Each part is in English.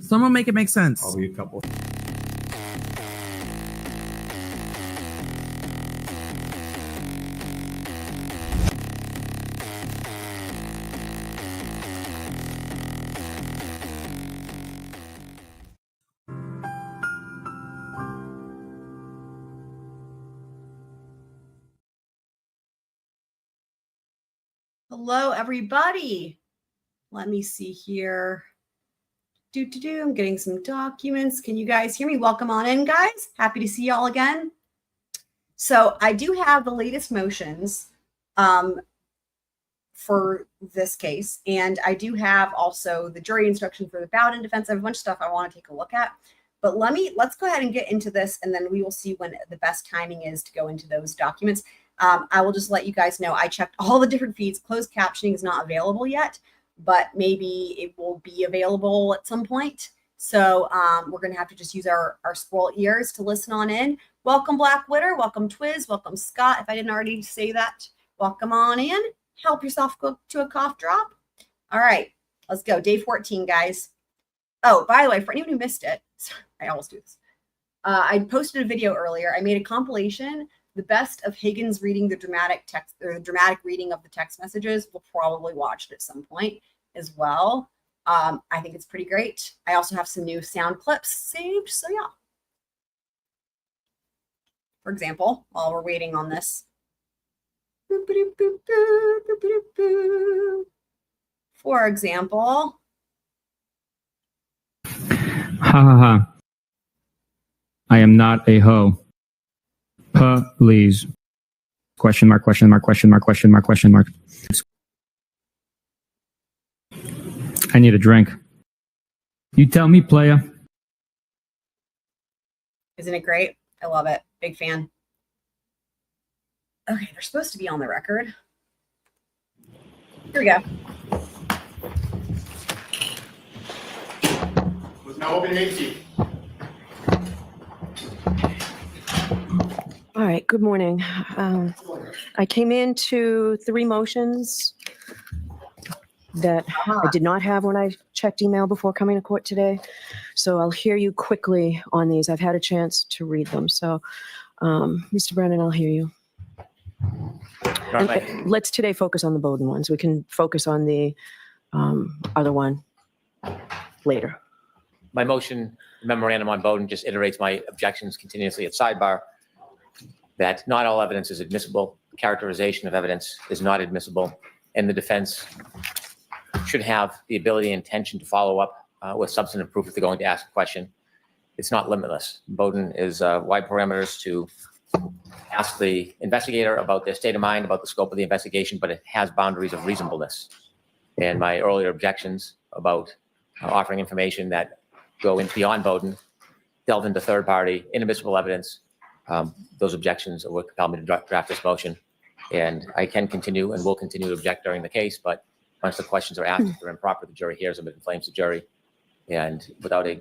Someone make it make sense. I'll read a couple. Hello, everybody. Let me see here. I'm getting some documents. Can you guys hear me? Welcome on in, guys. Happy to see y'all again. So I do have the latest motions for this case, and I do have also the jury instruction for the Bowden defense. I have a bunch of stuff I want to take a look at. But let's go ahead and get into this, and then we will see when the best timing is to go into those documents. I will just let you guys know I checked all the different feeds. Closed captioning is not available yet, but maybe it will be available at some point. So we're going to have to just use our squirrel ears to listen on in. Welcome, Black Witter. Welcome, Twiz. Welcome, Scott. If I didn't already say that, welcome on in. Help yourself go to a cough drop. All right, let's go. Day 14, guys. Oh, by the way, for anyone who missed it, I always do this. I posted a video earlier. I made a compilation, the best of Higgins reading the dramatic text, or the dramatic reading of the text messages. We'll probably watch it at some point as well. I think it's pretty great. I also have some new sound clips saved. So yeah. For example, while we're waiting on this. For example. Ha ha ha. I am not a hoe. Please. Question mark, question mark, question mark, question mark, question mark. I need a drink. You tell me, playa. Isn't it great? I love it. Big fan. Okay, they're supposed to be on the record. Here we go. Was now open agency. All right, good morning. I came into 3 motions that I did not have when I checked email before coming to court today. So I'll hear you quickly on these. I've had a chance to read them. So, Mr. Brennan, I'll hear you. And let's today focus on the Bowden ones. We can focus on the other one later. My motion memorandum on Bowden just iterates my objections continuously at sidebar, that not all evidence is admissible, characterization of evidence is not admissible, and the defense should have the ability and intention to follow up with substantive proof if they're going to ask a question. It's not limitless. Bowden is wide parameters to ask the investigator about their state of mind, about the scope of the investigation, but it has boundaries of reasonableness. And my earlier objections about offering information that go in beyond Bowden, delve into third-party, inadmissible evidence, those objections would compel me to draft this motion. And I can continue and will continue to object during the case, but once the questions are asked, if they're improper, the jury hears them, it inflames the jury. And without a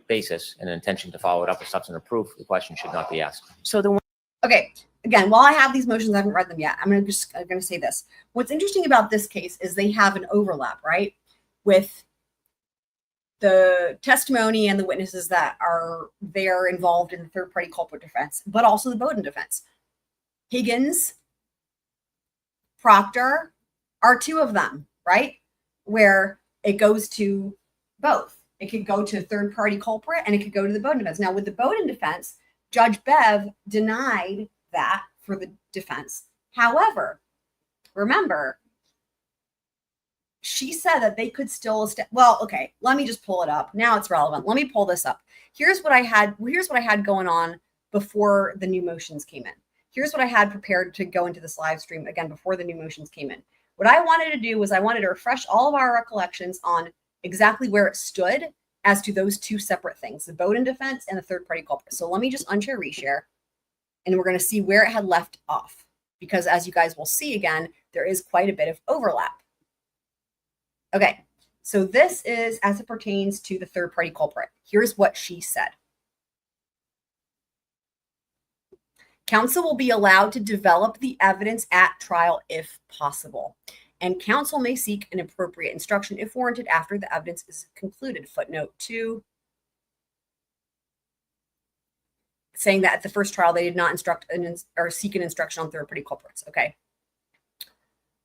basis and an intention to follow it up with substantive proof, the question should not be asked. So the one. Okay, again, while I have these motions, I haven't read them yet. I'm going to say this. What's interesting about this case is they have an overlap, right, with the testimony and the witnesses that are there involved in the third-party culprit defense, but also the Bowden defense. Higgins, Proctor are 2 of them, right, where it goes to both. It could go to third-party culprit and it could go to the Bowden defense. Now, with the Bowden defense, Judge Bev denied that for the defense. However, remember, she said that they could still, well, okay, let me just pull it up. Now it's relevant. Let me pull this up. Here's what I had going on before the new motions came in. Here's what I had prepared to go into this live stream again before the new motions came in. What I wanted to do was I wanted to refresh all of our recollections on exactly where it stood as to those 2 separate things, the Bowden defense and the third-party culprit. So let me just unshare reshare, and we're going to see where it had left off, because as you guys will see again, there is quite a bit of overlap. Okay, so this is as it pertains to the third-party culprit. Here's what she said. Counsel will be allowed to develop the evidence at trial if possible. and counsel may seek an appropriate instruction if warranted after the evidence is concluded. Footnote 2, saying that at the first trial they did not instruct or seek an instruction on third-party culprits. Okay.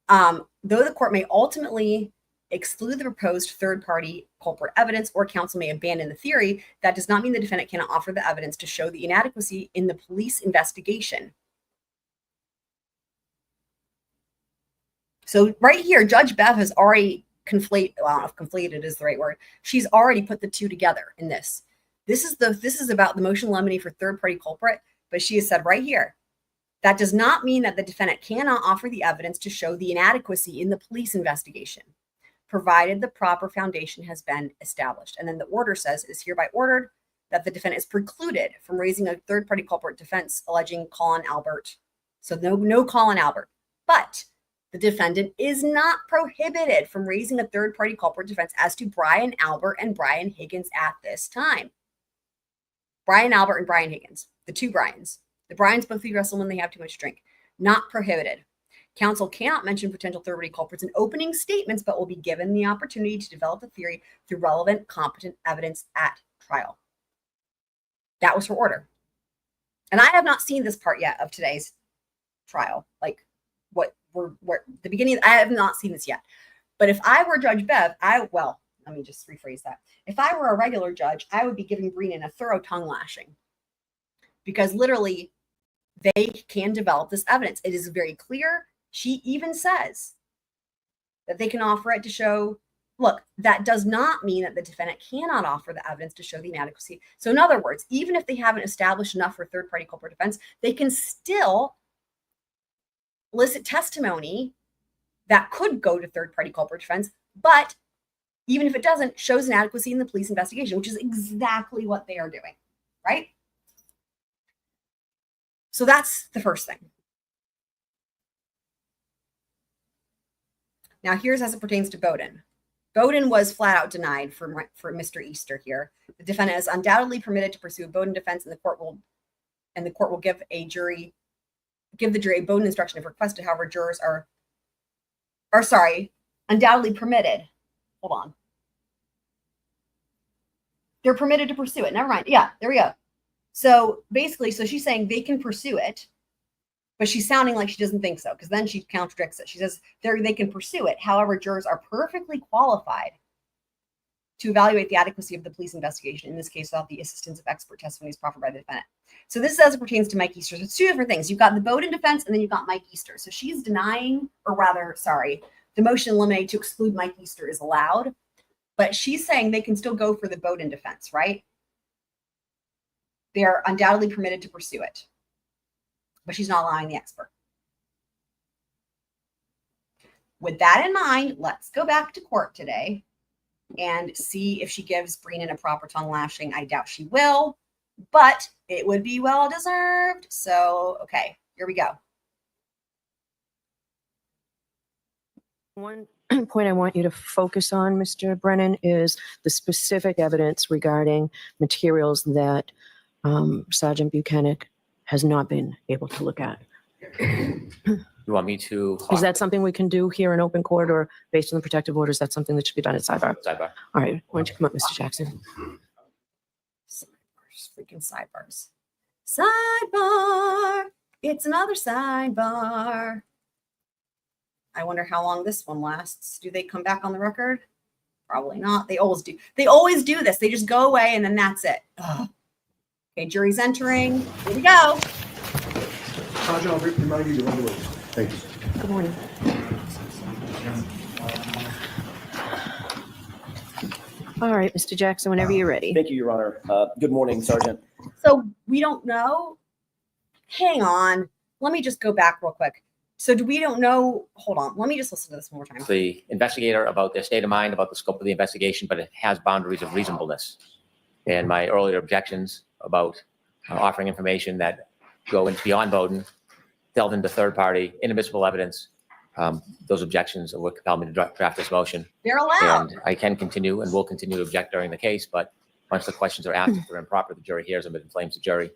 Though the court may ultimately exclude the proposed third-party culprit evidence or counsel may abandon the theory, that does not mean the defendant cannot offer the evidence to show the inadequacy in the police investigation. So right here, Judge Bev has already conflated, well, I don't know if conflated is the right word. She's already put the two together in this. This is about the motion limine for third-party culprit, but she has said right here, that does not mean that the defendant cannot offer the evidence to show the inadequacy in the police investigation, provided the proper foundation has been established. And then the order says, it is hereby ordered that the defendant is precluded from raising a third-party culprit defense alleging Colin Albert. So no Colin Albert. But the defendant is not prohibited from raising a third-party culprit defense as to Brian Albert and Brian Higgins at this time. Brian Albert and Brian Higgins, the two Brians. The Brians both wrestle when they have too much to drink. Not prohibited. Counsel cannot mention potential third-party culprits in opening statements, but will be given the opportunity to develop the theory through relevant, competent evidence at trial. That was her order. And I have not seen this part yet of today's trial. Like what we're the beginning. I have not seen this yet. But if I were Judge Bev, let me just rephrase that. If I were a regular judge, I would be giving Brennan a thorough tongue lashing, because literally they can develop this evidence. It is very clear. She even says that they can offer it to show, look, that does not mean that the defendant cannot offer the evidence to show the inadequacy. So in other words, even if they haven't established enough for third-party culprit defense, they can still elicit testimony that could go to third-party culprit defense, but even if it doesn't, shows inadequacy in the police investigation, which is exactly what they are doing, right? So that's the first thing. Now here's as it pertains to Bowden. Bowden was flat out denied for Mr. Easter here. The defendant is undoubtedly permitted to pursue a Bowden defense, and the court will give the jury a Bowden instruction if requested. However, jurors are undoubtedly permitted. Hold on. They're permitted to pursue it. Never mind. Yeah, there we go. So basically, she's saying they can pursue it, but she's sounding like she doesn't think so, because then she contradicts it. She says they can pursue it. However, jurors are perfectly qualified to evaluate the adequacy of the police investigation, in this case, without the assistance of expert testimonies proffered by the defendant. So this is as it pertains to Mike Easter. So it's two different things. You've got the Bowden defense, and then you've got Mike Easter. So she's denying, the motion in limine to exclude Mike Easter is allowed, but she's saying they can still go for the Bowden defense, right? They are undoubtedly permitted to pursue it, but she's not allowing the expert. With that in mind, let's go back to court today and see if she gives Brennan a proper tongue lashing. I doubt she will, but it would be well deserved. So, okay, here we go. One point I want you to focus on, Mr. Brennan, is the specific evidence regarding materials that Sergeant Bukhenik has not been able to look at. You want me to? Is that something we can do here in open court, or based on the protective orders, that's something that should be done at sidebar? Sidebar. All right, why don't you come up, Mr. Jackson? Sidebars, freaking sidebars. Sidebar. It's another sidebar. I wonder how long this one lasts. Do they come back on the record? Probably not. They always do. They always do this. They just go away and then that's it. Ugh. Okay, jury's entering. Here we go. Sergeant, I'll remind you to run the rules. Thank you. Good morning. All right, Mr. Jackson, whenever you're ready. Thank you, Your Honor. Good morning, Sergeant. So we don't know. Hang on. Let me just go back real quick. So we don't know. Hold on. Let me just listen to this one more time. The investigator about their state of mind, about the scope of the investigation, but it has boundaries of reasonableness. And my earlier objections about offering information that go into beyond Bowden, delve into third-party, inadmissible evidence, those objections are what compelled me to draft this motion. They're allowed. And I can continue and will continue to object during the case, but once the questions are asked, if they're improper, the jury hears them, it inflames the jury.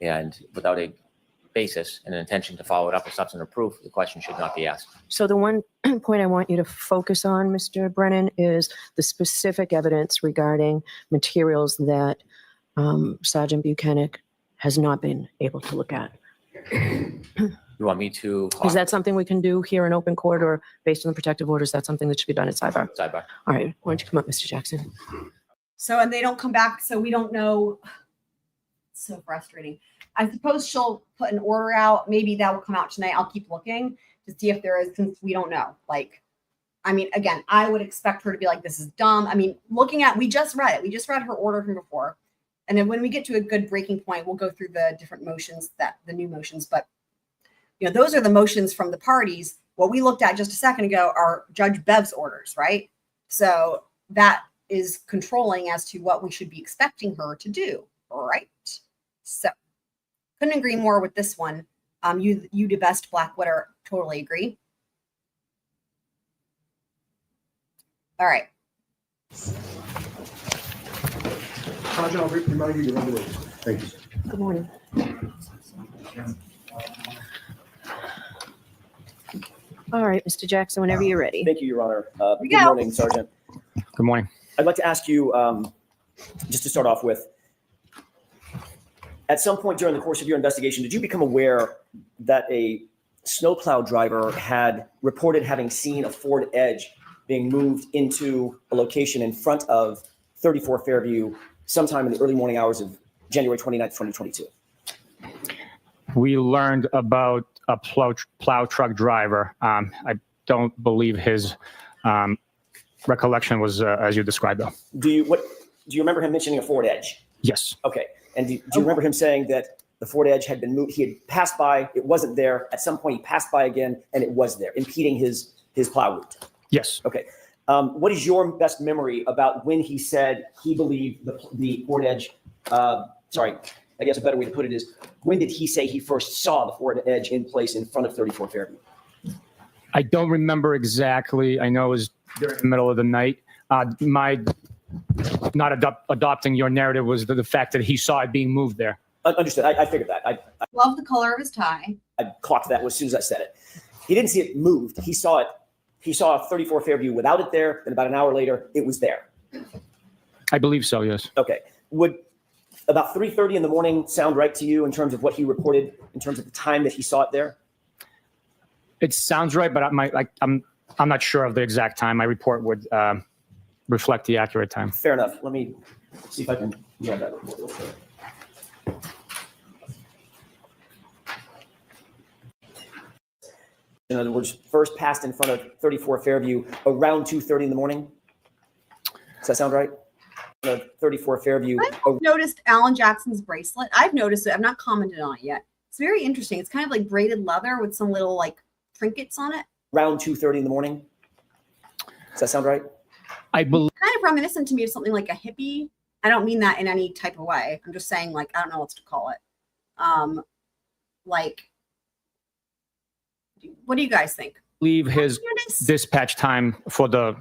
And without a basis and an intention to follow it up with substantive proof, the question should not be asked. So the one point I want you to focus on, Mr. Brennan, is the specific evidence regarding materials that Sergeant Bukhenik has not been able to look at. You want me to? Is that something we can do here in open court, or based on the protective orders, that's something that should be done at sidebar? Sidebar. All right, why don't you come up, Mr. Jackson? So, and they don't come back, so we don't know. It's so frustrating. I suppose she'll put an order out. Maybe that will come out tonight. I'll keep looking to see if there is, since we don't know. Like, I mean, again, I would expect her to be like, this is dumb. I mean, looking at, we just read it. We just read her order from before. And then when we get to a good breaking point, we'll go through the different motions, the new motions. But, you know, those are the motions from the parties. What we looked at just a second ago are Judge Bev's orders, right? So that is controlling as to what we should be expecting her to do, right? So couldn't agree more with this one. You do best, Blackwater. Totally agree. All right. Sergeant, I'll remind you to run the witness. Thank you. Good morning. All right, Mr. Jackson, whenever you're ready. Thank you, Your Honor. we Good go. morning, Sergeant. Good morning. I'd like to ask you, just to start off with, at some point during the course of your investigation, did you become aware that a snowplow driver had reported having seen a Ford Edge being moved into a location in front of 34 Fairview sometime in the early morning hours of January 29th, 2022? We learned about a plow truck driver. I don't believe his recollection was as you described, though. Do you remember him mentioning a Ford Edge? Yes. Okay. And do you remember him saying that the Ford Edge had been moved? He had passed by, it wasn't there. At some point, he passed by again, and it was there, impeding his plow route. Yes. Okay. What is your best memory about when he said he believed the Ford Edge? Sorry, I guess a better way to put it is, when did he say he first saw the Ford Edge in place in front of 34 Fairview? I don't remember exactly. I know it was during the middle of the night. My not adopting your narrative was the fact that he saw it being moved there. Understood. I figured that. I Love the color of his tie. clocked that as soon as I said it. He didn't see it moved. He saw it. He saw 34 Fairview without it there, and about an hour later, it was there. I believe so, yes. Okay. Would about 3:30 in the morning sound right to you in terms of what he reported, in terms of the time that he saw it there? It sounds right, but I'm not sure of the exact time. My report would reflect the accurate time. Fair enough. Let me see if I can grab that report real quick. In other words, first passed in front of 34 Fairview around 2:30 in the morning. Does that sound right? 34 Fairview. I've noticed Alan Jackson's bracelet. I've noticed it. I've not commented on it yet. It's very interesting. It's kind of like braided leather with some little like trinkets on it. Around 2:30 in the morning. Does that sound right? I believe. Kind of reminiscent to me of something like a hippie. I don't mean that in any type of way. I'm just saying, like, I don't know what to call it. Like, what do you guys think? Believe his dispatch time for the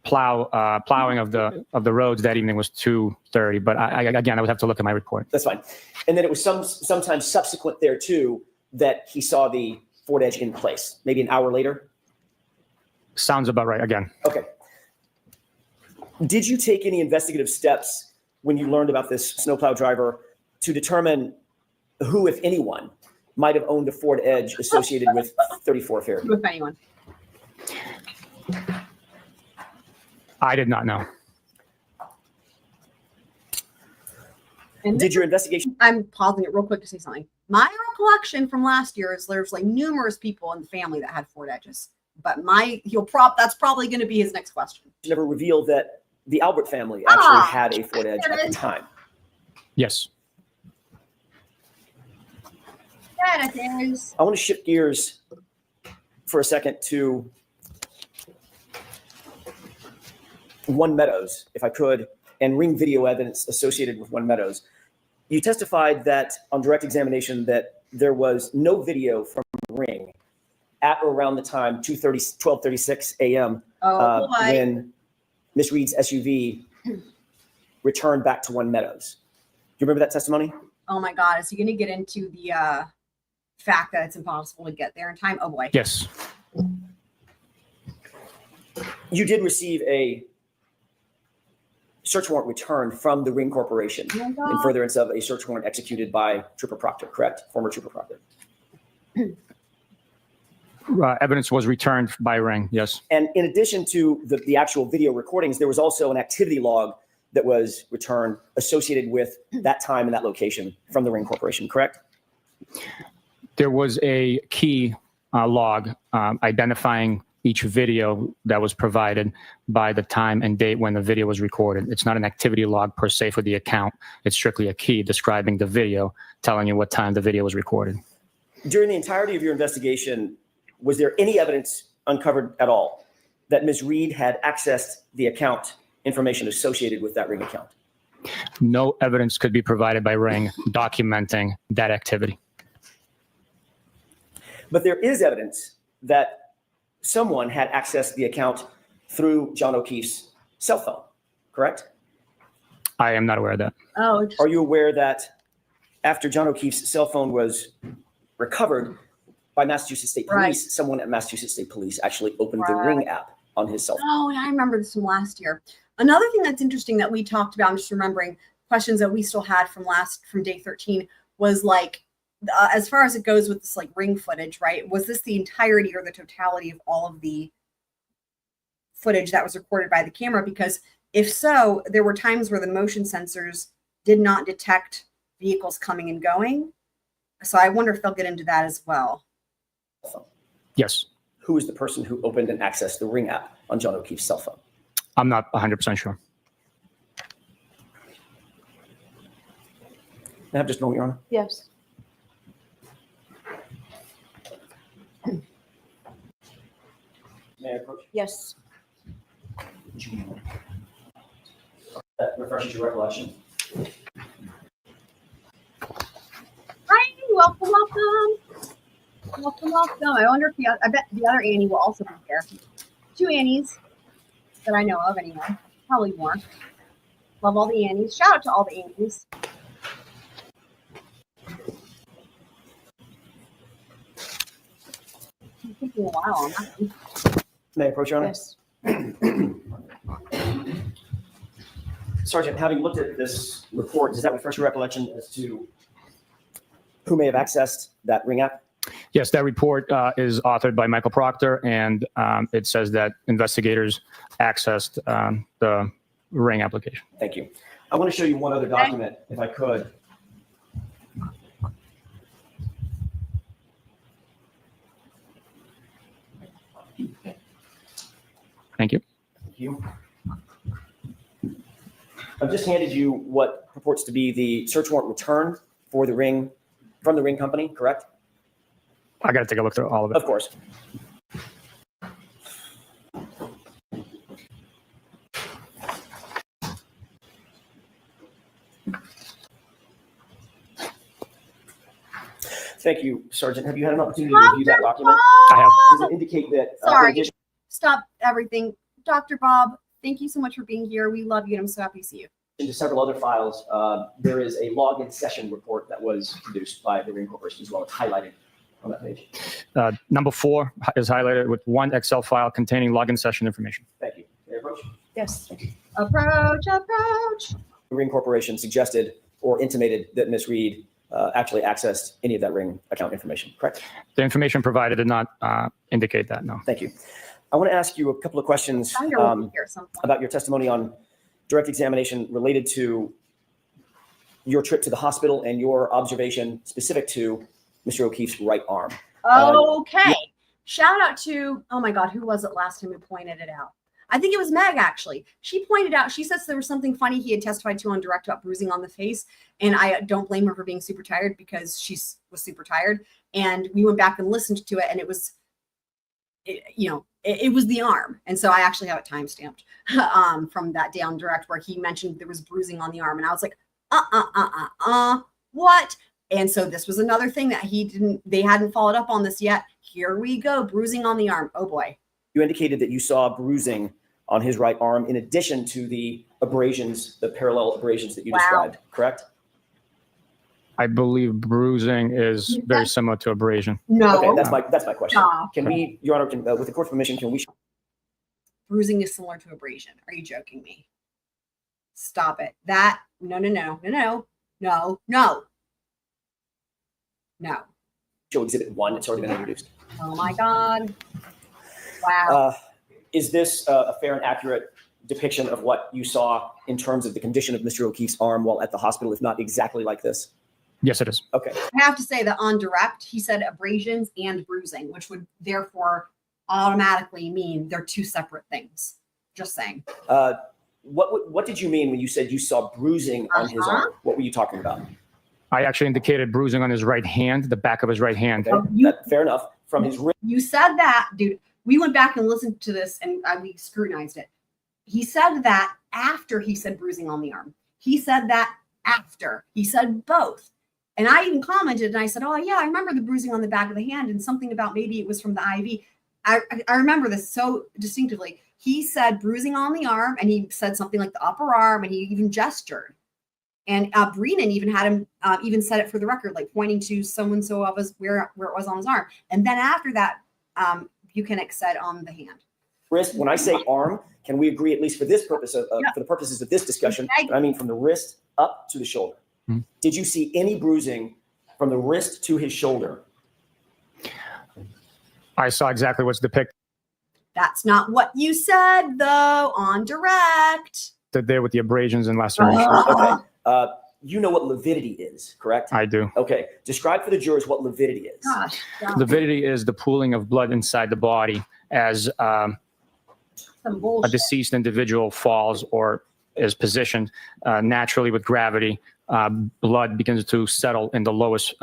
plowing of the roads that evening was 2:30. But again, I would have to look at my report. That's fine. And then it was sometime subsequent there too that he saw the Ford Edge in place. Maybe an hour later. Sounds about right. Again. Okay. Did you take any investigative steps when you learned about this snowplow driver to determine who, if anyone, might have owned a Ford Edge associated with 34 Fairview? If anyone. I did not know. And Did your investigation? I'm pausing it real quick to say something. My recollection from last year is there's like numerous people in the family that had Ford Edges. But that's probably going to be his next question. Never revealed that the Albert family actually had a Ford Edge at the time. Yes. Yeah, it is. I want to shift gears for a second to One Meadows, if I could, and ring video evidence associated with One Meadows. You testified that on direct examination that there was no video from Ring at or around the time 12:36 a.m. When Miss Reed's SUV returned back to One Meadows. Do you remember that testimony? Oh my God, is he going to get into the fact that it's impossible to get there in time. Oh boy. Yes. You did receive a search warrant returned from the Ring Corporation Oh my in God. furtherance of a search warrant executed by Trooper Proctor, correct? Former Trooper Proctor. Evidence was returned by Ring. Yes. And in addition to the actual video recordings, there was also an activity log that was returned associated with that time and that location from the Ring Corporation, correct? There was a key log identifying each video that was provided by the time and date when the video was recorded. It's not an activity log per se for the account. It's strictly a key describing the video, telling you what time the video was recorded. During the entirety of your investigation, was there any evidence uncovered at all that Ms. Reed had accessed the account information associated with that Ring account? No evidence could be provided by Ring documenting that activity. But there is evidence that someone had accessed the account through John O'Keefe's cell phone, correct? I am not aware of that. Oh, Are you aware that after John O'Keefe's cell phone was recovered by Massachusetts State Police, Right. someone at Massachusetts State Police actually opened the Right. Ring app on his cell phone? Oh, I remember this from last year. Another thing that's interesting that we talked about, I'm just remembering questions that we still had from day 13 was like, as far as it goes with this like Ring footage, right? Was this the entirety or the totality of all of the footage that was recorded by the camera? Because if so, there were times where the motion sensors did not detect vehicles coming and going. So I wonder if they'll get into that as well. Yes. Who is the person who opened and accessed the Ring app on John O'Keefe's cell phone? I'm not 100% sure. May I have just a moment, Your Honor? Yes. May I approach? Yes. That refreshes your recollection. Hi, welcome. I wonder if I bet the other Annie will also be here. 2 Annies that I know of anyway. Probably more. Love all the Annies. Shout out to all the Annies. I'm taking a while on that one. May I approach, Your Honor? Yes. Sergeant, having looked at this report, does that refresh your recollection as to who may have accessed that Ring app? Yes, that report is authored by Michael Proctor, and it says that investigators accessed the Ring application. Thank you. I want to show you one other document, if I could. Thank you. Thank you. I've just handed you what purports to be the search warrant return for the Ring, from the Ring company, correct? I got to take a look through all of it. Of course. Thank you, Sergeant. Have you had an opportunity to review that document? I have. Does it indicate that? Sorry. in addition Stop everything. Dr. Bob, thank you so much for being here. We love you and I'm so happy to see you. to several other files, there is a login session report that was produced by the Ring Corporation as well. It's highlighted on that page. Number 4 is highlighted with one Excel file containing login session information. Thank you. May I approach? Yes. Approach, approach. The Ring Corporation suggested or intimated that Ms. Reed actually accessed any of that Ring account information, correct? The information provided did not indicate that, no. Thank you. I want to ask you a couple of questions Thunder will be here at some point. about your testimony on direct examination related to your trip to the hospital and your observation specific to Mr. O'Keefe's right arm. Okay. Shout out to, oh my God, who was it last time who pointed it out? I think it was Meg, actually. She pointed out, she says there was something funny he had testified to on direct about bruising on the face. And I don't blame her for being super tired because she was super tired. And we went back and listened to it and it was, it was the arm. And so I actually have it timestamped from that day on direct where he mentioned there was bruising on the arm. And I was like, what? And so this was another thing that they hadn't followed up on this yet. Here we go, bruising on the arm. Oh boy. You indicated that you saw bruising on his right arm in addition to the abrasions, the parallel abrasions that you described, correct? I believe bruising is very similar to abrasion. No. Okay, that's my question. Stop. Can we, Your Honor, with the court's permission, can we? Bruising is similar to abrasion. Are you joking me? Stop it. No. Show Exhibit 1? It's already been introduced. Oh my God. Wow. Is this a fair and accurate depiction of what you saw in terms of the condition of Mr. O'Keefe's arm while at the hospital, if not exactly like this? Yes, it is. Okay. I have to say that on direct, he said abrasions and bruising, which would therefore automatically mean they're two separate things. Just saying. What did you mean when you said you saw bruising on his arm? What were you talking about? I actually indicated bruising on his right hand, the back of his right hand. Okay, fair enough. From his wrist. You said that, dude. We went back and listened to this and we scrutinized it. He said that after he said bruising on the arm. He said that after. He said both. And I even commented and I said, oh, yeah, I remember the bruising on the back of the hand and something about maybe it was from the IV. I remember this so distinctively. He said bruising on the arm and he said something like the upper arm and he even gestured. And Brennan even had him even said it for the record, like pointing to so-and-so of us where it was on his arm. And then after that, Bukhenik said on the hand. Wrist, when I say arm, can we agree, at least for this purpose, for the purposes of this discussion, Okay. I mean from the wrist up to the shoulder? Hmm. Did you see any bruising from the wrist to his shoulder? I saw exactly what's depicted That's not what you said, though, on direct. there with the abrasions and lacerations. Okay. You know what lividity is, correct? I do. Okay. Describe for the jurors what lividity is. Gosh. Lividity is the pooling of blood inside the body as Some a bullshit. deceased individual falls or is positioned naturally with gravity. Blood begins to settle in the lowest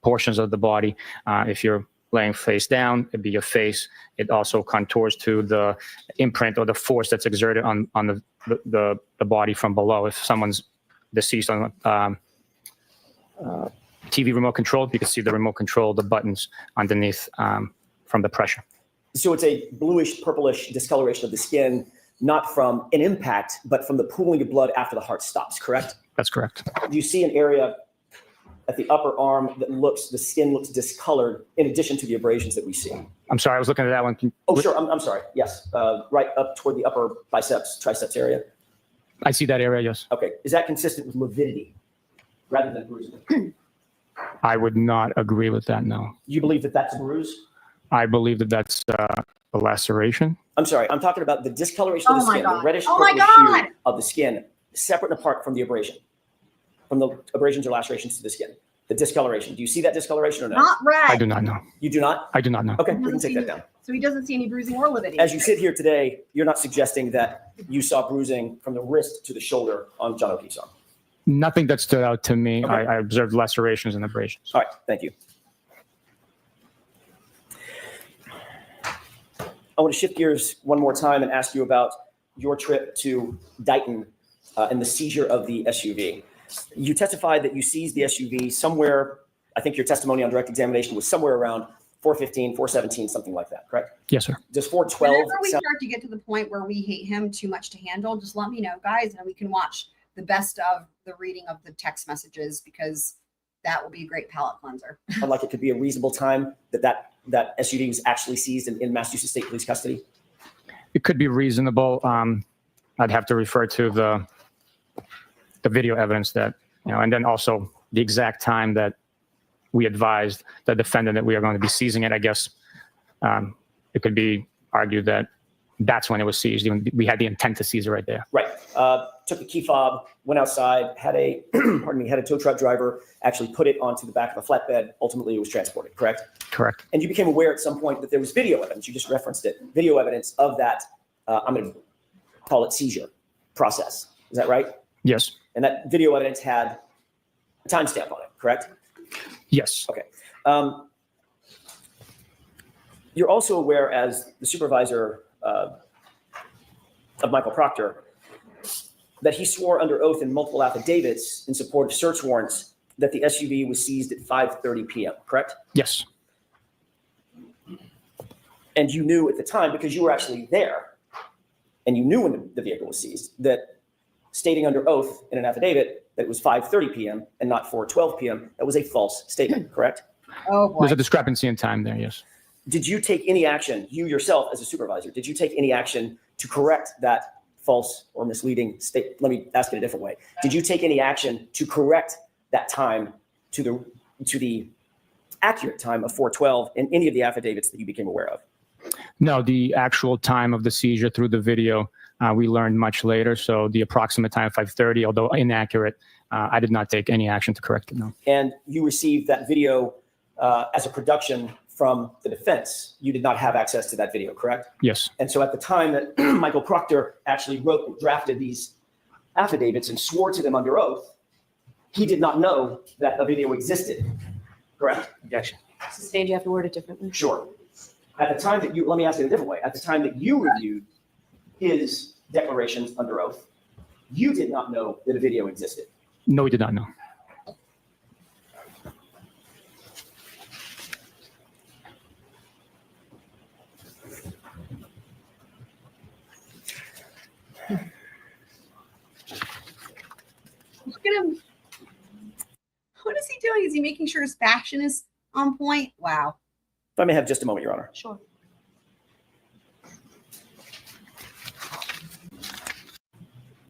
portions of the body. If you're laying face down, it'd be your face. It also contours to the imprint or the force that's exerted on the body from below. If someone's deceased on TV remote control, you can see the remote control, the buttons underneath from the pressure. So it's a bluish, purplish discoloration of the skin, not from an impact, but from the pooling of blood after the heart stops, correct? That's correct. Do you see an area at the upper arm that the skin looks discolored in addition to the abrasions that we see? I'm sorry, I was looking at that one. Oh, sure. I'm sorry. Yes. Right up toward the upper triceps area. I see that area, yes. Okay. Is that consistent with lividity rather than bruising? I would not agree with that, no. You believe that that's a bruise? I believe that that's a laceration. I'm sorry. I'm talking about the discoloration of the Oh my skin, the God. reddish Oh my purplish God. hue of the skin, separate and apart from the abrasion, from the abrasions or lacerations to the skin. The discoloration. Do you see that discoloration or no? Not red. I do not know. You do not? I do not know. Okay, we can take that down. So he doesn't see any bruising or lividity. As you sit here today, you're not suggesting that you saw bruising from the wrist to the shoulder on John O'Keefe's arm. Nothing that stood out to me. Okay. I observed lacerations and abrasions. All right, thank you. I want to shift gears one more time and ask you about your trip to Dighton and the seizure of the SUV. You testified that you seized the SUV somewhere, I think your testimony on direct examination was somewhere around 415, 417, something like that, correct? Yes, sir. Does 412 Whenever we sound? start to get to the point where we hate him too much to handle, just let me know, guys, and we can watch the best of the reading of the text messages because that will be a great palate cleanser. Like it could be a reasonable time that SUV was actually seized in Massachusetts State Police custody? It could be reasonable. I'd have to refer to the video evidence that, and then also the exact time that we advised the defendant that we are going to be seizing it. I guess it could be argued that that's when it was seized. Even we had the intent to seize it right there. Right. Took the key fob, went outside, had a had a tow truck driver actually put it onto the back of a flatbed. Ultimately, it was transported, correct? Correct. And you became aware at some point that there was video evidence. You just referenced it. Video evidence of that, I'm going to call it seizure process. Is that right? Yes. And that video evidence had a timestamp on it, correct? Yes. Okay. You're also aware, as the supervisor of Michael Proctor, that he swore under oath in multiple affidavits in support of search warrants that the SUV was seized at 5:30 p.m., correct? Yes. And you knew at the time, because you were actually there, and you knew when the vehicle was seized, that stating under oath in an affidavit that it was 5:30 p.m. and not 4:12 p.m., that was a false statement, correct? Oh boy. There's a discrepancy in time there, yes. Did you take any action, you yourself as a supervisor, did you take any action to correct that false or misleading state? Let me ask it a different way. Did you take any action to correct that time to the accurate time of 4:12 in any of the affidavits that you became aware of? No, the actual time of the seizure through the video, we learned much later. So the approximate time of 5:30, although inaccurate, I did not take any action to correct it, no. And you received that video as a production from the defense. You did not have access to that video, correct? Yes, And so at the time that Michael Proctor actually wrote and drafted these affidavits and swore to them under oath, he did not know that a video existed, correct? Objection. Sustained, you have to word it differently. Sure. At the time that you, let me ask it a different way. At the time that you reviewed his declarations under oath, you did not know that a video existed. no, we did not know. Look at him. What is he doing? Is he making sure his fashion is on point? Wow. If I may have just a moment, Your Honor. Sure.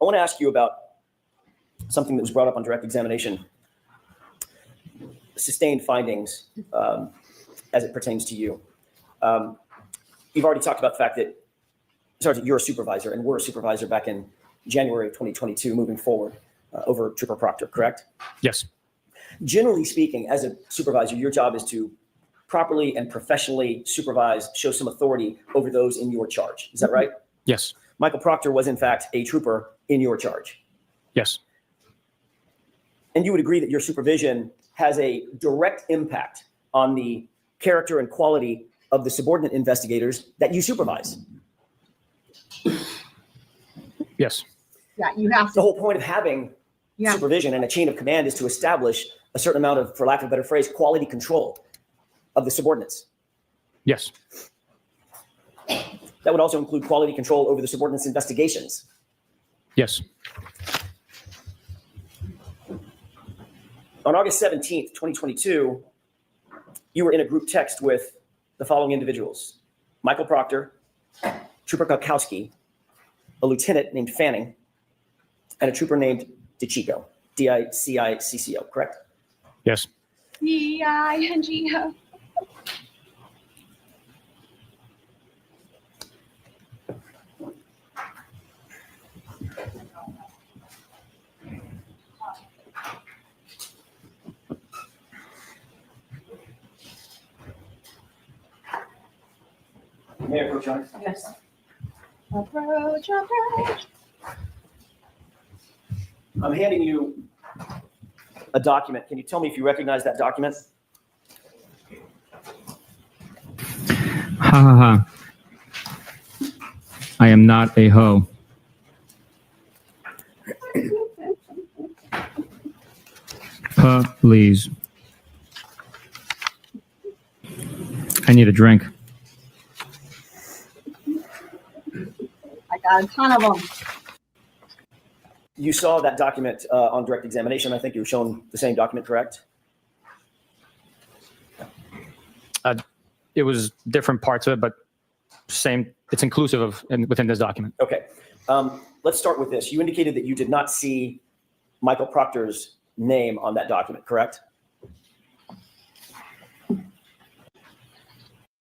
I want to ask you about something that was brought up on direct examination, sustained findings as it pertains to you. You've already talked about the fact that, Sergeant, you're a supervisor and we're a supervisor back in January of 2022 moving forward over Trooper Proctor, correct? Yes, Generally speaking, as a supervisor, your job is to properly and professionally supervise, show some authority over those in your charge. Is that right? yes, Michael Proctor was, in fact, a trooper in your charge. yes, And you would agree that your supervision has a direct impact on the character and quality of the subordinate investigators that you supervise. yes, Yeah, you have The to. whole point of having Yeah. supervision and a chain of command is to establish a certain amount of, for lack of a better phrase, quality control of the subordinates. yes, That would also include quality control over the subordinates' investigations. yes, On August 17th, 2022, you were in a group text with the following individuals: Michael Proctor, Trooper Kukowski, a lieutenant named Fanning, and a trooper named DiCicco, D-I-C-I-C-C-O, correct? yes, E-I-N-G-O. May I approach, Your Honor? Yes. Approach, approach. I'm handing you a document. Can you tell me if you recognize that document? ha ha ha. I am not a hoe. Please. I need a drink. I got a ton of them. You saw that document on direct examination. I think you were shown the same document, correct? It was different parts of it, but same. It's inclusive of within this document. Okay. Let's start with this. You indicated that you did not see Michael Proctor's name on that document, correct?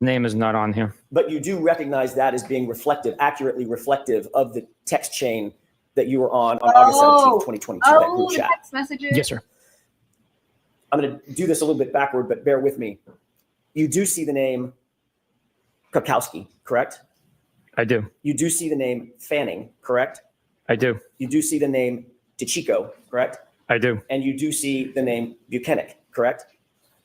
Name is not on here. But you do recognize that as being reflective, accurately reflective of the text chain that you were on August 17th, 2022, that Oh, group the chat. text messages. Yes, sir. I'm going to do this a little bit backward, but bear with me. You do see the name Kukowski, correct? I do. You do see the name Fanning, correct? I do. You do see the name DiCicco, correct? I do. And you do see the name Bukhenik, correct?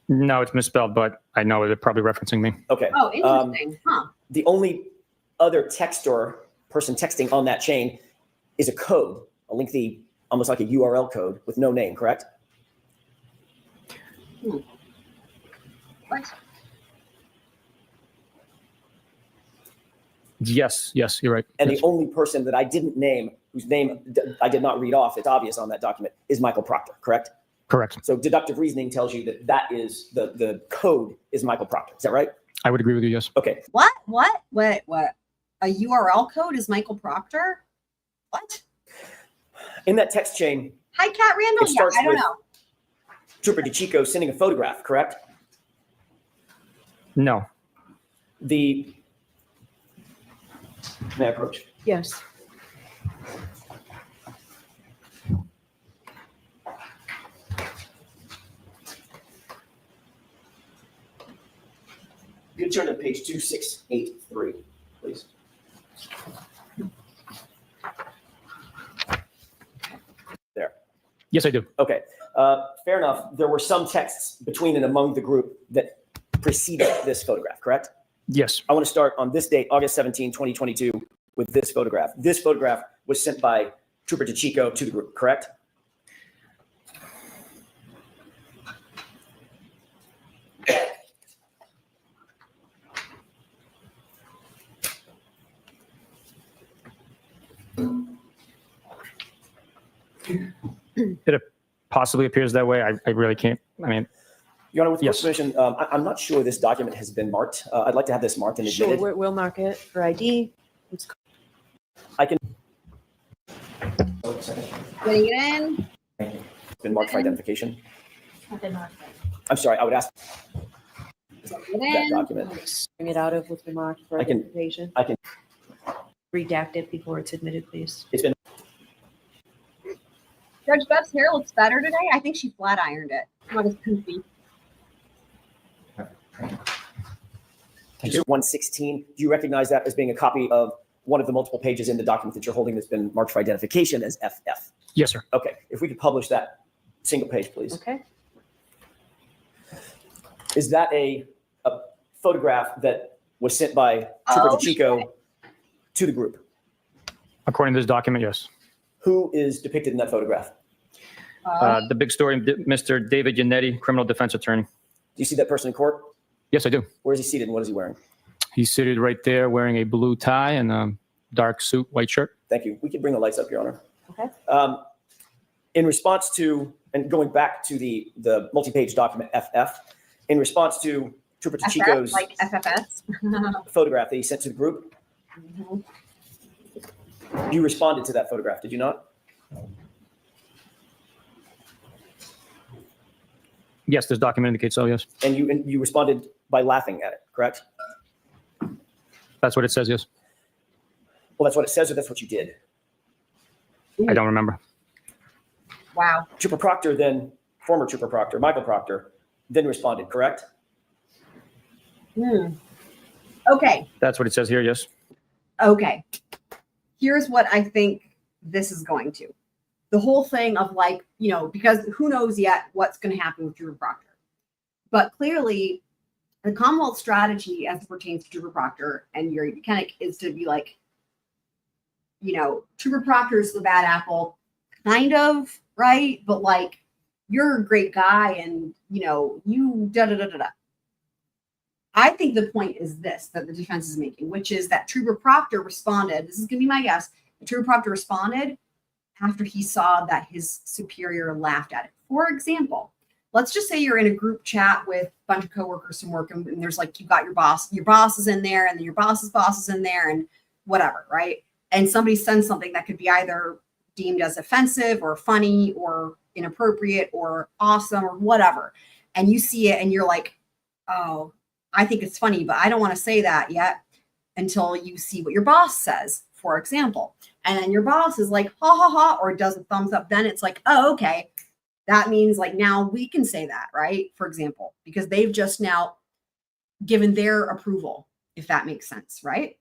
No, it's misspelled, but I know they're probably referencing me. Okay. Oh, interesting. Huh. The only other text or person texting on that chain is a code, a lengthy, almost like a URL code with no name, correct? What? Yes, yes, you're right. And Yes. the only person that I didn't name whose name I did not read off, it's obvious on that document, is Michael Proctor, correct? Correct. So deductive reasoning tells you that that is the code is Michael Proctor. Is that right? I would agree with you, yes. Okay. What? A URL code is Michael Proctor? What? In that text chain, Hi, Cat Randall? it Yeah, starts I don't with know. Trooper DeChico sending a photograph, correct? No. May I approach? Yes. You can turn to page 2683, please. There. Yes, I do. Okay. Fair enough. There were some texts between and among the group that preceded this photograph, correct? Yes. I want to start on this date, August 17, 2022, with this photograph. This photograph was sent by Trooper DeChico to the group, correct? It possibly appears that way. I really can't. I mean, Your Honor, with your Yes. permission, I'm not sure this document has been marked. I'd like to have this marked and Sure, admitted. we'll mark it for ID. I can. Getting it in. It's been marked for identification. I'm sorry, I would ask Get that in. document. Bring it out of with the mark for I can- identification. I can, Redact it before it's admitted, please. it's been, Judge Beth's hair looks better today. I think she flat ironed it. Not as poofy. just 116. Do you recognize that as being a copy of one of the multiple pages in the document that you're holding that's been marked for identification as FF? yes, sir. Okay, if we could publish that single page, please. Okay. Is that a photograph that was sent by Trooper Oh, DeChico to the group? According to this document, yes. Who is depicted in that photograph? The big story, Mr. David Yannetti, criminal defense attorney. Do you see that person in court? Yes, I do. Where is he seated and what is he wearing? He's seated right there wearing a blue tie and a dark suit, white shirt. Thank you. We can bring the lights up, Your Honor. Okay. In response to, and going back to the multi-page document FF, in response to Trooper FF, DeChico's like FFS. photograph that he sent to the group, you responded to that photograph, did you not? Yes, this document indicates so, yes. And you responded by laughing at it, correct? That's what it says, yes. Well, that's what it says, or that's what you did. I don't remember. Wow. Trooper Proctor then, former Trooper Proctor, Michael Proctor, then responded, correct? Okay. That's what it says here, yes. Okay. Here's what I think this is going to. The whole thing of like, you know, because who knows yet what's going to happen with Trooper Proctor. But clearly, the Commonwealth strategy as it pertains to Trooper Proctor and Yuri Bukhenik is to be like, you know, Trooper Proctor is the bad apple, kind of, right? But like, you're a great guy and, you know, you da-da-da-da-da. I think the point is this, that the defense is making, which is that Trooper Proctor responded. This is going to be my guess. Trooper Proctor responded after he saw that his superior laughed at it. For example, let's just say you're in a group chat with a bunch of coworkers from work, and there's like, you've got your boss is in there, and then your boss's boss is in there, and whatever, right? And somebody sends something that could be either deemed as offensive or funny or inappropriate or awesome or whatever. And you see it and you're like, oh, I think it's funny, but I don't want to say that yet until you see what your boss says, for example. And then your boss is like, ha ha ha, or does a thumbs up. Then it's like, oh, okay. That means like now we can say that, right? For example, because they've just now given their approval, if that makes sense, right?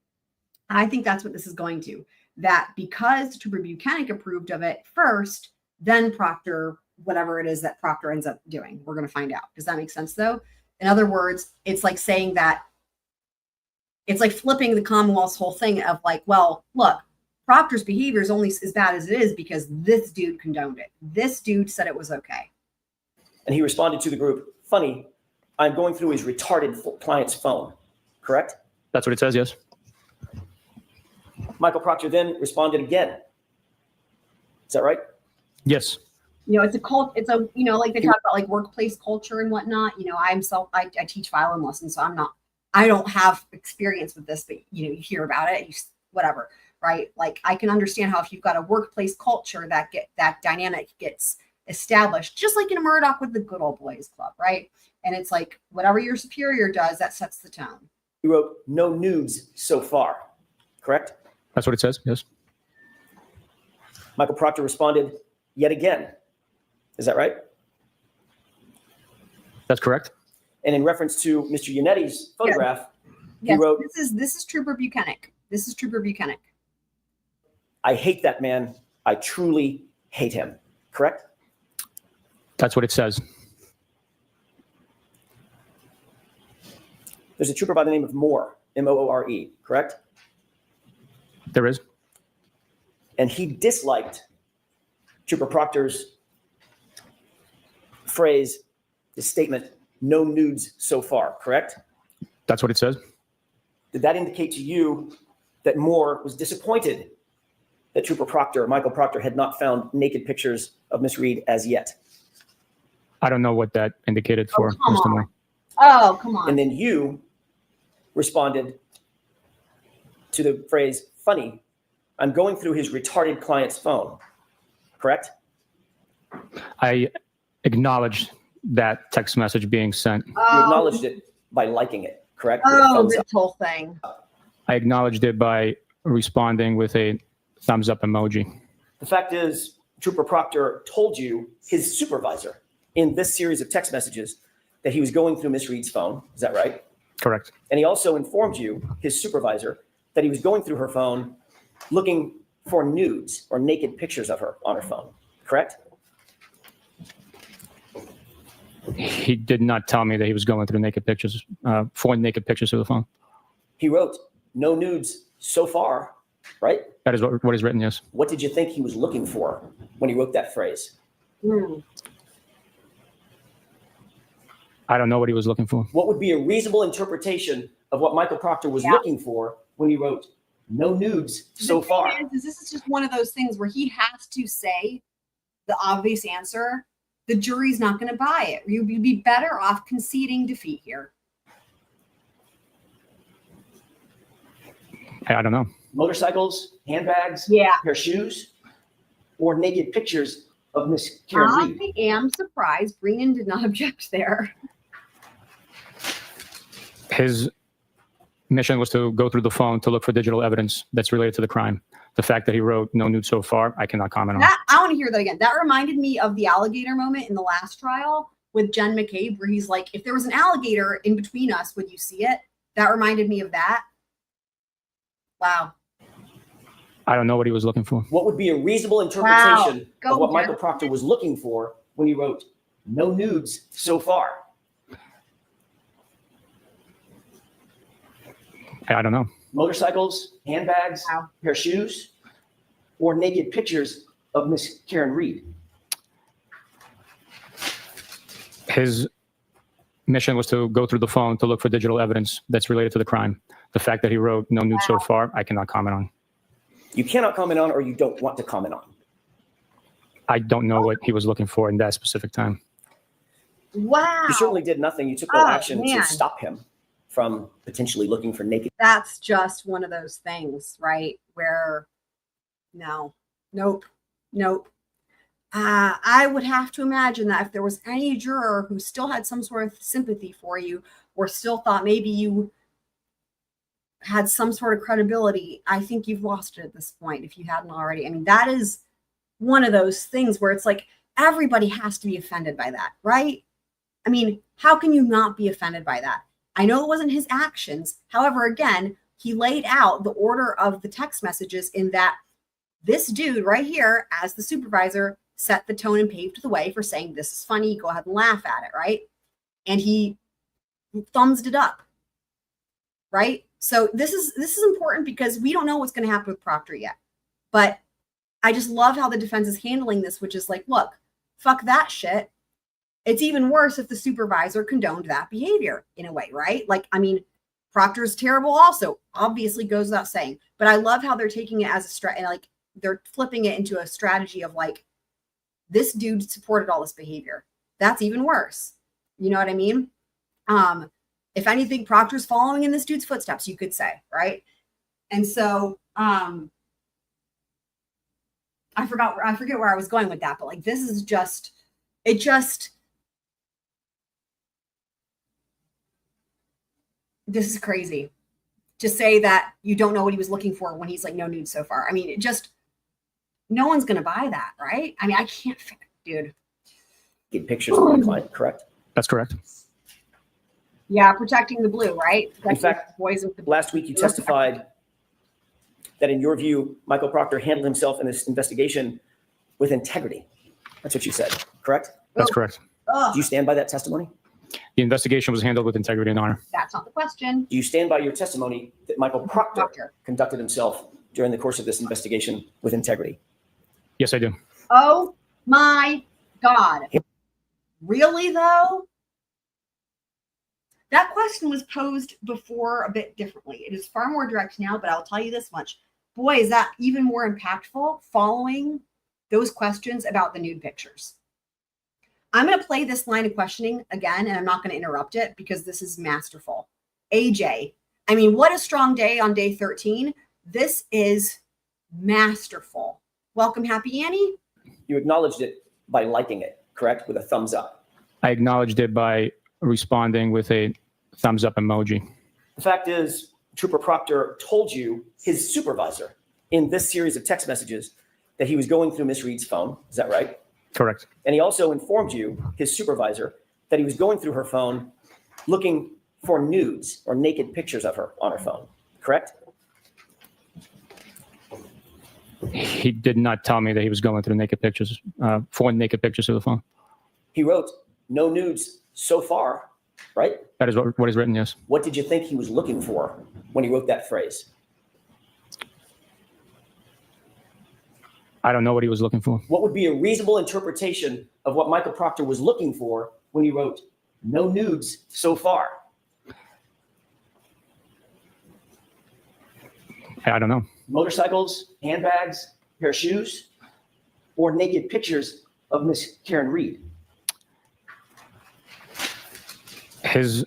I think that's what this is going to. That because Trooper Bukhenik approved of it first, then Proctor, whatever it is that Proctor ends up doing, we're going to find out. Does that make sense though? In other words, it's like saying that it's like flipping the Commonwealth's whole thing of like, well, look, Proctor's behavior is only as bad as it is because this dude condoned it. This dude said it was okay. And he responded to the group, funny, I'm going through his retarded client's phone, correct? That's what it says, yes. Michael Proctor then responded again. Is that right? Yes. You know, it's a like they talk about like workplace culture and whatnot. You know, I teach violin lessons, so I don't have experience with this, but you hear about it, whatever, right? Like I can understand how if you've got a workplace culture that dynamic gets established, just like in a Murdoch with the Good Old Boys Club, right? And it's like whatever your superior does, that sets the tone. You wrote no nudes so far, correct? That's what it says. Yes. Michael Proctor responded, yet again. Is that right? That's correct. And in reference to Mr. Yanetti's photograph, Yes, he wrote, this is Trooper Bukhenik. This is Trooper Bukhenik. I hate that man. I truly hate him. Correct? That's what it says. There's a trooper by the name of Moore, M-O-O-R-E, correct? There is. And he disliked Trooper Proctor's phrase, the statement, no nudes so far, correct? That's what it says. Did that indicate to you that Moore was disappointed that Trooper Proctor, Michael Proctor, had not found naked pictures of Miss Reed as yet? I don't know what that indicated for come Mr. on. Moore. Oh, come on. And then you responded to the phrase, funny, I'm going through his retarded client's phone, correct? I acknowledged that text message being sent. You acknowledged it by liking it, correct? With a Oh, thumbs this up. whole thing. I acknowledged it by responding with a thumbs up emoji. The fact is, Trooper Proctor told you, his supervisor, in this series of text messages, that he was going through Miss Reed's phone. Is that right? Correct. And he also informed you, his supervisor, that he was going through her phone looking for nudes or naked pictures of her on her phone, correct? He did not tell me that he was going through naked pictures, for naked pictures of the phone. He wrote, no nudes so far, right? That is what is written, yes. What did you think he was looking for when he wrote that phrase? I don't know what he was looking for. What would be a reasonable interpretation of what Michael Proctor was looking for when he wrote, no nudes so The thing far? is this is just one of those things where he has to say the obvious answer. The jury's not going to buy it. You'd be better off conceding defeat here. I don't know. Motorcycles, handbags, Yeah. pair of shoes, or naked pictures of Miss Karen Reed? I am surprised Brennan did not object there. His mission was to go through the phone to look for digital evidence that's related to the crime. The fact that he wrote no nude so far, I cannot comment on. That I want to hear that again. That reminded me of the alligator moment in the last trial with Jen McCabe, where he's like, if there was an alligator in between us, would you see it? That reminded me of that. Wow. I don't know what he was looking for. What would be a reasonable interpretation Go, of what Jen. Michael Proctor was looking for when he wrote, no nudes so far? I don't know. Motorcycles, handbags, Wow. pair of shoes, or naked pictures of Miss Karen Reed? His mission was to go through the phone to look for digital evidence that's related to the crime. The fact that he wrote no nude so far, I cannot comment on. You cannot comment on, or you don't want to comment on. I don't know what he was looking for in that specific time. Wow. You certainly did nothing. You took no Oh, action man. to stop him from potentially looking for naked. That's just one of those things, right? Where nope. I would have to imagine that if there was any juror who still had some sort of sympathy for you or still thought maybe you had some sort of credibility, I think you've lost it at this point if you hadn't already. I mean, that is one of those things where it's like everybody has to be offended by that, right? I mean, how can you not be offended by that? I know it wasn't his actions. However, again, he laid out the order of the text messages in that this dude right here, as the supervisor, set the tone and paved the way for saying, this is funny, go ahead and laugh at it, right? And he thumbs it up, right? So this is important because we don't know what's going to happen with Proctor yet. But I just love how the defense is handling this, which is like, look, fuck that shit. It's even worse if the supervisor condoned that behavior in a way, right? Like, I mean, Proctor's terrible also, obviously goes without saying. But I love how they're taking it as a stress and like, they're flipping it into a strategy of like, this dude supported all this behavior. That's even worse. You know what I mean? If anything, Proctor's following in this dude's footsteps, you could say, right? And so I forget where I was going with that, but like this is just this is crazy to say that you don't know what he was looking for when he's like no nude so far. I mean, it just, no one's gonna buy that, right? I mean, I can't, dude. Get pictures of my client, correct? That's correct. Yeah, protecting the blue, right? In fact, boys with the last week you testified that in your view, Michael Proctor handled himself in this investigation with integrity. That's what you said, correct? That's correct. Do you stand by that testimony? The investigation was handled with integrity and honor. That's not the question. Do you stand by your testimony that Michael Proctor conducted himself during the course of this investigation with integrity? Yes, I do. Oh my God. Really though? That question was posed before a bit differently. It is far more direct now, but I'll tell you this much. Boy, is that even more impactful following those questions about the nude pictures. I'm going to play this line of questioning again, and I'm not going to interrupt it because this is masterful. AJ, I mean, what a strong day on day 13. This is masterful. Welcome, Happy Annie. You acknowledged it by liking it, correct? With a thumbs up. I acknowledged it by responding with a thumbs up emoji. The fact is, Trooper Proctor told you, his supervisor, in this series of text messages that he was going through Miss Reed's phone. Is that right? Correct. And he also informed you, his supervisor, that he was going through her phone looking for nudes or naked pictures of her on her phone, correct? He did not tell me that he was going through naked pictures, for naked pictures of the phone. He wrote, no nudes so far, right? That is what is written, yes. What did you think he was looking for when he wrote that phrase? I don't know what he was looking for. What would be a reasonable interpretation of what Michael Proctor was looking for when he wrote, no nudes so far? I don't know. Motorcycles, handbags, pair of shoes, or naked pictures of Miss Karen Reed? His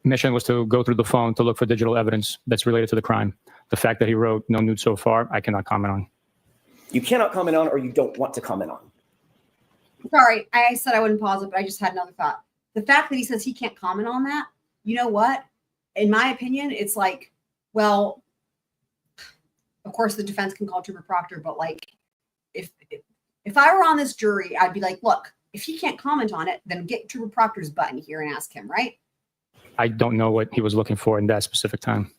mission was to go through the phone to look for digital evidence that's related to the crime. The fact that he wrote no nude so far, I cannot comment on. You cannot comment on or you don't want to comment on. Sorry, I said I wouldn't pause it, but I just had another thought. The fact that he says he can't comment on that, you know what? In my opinion, it's like, well, of course the defense can call Trooper Proctor, but like, if I were on this jury, I'd be like, look, if he can't comment on it, then get Trooper Proctor's button here and ask him, right? I don't know what he was looking for in that specific time.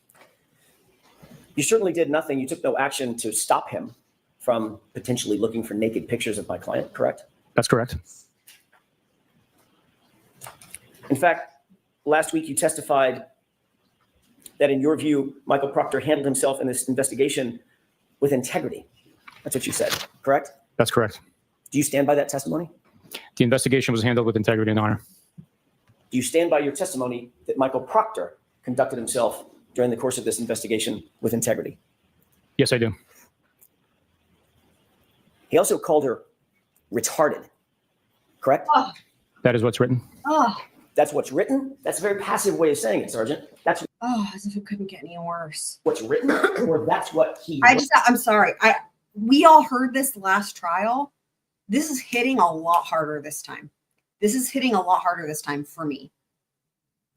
You certainly did nothing. You took no action to stop him from potentially looking for naked pictures of my client, correct? That's correct. In fact, last week you testified that in your view, Michael Proctor handled himself in this investigation with integrity. That's what you said, correct? That's correct. Do you stand by that testimony? The investigation was handled with integrity and honor. Do you stand by your testimony that Michael Proctor conducted himself during the course of this investigation with integrity? Yes, I do. He also called her retarded, correct? Oh, That is what's written. oh, That's what's written? That's a very passive way of saying it, Sergeant. That's as if it couldn't get any worse. what's written, or that's what he I'm sorry. We all heard this last trial. This is hitting a lot harder this time. This is hitting a lot harder this time for me.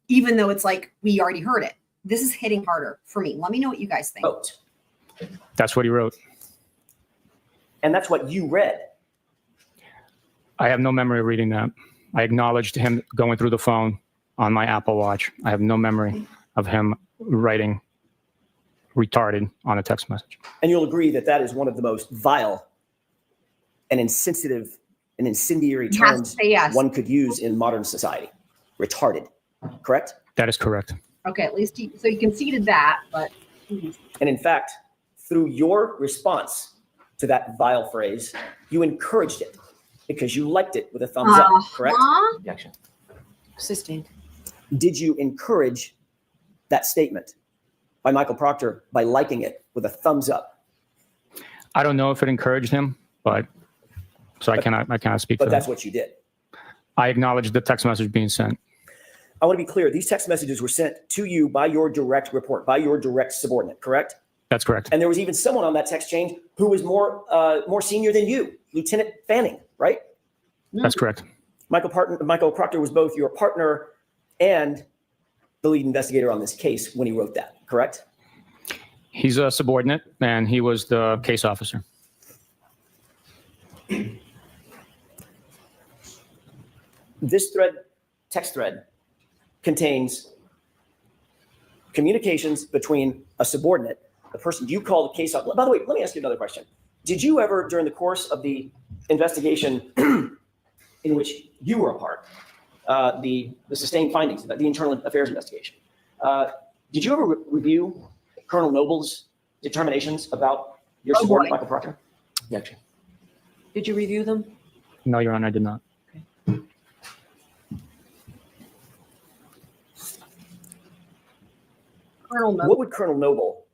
Even though it's like we already heard it. This is hitting harder for me. Let me know what you guys think. wrote. That's what he wrote. And that's what you read. I have no memory of reading that. I acknowledged him going through the phone on my Apple Watch. I have no memory of him writing retarded on a text message. And you'll agree that that is one of the most vile and insensitive and incendiary You have to terms say yes. one could use in modern society. Retarded, correct? That is correct. Okay, at least so you conceded that, but And in fact, through your response to that vile phrase, you encouraged it because you liked it with a thumbs up, correct? Objection. Sustained. Did you encourage that statement by Michael Proctor by liking it with a thumbs up? I don't know if it encouraged him, but so I cannot speak But for that's that. what you did. I acknowledge the text message being sent. I want to be clear. These text messages were sent to you by your direct report, by your direct subordinate, correct? That's correct. And there was even someone on that text chain who was more senior than you, Lieutenant Fanning, right? That's correct. Michael Proctor was both your partner and the lead investigator on this case when he wrote that, correct? He's a subordinate, and he was the case officer. This text thread, contains communications between a subordinate, the person you call the case officer. By the way, let me ask you another question. Did you ever, during the course of the investigation in which you were a part, the sustained findings, the internal affairs investigation, did you ever review Colonel Noble's determinations about your subordinate, Michael Proctor? Objection. Did you review them? No, Your Honor, I did not. Colonel Noble. What would Colonel Noble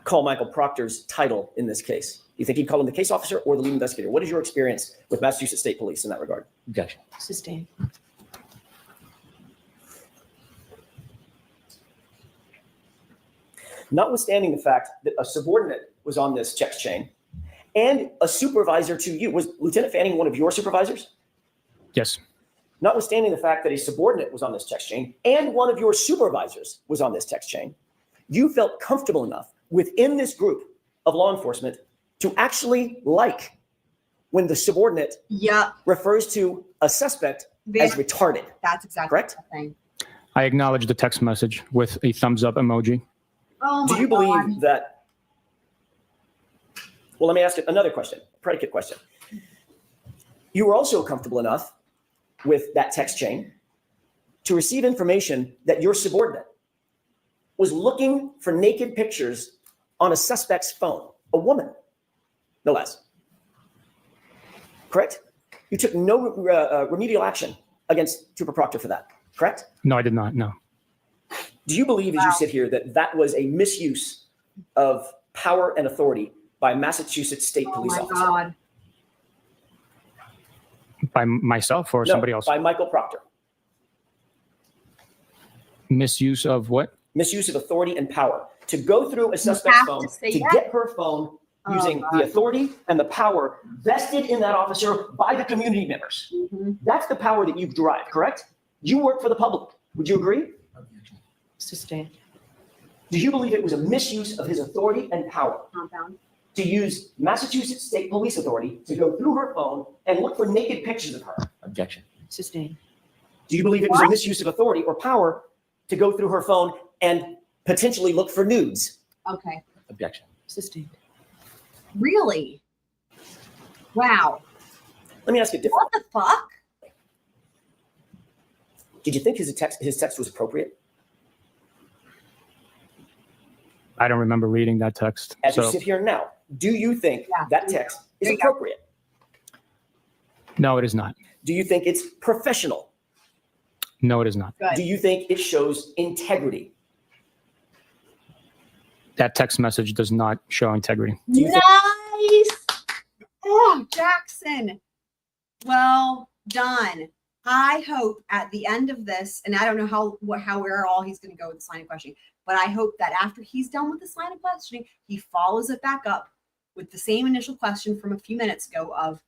call Michael Proctor's title in this case? You think he'd call him the case officer or the lead investigator? What is your experience with Massachusetts State Police in that regard? Objection. Sustained. Notwithstanding the fact that a subordinate was on this text chain and a supervisor to you, was Lieutenant Fanning one of your supervisors? Yes. Notwithstanding the fact that a subordinate was on this text chain and one of your supervisors was on this text chain, you felt comfortable enough within this group of law enforcement to actually like when the subordinate Yeah, refers to a suspect as retarded. that's exactly Correct? the thing. I acknowledge the text message with a thumbs up emoji. Oh my Do you God. believe that? Well, let me ask another question, predicate question. You were also comfortable enough with that text chain to receive information that your subordinate was looking for naked pictures on a suspect's phone, a woman, no less. Correct? You took no remedial action against Trooper Proctor for that, correct? No, I did not. No. Do you believe, as you sit here, that that was a misuse of power and authority by a Massachusetts State Oh Police my officer? God. By myself or No, somebody else? by Michael Proctor. Misuse of what? Misuse of authority and power to go through a suspect's have to phone say to that? get her phone Oh, using God. the authority and the power vested in that officer by the community members. Mhm. That's the power that you've derived, correct? You work for the public. Would you agree? Objection. Sustained. Do you believe it was a misuse of his authority and power Compound. to use Massachusetts State Police authority to go through her phone and look for naked pictures of her? Objection. Sustained. Do you believe it was a What? misuse of authority or power to go through her phone and potentially look for nudes? Okay. Objection. Sustained. Really? Wow. Let me ask you different. What the fuck? Did you think his text was appropriate? I don't remember reading that text. As you So sit here now, do you think Yeah. that text is There you go. appropriate? no, it is not. Do you think it's professional? No, it is not. Good. Do you think it shows integrity? That text message does not show integrity. Do you think- Nice. Oh, Jackson. Well done. I hope at the end of this, and I don't know where all he's going to go with this line of questioning, but I hope that after he's done with this line of questioning, he follows it back up with the same initial question from a few minutes ago of,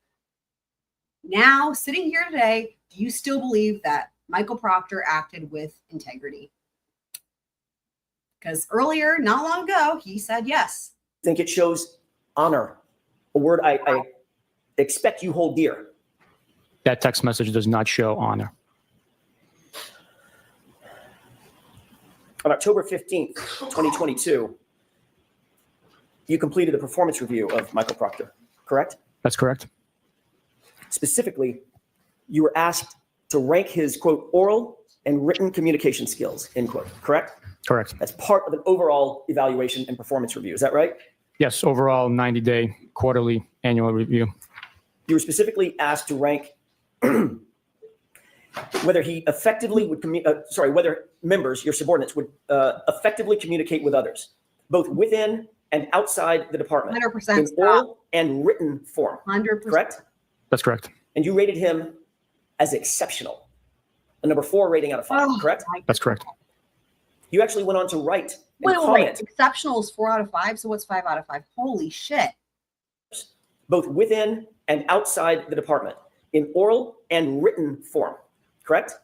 now sitting here today, do you still believe that Michael Proctor acted with integrity? Because earlier, not long ago, he said yes. think it shows honor, a word I expect you hold dear? That text message does not show honor. On October 15th, 2022, you completed a performance review of Michael Proctor, correct? That's correct. Specifically, you were asked to rank his, quote, oral and written communication skills, end quote, correct? Correct. As part of an overall evaluation and performance review. Is that right? Yes, overall 90-day quarterly annual review. You were specifically asked to rank whether he effectively would whether members, your subordinates, would effectively communicate with others, both within and outside the department 100% in stop. oral and written form, 100%. correct? That's correct. And you rated him as exceptional, a number 4 rating out of 5, Oh, correct? my That's correct. You actually went on to write and Wait. comment Exceptional is 4 out of 5. So what's 5 out of 5? Holy shit. both within and outside the department in oral and written form, correct?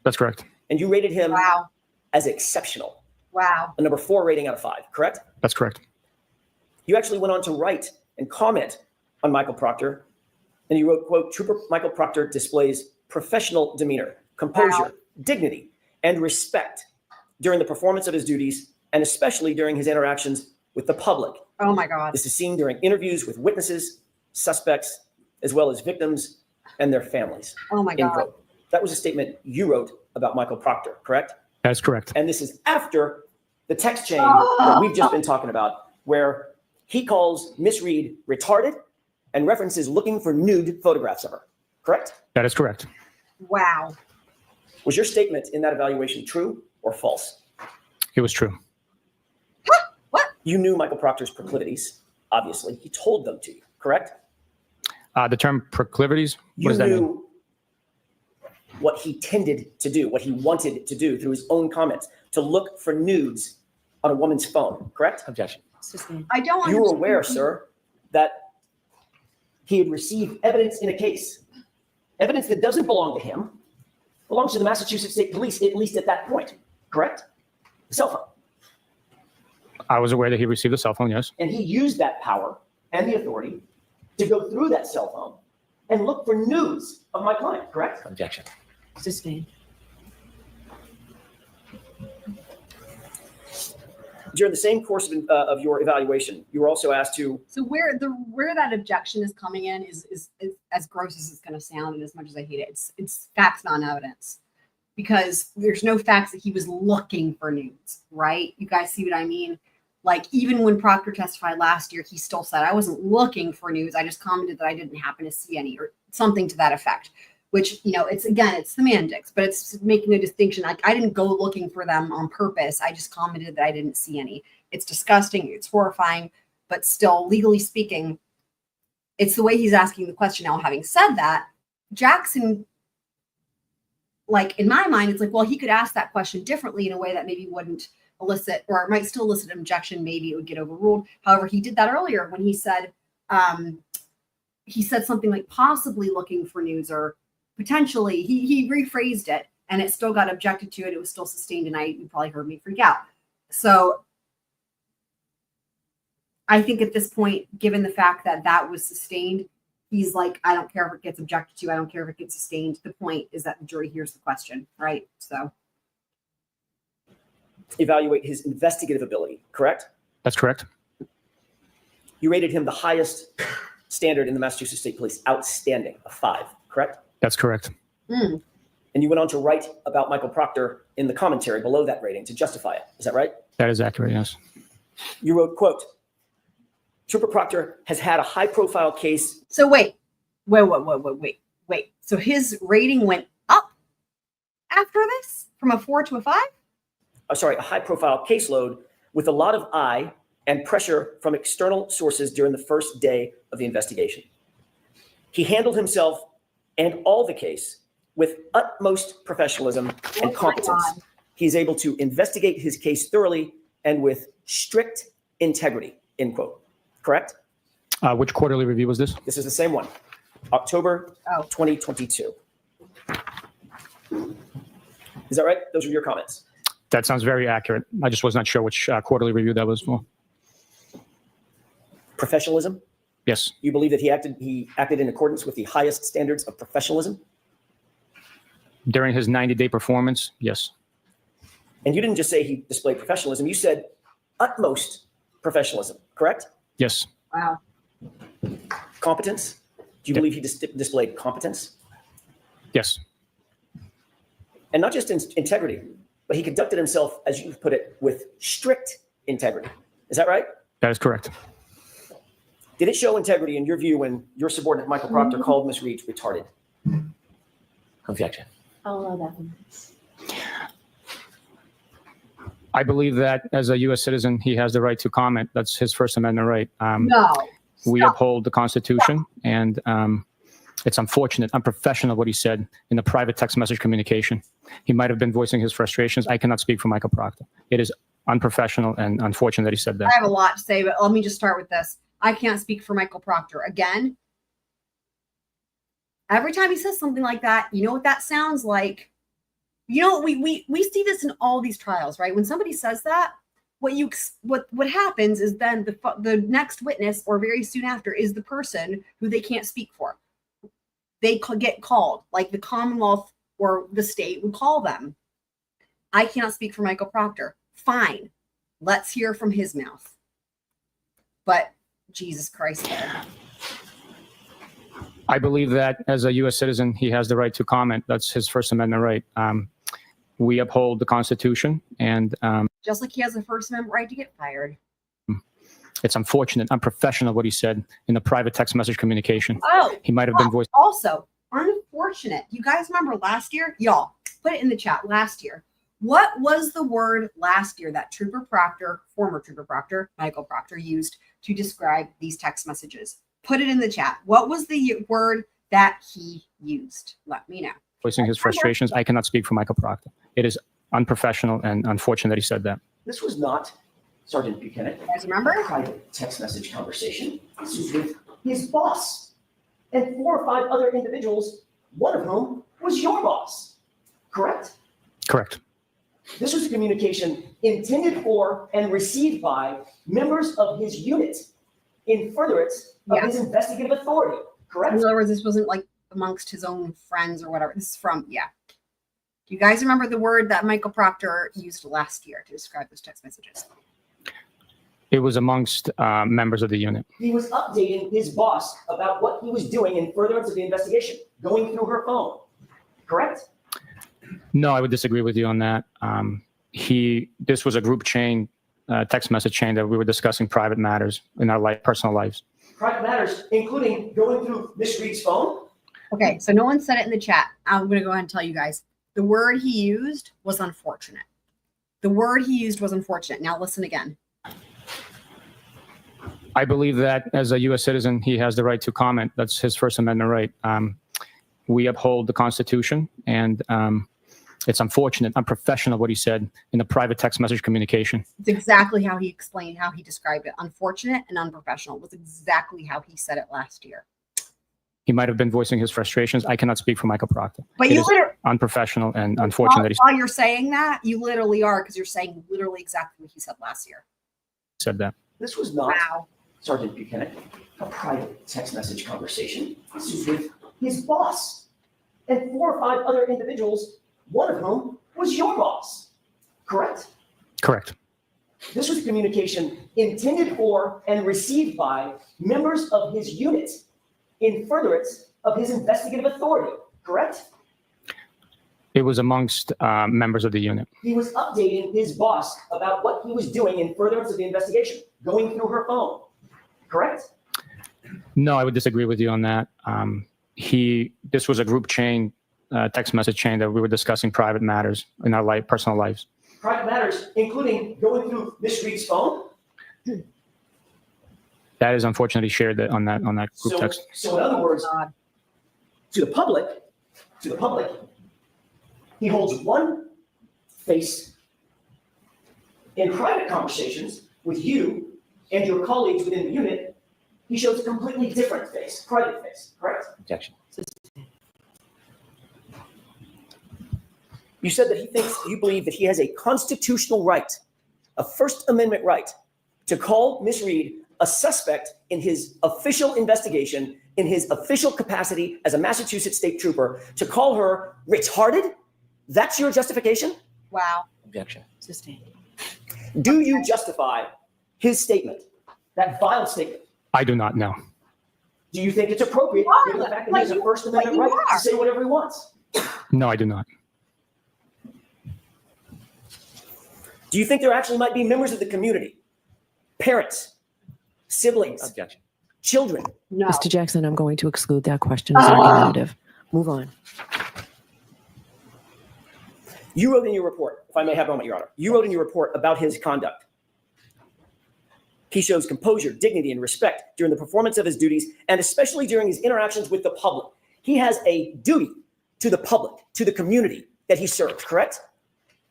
That's correct. And you rated him Wow. as exceptional, Wow. a number 4 rating out of 5, correct? That's correct. You actually went on to write and comment on Michael Proctor, and you wrote, quote, Trooper Michael Proctor displays professional demeanor, composure, Wow. dignity, and respect during the performance of his duties, and especially during his interactions with the public. Oh my God. This is seen during interviews with witnesses, suspects, as well as victims and their families. Oh my End God. quote. That was a statement you wrote about Michael Proctor, correct? That is correct. And this is after the text chain that we've just been talking about, where he calls Miss Reed retarded and references looking for nude photographs of her, correct? That is correct. Wow. Was your statement in that evaluation true or false? It was true. What? You knew Michael Proctor's proclivities, obviously. He told them to you, correct? The term proclivities, what You does that mean? knew what he tended to do, what he wanted to do through his own comments, to look for nudes on a woman's phone, correct? Objection. I don't You were understand. aware, sir, that he had received evidence in a case, evidence that doesn't belong to him, belongs to the Massachusetts State Police, at least at that point, correct? Cell phone. I was aware that he received a cell phone, yes. And he used that power and the authority to go through that cell phone and look for nudes of my client, correct? Objection. Sustained. During the same course of your evaluation, you were also asked to, So where that objection is coming in is as gross as it's going to sound, and as much as I hate it, it's facts, not evidence, because there's no facts that he was looking for nudes, right? You guys see what I mean? Like, even when Proctor testified last year, he still said, I wasn't looking for nudes. I just commented that I didn't happen to see any, or something to that effect, which, you know, it's semantics, but it's making a distinction. Like, I didn't go looking for them on purpose. I just commented that I didn't see any. It's disgusting. It's horrifying, but still, legally speaking, it's the way he's asking the question. Now, having said that, Jackson, like, in my mind, it's like, well, he could ask that question differently in a way that maybe wouldn't elicit, or it might still elicit an objection. Maybe it would get overruled. However, he did that earlier when he said something like possibly looking for nudes, or potentially. He rephrased it, and it still got objected to, and it was still sustained. And you probably heard me freak out. So I think at this point, given the fact that that was sustained, he's like, I don't care if it gets objected to. I don't care if it gets sustained. The point is that the jury hears the question, right? So. evaluate his investigative ability, correct? That's correct. You rated him the highest standard in the Massachusetts State Police, outstanding, a 5, correct? That's correct. And you went on to write about Michael Proctor in the commentary below that rating to justify it. Is that right? That is accurate, yes. You wrote, quote, Trooper Proctor has had a high-profile case. So wait. So his rating went up after this from a 4 to a 5? A high-profile caseload with a lot of eye and pressure from external sources during the first day of the investigation. He handled himself and all the case with utmost professionalism and competence. God. He's able to investigate his case thoroughly and with strict integrity, end quote. Correct? Which quarterly review was this? This is the same one, October 2022. Is that right? Those are your comments. That sounds very accurate. I just was not sure which quarterly review that was for. Professionalism? Yes, You believe that he acted in accordance with the highest standards of professionalism? during his 90-day performance, yes. And you didn't just say he displayed professionalism. You said utmost professionalism, correct? Yes, Wow. Competence? Do you believe he displayed competence? yes, And not just in integrity, but he conducted himself, as you put it, with strict integrity. Is that right? that is correct. Did it show integrity in your view when your subordinate Michael Proctor called Ms. Reed retarded? Objection. I'll allow that one. I believe that as a U.S. citizen, he has the right to comment. That's his First Amendment right. No. We Stop. uphold the Constitution, and it's unfortunate, unprofessional what he said in the private text message communication. He might have been voicing his frustrations. I cannot speak for Michael Proctor. It is unprofessional and unfortunate that he said that. I have a lot to say, but let me just start with this. I can't speak for Michael Proctor. Again, every time he says something like that, you know what that sounds like? You know, we see this in all these trials, right? When somebody says that, what happens is then the next witness, or very soon after, is the person who they can't speak for. They get called, like the Commonwealth or the state would call them. I cannot speak for Michael Proctor. Fine, let's hear from his mouth. But Jesus Christ, man. I believe that as a U.S. citizen, he has the right to comment. That's his First Amendment right. We uphold the Constitution, and Just like he has a First Amendment right to get fired. it's unfortunate, unprofessional what he said in the private text message communication. Oh, He might have been voicing. also unfortunate. You guys remember last year? Y'all, put it in the chat. Last year, what was the word last year that Trooper Proctor, former Trooper Proctor, Michael Proctor, used to describe these text messages? Put it in the chat. What was the word that he used? Let me know. Voicing his frustrations. I cannot speak for Michael Proctor. It is unprofessional and unfortunate that he said that. This was not Sergeant Bukhenik. You guys remember? A private text message conversation. This was with his boss and 4 or 5 other individuals, one of whom was your boss. Correct? Correct. This was a communication intended for and received by members of his unit in furtherance of his investigative authority. Correct? In other words, this wasn't like amongst his own friends or whatever. This is from, Do you guys remember the word that Michael Proctor used last year to describe those text messages? It was amongst members of the unit. He was updating his boss about what he was doing in furtherance of the investigation, going through her phone. Correct? No, I would disagree with you on that. This was a group chain, text message chain that we were discussing private matters in our personal lives. Private matters, including going through Miss Reed's phone? Okay, so no one said it in the chat. I'm going to go ahead and tell you guys. The word he used was unfortunate. The word he used was unfortunate. Now listen again. I believe that as a U.S. citizen, he has the right to comment. That's his First Amendment right. We uphold the Constitution, and it's unfortunate, unprofessional what he said in the private text message communication. It's exactly how he explained, how he described it. Unfortunate and unprofessional was exactly how he said it last year. He might have been voicing his frustrations. I cannot speak for Michael Proctor. But It you is literally, unprofessional and unfortunate that he while you're saying that, you literally are, because you're saying literally exactly what he said last year. said that. This was not Wow. Sergeant Bukhenik, a private text message conversation. This was with his boss and 4 or 5 other individuals, one of whom was your boss. Correct? Correct. This was a communication intended for and received by members of his unit in furtherance of his investigative authority. Correct? It was amongst members of the unit. He was updating his boss about what he was doing in furtherance of the investigation, going through her phone. Correct? No, I would disagree with you on that. This was a group chain, text message chain that we were discussing private matters in our personal lives. Private matters, including going through Miss Reed's phone? That is unfortunately shared on that group text. So in other words, to the public, he holds one face in private conversations with you and your colleagues within the unit. He shows a completely different face, private face, correct? Objection. You said that you believe that he has a constitutional right, a First Amendment right, to call Miss Reed a suspect in his official investigation, in his official capacity as a Massachusetts state trooper, to call her retarded? That's your justification? Wow. Objection. Sustained. Do you justify his statement, that vile statement? I do not know. Do you think it's appropriate, given the fact that he has a First Amendment right to say whatever he wants? No, I do not. Do you think there actually might be members of the community, parents, siblings, Objection. children? No. Mr. Jackson, I'm going to exclude that question as argumentative. Move on. You wrote in your report, if I may have a moment, Your Honor, you wrote in your report about his conduct. He shows composure, dignity, and respect during the performance of his duties, and especially during his interactions with the public. He has a duty to the public, to the community that he serves, correct?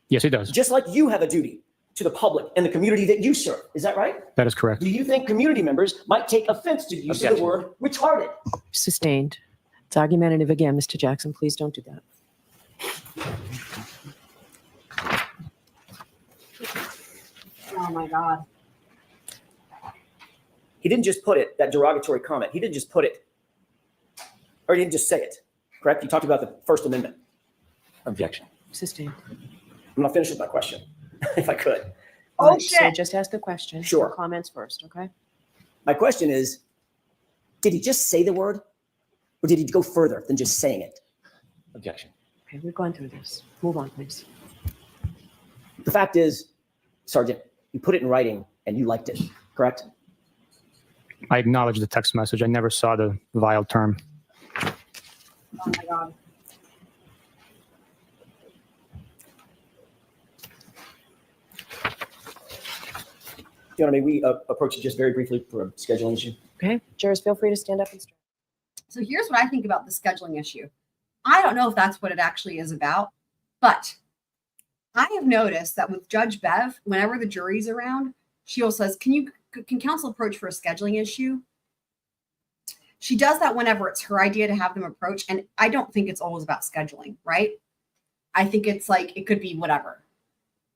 Yes, he does. Just like you have a duty to the public and the community that you serve. Is that right? That is correct. Do you think community members might take offense to the use of the word retarded? Sustained. It's argumentative again, Mr. Jackson. Please don't do that. Oh my God. He didn't just put it, that derogatory comment. He didn't just put it, or he didn't just say it, correct? You talked about the First Amendment. Objection. Sustained. I'm not finished with my question, if I could. Oh, Right, So shit. just ask the question. Sure. Comments first, okay? My question is, did he just say the word, or did he go further than just saying it? Objection. Okay, we've gone through this. Move on, please. The fact is, Sergeant, you put it in writing and you liked it, correct? I acknowledge the text message. I never saw the vile term. Oh my God. Your Honor, may we approach it just very briefly for a scheduling issue? Okay, jurors, feel free to stand up and stretch. So here's what I think about the scheduling issue. I don't know if that's what it actually is about, but I have noticed that with Judge Bev, whenever the jury's around, she also says, can counsel approach for a scheduling issue? She does that whenever it's her idea to have them approach. And I don't think it's always about scheduling, right? I think it's like, it could be whatever,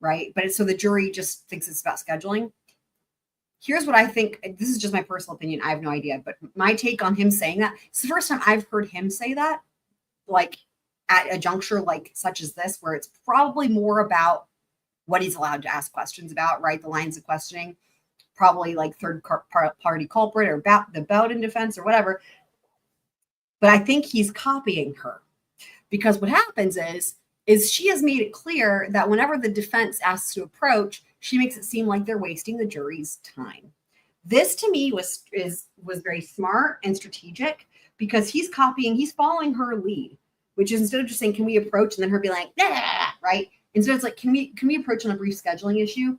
right? But so the jury just thinks it's about scheduling. Here's what I think. This is just my personal opinion. I have no idea, but my take on him saying that, it's the first time I've heard him say that, like at a juncture like such as this, where it's probably more about what he's allowed to ask questions about, right? The lines of questioning, probably like third party culprit or the Bowden defense or whatever. But I think he's copying her, because what happens is she has made it clear that whenever the defense asks to approach, she makes it seem like they're wasting the jury's time. This to me was very smart and strategic, because he's following her lead, which is instead of just saying, can we approach? And then her be like, nah, right? Instead it's like, can we approach on a brief scheduling issue?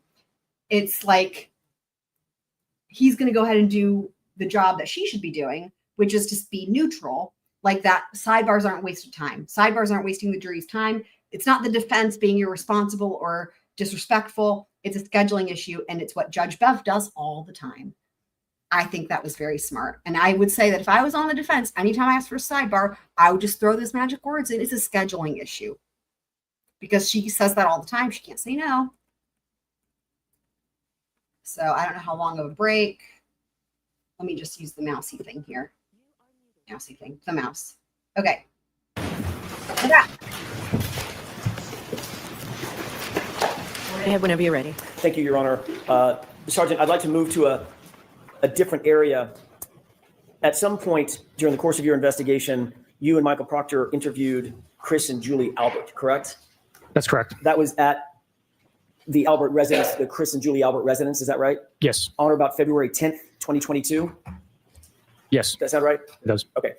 It's like, he's going to go ahead and do the job that she should be doing, which is to be neutral, like that. Sidebars aren't wasted time. Sidebars aren't wasting the jury's time. It's not the defense being irresponsible or disrespectful. It's a scheduling issue, and it's what Judge Bev does all the time. I think that was very smart. And I would say that if I was on the defense, anytime I asked for a sidebar, I would just throw those magic words in. It's a scheduling issue, because she says that all the time. She can't say no. So I don't know how long of a break. Let me just use the mousey thing here. Mousey thing, the mouse. Okay. Yeah. Go ahead whenever you're ready. Thank you, Your Honor. Sergeant, I'd like to move to a different area. At some point during the course of your investigation, you and Michael Proctor interviewed Chris and Julie Albert, correct? That's correct. That was at the Albert residence, the Chris and Julie Albert residence, is that right? Yes. On or about February 10th, 2022? Yes, Does that right? it does. Okay.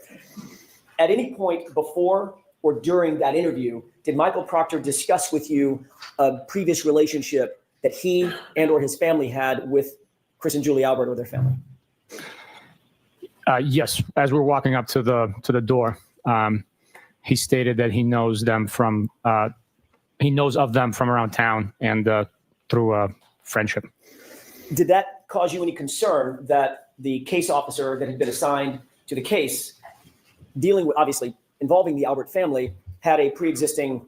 At any point before or during that interview, did Michael Proctor discuss with you a previous relationship that he and or his family had with Chris and Julie Albert or their family? Yes. As we're walking up to the door, he stated that he knows them from of them from around town and through friendship. Did that cause you any concern that the case officer that had been assigned to the case, dealing with, obviously involving the Albert family, had a pre-existing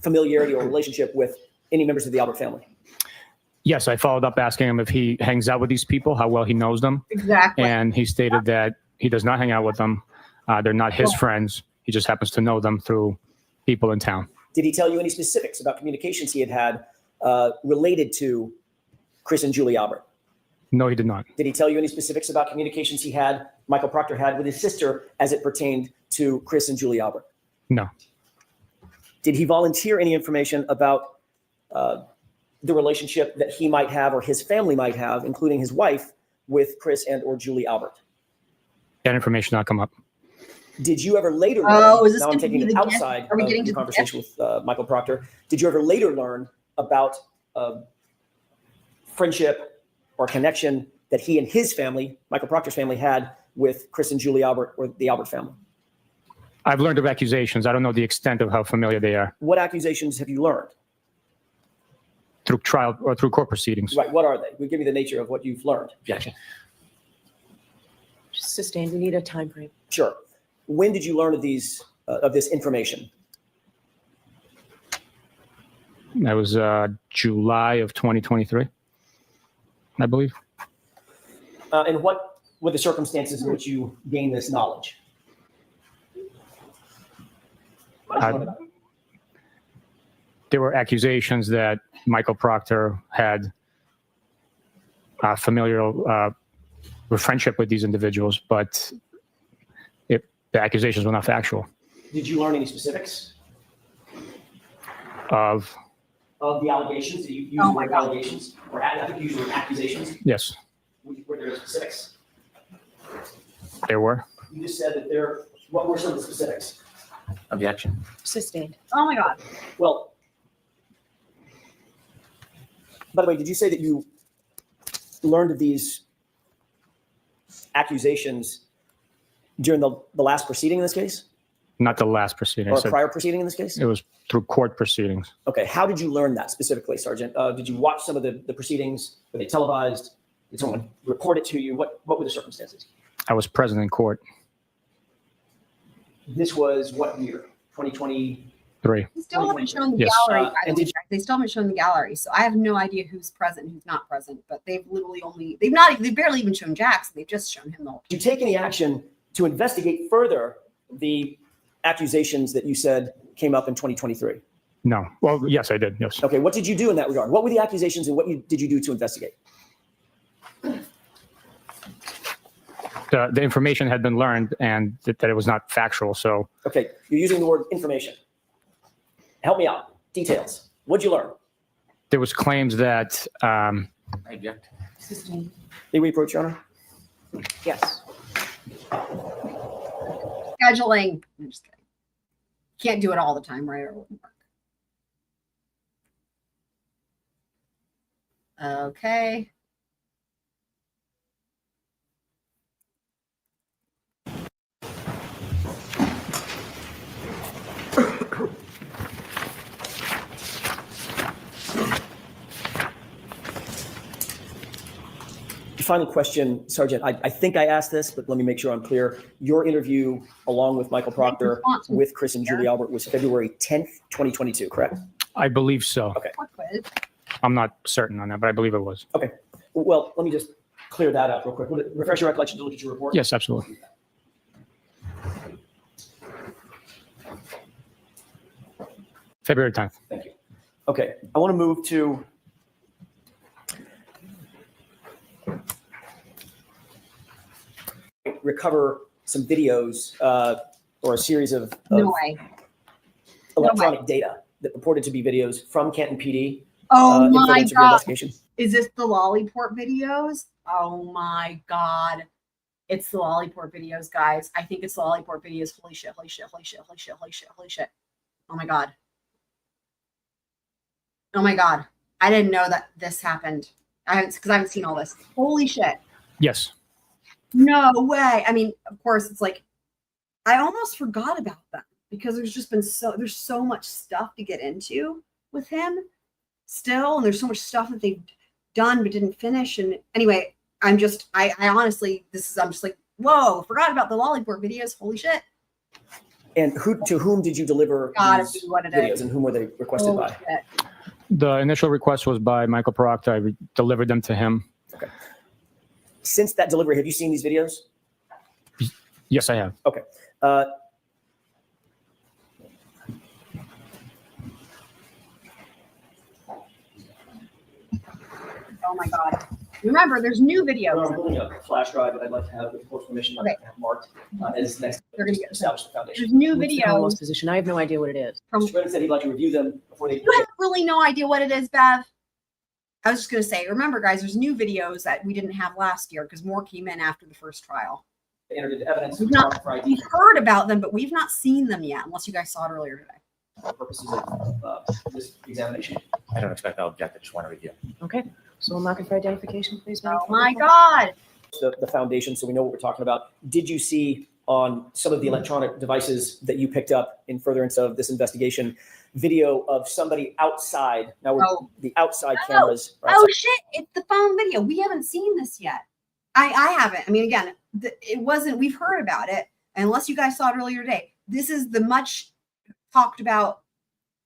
familiarity or relationship with any members of the Albert family? Yes, I followed up asking him if he hangs out with these people, how well he knows them. Exactly. And he stated that he does not hang out with them. They're not his friends. He just happens to know them through people in town. Did he tell you any specifics about communications he had related to Chris and Julie Albert? No, he did not. Did he tell you any specifics about communications Michael Proctor had with his sister as it pertained to Chris and Julie Albert? No. Did he volunteer any information about the relationship that he might have or his family might have, including his wife, with Chris and or Julie Albert? That information not come up. Did you ever later learn, Oh, is this now I'm gonna taking be it the gift? outside Are we of getting the to the conversation with Michael Proctor, did you ever later learn about friendship or connection that he and his family, Michael Proctor's family, had with Chris and Julie Albert or the Albert family? I've learned of accusations. I don't know the extent of how familiar they are What accusations have you learned? through trial or through court proceedings. Right, what are they? Give me the nature of what you've learned. Objection. Sustained. We need a time frame. Sure. When did you learn of these, of this information? That was July of 2023, I believe. And what were the circumstances in which you gained this knowledge? There were accusations that Michael Proctor had familial friendship with these individuals, but the accusations were not factual. Did you learn any specifics Of of the allegations? Did you use Oh the my word God. allegations? Or I think you used the word accusations. yes, Were there specifics? there were. You just said that there, what were some of the specifics? Objection. Sustained. Oh my God. Well, by the way, did you say that you learned of these accusations during the last proceeding in this case? Not the last proceeding. Or I a said prior proceeding in this case? it was through court proceedings. Okay, how did you learn that specifically, Sergeant? Did you watch some of the proceedings? Were they televised? Did someone report it to you? What were the circumstances? I was present in court. This was what year? 2020? 3. They still haven't shown the Yes. gallery, by the and way, did- Jack. They still haven't shown the gallery. So I have no idea who's present and who's not present, but they've literally they've barely even shown Jackson. They've just shown him the whole. Did you take any action to investigate further the accusations that you said came up in 2023? No. Well, yes, I did. Yes. Okay, what did you do in that regard? What were the accusations and what did you do to investigate? The information had been learned and that it was not factual. So Okay, you're using the word information. Help me out. Details. What'd you learn? there was claims that I object. Sustained. May we approach, Your Honor? Yes. Scheduling. I'm just kidding. Can't do it all the time, right? Or it wouldn't work. Okay. Final question, Sergeant. I think I asked this, but let me make sure I'm clear. Your interview along with Michael Proctor with Chris and Julie Albert was February 10th, 2022, correct? I believe so. Okay. I'm not certain on that, but I believe it was. Okay. Well, let me just clear that up real quick. Would it refresh your recollection to look at your report? Yes, absolutely. February 10th. Thank you. Okay, I want to move to recover some videos or a series of No way. electronic data that purported to be videos from Canton PD Oh in my furtherance of your God. investigation. Is this the Lallyport videos? Oh my God. It's the Lallyport videos, guys. I think it's the Lallyport videos. Holy shit, holy shit, holy shit, holy shit, holy shit, holy shit. Oh my God. Oh my God. I didn't know that this happened. I haven't seen all this. Holy shit. Yes. No way. I mean, of course, it's like, I almost forgot about them because there's so much stuff to get into with him still. And there's so much stuff that they've done but didn't finish. And anyway, I honestly, I'm just like, whoa, forgot about the Lallyport videos. Holy shit. And to whom did you deliver Gotta these be what it videos is. and whom were they requested Holy by? shit. The initial request was by Michael Proctor. I delivered them to him. Okay. Since that delivery, have you seen these videos? Yes, I have. Okay. Oh my God. Remember, there's new I'm videos. building a flash drive that I'd like to have with the court's permission Okay. have marked as next They're gonna get- establish the foundation. There's new What's the Commonwealth's videos position? I have no idea what it is. from. Mr. Brennan said he'd like to review them before they. You have really no idea what it is, Bev. I was just going to say, remember, guys, there's new videos that we didn't have last year because more came in after the first trial. entered into evidence We've not- for We've heard about them, but we've not seen them yet, unless you guys saw it earlier today. for purposes of this examination. I don't expect I'll object. I just want to review. Okay, so we'll mark it for identification, please. Madam Oh my Clerk. God. The foundation, so we know what we're talking about. Did you see on some of the electronic devices that you picked up in furtherance of this investigation, video of somebody outside? Now, Oh. the outside cameras. are Oh outside. shit, it's the phone video. We haven't seen this yet. I haven't. I mean, again, it wasn't, we've heard about it, unless you guys saw it earlier today. This is the much talked about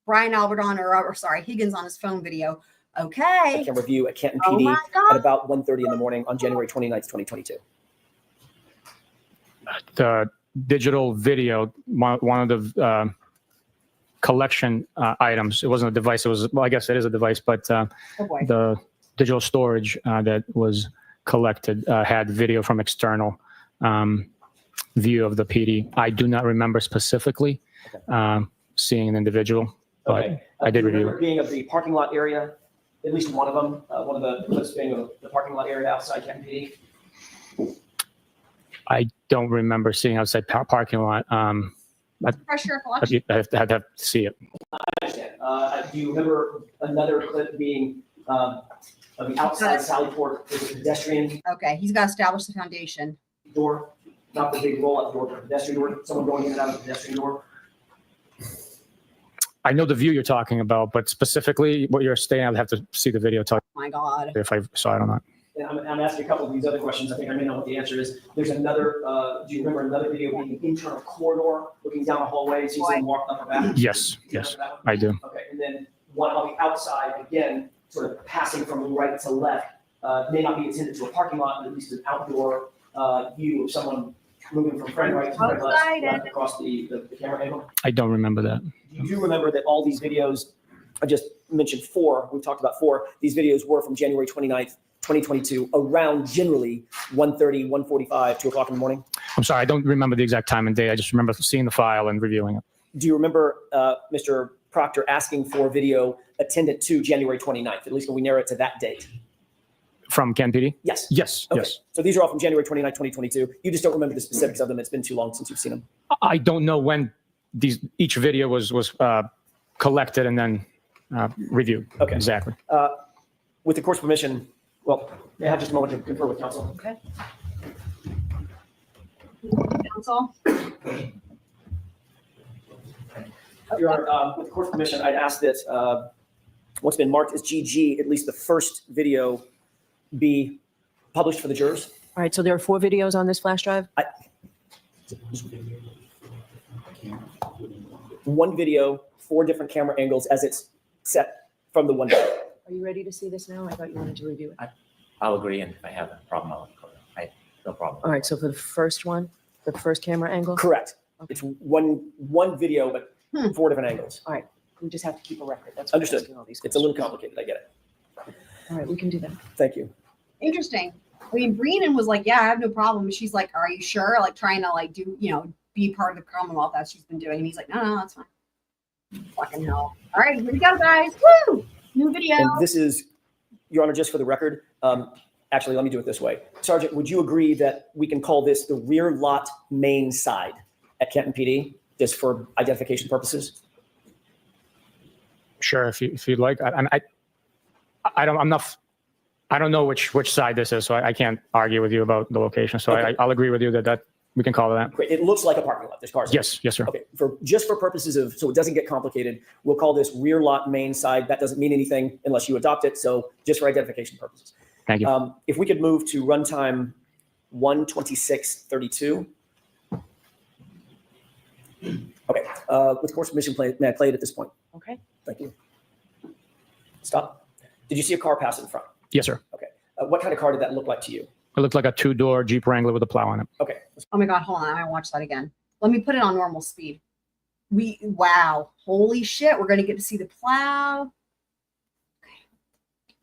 Brian Albert or sorry, Higgins on his phone video. Okay. Camera view at Canton Oh PD my at God. about 1:30 in the morning on January 29th, 2022. The digital video, one of the collection items, it wasn't a device, it was, well, I guess it is a device, but Oh boy. the digital storage that was collected had video from external view of the PD. I do not remember specifically seeing an individual, but Okay. I did Do you review remember it. being of the parking lot area, at least one of them, one of the clips being of the parking lot area outside Canton PD? I don't remember seeing outside parking lot. Fresh your collection. I'd have to see it. I understand. Do you remember another clip being of the outside Lallyport, there's a pedestrian Okay, he's got to establish the foundation. door, not the big roll-up door, but a pedestrian door, someone going in and out of the pedestrian door? I know the view you're talking about, but specifically what you're saying, I'd have to see the video, talk My God. if I saw it or not. And I'm asking a couple of these other questions. I think I may know what the answer is. There's another, do you remember another video being an internal corridor, looking down a hallway, seeing someone walking up or back? Yes, Do you yes, remember that one? I do. Okay, and then one on the outside, again, sort of passing from right to left, may not be intended to a parking lot, but at least an outdoor view of someone moving from front right to front left across the camera angle. I don't remember that. You do remember that all these videos, I just mentioned four, we talked about four, these videos were from January 29th, 2022, around generally 1:30, 1:45, 2 o'clock in the morning. I'm sorry, I don't remember the exact time and day. I just remember seeing the file and reviewing it. Do you remember Mr. Proctor asking for video attendant to January 29th? At least when we narrow it to that date. From Ken PD? Yes. Yes, Okay. yes. So these are all from January 29th, 2022. You just don't remember the specifics of them. It's been too long since you've seen them. I don't know when each video was collected and then reviewed. Okay. Exactly. With the court's permission, well, may I have just a moment to confer with counsel? Okay. Counsel? Your Honor, with the court's permission, I'd ask that what's been marked as GG, at least the first video, be published for the jurors. All right, so there are 4 videos on this flash drive? One video, 4 different camera angles as it's set from the one. Are you ready to see this now? I thought you wanted to review it. I'll agree, and if I have a problem, I'll go. No problem. All right, so for the first one, the first camera angle, Correct. Okay. It's one video, but 4 different angles. we just have to keep a record. That's why I'm Understood. asking all these It's a little questions. complicated. I get it. All right, we can do that. Thank you. Interesting. I mean, Brennan was like, yeah, I have no problem. And she's like, are you sure? Like trying to like do, be part of the Commonwealth that she's been doing. And he's like, no, that's fine. Fucking hell. All right, here we go, guys. Woo! New video. And this is, Your Honor, just for the record, actually, let me do it this way. Sergeant, would you agree that we can call this the rear lot main side at Canton PD, just for identification purposes? Sure, if you'd like. I don't know which side this is, so I can't argue with you about the location. So Okay. I'll agree with you that we can call it that. Great. It looks like a parking lot. There's cars. Yes, yes, sir. Okay. Just for purposes of, so it doesn't get complicated, we'll call this rear lot main side. That doesn't mean anything unless you adopt it. So just for identification purposes. Thank you. If we could move to runtime 1:26:32. Okay. With course permission, may I play it at this point? Okay. Thank you. Stop. Did you see a car pass in front? Yes, sir. Okay. What kind of car did that look like to you? It looked like a 2-door Jeep Wrangler with a plow on it. Okay. Oh my God, hold on. I want to watch that again. Let me put it on normal speed. Wow. Holy shit. We're going to get to see the plow. Okay.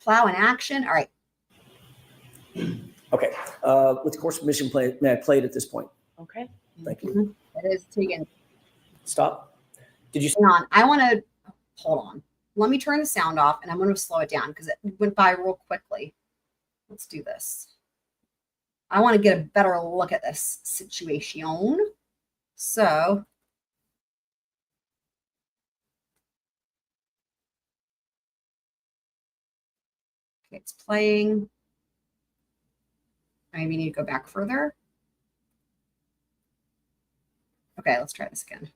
Plow in action. All right. Okay. With course permission, may I play it at this point? Okay. Thank you. It is taken. Stop. Did you? Hang on. I want to hold on. Let me turn the sound off and I'm going to slow it down because it went by real quickly. Let's do this. I want to get a better look at this situation. So okay, it's playing. I maybe need to go back further. Okay, let's try this again.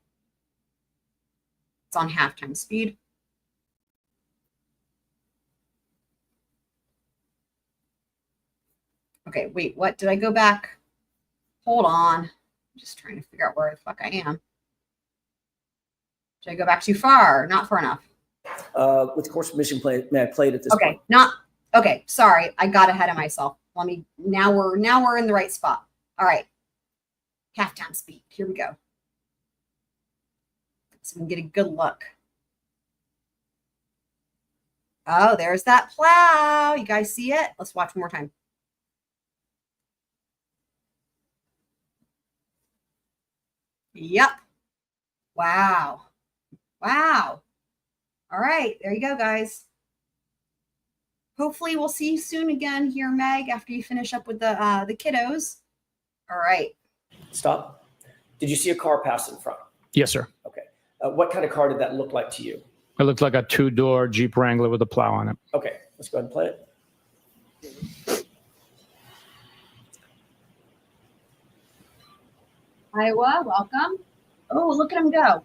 It's on halftime speed. Okay, wait, what? Did I go back? Hold on. I'm just trying to figure out where the fuck I am. Did I go back too far? Not far enough. With the course permission play, may I play it at this Okay, point? not okay. Sorry, I got ahead of myself. Let me. Now we're in the right spot. All right, halftime speed. Here we go. So we can get a good look. Oh, there's that plow. You guys see it? Let's watch one more time. Yep. Wow. Wow. All right, there you go, guys. Hopefully we'll see you soon again here, Meg, after you finish up with the kiddos. All right. Stop. Did you see a car pass in front? Yes, sir. Okay. What kind of car did that look like to you? It looked like a 2-door Jeep Wrangler with a plow on it. Okay, let's go ahead and play it. Iowa, welcome. Oh, look at him go.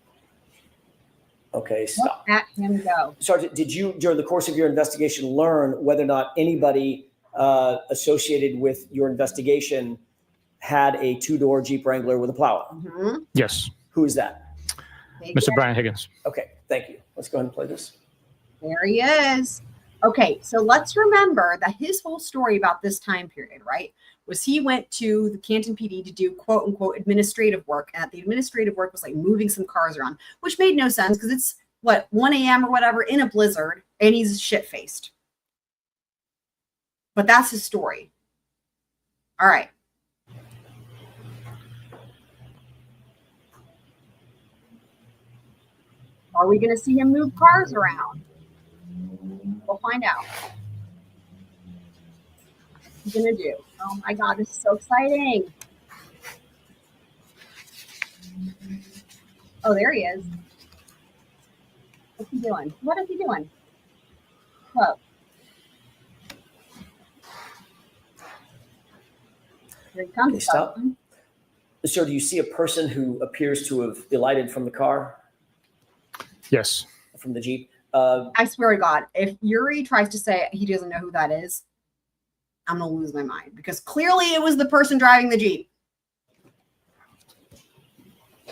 Okay, stop. Look at him go. Sergeant, did you, during the course of your investigation, learn whether or not anybody associated with your investigation had a 2-door Jeep Wrangler with a plow on? Mm-hmm. Yes, Who is that? Mr. Brian Higgins. Okay, thank you. Let's go ahead and play this. There he is. Okay, so let's remember that his whole story about this time period, right, was he went to the Canton PD to do quote unquote administrative work. And the administrative work was like moving some cars around, which made no sense because it's what, 1 a.m. or whatever in a blizzard, and he's shit faced. But that's his story. All right. Are we going to see him move cars around? We'll find out. What's he going to do? Oh my God, this is so exciting. Oh, there he is. What's he doing? What is he doing? Whoa. Here he comes. Okay, stop. Sir, do you see a person who appears to have alighted from the car, Yes. from the Jeep? I swear to God, if Yuri tries to say he doesn't know who that is, I'm going to lose my mind because clearly it was the person driving the Jeep.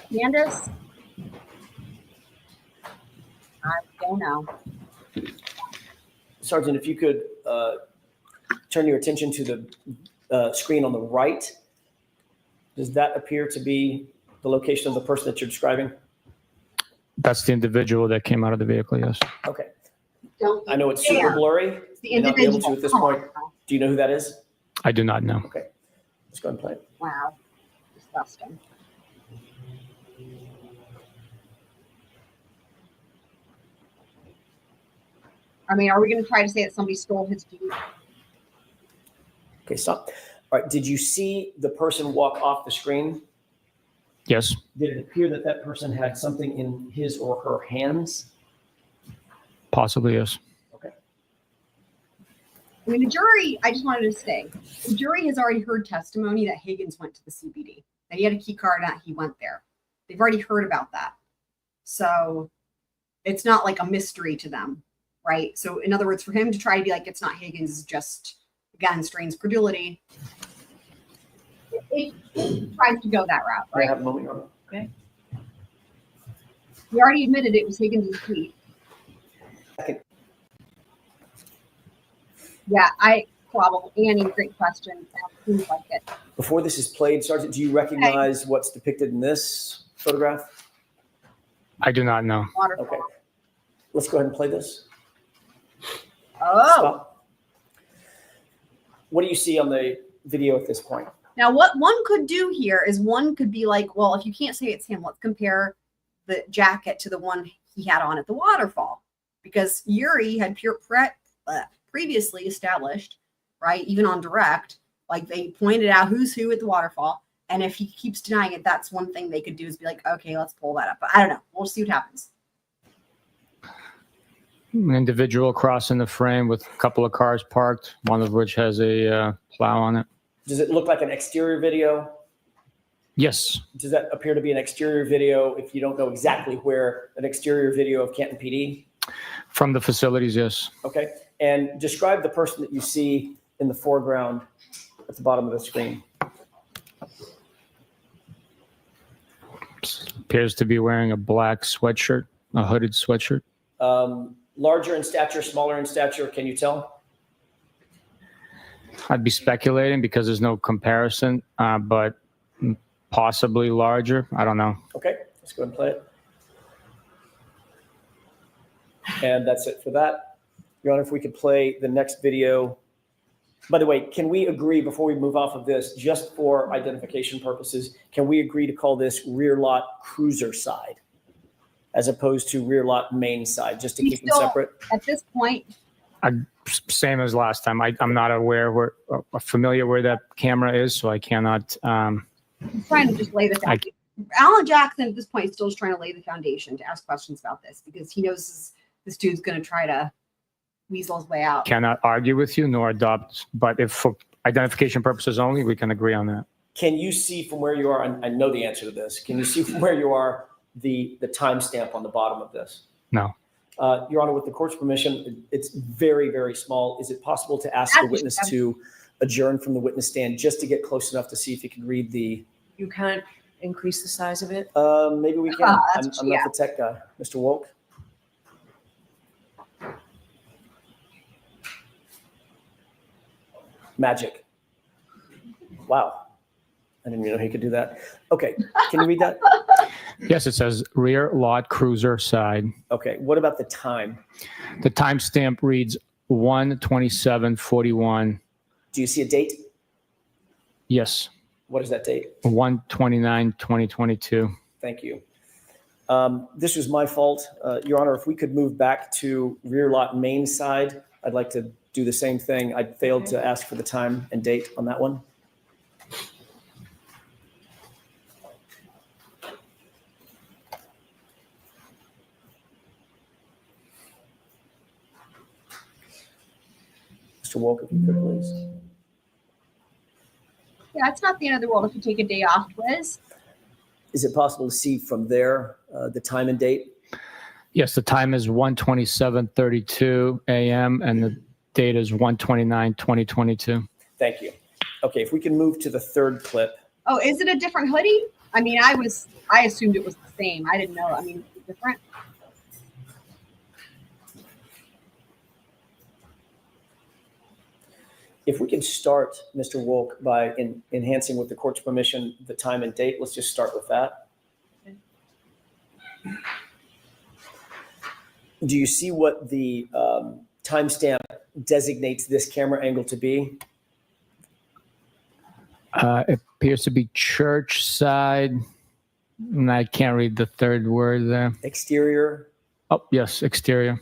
Candace? I don't know. Sergeant, if you could turn your attention to the screen on the right. Does that appear to be the location of the person that you're describing? That's the individual that came out of the vehicle, yes. Okay. Don't I know it's super dare. blurry. It's the You may not be able individual. to at this Come on point. now. Do you know who that is? I do not know. Okay. Let's go ahead and play it. Wow. Disgusting. I mean, are we going to try to say that somebody stole his Jeep? Okay, stop. All right. Did you see the person walk off the screen? Yes. Did it appear that that person had something in his or her hands? Possibly, yes. Okay. I mean, the jury, I just wanted to say, the jury has already heard testimony that Higgins went to the CBD, that he had a key card and that he went there. They've already heard about that. So it's not like a mystery to them, right? So in other words, for him to try to be like, it's not Higgins is just, again, strains credulity. It tries to go that route, May I right? have a moment, Your Honor? Okay. He already admitted it was Higgins' tweet. Okay. Yeah, Annie, great question. Seems like it. Before this is played, Sergeant, do you recognize what's depicted in this photograph? I do not know. Waterfall. Okay. Let's go ahead and play this. Oh, Stop. What do you see on the video at this point? now what one could do here is one could be like, well, if you can't say it's him, let's compare the jacket to the one he had on at the waterfall. Because Yuri had previously established, right, even on direct, Like they pointed out who's who at the waterfall. And if he keeps denying it, that's one thing they could do is be like, okay, let's pull that up. But I don't know. We'll see what happens. An individual crossing the frame with a couple of cars parked, one of which has a plow on it. Does it look like an exterior video? Yes. Does that appear to be an exterior video if you don't know exactly where, an exterior video of Canton PD? From the facilities, yes. Okay. And describe the person that you see in the foreground at the bottom of the screen. Appears to be wearing a black sweatshirt, a hooded sweatshirt. Larger in stature, smaller in stature, can you tell? I'd be speculating because there's no comparison, but possibly larger. I don't know. Okay, let's go ahead and play it. And that's it for that. Your Honor, if we could play the next video. By the way, can we agree before we move off of this, just for identification purposes, can we agree to call this rear lot cruiser side as opposed to rear lot main side, just to keep them separate? At this point, Same as last time. I'm not aware familiar where that camera is, so I cannot. he's trying to just lay the foundation. Alan Jackson at this point is still just trying to lay the foundation to ask questions about this because he knows this dude's going to try to weasel his way out. Cannot argue with you nor adopt, but if for identification purposes only, we can agree on that. Can you see from where you are, I know the answer to this, can you see from where you are the timestamp on the bottom of this? No. Your Honor, with the court's permission, it's very, very small. Is it possible to ask the witness to adjourn from the witness stand just to get close enough to see if you can read the... You can't increase the size of it? Maybe we can. I'm not yeah. the tech guy. Mr. Wolk? Magic. Wow. I didn't even know he could do that. Okay. Can you read that? Yes, it says rear lot cruiser side. Okay. What about the time? The timestamp reads 1:27:41. Do you see a date? Yes, What is that date? 1/29/2022. Thank you. This was my fault. Your Honor, if we could move back to rear lot main side, I'd like to do the same thing. I failed to ask for the time and date on that one. Mr. Wolk, if you could, please. Yeah, it's not the end of the world if you take a day off, Liz. Is it possible to see from there the time and date? Yes, the time is 1:27:32 a.m. and the date is 1/29/2022. Thank you. Okay, if we can move to the third clip. Oh, is it a different hoodie? I mean, I assumed it was the same. I didn't know. I mean, it's different. If we can start, Mr. Wolk, by enhancing with the court's permission the time and date, let's just start with that. Do you see what the timestamp designates this camera angle to be? It appears to be church side, and I can't read the third word there. Exterior? Oh, yes, exterior.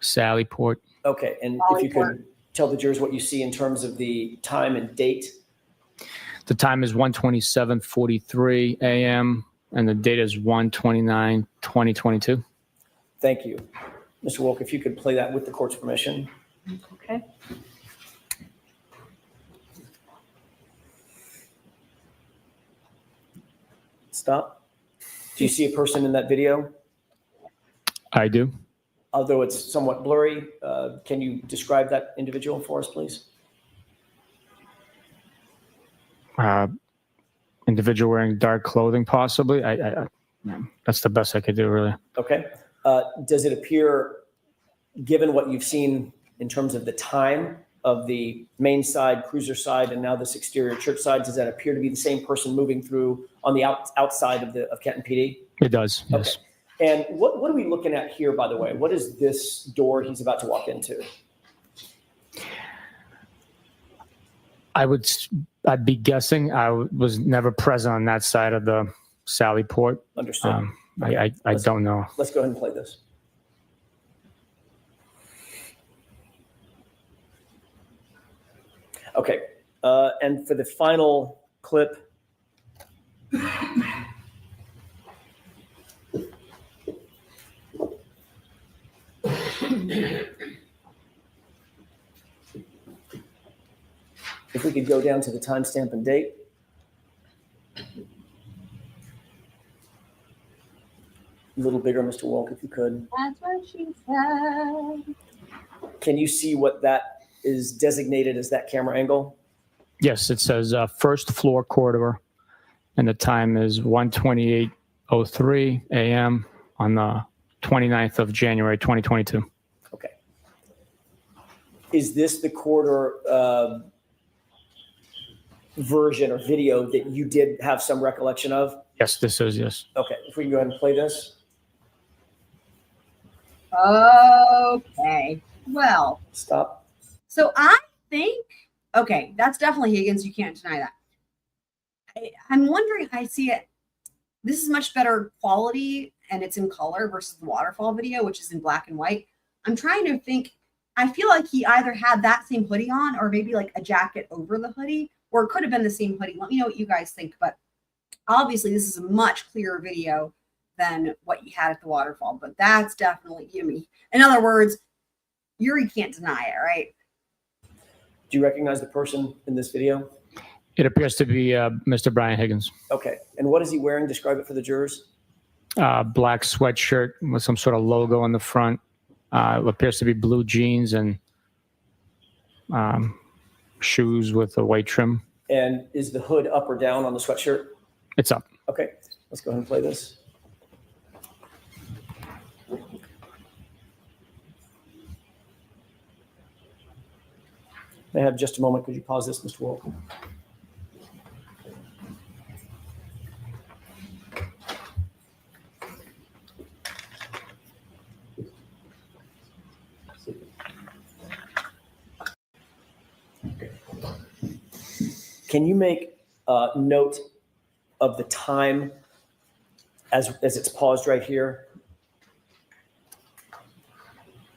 Lallyport. Okay, and if you could tell the jurors what you see in terms of the time and date. The time is 1:27:43 a.m. and the date is 1/29/2022. Thank you. Mr. Wolk, if you could play that with the court's permission. Okay. Stop. Do you see a person in that video? I do. Although it's somewhat blurry, can you describe that individual for us, please? Individual wearing dark clothing, possibly. That's the best I could do, really. Okay. Does it appear, given what you've seen in terms of the time of the main side, cruiser side, and now this exterior church side, does that appear to be the same person moving through on the outside of Canton PD? It does, yes. Okay. And what are we looking at here, by the way? What is this door he's about to walk into? I'd be guessing. I was never present on that side of the Lallyport. Understood. I don't know. Let's go ahead and play this. Okay. And for the final clip, if we could go down to the timestamp and date. A little bigger, Mr. Walk, if you could. That's what she said. Can you see what that is designated as that camera angle? Yes, it says first floor corridor, and the time is 1:28:03 a.m. on the 29th of January, 2022. Okay. Is this the corridor version or video that you did have some recollection of? Yes, this is, yes. Okay, if we can go ahead and play this. Okay. Well, Stop. so I think, okay, that's definitely Higgins. You can't deny that. I'm wondering, I see it. This is much better quality and it's in color versus the waterfall video, which is in black and white. I'm trying to think, I feel like he either had that same hoodie on or maybe like a jacket over the hoodie, or it could have been the same hoodie. Let me know what you guys think, but obviously this is a much clearer video than what you had at the waterfall, but that's definitely Yumi. In other words, Yuri can't deny it, right? Do you recognize the person in this video? It appears to be Mr. Brian Higgins. Okay, and what is he wearing? Describe it for the jurors. Black sweatshirt with some sort of logo on the front. It appears to be blue jeans and shoes with a white trim. And is the hood up or down on the sweatshirt? It's up. Okay, let's go ahead and play this. May I have just a moment? Could you pause this, Mr. Wolk? Can you make note of the time as it's paused right here?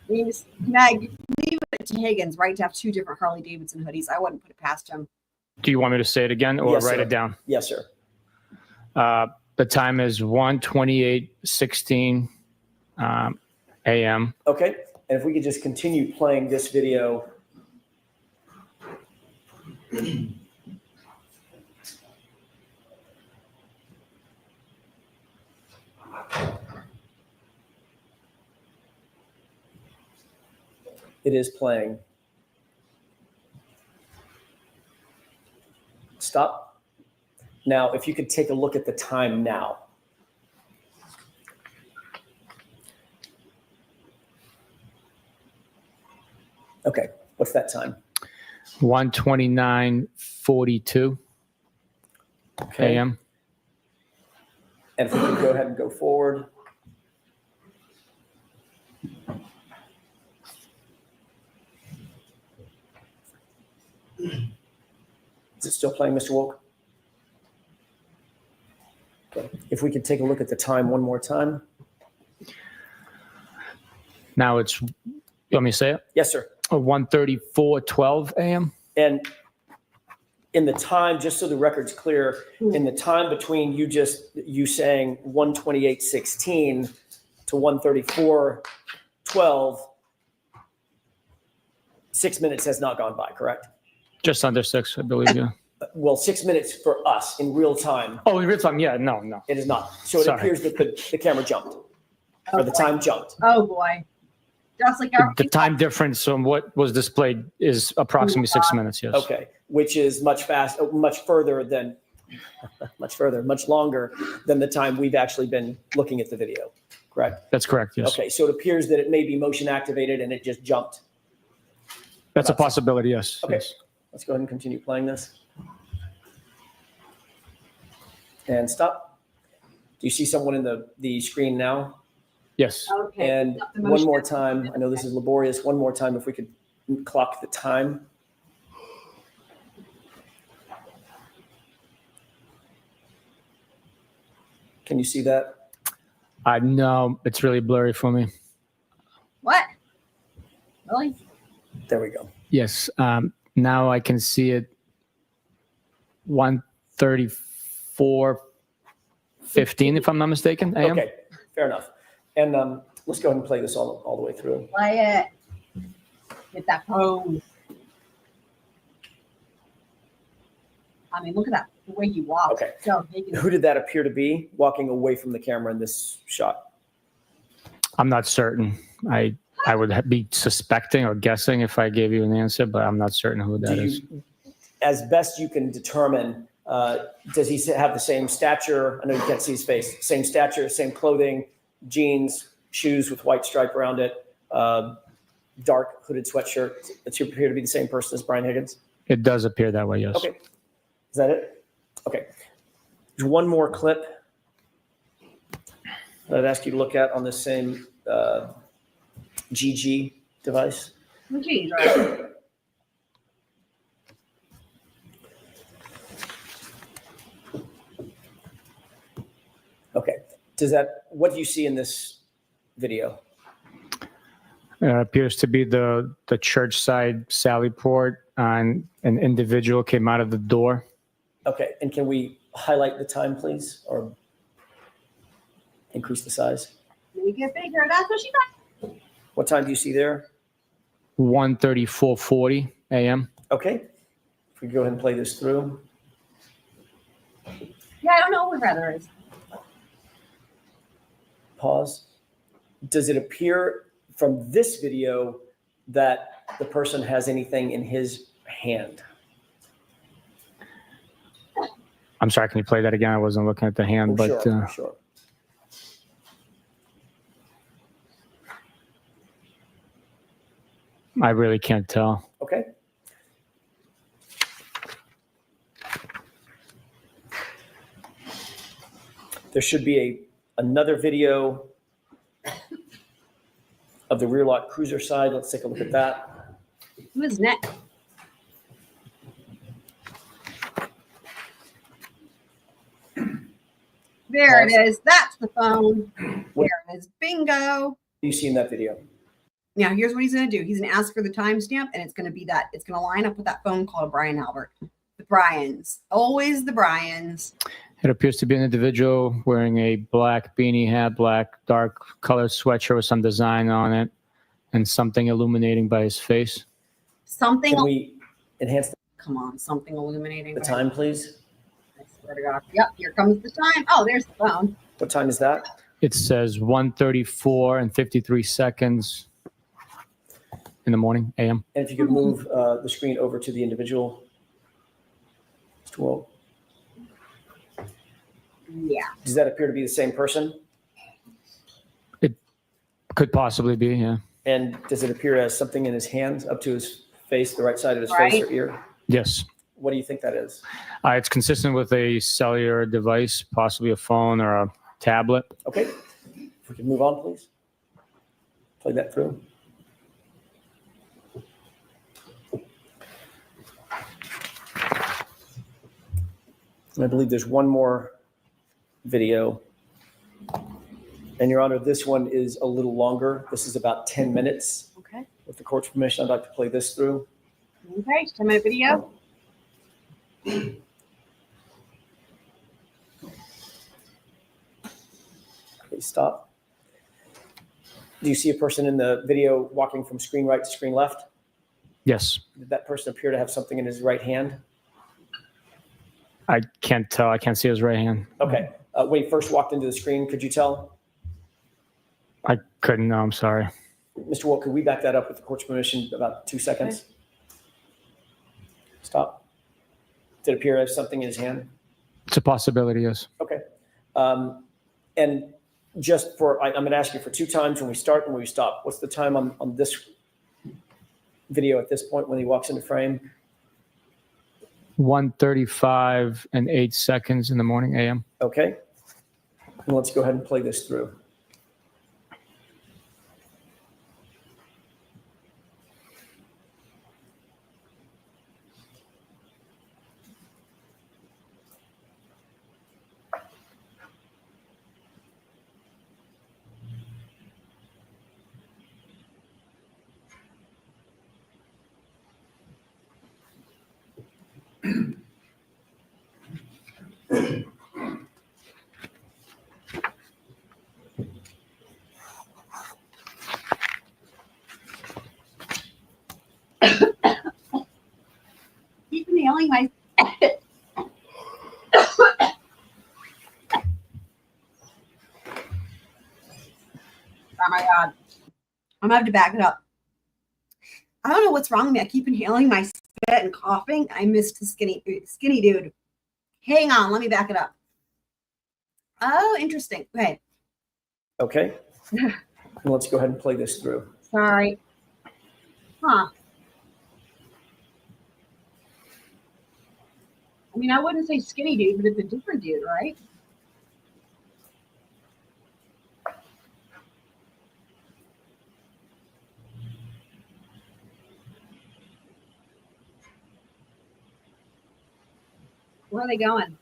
Meg, leave it to Higgins, right, to have two different Harley Davidson hoodies. I wouldn't put it past him. Do you want me to say it again or Yes, write sir. it down? Yes, sir. The time is 1:28:16 a.m. Okay, and if we could just continue playing this video. It is playing. Stop. Now, if you could take a look at the time now. Okay, what's that time? 1:29:42 Okay. a.m. And if we could go ahead and go forward. Is it still playing, Mr. Wolk? Okay. If we could take a look at the time one more time. Now it's, you want me to say it? Yes, sir. 1:34:12 a.m. And in the time, just so the record's clear, in the time between you saying 1:28:16 to 1:34:12, 6 minutes has not gone by, correct? Just under 6, I believe, yeah. Well, 6 minutes for us in real time. Oh, in real time, yeah, no. It is not. So it Sorry. appears that the camera jumped, or the time jumped. Oh boy. Just like our The time difference from what was displayed is approximately 6 minutes, yes. Okay, which is much longer than the time we've actually been looking at the video, correct? That's correct, yes. Okay, so it appears that it may be motion activated and it just jumped. That's a possibility, yes. Okay. Yes. Let's go ahead and continue playing this. And stop. Do you see someone in the screen now? Yes. Okay. And Not the one motion. more time, I know this is laborious, one more time if we could clock the time. Can you see that? No, it's really blurry for me. What? Really? There we go. Yes. Now I can see it 1:34:15, if I'm not mistaken, AM. Okay, fair enough. And let's go ahead and play this all the way through. Play it. Get that pose. I mean, look at that, the way you walk. Okay. So Higgins. Who did that appear to be walking away from the camera in this shot? I'm not certain. I would be suspecting or guessing if I gave you an answer, but I'm not certain who that is. As best you can determine, does he have the same stature? I know you can't see his face. Same stature, same clothing, jeans, shoes with white stripe around it, dark hooded sweatshirt. Does he appear to be the same person as Brian Higgins? It does appear that way, yes. Okay. Is that it? Okay. There's one more clip that I'd ask you to look at on this same GG device. Geez, right. Okay. What do you see in this video? Appears to be the church side Lallyport, and an individual came out of the door. Okay. And can we highlight the time, please? Or increase the size? Make it bigger. That's what she got. What time do you see there? 1:34:40 AM. Okay. If we go ahead and play this through. Yeah, I don't know what rather is. Pause. Does it appear from this video that the person has anything in his hand? I'm sorry, can you play that again? I wasn't looking at the hand, but Sure. I really can't tell. Okay. There should be another video of the rear lock cruiser side. Let's take a look at that. Who is next? There it is. That's the phone. What There it is. Bingo. do you see in that video? Now, here's what he's going to do. He's going to ask for the timestamp, and it's going to be that. It's going to line up with that phone call of Brian Albert. The Bryans. Always the Bryans. It appears to be an individual wearing a black beanie hat, black dark colored sweatshirt with some design on it, and something illuminating by his face. Something. Can we enhance Come on. Something illuminating. the time, please? I swear to God. Yep. Here comes the time. Oh, there's the phone. What time is that? It says 1:34:53 in the morning, AM. And if you could move the screen over to the individual. Mr. Wolf. Yeah. Does that appear to be the same person? It could possibly be, yeah. And does it appear as something in his hand up to his face, the right side of his face or ear? Yes. What do you think that is? It's consistent with a cellular device, possibly a phone or a tablet. Okay. If we could move on, please. Play that through. And I believe there's one more video. And Your Honor, this one is a little longer. This is about 10 minutes. Okay. With the court's permission, I'd like to play this through. Okay. 10-minute video. Okay, stop. Do you see a person in the video walking from screen right to screen left? Yes. Did that person appear to have something in his right hand? I can't tell. I can't see his right hand. Okay. When he first walked into the screen, could you tell? I couldn't. No, I'm sorry. Mr. Wolk, could we back that up with the court's permission about 2 seconds? Okay. Stop. Did it appear to have something in his hand? It's a possibility, yes. Okay. And just for, I'm going to ask you for 2 times when we start and when we stop. What's the time on this video at this point when he walks into frame? 1:35:08 in the morning, AM. Okay. And let's go ahead and play this through. Keep nailing my. Oh my God. I'm gonna have to back it up. I don't know what's wrong with me. I keep inhaling my spit and coughing. I missed the skinny dude. Hang on, let me back it up. Oh, interesting. Okay. Okay. Let's go ahead and play this through. Sorry. Huh. I mean, I wouldn't say skinny dude, but it's a different dude, right? Where are they going?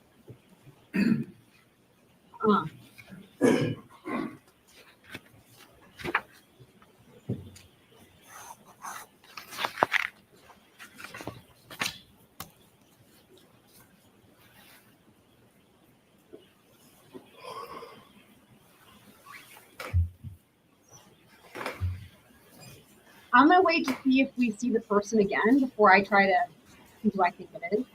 I'm gonna wait to see if we see the person again before I try to see who I think it is.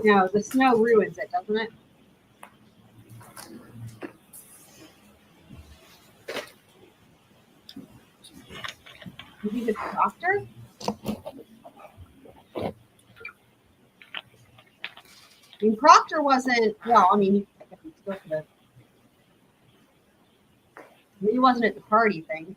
No, the snow ruins it, doesn't it? You think it's Proctor? I mean, Proctor wasn't, well, I mean, I guess he still could have. He wasn't at the party thing.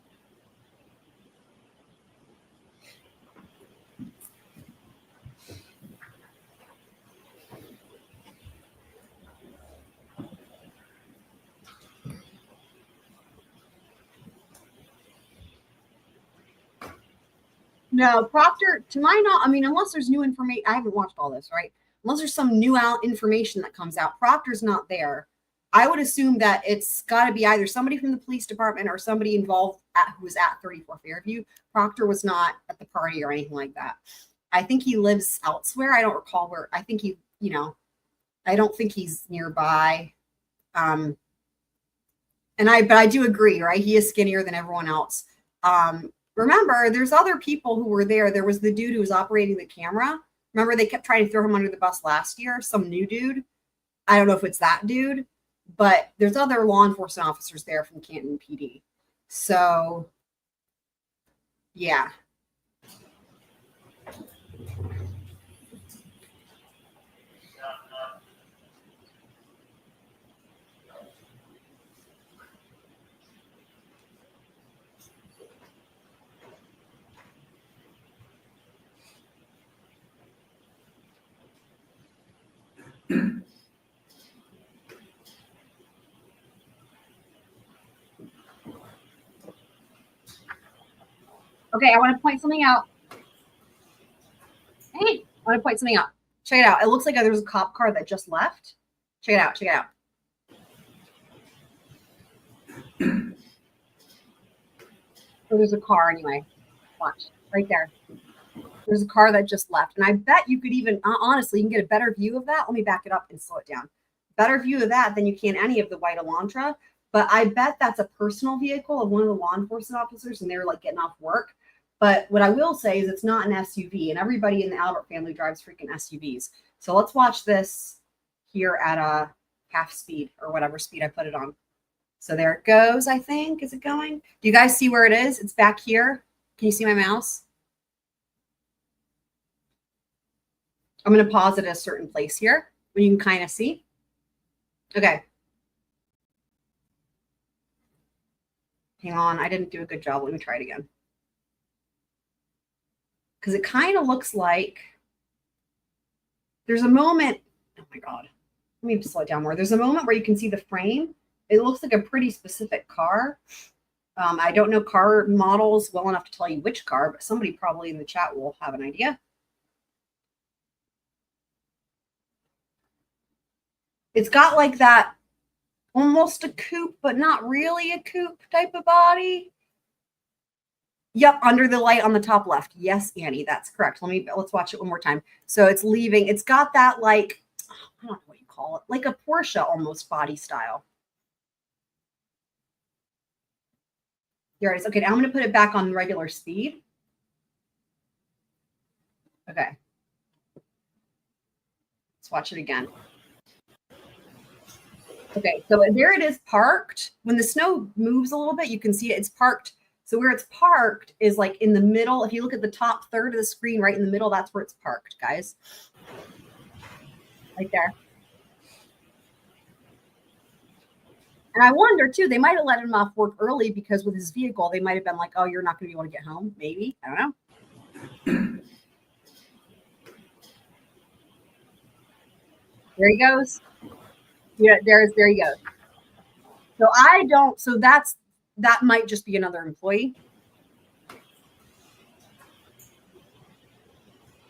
No, Proctor, to my knowledge, I mean, unless there's new information, I haven't watched all this, right? Unless there's some new information that comes out, Proctor's not there. I would assume that it's got to be either somebody from the police department or somebody involved who was at 34 Fairview. Proctor was not at the party or anything like that. I think he lives elsewhere. I don't recall where. I think he, you know, I don't think he's nearby. But I do agree, right? He is skinnier than everyone else. Remember, there's other people who were there. There was the dude who was operating the camera. Remember, they kept trying to throw him under the bus last year. Some new dude. I don't know if it's that dude, but there's other law enforcement officers there from Canton PD. So, yeah. Okay, I want to point something out. Hey, I want to point something out. Check it out. It looks like there's a cop car that just left. Check it out. Check it out. So there's a car anyway. Watch. Right there. There's a car that just left. And I bet you could even, honestly, you can get a better view of that. Let me back it up and slow it down. Better view of that than you can any of the white Elantra. But I bet that's a personal vehicle of one of the law enforcement officers, and they're like getting off work. But what I will say is it's not an SUV, and everybody in the Albert family drives freaking SUVs. So let's watch this here at a half speed or whatever speed I put it on. So there it goes, I think. Is it going? Do you guys see where it is? It's back here. Can you see my mouse? I'm going to pause it at a certain place here where you can kind of see. Okay. Hang on. I didn't do a good job. Let me try it again. Because it kind of looks like there's a moment. Oh, my God. Let me slow it down more. There's a moment where you can see the frame. It looks like a pretty specific car. I don't know car models well enough to tell you which car, but somebody probably in the chat will have an idea. It's got like that almost a coupe, but not really a coupe type of body. Yep, under the light on the top left. Yes, Annie, that's correct. Let's watch it one more time. So it's leaving. It's got that like, I don't know what you call it, like a Porsche almost body style. There it is. Okay, now I'm going to put it back on regular speed. Okay. Let's watch it again. Okay, so there it is parked. When the snow moves a little bit, you can see it's parked. So where it's parked is like in the middle. If you look at the top third of the screen, right in the middle, that's where it's parked, guys. Right there. And I wonder too, they might have let him off work early because with his vehicle, they might have been like, oh, you're not going to be able to get home. Maybe. I don't know. There he goes. Yeah, there he goes. So that might just be another employee.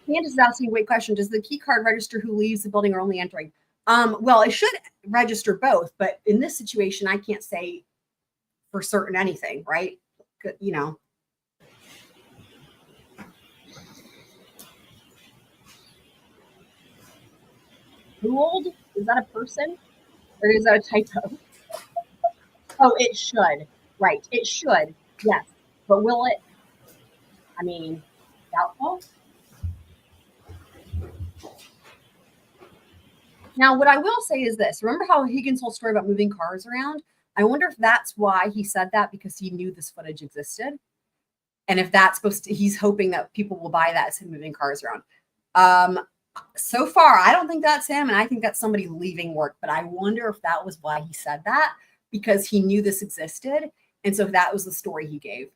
Candace is asking a great question. Does the key card register who leaves the building or only entering? Well, it should register both, but in this situation, I can't say for certain anything, right? You know. Who old? Is that a person? Or is that a typo? Oh, it should. Right. It should. Yes. But will it? I mean, doubtful. Now, what I will say is this. Remember how Higgins' whole story about moving cars around? I wonder if that's why he said that, because he knew this footage existed. And if that's supposed to, he's hoping that people will buy that as him moving cars around. So far, I don't think that's him. And I think that's somebody leaving work. But I wonder if that was why he said that, because he knew this existed. And so that was the story he gave.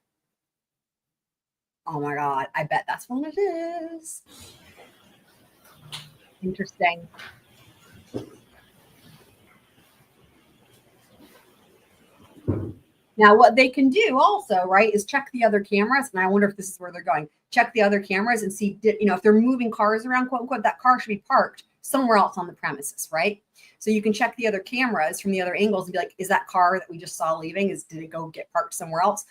Oh my God. I bet that's what it is. Interesting. Now, what they can do also, right, is check the other cameras. And I wonder if this is where they're going. Check the other cameras and see, if they're moving cars around, quote unquote, that car should be parked somewhere else on the premises, right? So you can check the other cameras from the other angles and be like, is that car that we just saw leaving, did it go get parked somewhere else?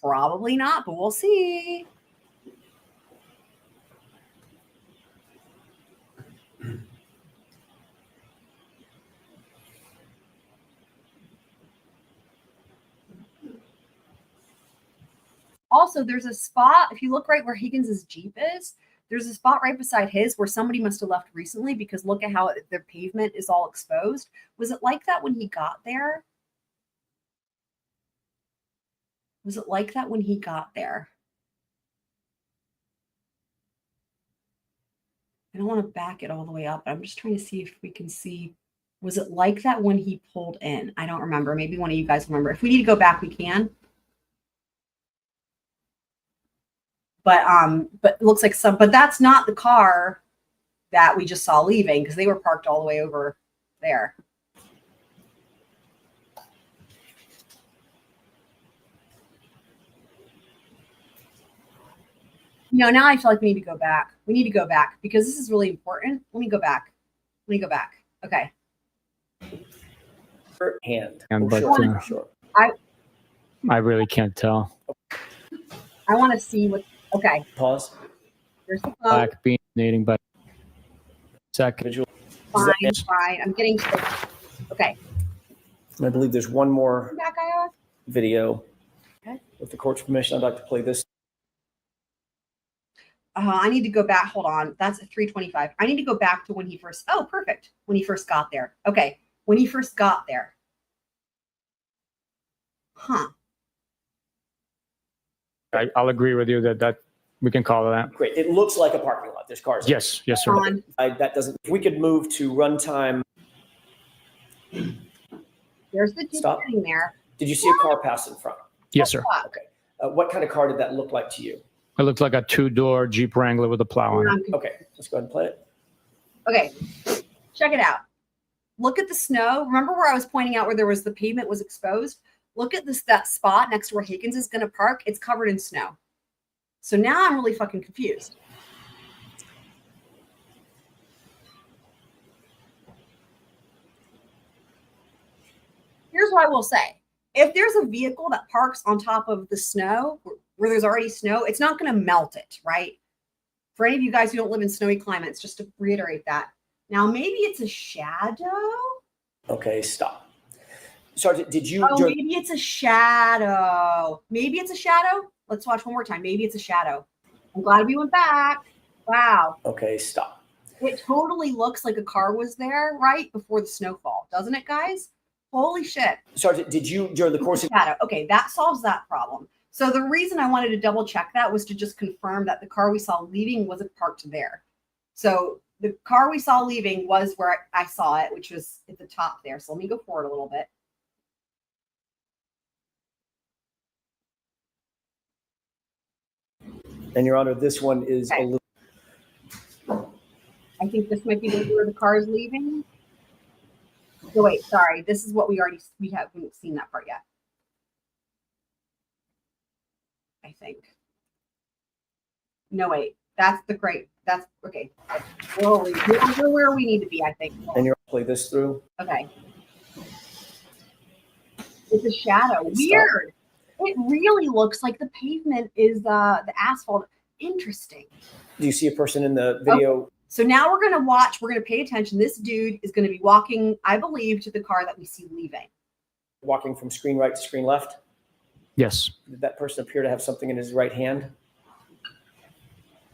Probably not, but we'll see. Also, there's a spot, if you look right where Higgins' Jeep is, there's a spot right beside his where somebody must have left recently, because look at how their pavement is all exposed. Was it like that when he got there? Was it like that when he got there? I don't want to back it all the way up. I'm just trying to see if we can see. Was it like that when he pulled in? I don't remember. Maybe one of you guys remember. If we need to go back, we can. But it looks like but that's not the car that we just saw leaving, because they were parked all the way over there. Now I feel like we need to go back. We need to go back because this is really important. Let me go back. Okay. Hand. But Sure. I really can't tell. I want to see what. Okay. Pause. There's the phone. Black being needing, but second. Visual. Fine. I'm getting. Okay. I believe there's one more Back, Iowa. video. Okay. With the court's permission, I'd like to play this. I need to go back. Hold on. That's at 3:25. I need to go back to when he first. Oh, perfect. When he first got there. Okay. When he first got there. Huh. I'll agree with you that we can call it that. Great. It looks like a parking lot. There's cars. Yes, sir. That doesn't. If we could move to runtime. There's the Jeep Stop. sitting there. Did you see a car pass in front? Yes, sir. Okay. What kind of car did that look like to you? It looked like a two-door Jeep Wrangler with a plow on it. Okay. Let's go ahead and play it. Okay. Check it out. Look at the snow. Remember where I was pointing out where there was the pavement was exposed? Look at that spot next to where Higgins is going to park. It's covered in snow. So now I'm really fucking confused. here's what I will say. If there's a vehicle that parks on top of the snow where there's already snow, it's not going to melt it, right? For any of you guys who don't live in snowy climates, just to reiterate that. Now, maybe it's a shadow. Okay, stop. Sergeant, did you? Oh, maybe it's a shadow. Maybe it's a shadow. Let's watch one more time. Maybe it's a shadow. I'm glad we went back. Wow. Okay, stop. It totally looks like a car was there right before the snowfall, doesn't it, guys? Holy shit. Sergeant, did you, during the course of... Shadow. Okay, that solves that problem. So the reason I wanted to double check that was to just confirm that the car we saw leaving wasn't parked there. So the car we saw leaving was where I saw it, which was at the top there. So let me go forward a little bit. And Your Honor, this one is Okay. a little... I think this might be where the car is leaving. No, wait, sorry. This is what we haven't seen that part yet. I think. No, wait. That's the great. That's okay. Whoa, we're where we need to be, I think. And you're play this through. Okay. It's a shadow. Weird. It really looks like the pavement is the asphalt. Interesting. Do you see a person in the video? Okay. So now we're going to watch. We're going to pay attention. This dude is going to be walking, I believe, to the car that we see leaving. Walking from screen right to screen left? Yes. Did that person appear to have something in his right hand?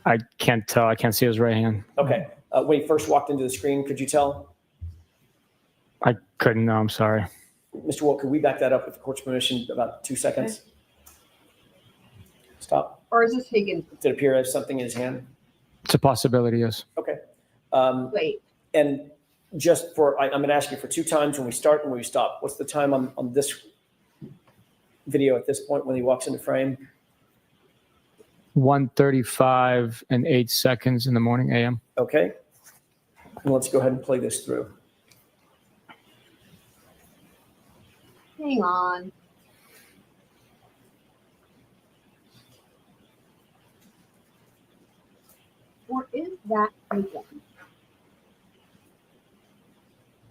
I can't tell. I can't see his right hand. Okay. When he first walked into the screen, could you tell? I couldn't. No, I'm sorry. Mr. Wolk, could we back that up with the court's permission about 2 seconds? Stop. Or is this Higgins? Did it appear to have something in his hand? It's a possibility, yes. Okay. Wait. And just for, I'm going to ask you for 2 times when we start and when we stop. What's the time on this video at this point when he walks into frame? 1:35 and 8 seconds in the morning a.m. Okay. And let's go ahead and play this through. Hang on. Or is that Higgins?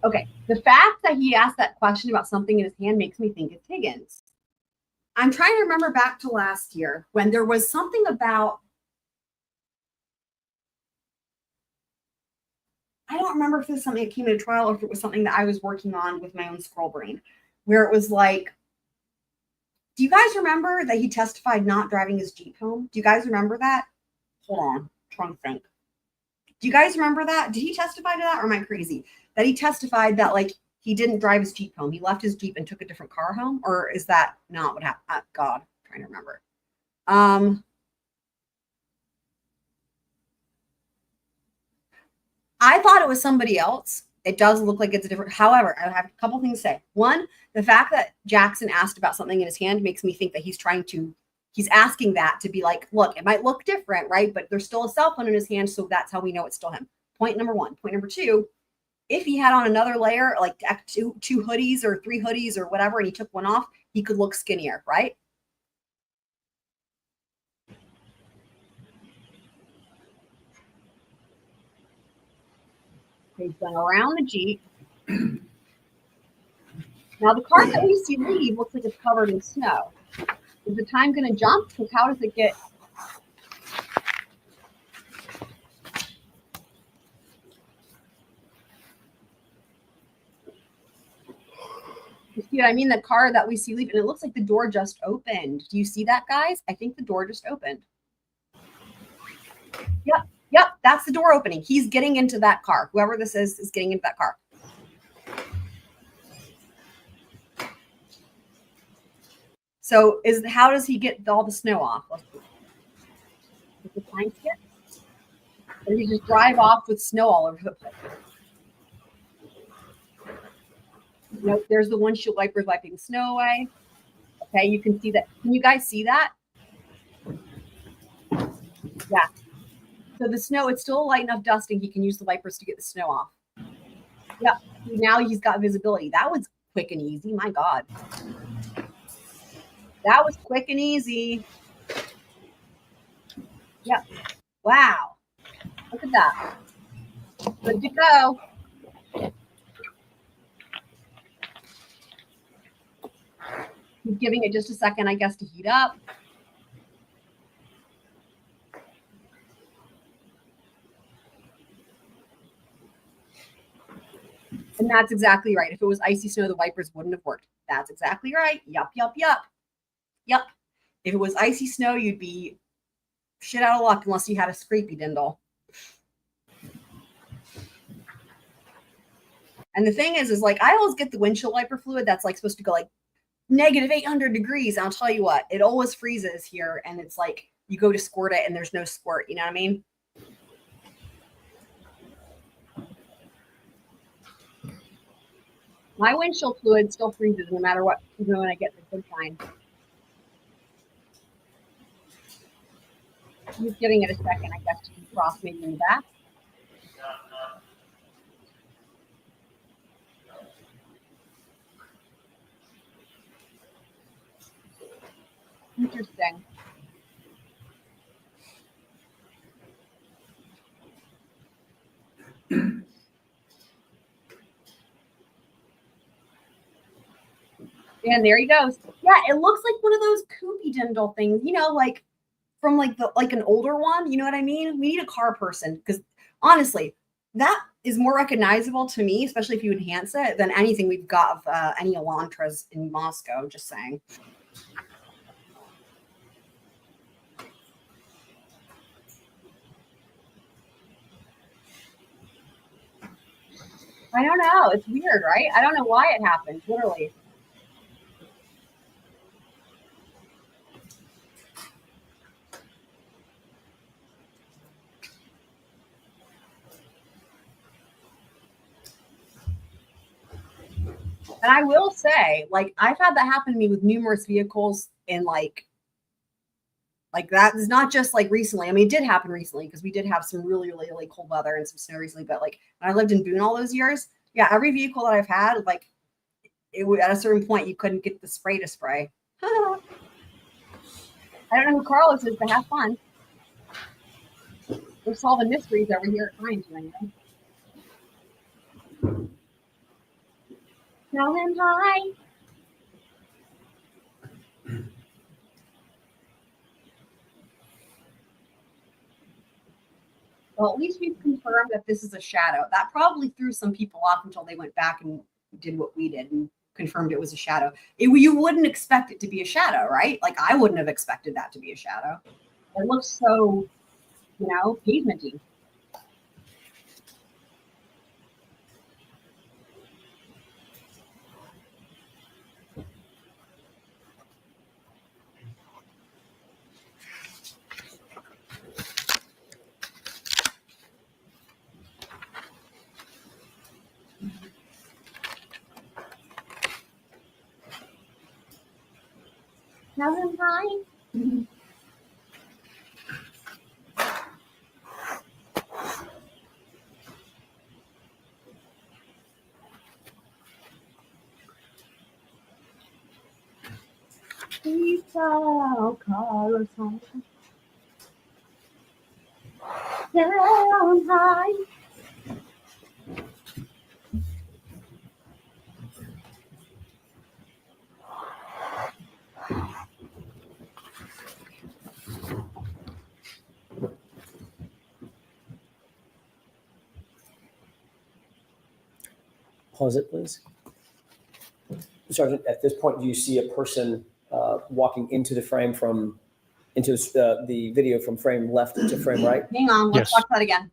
Okay, the fact that he asked that question about something in his hand makes me think it's Higgins. I'm trying to remember back to last year when there was something about, I don't remember if this is something that came in a trial or if it was something that I was working on with my own scroll brain, where it was like, do you guys remember that he testified not driving his Jeep home? Do you guys remember that? Hold on, I'm trying to think. Do you guys remember that? Did he testify to that or am I crazy? That he testified that like he didn't drive his Jeep home. He left his Jeep and took a different car home? Or is that not what happened? God, I'm trying to remember. I thought it was somebody else. It does look like it's a different. However, I have a couple things to say. One, the fact that Jackson asked about something in his hand makes me think that he's asking that to be like, look, it might look different, right? But there's still a cell phone in his hand. So that's how we know it's still him. Point number one. Point number two, if he had on another layer, like two hoodies or 3 hoodies or whatever, and he took one off, he could look skinnier, right? He's going around the Jeep. Now, the car that we see leave looks like it's covered in snow. Is the time going to jump? Because how does it get... You see what I mean? The car that we see leave, and it looks like the door just opened. Do you see that, guys? I think the door just opened. Yep, that's the door opening. He's getting into that car. Whoever this is getting into that car. So how does he get all the snow off? Is the time skip? Or he just drive off with snow all over the place? Nope, there's the windshield wipers wiping snow away. Okay, you can see that. Can you guys see that? Yeah. So the snow, it's still light enough dusting. He can use the wipers to get the snow off. Yep. Now he's got visibility. That was quick and easy. My God. That was quick and easy. Yep. Wow. Look at that. Good to go. Keep giving it just a second, I guess, to heat up. And that's exactly right. If it was icy snow, the wipers wouldn't have worked. That's exactly right. Yup, yup, yup. Yup. If it was icy snow, you'd be shit out of luck unless you had a scrapey dindle. And the thing is like, I always get the windshield wiper fluid that's like supposed to go like -800 degrees. And I'll tell you what, it always freezes here. And it's like, you go to squirt it and there's no squirt. You know what I mean? My windshield fluid still freezes no matter what, even when I get the sunshine. He's giving it a second, I guess, to defrost maybe in the back. Interesting. And there he goes. Yeah, it looks like one of those Koopy Dindle things, you know, like from like an older one. You know what I mean? We need a car person because honestly, that is more recognizable to me, especially if you enhance it, than anything we've got of any Elantras in Moscow. Just saying. I don't know. It's weird, right? I don't know why it happened, literally. And I will say, like, I've had that happen to me with numerous vehicles, and like that is not just like recently. I mean, it did happen recently because we did have some really, really, really cold weather and some snow recently. But like when I lived in Boone all those years, yeah, every vehicle that I've had, like, it would at a certain point you couldn't get the spray to spray. I don't know who Carlos is, but have fun. We're solving mysteries over here at Fines, anyway. Tell him hi. Well, at least we've confirmed that this is a shadow. That probably threw some people off until they went back and did what we did and confirmed it was a shadow. You wouldn't expect it to be a shadow, right? Like, I wouldn't have expected that to be a shadow. It looks so, you know, pavementy. Tell him hi. Please tell Carlos hi. Tell him hi. Pause it, please. Sergeant, at this point, do you see a person walking into the frame into the video from frame left to frame right? Hang on, let's Yes. watch that again.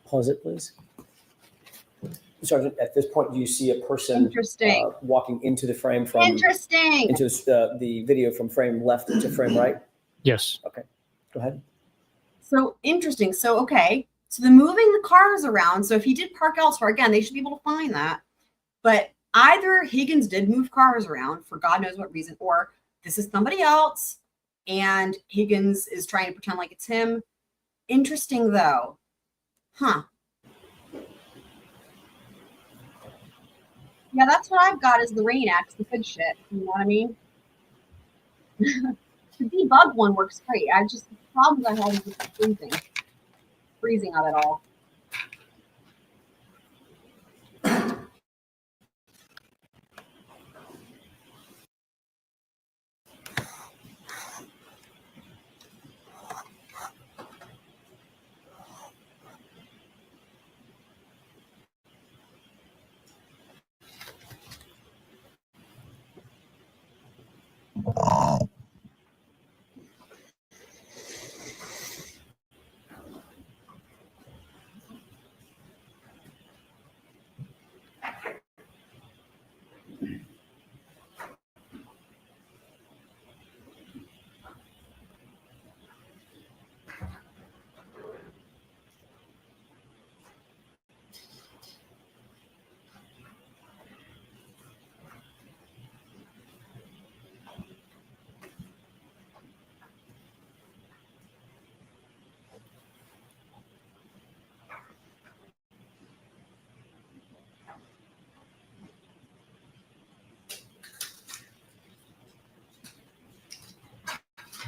Pause it, please. Sergeant, at this point, do you see a person Interesting. walking into the frame from Interesting. into the video from frame left to frame right? Yes. Okay, go ahead. So interesting. So, okay. So the moving the cars around. So if he did park elsewhere, again, they should be able to find that. But either Higgins did move cars around for God knows what reason, or this is somebody else and Higgins is trying to pretend like it's him. Interesting though. Huh. Yeah, that's what I've got is the Rain X, the good shit. You know what I mean? The debug one works great. The problems I had with the freezing of it all.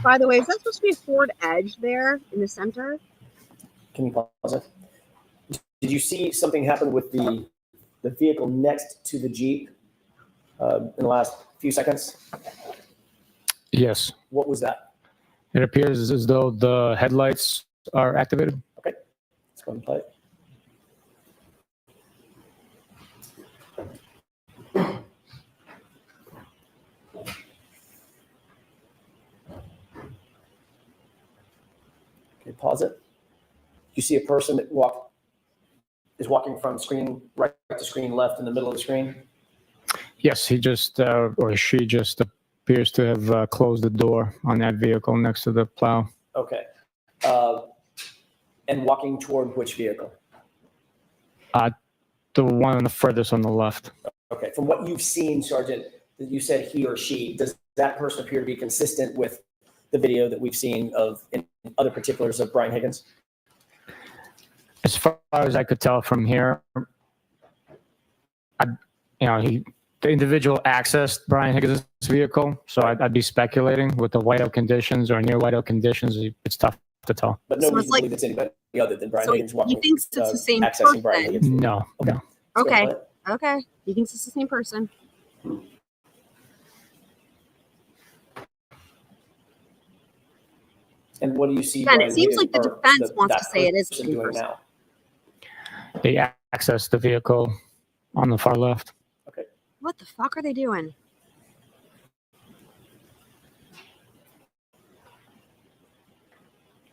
By the way, is that supposed to be a Ford Edge there in the center? Can you pause it? Did you see something happen with the vehicle next to the Jeep in the last few seconds? Yes. What was that? It appears as though the headlights are activated. Okay, let's go and play it. Okay, pause it. You see a person that is walking from screen right to screen left in the middle of the screen? Yes, he just, or she just appears to have closed the door on that vehicle next to the plow. Okay. And walking toward which vehicle? The one on the furthest on the left. Okay, from what you've seen, Sergeant, that you said he or she, does that person appear to be consistent with the video that we've seen of in other particulars of Brian Higgins? As far as I could tell from here, the individual accessed Brian Higgins' vehicle, so I'd be speculating with the whiteout conditions or near whiteout conditions. It's tough to tell. But So nobody it's like- believes it's anybody other than Brian So Higgins walking. he thinks it's the same accessing Brian person. Higgins. No, Okay. no. Let's go Okay. play it. Okay. He thinks it's the same person. And what do you see? Again, Brian it seems like the Higgins- or defense wants that to say it is the person same doing person. now? They accessed the vehicle on the far left. Okay. What the fuck are they doing?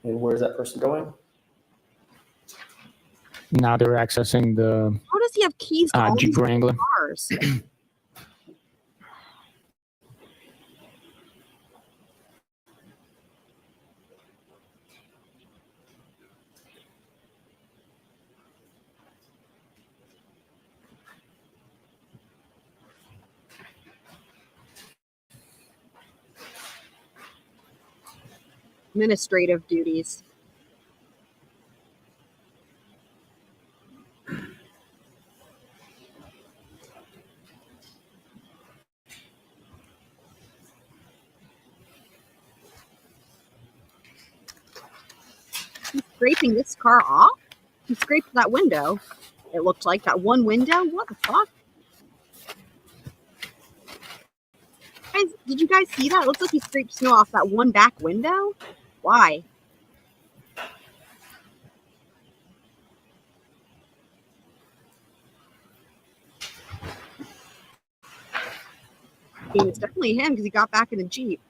And where is that person going? Now they're accessing the How does he have keys to all Jeep these Wrangler. cars? Administrative duties. He's scraping this car off? He scraped that window. It looked like that one window. What the fuck? Guys, did you guys see that? It looks like he scraped snow off that one back window. Why? I mean, it's definitely him because he got back in the Jeep.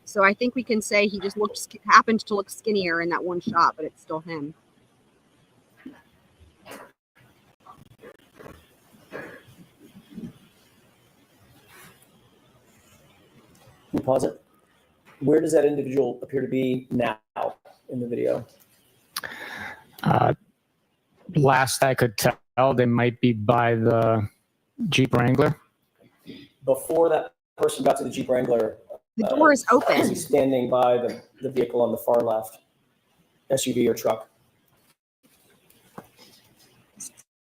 So I think we can say he just happened to look skinnier in that one shot, but it's still him. Can you pause it? Where does that individual appear to be now in the video? Last I could tell, they might be by the Jeep Wrangler. Before that person got to the Jeep Wrangler, The door is Is open. he standing by the vehicle on the far left, SUV or truck?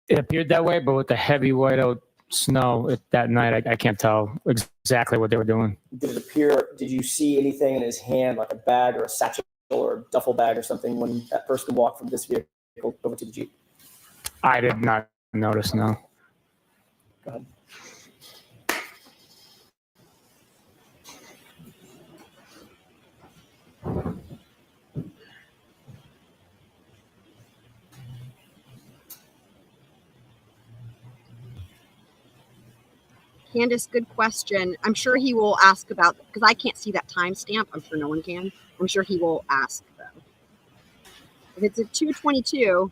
It appeared that way, but with the heavy whiteout snow that night, I can't tell exactly what they were doing. Did you see anything in his hand, like a bag or a satchel or a duffel bag or something, when that person walked from this vehicle over to the Jeep? I did not notice, no. Go ahead. Candace, good question. I'm sure he will ask about, because I can't see that timestamp. I'm sure no one can. I'm sure he will ask, though. If it's at 2:22,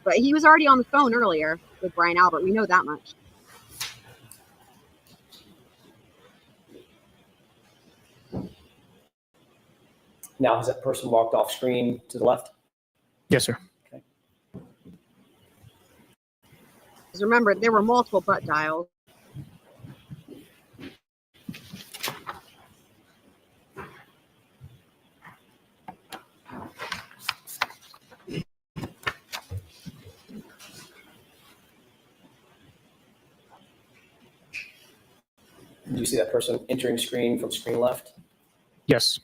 but he was already on the phone earlier with Brian Albert. We know that much. Now, has that person walked off screen to the left? Yes, sir. Because remember, there were multiple butt dials. Do you see that person entering screen from screen left? Yes.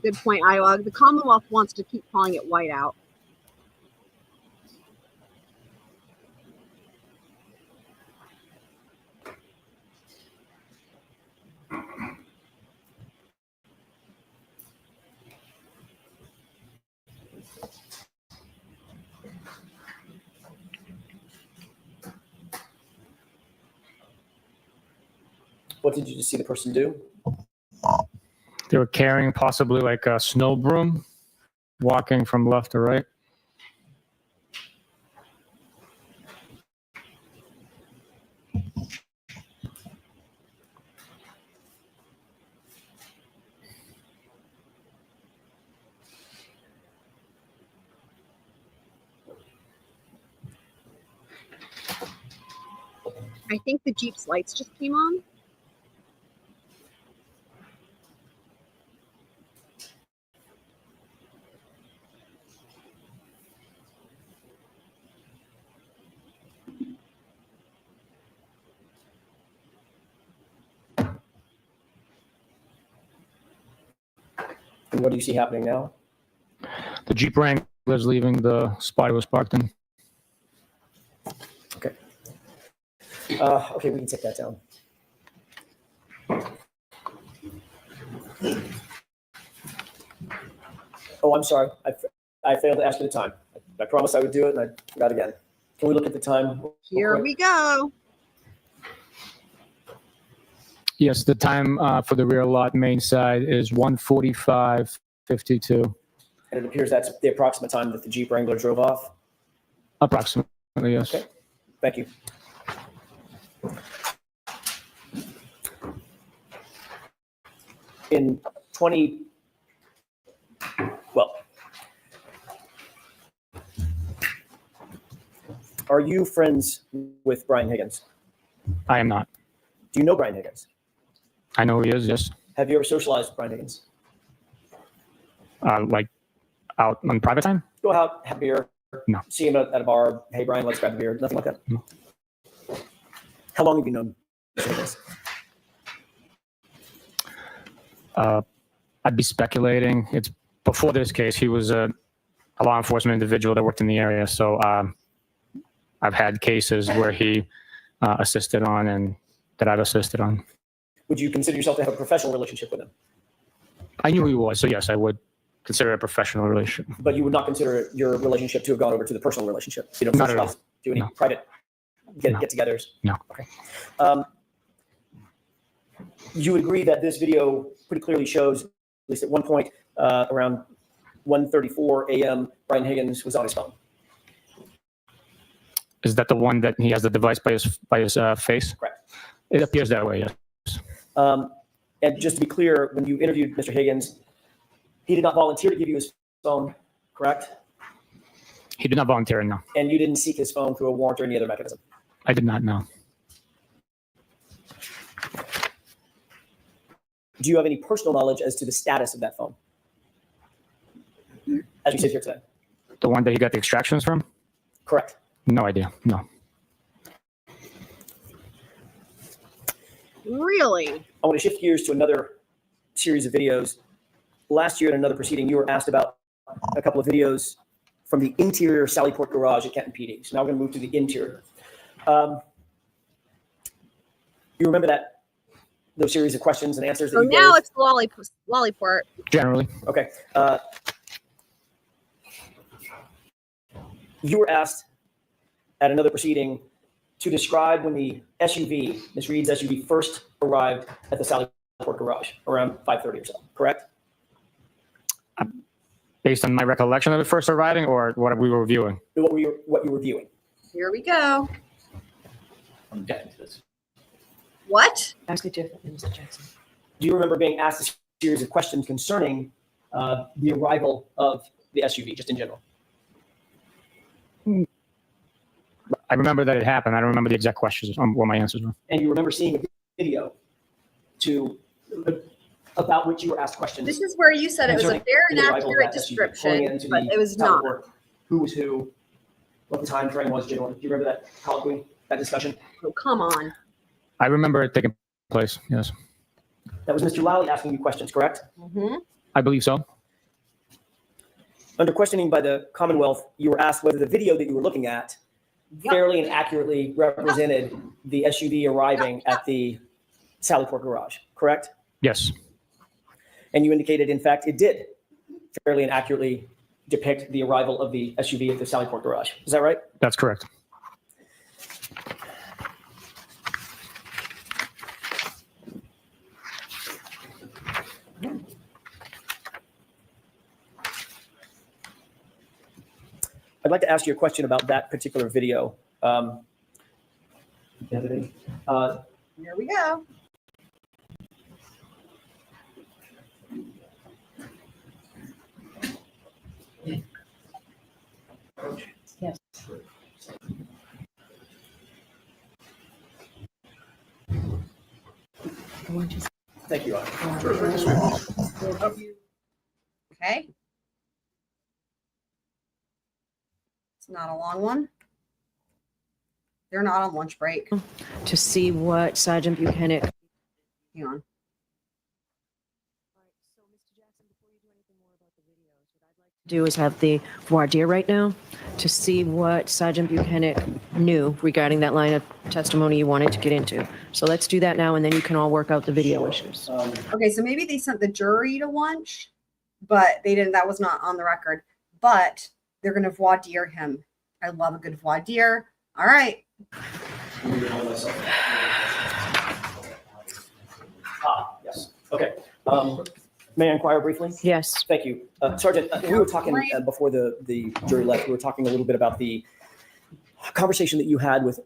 Good point, Iowa. The Commonwealth wants to keep calling it whiteout. What did you just see the person do? They were carrying possibly like a snow broom, walking from left to right. I think the Jeep's lights just came on. And what do you see happening now? The Jeep Wrangler's leaving the spot it was parked in. Okay. Okay, we can take that down. Oh, I'm sorry. I failed to ask you the time. I promised I would do it, and I forgot again. Can we look at the time? Here we go. Yes, the time for the rear lot main side is 1:45:52. And it appears that's the approximate time that the Jeep Wrangler drove off. Approximately, yes. Okay. Thank you. In 20, well, are you friends with Brian Higgins? I am not. Do you know Brian Higgins? I know who he is, yes. Have you ever socialized with Brian Higgins? Like out on private time? Go out, have a beer, No. see him at a bar. Hey, Brian, let's grab a beer. Nothing like that? No. How long have you known Mr. Higgins? I'd be speculating. It's before this case. He was a law enforcement individual that worked in the area. So I've had cases where he assisted on and that I've assisted on. Would you consider yourself to have a professional relationship with him? I knew who he was. So yes, I would consider it a professional relationship. But you would not consider your relationship to have gone over to the personal relationship? You don't Not at all. socialize, do any No. private No. get-togethers? No. Okay. You would agree that this video pretty clearly shows least at one point around 1:34 a.m., Brian Higgins was on his phone. Is that the one that he has the device by his face? Correct. It appears that way, yes. And just to be clear, when you interviewed Mr. Higgins, he did not volunteer to give you his phone, correct? He did not volunteer, no. And you didn't seek his phone through a warrant or any other mechanism? I did not know. Do you have any personal knowledge as to the status of that phone as you sit here today? The one that he got the extractions from? Correct. No idea, no. Really? I want to shift gears to another series of videos. Last year in another proceeding, you were asked about a couple of videos from the interior Lallyport garage at Canton PD. So now we're going to move to the interior. You remember those series of questions and answers that So you now gave? it's Lallyport. Generally, Okay. You were asked at another proceeding to describe when the SUV, Ms. Reed's SUV, first arrived at the Lallyport garage around 5:30 or so, correct? based on my recollection of it first arriving or what we were reviewing? What you were viewing? Here we go. I'm getting to this. What? Ask it differently, Mr. Jackson. Do you remember being asked a series of questions concerning the arrival of the SUV, just in general? I remember that it happened. I don't remember the exact questions on what my answers were. And you remember seeing a video about which you were asked questions? This is where you said it was a concerning fair and the arrival of accurate that SUV, pulling description, into but the it was not. Lallyport. Who was who? What the time frame was generally? Do you remember that colloquy, that discussion? Oh, come on. I remember it taking place, yes. That was Mr. Lally asking you questions, correct? Mm-hmm. I believe so. Under questioning by the Commonwealth, you were asked whether the video that you were looking at fairly and accurately represented the SUV arriving at the Lallyport garage, correct? Yes. And you indicated, in fact, it did fairly and accurately depict the arrival of the SUV at the Lallyport garage. Is that right? That's correct. I'd like to ask you a question about that particular video. Here we go. Yes. Thank you, Your Honor. Okay. It's not a long one. They're not on lunch break. To see what Sergeant Bukhenik. Hang on. Do is have the voir dire right now to see what Sergeant Bukhenik knew regarding that line of testimony you wanted to get into. So let's do that now, and then you can all work out the video issues. Okay, so maybe they sent the jury to lunch, but they didn't. That was not on the record. But they're going to voir dire him. I love a good voir dire. All right. Yes. Okay. May I inquire briefly? Yes. Thank you. Sergeant, we were talking before the jury left, we were talking a little bit about the conversation that you had with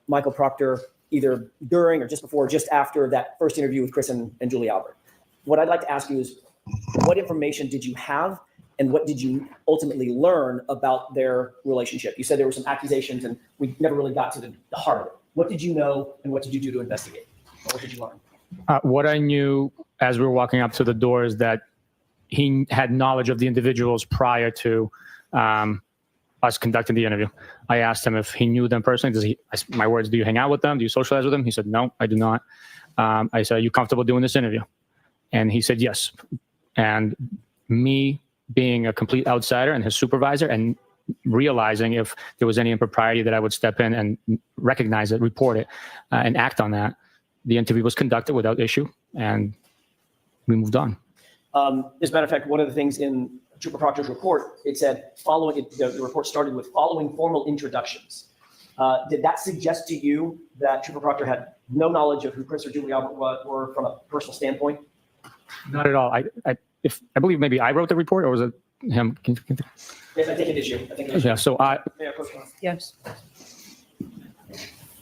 Michael Proctor, either during or just before, or just after that first interview with Chris and Julie Albert. What I'd like to ask you is, what information did you have and what did you ultimately learn about their relationship? You said there were some accusations and we never really got to the heart of it. What did you know and what did you do to investigate? What did you learn? What I knew as we were walking up to the door is that he had knowledge of the individuals prior to us conducting the interview. I asked him if he knew them personally. My words, do you hang out with them? Do you socialize with them? He said, no, I do not. I said, are you comfortable doing this interview? And he said, yes. And me being a complete outsider and his supervisor and realizing if there was any impropriety that I would step in and recognize it, report it, and act on that. The interview was conducted without issue, and we moved on. As a matter of fact, one of the things in Trooper Proctor's report, it said, the report started with following formal introductions. Did that suggest to you that Trooper Proctor had no knowledge of who Chris or Julie Albert were from a personal standpoint? Not at all. I believe maybe I wrote the report, or was it him? Yes, I think it is you. I think it is you. Yeah. So Mayor, correspondence. Yes.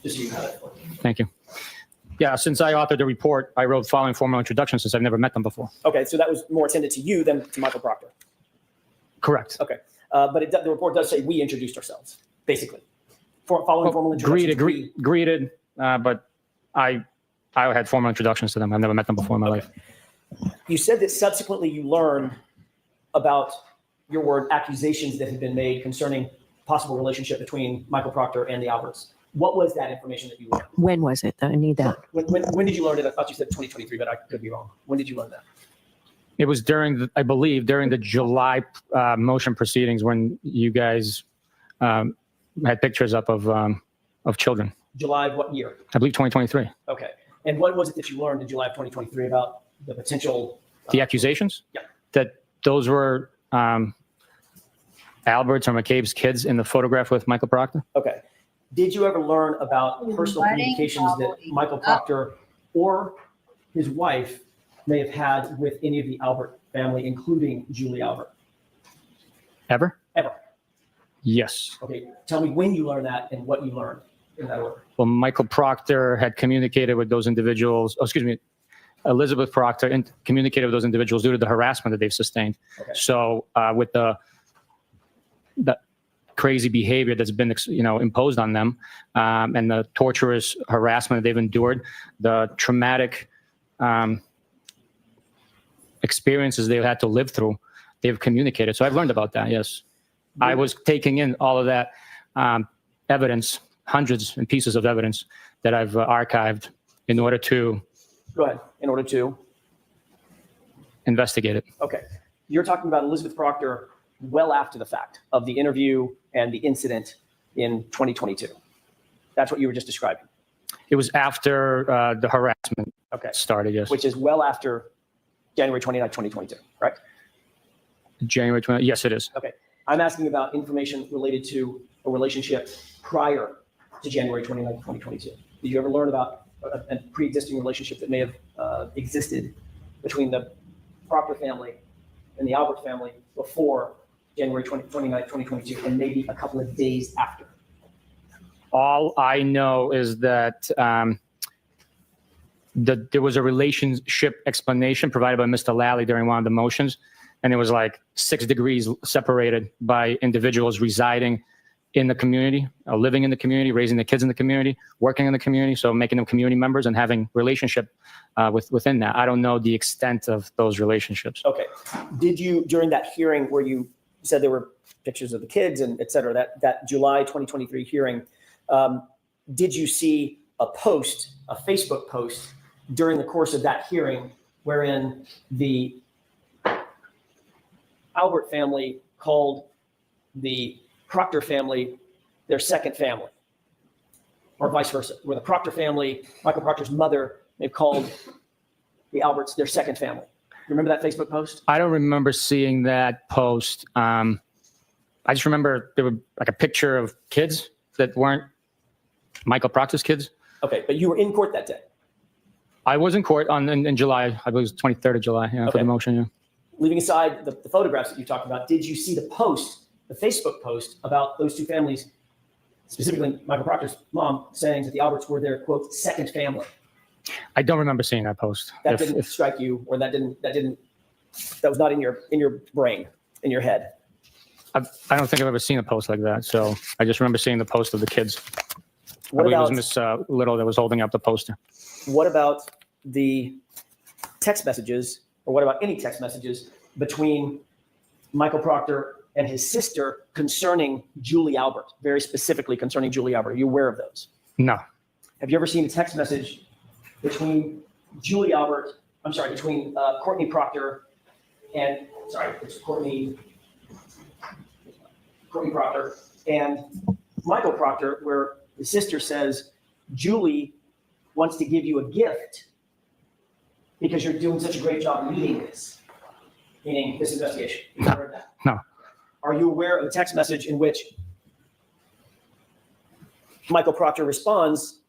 Just so you have it. thank you. Yeah. Since I authored the report, I wrote following formal introduction since I've never met them before. Okay, so that was more intended to you than to Michael Proctor. Correct. Okay, but the report does say we introduced ourselves, basically. Following formal introductions. Greeted, but I had formal introductions to them. I've never met them before in my life. You said that subsequently you learned about your word accusations that had been made concerning possible relationship between Michael Proctor and the Alberts. What was that information that you learned? When was it? I need that. When did you learn it? I thought you said 2023, but I could be wrong. When did you learn that? It was I believe, during the July motion proceedings when you guys had pictures up of children. July of what year? I believe 2023. Okay. And what was it that you learned in July of 2023 about the potential? The accusations? Yeah. That those were Albert's or McCabe's kids in the photograph with Michael Proctor? Okay. Did you ever learn about personal Wedding communications that quality. Michael Proctor or his wife may have had with any of the Albert family, including Julie Albert? Ever? Ever? Yes. Okay. Tell me when you learned that and what you learned in that order. Well, Michael Proctor had communicated with those individuals, Elizabeth Proctor communicated with those individuals due to the harassment that they've sustained. Okay. So with the crazy behavior that's been imposed on them, and the torturous harassment that they've endured, the traumatic experiences they've had to live through, they've communicated. So I've learned about that, yes. I was taking in all of that evidence, hundreds and pieces of evidence that I've archived in order to Go ahead. In order to. investigate it. Okay. You're talking about Elizabeth Proctor well after the fact of the interview and the incident in 2022. That's what you were just describing. It was after the harassment Okay. started, yes. Which is well after January 29, 2022, correct? January 20, yes, it is. Okay. I'm asking about information related to a relationship prior to January 29, 2022. Did you ever learn about a pre-existing relationship that may have existed between the Proctor family and the Albert family before January 29, 2022, and maybe a couple of days after? All I know is that there was a relationship explanation provided by Mr. Lally during one of the motions, and it was like 6 degrees separated by individuals residing in the community, living in the community, raising their kids in the community, working in the community, so making them community members and having relationship within that. I don't know the extent of those relationships. Okay. Did you, during that hearing where you said there were pictures of the kids and et cetera, that July 2023 hearing, did you see a Facebook post during the course of that hearing wherein the Albert family called the Proctor family their second family, or vice versa, where the Proctor family, Michael Proctor's mother, may have called the Alberts their second family? You remember that Facebook post? I don't remember seeing that post. I just remember there were like a picture of kids that weren't Michael Proctor's kids. Okay, but you were in court that day. I was in court in July. I believe it was 23rd of July for Okay. the motion. Yeah. Leaving aside the photographs that you talked about, did you see the Facebook post about those two families, specifically Michael Proctor's mom, saying that the Alberts were their, quote, second family? I don't remember seeing that post. That didn't strike you, or that was not in your brain, in your head? I don't think I've ever seen a post like that. So I just remember seeing the post of the kids. What I believe about it was Miss Little that was holding up the poster. what about the text messages, or what about any text messages between Michael Proctor and his sister concerning Julie Albert, very specifically concerning Julie Albert? Are you aware of those? No. Have you ever seen a text message between between Courtney Proctor and, it's Courtney Proctor and Michael Proctor, where the sister says, Julie wants to give you a gift because you're doing such a great job leading this, meaning this investigation? Have you heard that? No. Are you aware of the text message in which Michael Proctor responds,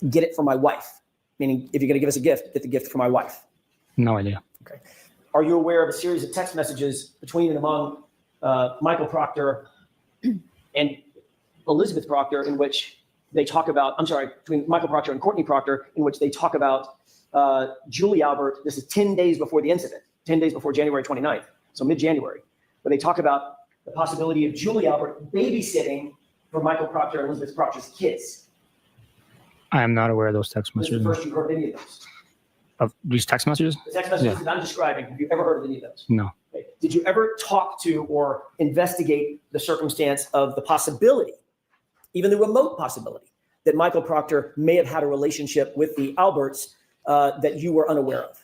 get it for my wife? Meaning, if you're going to give us a gift, get the gift for my wife. No idea. Are you aware of a series of text messages between and among Michael Proctor and Elizabeth Proctor in which they talk about, between Michael Proctor and Courtney Proctor, in which they talk about Julie Albert? This is 10 days before the incident, 10 days before January 29th, so mid-January, where they talk about the possibility of Julie Albert babysitting for Michael Proctor and Elizabeth Proctor's kids. I am not aware of those text This is the messages. first you've heard of any of those. Of these text messages? The text messages Yeah. that I'm describing, have you ever heard of any of those? No. Okay. Did you ever talk to or investigate the circumstance of the possibility, even the remote possibility, that Michael Proctor may have had a relationship with the Alberts that you were unaware of?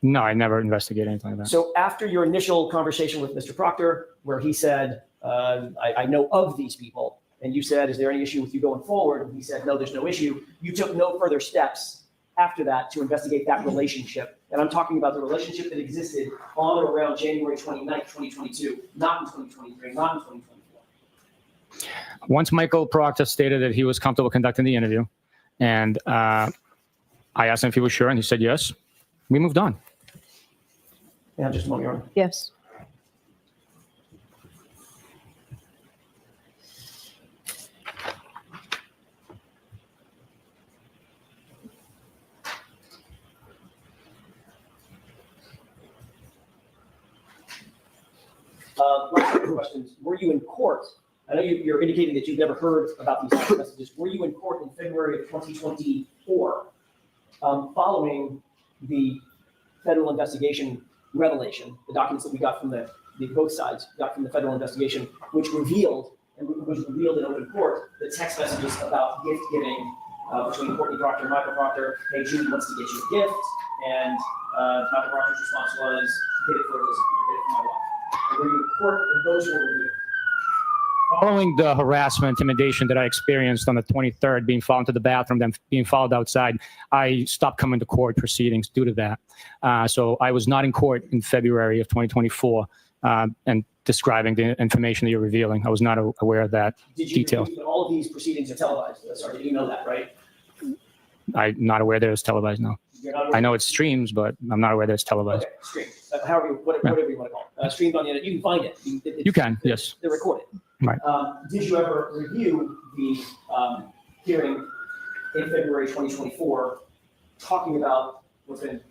No, I never investigated anything like that. So after your initial conversation with Mr. Proctor, where he said, I know of these people, and you said, is there any issue with you going forward? And he said, no, there's no issue. You took no further steps after that to investigate that relationship. And I'm talking about the relationship that existed on or around January 29th, 2022, not in 2023, not in 2024. Once Michael Proctor stated that he was comfortable conducting the interview, and I asked him if he was sure, and he said yes, we moved on. Yeah, just a moment, Your Honor. Yes. Last couple of questions. Were you in court? I know you're indicating that you've never heard about these text messages. Were you in court in February of 2024 following the federal investigation revelation, the documents that we got from the both sides got from the federal investigation, which revealed in open court the text messages about gift giving between Courtney Proctor and Michael Proctor? Hey, Judy wants to get you a gift, and Michael Proctor's response was, get it for Elizabeth, get it for my wife. Were you in court and those were reviewed? Following the harassment, intimidation that I experienced on the 23rd, being followed to the bathroom, then being followed outside, I stopped coming to court proceedings due to that. So I was not in court in February of 2024 and describing the information that you're revealing. I was not aware of that detail. Did you all of these proceedings are televised? Sorry, you know that, right? I'm not aware that it was televised, no. You're not aware? I know it streams, but I'm not aware that it's televised. Okay, stream. Whatever you want to call it. Streamed on the internet. You can find it. You can, yes. They're recorded. Right. Did you ever review the hearing in February 2024 talking about what's been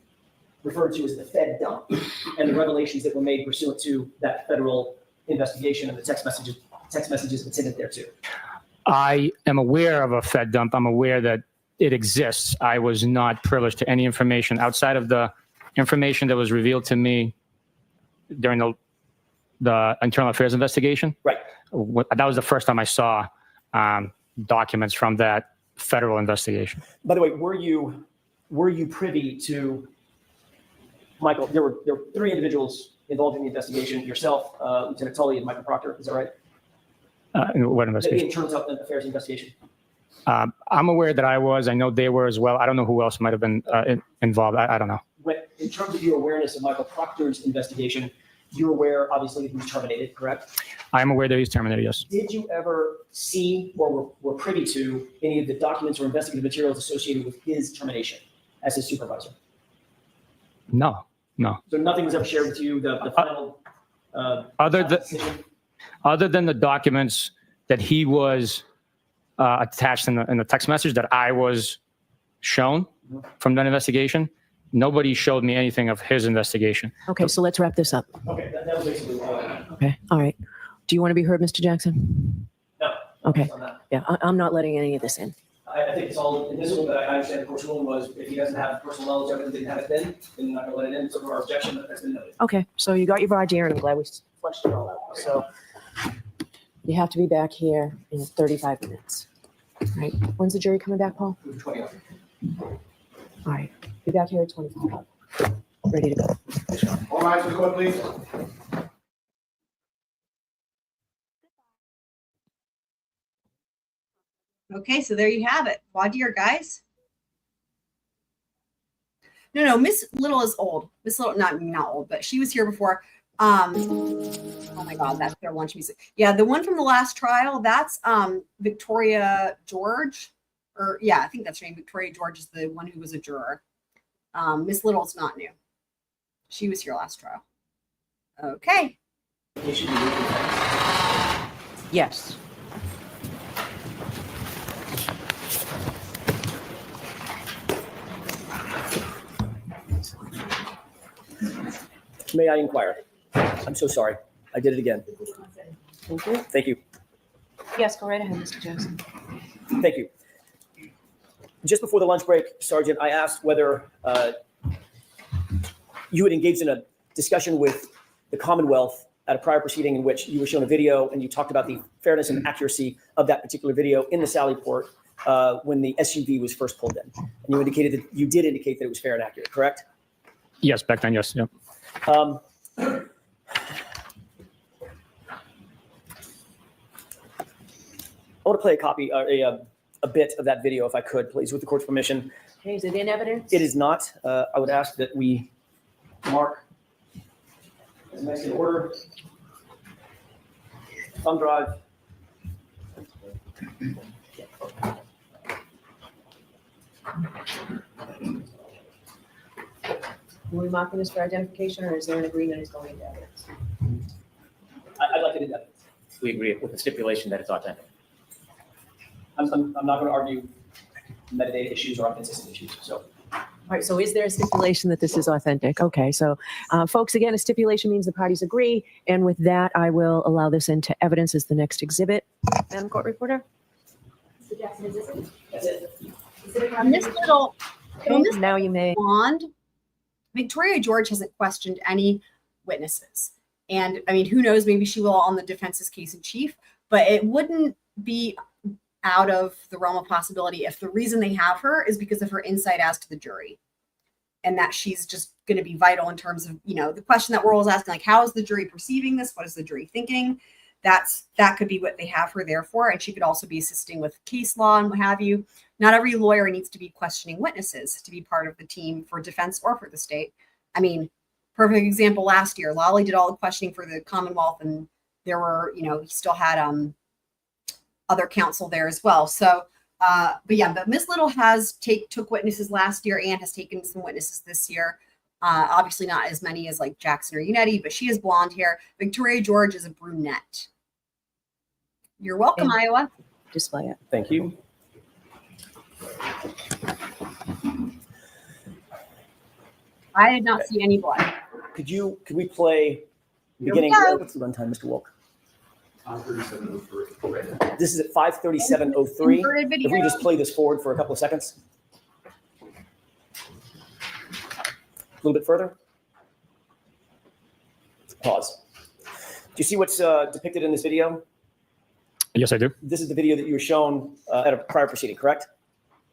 referred to as the Fed dump and the revelations that were made pursuant to that federal investigation and the text messages intended there too? I am aware of a Fed dump. I'm aware that it exists. I was not privileged to any information outside of the information that was revealed to me during the internal affairs investigation. Right. That was the first time I saw documents from that federal investigation. By the way, were you privy to, Michael, there were three individuals involved in the investigation, yourself, Lieutenant Tully, and Michael Proctor, is that right? What The investigation? internal affairs investigation. I'm aware that I was. I know they were as well. I don't know who else might have been involved. I don't know. In terms of your awareness of Michael Proctor's investigation, you're aware, obviously, that he was terminated, correct? I'm aware that he's terminated, yes. Did you ever see or were privy to any of the documents or investigative materials associated with his termination as his supervisor? No. So nothing was ever shared with you, the final decision? Other than the documents that he was attached in the text message that I was shown from that investigation, nobody showed me anything of his investigation. Okay, so let's wrap this up. Okay, that was basically all I had. Okay, all right. Do you want to be heard, Mr. Jackson? No. Okay. On that. Yeah, I'm not letting any of this in. I think it's all admissible, but I understand the court's ruling was if he doesn't have personal knowledge of it, didn't have it then you're not going to let it in. So our objection, that's been noted. Okay, so you got your voir dire, and I'm glad we fleshed it all out. So you have to be back here in 35 minutes. All right. When's the jury coming back, Paul? 20 hours. All right. Be back here at 25. Ready to go. All rise for the court, please. Okay, so there you have it. Voir dire, guys. No, Miss Little is old. Miss Little, not old, but she was here before. Oh my God, that's their lunch music. Yeah, the one from the last trial, that's Victoria George. Or yeah, I think that's her name. Victoria George is the one who was a juror. Miss Little's not new. She was here last trial. Okay. Yes. May I inquire? I'm so sorry. I did it again. Thank you. Thank you. Yes, go right ahead, Mr. Johnson. Thank you. Just before the lunch break, Sergeant, I asked whether you had engaged in a discussion with the Commonwealth at a prior proceeding in which you were shown a video and you talked about the fairness and accuracy of that particular video in the Lallyport when the SUV was first pulled in. And you indicated that you did indicate that it was fair and accurate, correct? Yes, back then, yes. Yeah. I want to play a copy, a bit of that video, if I could, please, with the court's permission. Okay, is it in evidence? It is not. I would ask that we mark as next in order. Thumb drive. Are we marking this for identification, or is there an agreement it's going into evidence? I'd like it in evidence. We agree with the stipulation that it's authentic. I'm not going to argue metadata issues or authenticity issues. So All right, so is there a stipulation that this is authentic? Okay, so folks, again, a stipulation means the parties agree, and with that, I will allow this into evidence as the next exhibit. Madam Court Reporter? Mr. Jackson, is this it? that's it. Miss Little, Okay, now you may. blonde, Victoria George hasn't questioned any witnesses. And I mean, who knows, maybe she will on the defense's case in chief, but it wouldn't be out of the realm of possibility if the reason they have her is because of her insight as to the jury. And that she's just going to be vital in terms of, you know, the question that we're always asking, like, how is the jury perceiving this? What is the jury thinking? That could be what they have her there for. And she could also be assisting with case law and what have you. Not every lawyer needs to be questioning witnesses to be part of the team for defense or for the state. I mean, perfect example last year, Lolly did all the questioning for the Commonwealth, and there were, you know, he still had other counsel there as well. So, but yeah, but Miss Little has took witnesses last year and has taken some witnesses this year. Obviously not as many as like Jackson or Unetti, but she has blonde hair. Victoria George is a brunette. You're welcome, Okay. Iowa. Display it. Thank you. I did not see any blood. Could we play Here beginning? we go. What's the runtime, Mr. Wilk? This is at 5:37:03. Inverted video. If we just play this forward for a couple of seconds. A little bit further. Pause. Do you see what's depicted in this video? Yes, I do. This is the video that you were shown at a prior proceeding, correct?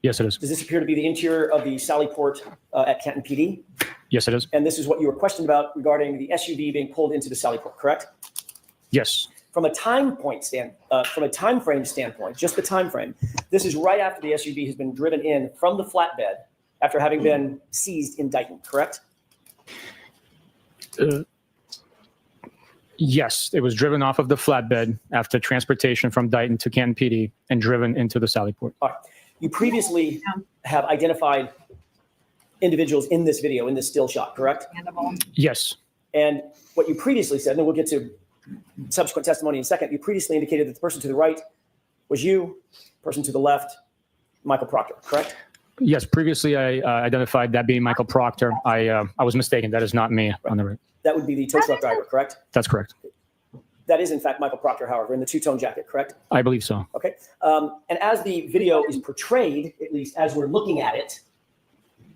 Yes, it is. Does this appear to be the interior of the Lallyport at Canton PD? Yes, it is. And this is what you were questioned about regarding the SUV being pulled into the Lallyport, correct? Yes. From a time frame standpoint, just the time frame, this is right after the SUV has been driven in from the flatbed after having been seized in Dighton, correct? Yes, it was driven off of the flatbed after transportation from Dighton to Canton PD and driven into the Lallyport. All right. You previously have identified individuals in this video, in this still shot, correct? Yes. And what you previously said, and then we'll get to subsequent testimony in a second, you previously indicated that the person to the right was you, person to the left, Michael Proctor, correct? Yes, previously I identified that being Michael Proctor. I was mistaken. That is not me on the right. That would be the tow truck driver, correct? That's correct. That is, in fact, Michael Proctor, however, in the two-tone jacket, correct? I believe so. Okay. And as the video is portrayed, at least as we're looking at it,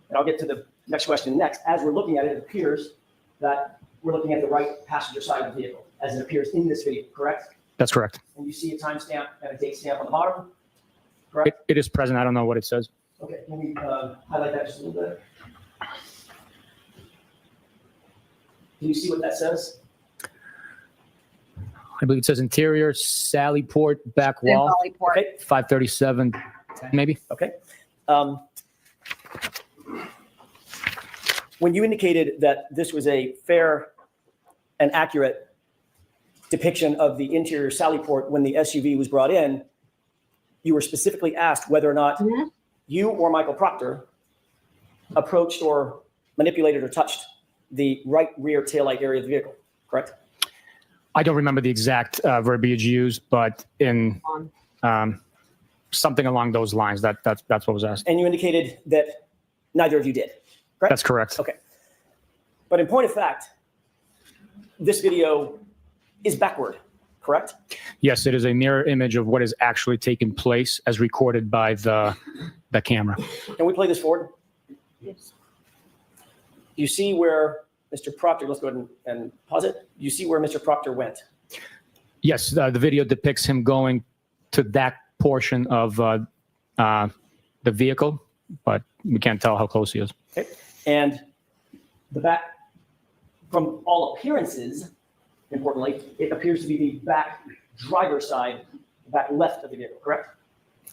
and I'll get to the next question next, as we're looking at it, it appears that we're looking at the right passenger side of the vehicle, as it appears in this video, correct? That's correct. And you see a timestamp and a date stamp on the bottom, correct? It is present. I don't know what it says. Okay, can we highlight that just a little bit? Can you see what that says? I believe it says interior, Lallyport, back wall, Lallyport. Okay, 537, maybe. okay. When you indicated that this was a fair and accurate depiction of the interior Lallyport when the SUV was brought in, you were specifically asked whether or not you or Michael Proctor approached or manipulated or touched the right rear taillight area of the vehicle, correct? I don't remember the exact verbiage used, but in something along those lines, that's what was asked. And you indicated that neither of you did, correct? That's correct. Okay. But in point of fact, this video is backward, correct? Yes, it is a mirror image of what is actually taking place as recorded by the camera. Can we play this forward? Yes. You see where Mr. Proctor, let's go ahead and pause it. You see where Mr. Proctor went. Yes, the video depicts him going to that portion of the vehicle, but we can't tell how close he is. Okay. And the back, from all appearances, importantly, it appears to be the back driver's side, the back left of the vehicle, correct?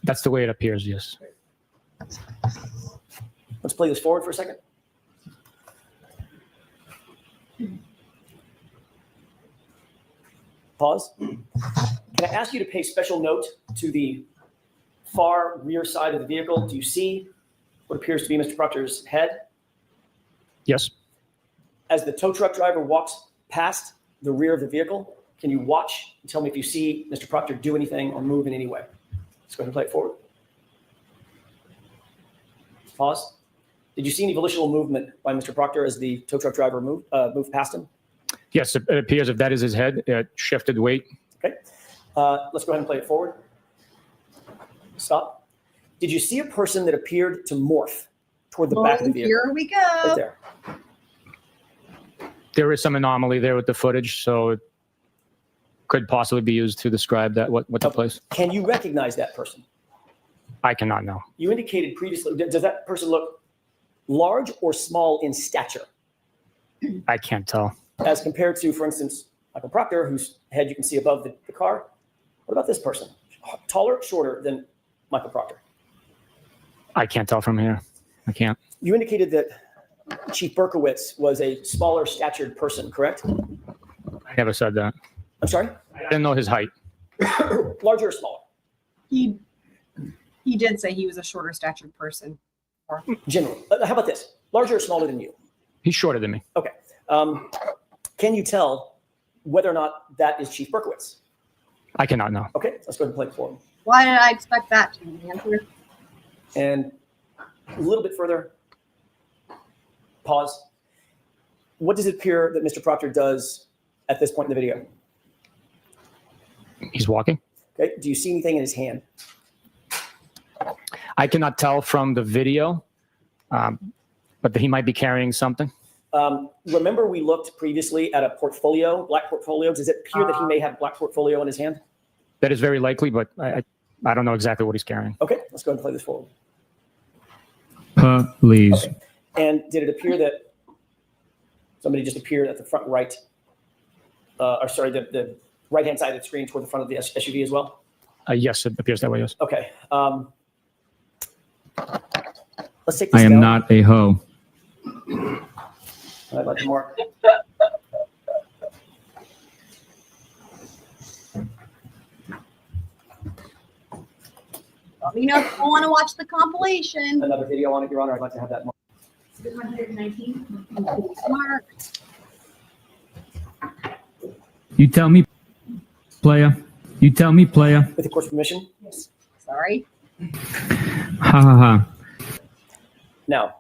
That's the way it appears, yes. Let's play this forward for a second. Pause. Can I ask you to pay special note to the far rear side of the vehicle? Do you see what appears to be Mr. Proctor's head? Yes. As the tow truck driver walks past the rear of the vehicle, can you watch and tell me if you see Mr. Proctor do anything or move in any way? Let's go ahead and play it forward. Pause. Did you see any volitional movement by Mr. Proctor as the tow truck driver moved past him? Yes, it appears if that is his head, it shifted weight. Okay. Let's go ahead and play it forward. Stop. Did you see a person that appeared to morph toward the back of the vehicle? Here we go. Right there. There is some anomaly there with the footage, so it could possibly be used to describe that what took place. Can you recognize that person? I cannot know. You indicated previously, does that person look large or small in stature I can't tell. as compared to, for instance, Michael Proctor, whose head you can see above the car? What about this person? Taller, shorter than Michael Proctor? I can't tell from here. I can't. You indicated that Chief Berkowitz was a smaller statured person, correct? I never said that. I'm sorry? I didn't know his height. Larger or smaller? He did say he was a shorter statured person. Generally. How about this? Larger or smaller than you? He's shorter than me. Okay. Can you tell whether or not that is Chief Berkowitz? I cannot know. Okay, let's go ahead and play it for him. Why did I expect that to be the answer? And a little bit further, pause. What does it appear that Mr. Proctor does at this point in the video? He's walking. Okay, do you see anything in his hand? I cannot tell from the video, but he might be carrying something. Remember we looked previously at a portfolio, black portfolio. Does it appear that he may have a black portfolio in his hand? That is very likely, but I don't know exactly what he's carrying. Okay, let's go ahead and play this forward. Please. Okay. And did it appear that somebody just appeared at the front right, the right-hand side of the screen toward the front of the SUV as well? Yes, it appears that way, yes. Okay. Let's take this I am down. not a hoe. I'd like to mark. Let me know if you want to watch the compilation. Another video on it, Your Honor. I'd like to have that marked. 119. Marked. You tell me, playa. You tell me, playa. With the court's permission. Sorry. Ha ha ha. Now,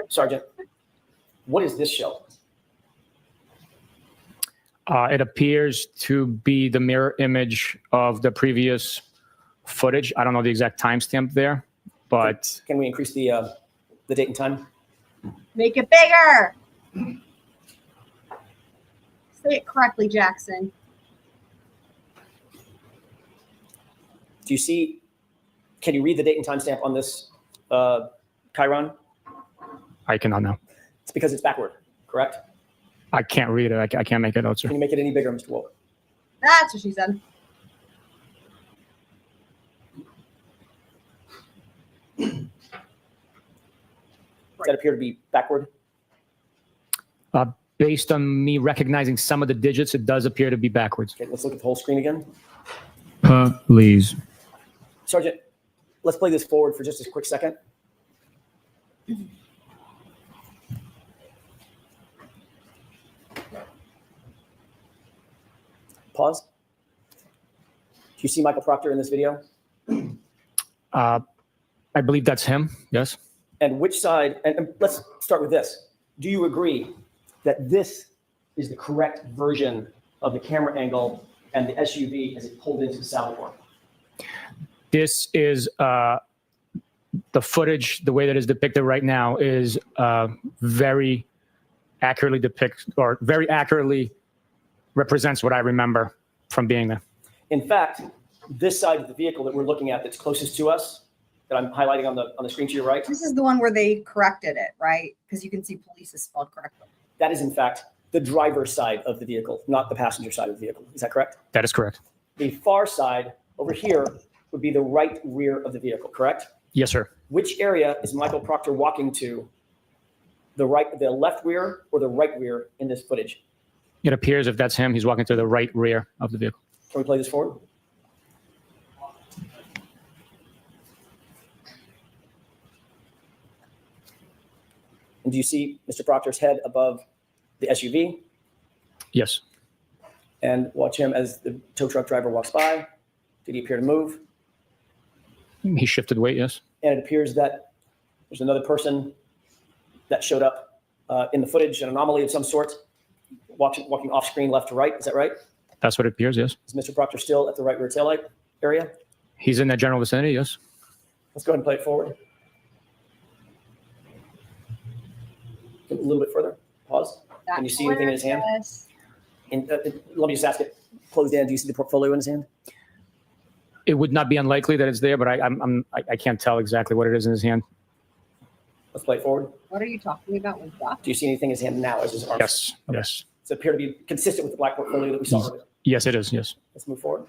Sergeant, what is this show? It appears to be the mirror image of the previous footage. I don't know the exact timestamp there, but Can we increase the date and time? Make it bigger. Say it correctly, Jackson. Do you see? Can you read the date and timestamp on this Chiron? I cannot know. It's because it's backward, correct? I can't read it. I can't make it out, sir. Can you make it any bigger, Mr. Wolf? That's what she said. Does that appear to be backward? Based on me recognizing some of the digits, it does appear to be backwards. Okay, let's look at the whole screen again. Please. Sergeant, let's play this forward for just a quick second. Pause. Do you see Michael Proctor in this video? I believe that's him. Yes. And which side, and let's start with this. Do you agree that this is the correct version of the camera angle and the SUV as it pulled into the Lallyport? This is the footage, the way that is depicted right now is very accurately very accurately represents what I remember from being there. In fact, this side of the vehicle that we're looking at that's closest to us, that I'm highlighting on the screen to your right, This is the one where they corrected it, right? Because you can see police is spelled correctly. that is in fact the driver's side of the vehicle, not the passenger side of the vehicle. Is that correct? That is correct. The far side over here would be the right rear of the vehicle, correct? Yes, sir. Which area is Michael Proctor walking to? The left rear or the right rear in this footage? It appears if that's him, he's walking to the right rear of the vehicle. Can we play this forward? And do you see Mr. Proctor's head above the SUV? Yes. And watch him as the tow truck driver walks by. Did he appear to move? He shifted weight, yes. And it appears that there's another person that showed up in the footage, an anomaly of some sort, walking off screen left to right. Is that right? That's what it appears, yes. Is Mr. Proctor still at the right rear taillight area? He's in that general vicinity, yes. Let's go ahead and play it forward. A little bit further. Pause. Can you see anything in his hand? Yes. And, let me just ask it. Closed in. Do you see the portfolio in his hand? It would not be unlikely that it's there, but I can't tell exactly what it is in his hand. Let's play it forward. What are you talking about with Duff? Do you see anything in his hand now as his arm? Yes, yes. Does it appear to be consistent with the black portfolio that we saw earlier? Yes, it is, yes. Let's move forward.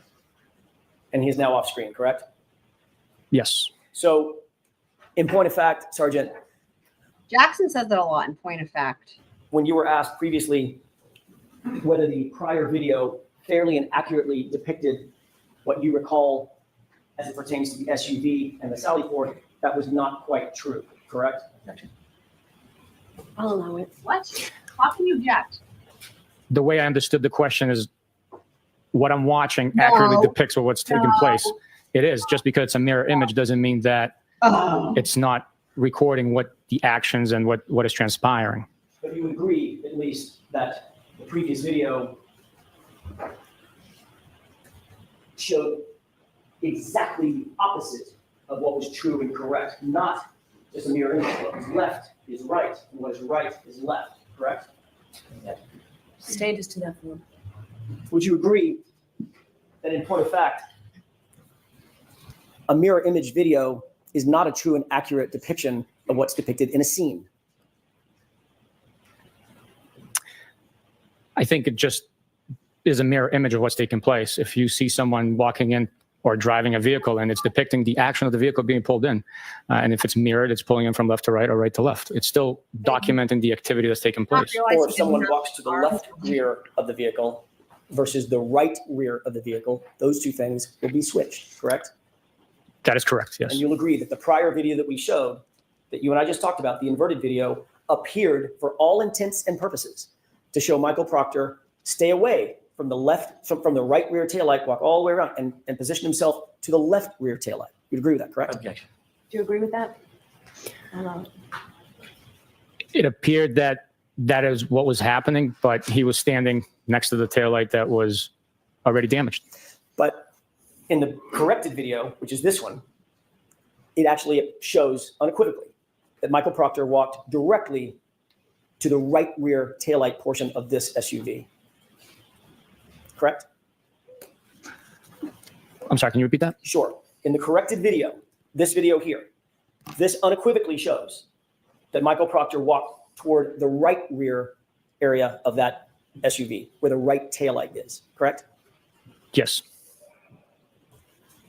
And he is now off screen, correct? Yes. So, in point of fact, Sergeant, Jackson says that a lot in point of fact. when you were asked previously whether the prior video fairly and accurately depicted what you recall as it pertains to the SUV and the Lallyport, that was not quite true, correct? I'll allow it. What? How can you object? The way I understood the question is what I'm watching accurately depicts what's taking place. It is. Just because it's a mirror image doesn't mean that it's not recording what the actions and what is transpiring. But you agree, at least, that the previous video showed exactly the opposite of what was true and correct, not just a mirror image. What is left is right, and what is right is left, correct? Stay just to that one. Would you agree that in point of fact, a mirror image video is not a true and accurate depiction of what's depicted in a scene? I think it just is a mirror image of what's taking place. If you see someone walking in or driving a vehicle and it's depicting the action of the vehicle being pulled in, and if it's mirrored, it's pulling in from left to right or right to left. It's still documenting the activity that's taking place. Or if someone walks to the left rear of the vehicle versus the right rear of the vehicle, those two things will be switched, correct? That is correct, yes. And you'll agree that the prior video that we showed, that you and I just talked about, the inverted video, appeared for all intents and purposes to show Michael Proctor stay away from the left, from the right rear taillight, walk all the way around and position himself to the left rear taillight. You'd agree with that, correct? Objection. Do you agree with that? I'll allow it. It appeared that that is what was happening, but he was standing next to the taillight that was already damaged. But in the corrected video, which is this one, it actually shows unequivocally that Michael Proctor walked directly to the right rear taillight portion of this SUV. Correct? I'm sorry, can you repeat that? Sure. In the corrected video, this video here, this unequivocally shows that Michael Proctor walked toward the right rear area of that SUV, where the right taillight is, correct? Yes.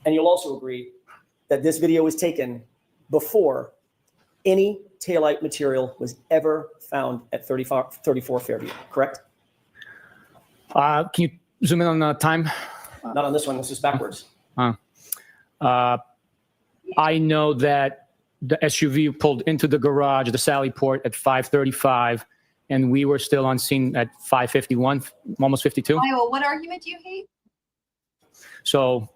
And you'll also agree that this video was taken before any taillight material was ever found at 34 Fairview, correct? Can you zoom in on the time? Not on this one, this is backwards. I know that the SUV pulled into the garage, the Lallyport, at 5:35, and we were still on scene at 5:51, almost 52. Iowa, what argument do you hate? So,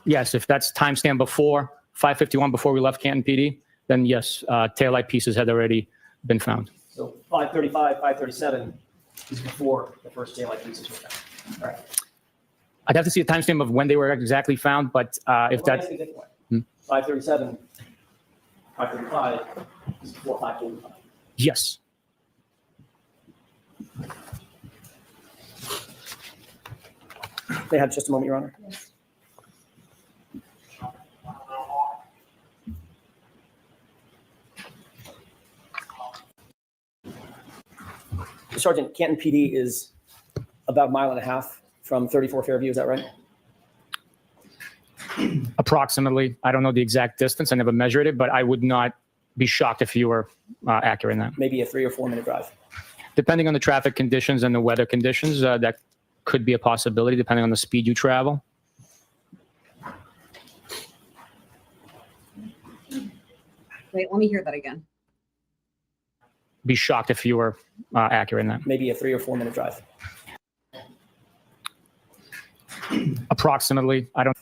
yes, if that's timestamp before 5:51, before we left Canton PD, then yes, taillight pieces had already been found. So 5:35, 5:37 is before the first taillight pieces were found. All right. I'd have to see a timestamp of when they were exactly found, but if that's 5:37, 5:35 is before 5:45. yes. May I have just a moment, Your Honor? Sergeant, Canton PD is about a mile and a half from 34 Fairview, is that right? Approximately. I don't know the exact distance. I never measured it, but I would not be shocked if you were accurate in that. Maybe a 3 or 4 minute drive. Depending on the traffic conditions and the weather conditions, that could be a possibility, depending on the speed you travel. Wait, let me hear that again. Be shocked if you were accurate in that. Maybe a 3 or 4 minute drive. Approximately. I don't.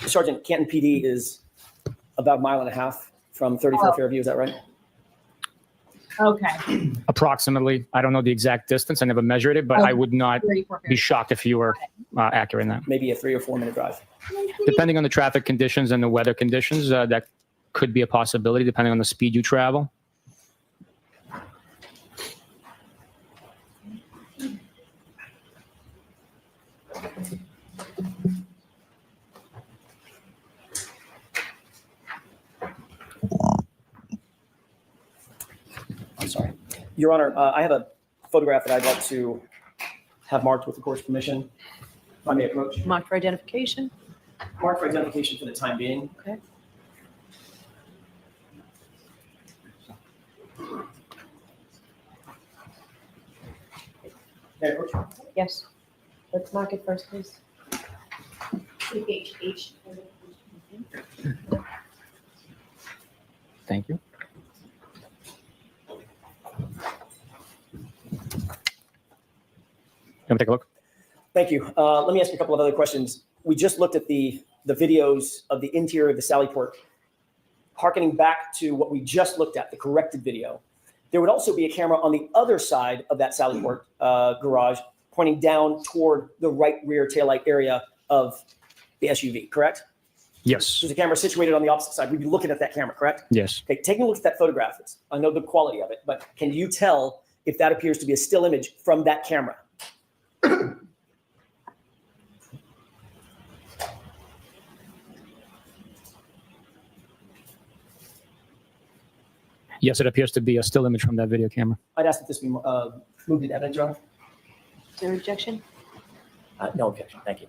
Sergeant, Canton PD is about a mile and a half from 34 Fairview, is that right? Okay. Approximately. I don't know the exact distance. I never measured it, but I would not 34 be shocked if you were accurate in that. Maybe a 3 or 4 minute drive. Depending on the traffic conditions and the weather conditions, that could be a possibility, depending on the speed you travel. I'm sorry. Your Honor, I have a photograph that I'd like to have marked with the court's permission. If I may approach. Marked for identification. Marked for identification for the time being. Okay. May I approach? Yes. Let's mark it first, please. Thank you. Come take a look. Thank you. Let me ask you a couple of other questions. We just looked at the videos of the interior of the Lallyport. Harkening back to what we just looked at, the corrected video, there would also be a camera on the other side of that Lallyport garage pointing down toward the right rear taillight area of the SUV, correct? Yes. There's a camera situated on the opposite side. We'd be looking at that camera, correct? Yes. Okay, taking a look at that photograph. I know the quality of it, but can you tell if that appears to be a still image from that camera? Yes, it appears to be a still image from that video camera. I'd ask that this be moved into evidence, Your Honor. Is there an objection? No objection. Thank you.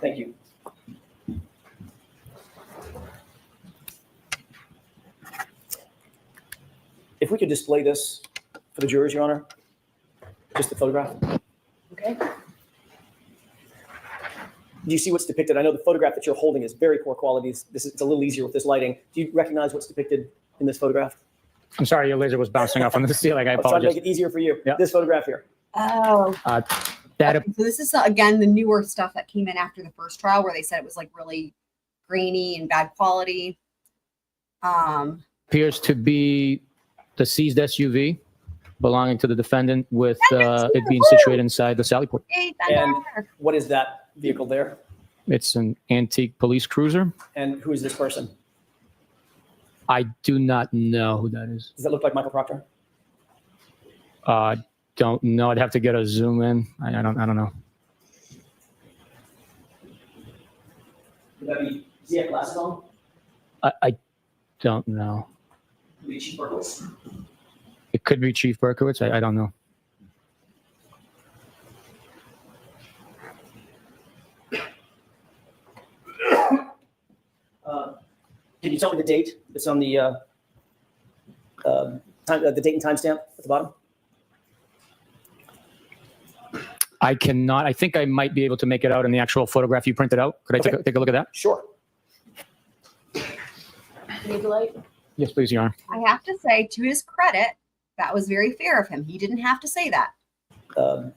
Thank you. If we could display this for the jurors, Your Honor, just the photograph. Okay. Do you see what's depicted? I know the photograph that you're holding is very poor quality. It's a little easier with this lighting. Do you recognize what's depicted in this photograph? I'm sorry, your laser was bouncing off on the ceiling. I I'm trying to apologize. make it easier for you. Yeah. This photograph here. Oh. That So this is again the newer stuff that came in after the first trial, where they said it was like really grainy and bad quality. appears to be the seized SUV belonging to the defendant with it being situated inside the Lallyport. And what is that vehicle there? It's an antique police cruiser. And who is this person? I do not know who that is. Does that look like Michael Proctor? Don't know. I'd have to get a zoom in. I don't know. Would that be, does he have glasses on? I don't know. Would it be Chief Berkowitz? It could be Chief Berkowitz. I don't know. Can you tell me the date that's on the the date and timestamp at the bottom? I cannot. I think I might be able to make it out in the actual photograph you printed out. Could I take a look at that? Sure. Need the light? Yes, please, Your Honor. I have to say, to his credit, that was very fair of him. He didn't have to say that. The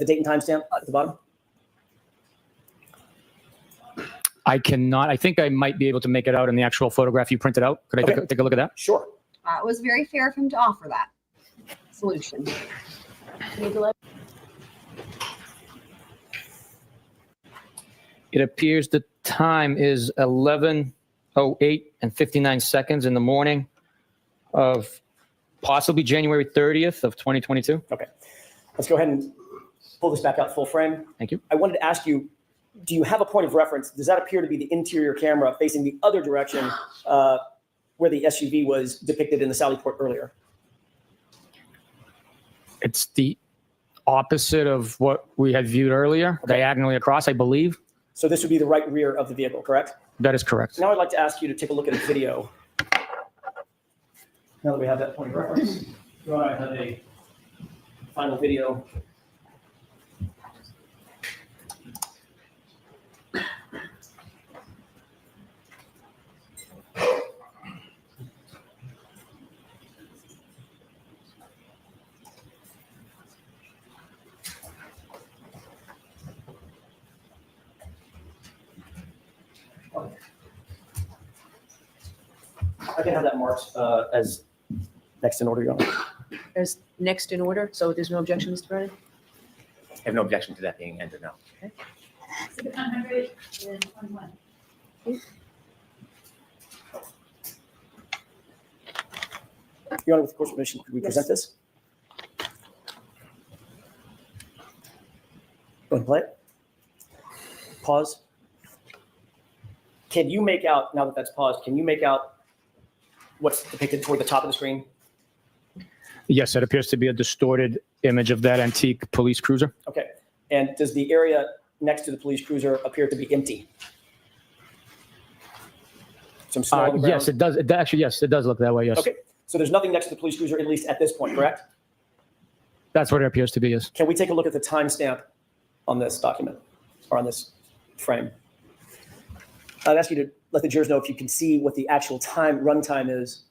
date and timestamp at the bottom. I cannot. I think I might be able to make it out in the actual photograph you printed out. Could I take a look at that? Sure. It was very fair of him to offer that solution. Need the light? It appears the time is 11:08 and 59 seconds in the morning of possibly January 30th of 2022. Okay. Let's go ahead and pull this back out full frame. Thank you. I wanted to ask you, do you have a point of reference? Does that appear to be the interior camera facing the other direction where the SUV was depicted in the Lallyport earlier? It's the opposite of what we had viewed earlier, diagonally across, I believe. So this would be the right rear of the vehicle, correct? That is correct. Now I'd like to ask you to take a look at a video. Now that we have that point of reference, you and I have a final video. I can have that marked as next in order, Your Honor. As next in order, so there's no objection, Mr. Brennan? I have no objection to that being entered now. 721. Your Honor, with the court's permission, could we present this? Go ahead and play it. Pause. Can you make out, now that that's paused, can you make out what's depicted toward the top of the screen? Yes, it appears to be a distorted image of that antique police cruiser. Okay. And does the area next to the police cruiser appear to be empty? Some snow on the ground? Yes, it does. Actually, yes, it does look that way, yes. Okay. So there's nothing next to the police cruiser, at least at this point, correct? That's what it appears to be, yes. Can we take a look at the timestamp on this document or on this frame? I'd ask you to let the jurors know if you can see what the actual runtime is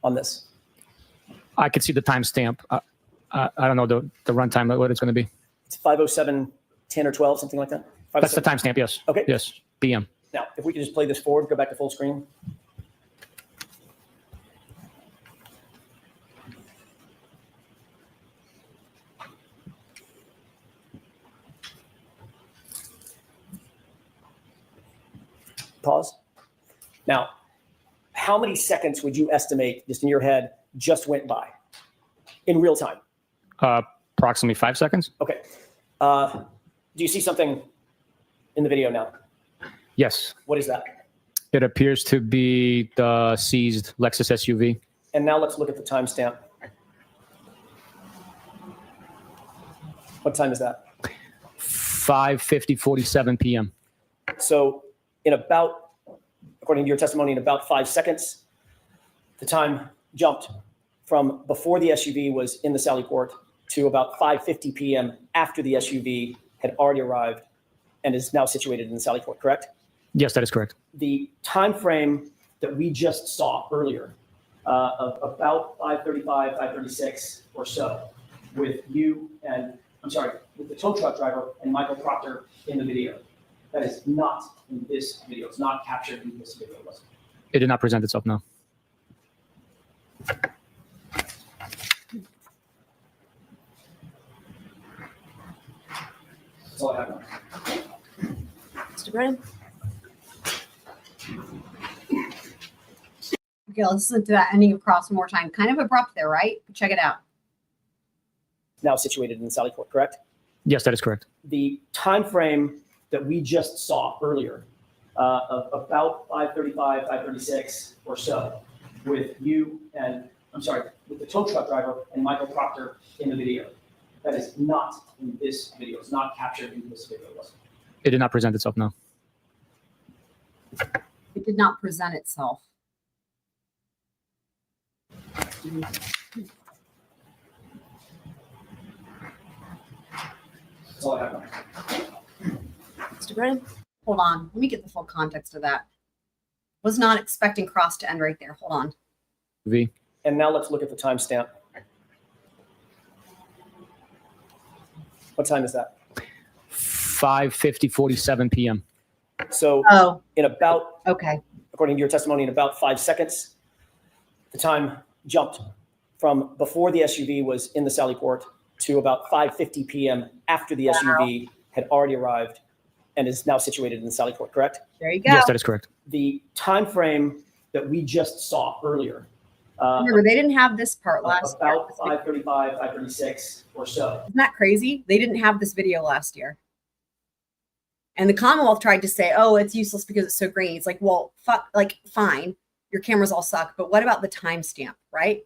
on this. I could see the timestamp. I don't know the runtime, what it's going to be. It's 5:07, 10 or 12, something like that? That's the timestamp, yes. Okay. Yes, PM. Now, if we could just play this forward, go back to full screen. Pause. Now, how many seconds would you estimate, just in your head, just went by in real time? Approximately 5 seconds. Okay. Do you see something in the video now? Yes. What is that? It appears to be the seized Lexus SUV. And now let's look at the timestamp. What time is that? 5:47 PM. So in about, according to your testimony, in about 5 seconds, the time jumped from before the SUV was in the Lallyport to about 5:50 PM after the SUV had already arrived and is now situated in the Lallyport, correct? Yes, that is correct. The time frame that we just saw earlier of about 5:35, 5:36 or so with you and, with the tow truck driver and Michael Proctor in the video. That is not in this video. It's not captured in this video. It did not present itself, no. That's all I have now. Mr. Brennan? Okay, let's listen to that ending of Cross one more time. Kind of abrupt there, right? Check it out. Now situated in the Lallyport, correct? Yes, that is correct. The time frame that we just saw earlier of about 5:35, 5:36 or so with you and, with the tow truck driver and Michael Proctor in the video. That is not in this video. It's not captured in this video. It did not present itself, no. It did not present itself. That's all I have. Mr. Brennan, hold on. Let me get the full context of that. Was not expecting cross to end right there. Hold on. V. And now let's look at the timestamp. What time is that? 5:47 p.m. So Oh, in about, okay. according to your testimony, in about 5 seconds, the time jumped from before the SUV was in the Lallyport to about 5:50 p.m. after the SUV had already arrived and is now situated in the Lallyport, correct? There you go. Yes, that is correct. The time frame that we just saw earlier, Remember, they didn't have this part last year. about 5:35, 5:36 or so. Isn't that crazy? They didn't have this video last year. And the Commonwealth tried to say, oh, it's useless because it's so grainy. It's like, well, fuck, like, fine. Your cameras all suck. But what about the timestamp, right?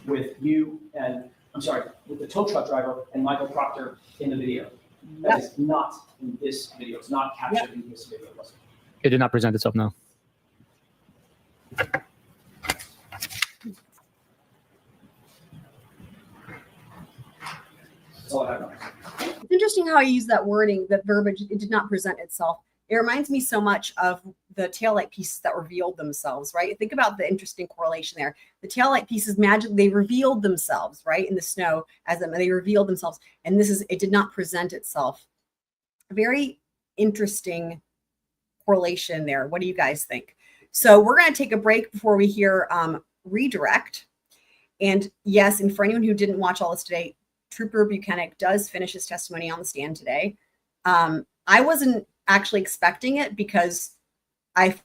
With you and, I'm sorry, with the tow truck driver and Michael Proctor in the video. That is not in this video. It's not captured in this video. Was it? It did not present itself, no. That's all I have. It's interesting how you use that wording, that verbiage, it did not present itself. It reminds me so much of the taillight pieces that revealed themselves, right? Think about the interesting correlation there. The taillight pieces magically, they revealed themselves, right? In the snow as they revealed themselves. And this is, it did not present itself. A very interesting correlation there. What do you guys think? So we're going to take a break before we hear redirect. And yes, and for anyone who didn't watch all this today, Trooper Bukhenik does finish his testimony on the stand today. I wasn't actually expecting it because I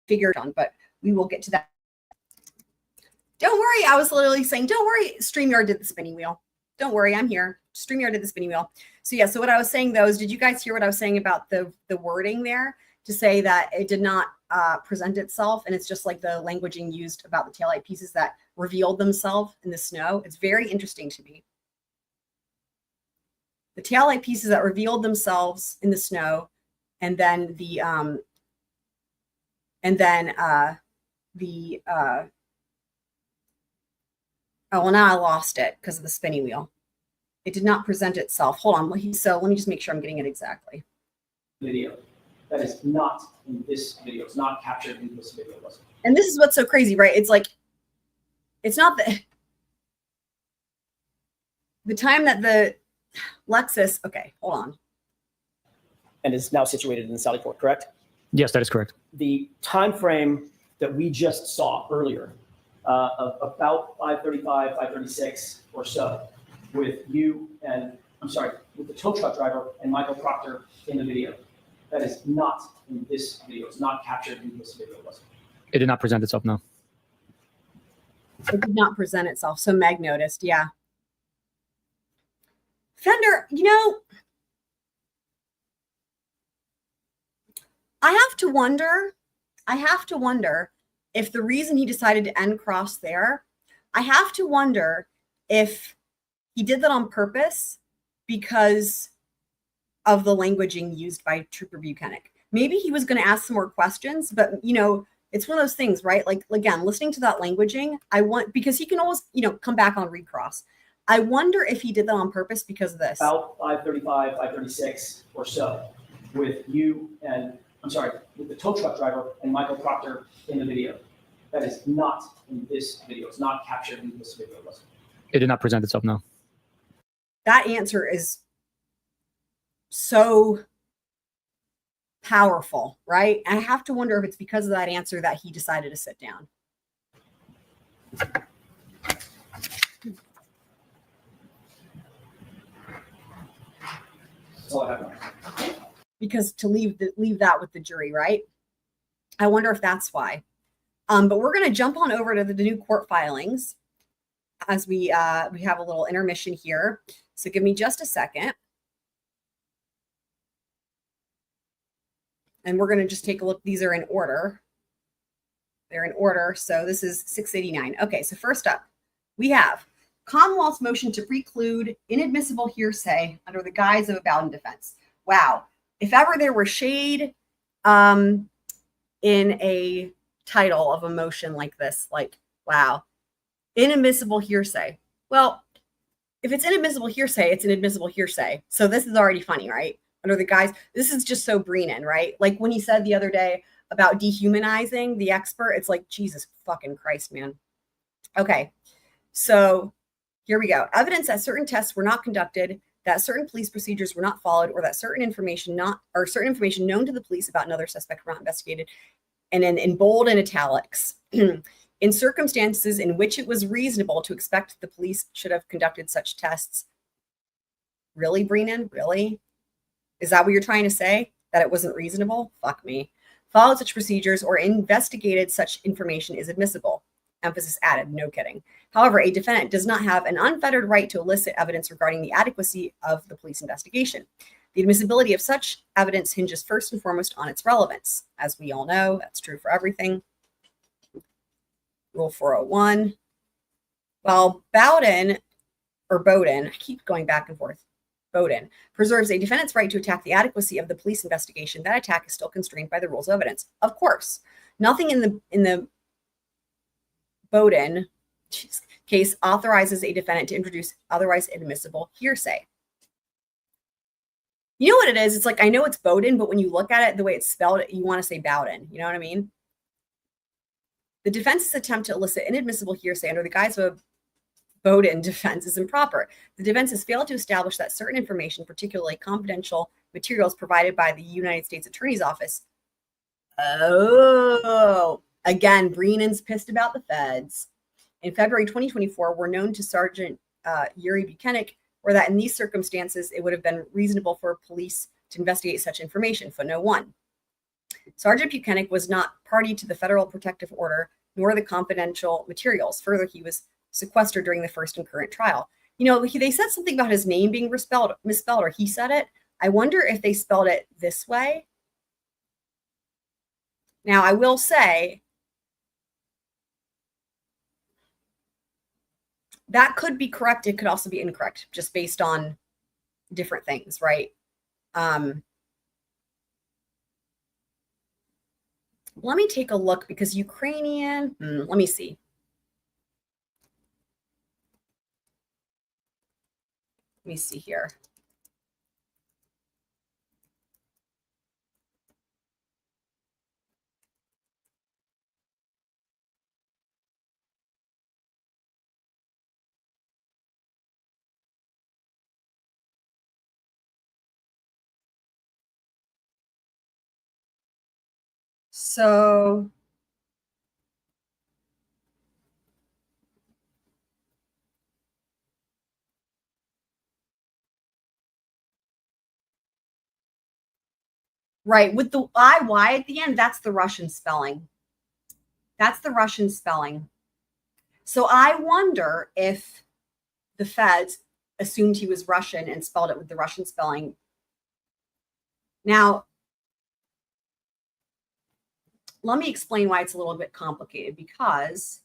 figured on, but we will get to that. Don't worry. I was literally saying, don't worry. StreamYard did the spinning wheel. Don't worry. I'm here. StreamYard did the spinning wheel. So yeah. So what I was saying though is, did you guys hear what I was saying about the wording there to say that it did not present itself? And it's just like the languaging used about the taillight pieces that revealed themselves in the snow. It's very interesting to me. The taillight pieces that revealed themselves in the snow, and then the oh, well, now I lost it because of the spinning wheel. It did not present itself. Hold on. So let me just make sure I'm getting it exactly. Video. That is not in this video. It's not captured in this video. Was it? And this is what's so crazy, right? It's like, it's not the time that the Lexus, okay, hold on. And is now situated in the Lallyport, correct? Yes, that is correct. The time frame that we just saw earlier, of about 5:35, 5:36 or so, with you and, I'm sorry, with the tow truck driver and Michael Proctor in the video. That is not in this video. It's not captured in this video. Was it? It did not present itself, no. It did not present itself. So Meg noticed, yeah. Fender, you know, I have to wonder if the reason he decided to end cross there, I have to wonder if he did that on purpose because of the languaging used by Trooper Bukhenik. Maybe he was going to ask some more questions, but you know, it's one of those things, right? Like, again, listening to that languaging, because he can always, you know, come back on recross. I wonder if he did that on purpose because of this. About 5:35, 5:36 or so, with you and, I'm sorry, with the tow truck driver and Michael Proctor in the video. That is not in this video. It's not captured in this video. Was it? It did not present itself, no. That answer is so powerful, right? And I have to wonder if it's because of that answer that he decided to sit down. That's all I have. Because to leave that with the jury, right? I wonder if that's why. But we're going to jump on over to the new court filings as we have a little intermission here. So give me just a second. And we're going to just take a look. These are in order. They're in order. So this is 689. Okay, so first up, we have Commonwealth's motion to preclude inadmissible hearsay under the guise of a Bowden defense. Wow. If ever there were shade in a title of a motion like this, like, wow, inadmissible hearsay. Well, if it's inadmissible hearsay, it's inadmissible hearsay. So this is already funny, right? Under the guise, this is just so Brennan, right? Like when he said the other day about dehumanizing the expert, it's like, Jesus fucking Christ, man. Okay, so here we go. Evidence that certain tests were not conducted, that certain police procedures were not followed, or that certain information known to the police about another suspect were not investigated. And then in bold and italics, in circumstances in which it was reasonable to expect the police should have conducted such tests. Really, Brennan? Really? Is that what you're trying to say? That it wasn't reasonable? Fuck me. Followed such procedures or investigated such information is admissible. Emphasis added, no kidding. However, a defendant does not have an unfettered right to elicit evidence regarding the adequacy of the police investigation. The admissibility of such evidence hinges first and foremost on its relevance. As we all know, that's true for everything. Rule 401. While Bowden, I keep going back and forth, Bowden preserves a defendant's right to attack the adequacy of the police investigation, that attack is still constrained by the rules of evidence. Of course, nothing in the Bowden case authorizes a defendant to introduce otherwise admissible hearsay. You know what it is? It's like, I know it's Bowden, but when you look at it, the way it's spelled, you want to say Bowden. You know what I mean? The defense's attempt to elicit inadmissible hearsay under the guise of a Bowden defense is improper. The defense has failed to establish that certain information, particularly confidential materials provided by the United States Attorney's Office. Oh, again, Brennan's pissed about the feds. In February 2024, were known to Sergeant Yuri Bukhenik, or that in these circumstances, it would have been reasonable for police to investigate such information. Footnote 1. Sergeant Bukhenik was not party to the federal protective order, nor the confidential materials. Further, he was sequestered during the first and current trial. You know, they said something about his name being misspelled, or he said it. I wonder if they spelled it this way. Now, I will say that could be correct. It could also be incorrect, just based on different things, right? Let me take a look because Ukrainian, let me see. Let me see here. So right, with the IY at the end, that's the Russian spelling. That's the Russian spelling. So I wonder if the feds assumed he was Russian and spelled it with the Russian spelling. Now, let me explain why it's a little bit complicated, because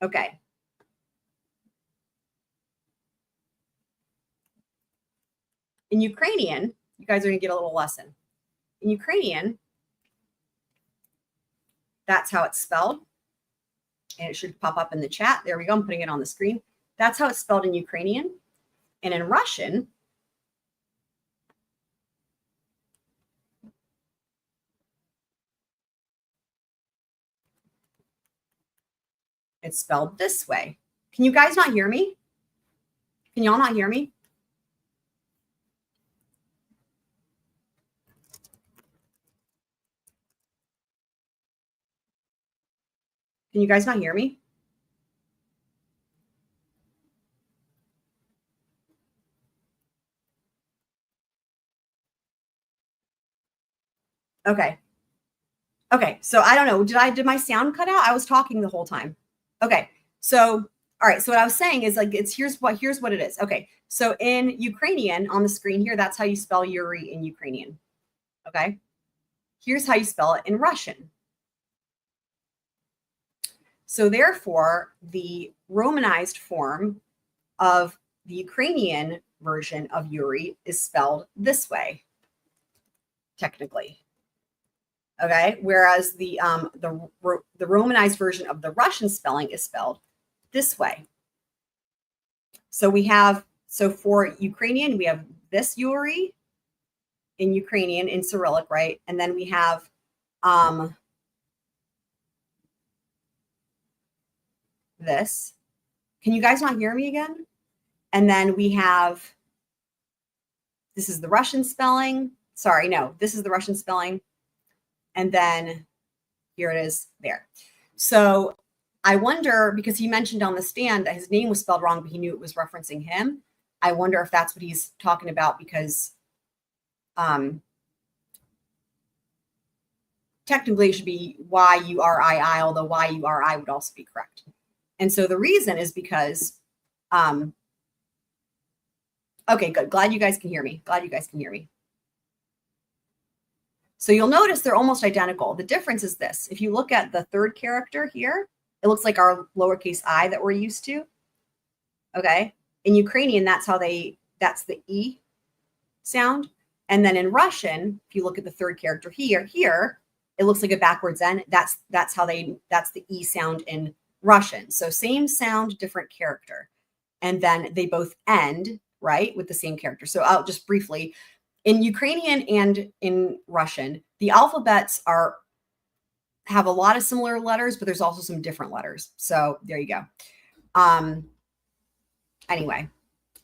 okay. In Ukrainian, you guys are going to get a little lesson. In Ukrainian, that's how it's spelled. And it should pop up in the chat. There we go. I'm putting it on the screen. That's how it's spelled in Ukrainian. And in Russian, it's spelled this way. Can you guys not hear me? Can y'all not hear me? Can you guys not hear me? Okay. Okay, so I don't know. Did my sound cut out? I was talking the whole time. Okay, so All right. So what I was saying is like, here's what it is. Okay. So in Ukrainian on the screen here, that's how you spell Yuri in Ukrainian. Okay. Here's how you spell it in Russian. So therefore, the Romanized form of the Ukrainian version of Yuri is spelled this way, technically. Okay, whereas the Romanized version of the Russian spelling is spelled this way. So for Ukrainian, we have this Yuri in Ukrainian in Cyrillic, right? And then we have this. Can you guys not hear me again? And then we have, this is the Russian spelling. Sorry, no, this is the Russian spelling. And then here it is there. So I wonder, because he mentioned on the stand that his name was spelled wrong, but he knew it was referencing him. I wonder if that's what he's talking about, because technically it should be Y-U-R-I-I, although Y-U-R-I would also be correct. And so the reason is because, okay, good. Glad you guys can hear me. So you'll notice they're almost identical. The difference is this. If you look at the third character here, it looks like our lowercase I that we're used to. Okay. In Ukrainian, that's the E sound. And then in Russian, if you look at the third character here, it looks like a backwards N. That's the E sound in Russian. So same sound, different character. And then they both end, right, with the same character. So I'll just briefly, in Ukrainian and in Russian, the alphabets have a lot of similar letters, but there's also some different letters. So there you go. Anyway,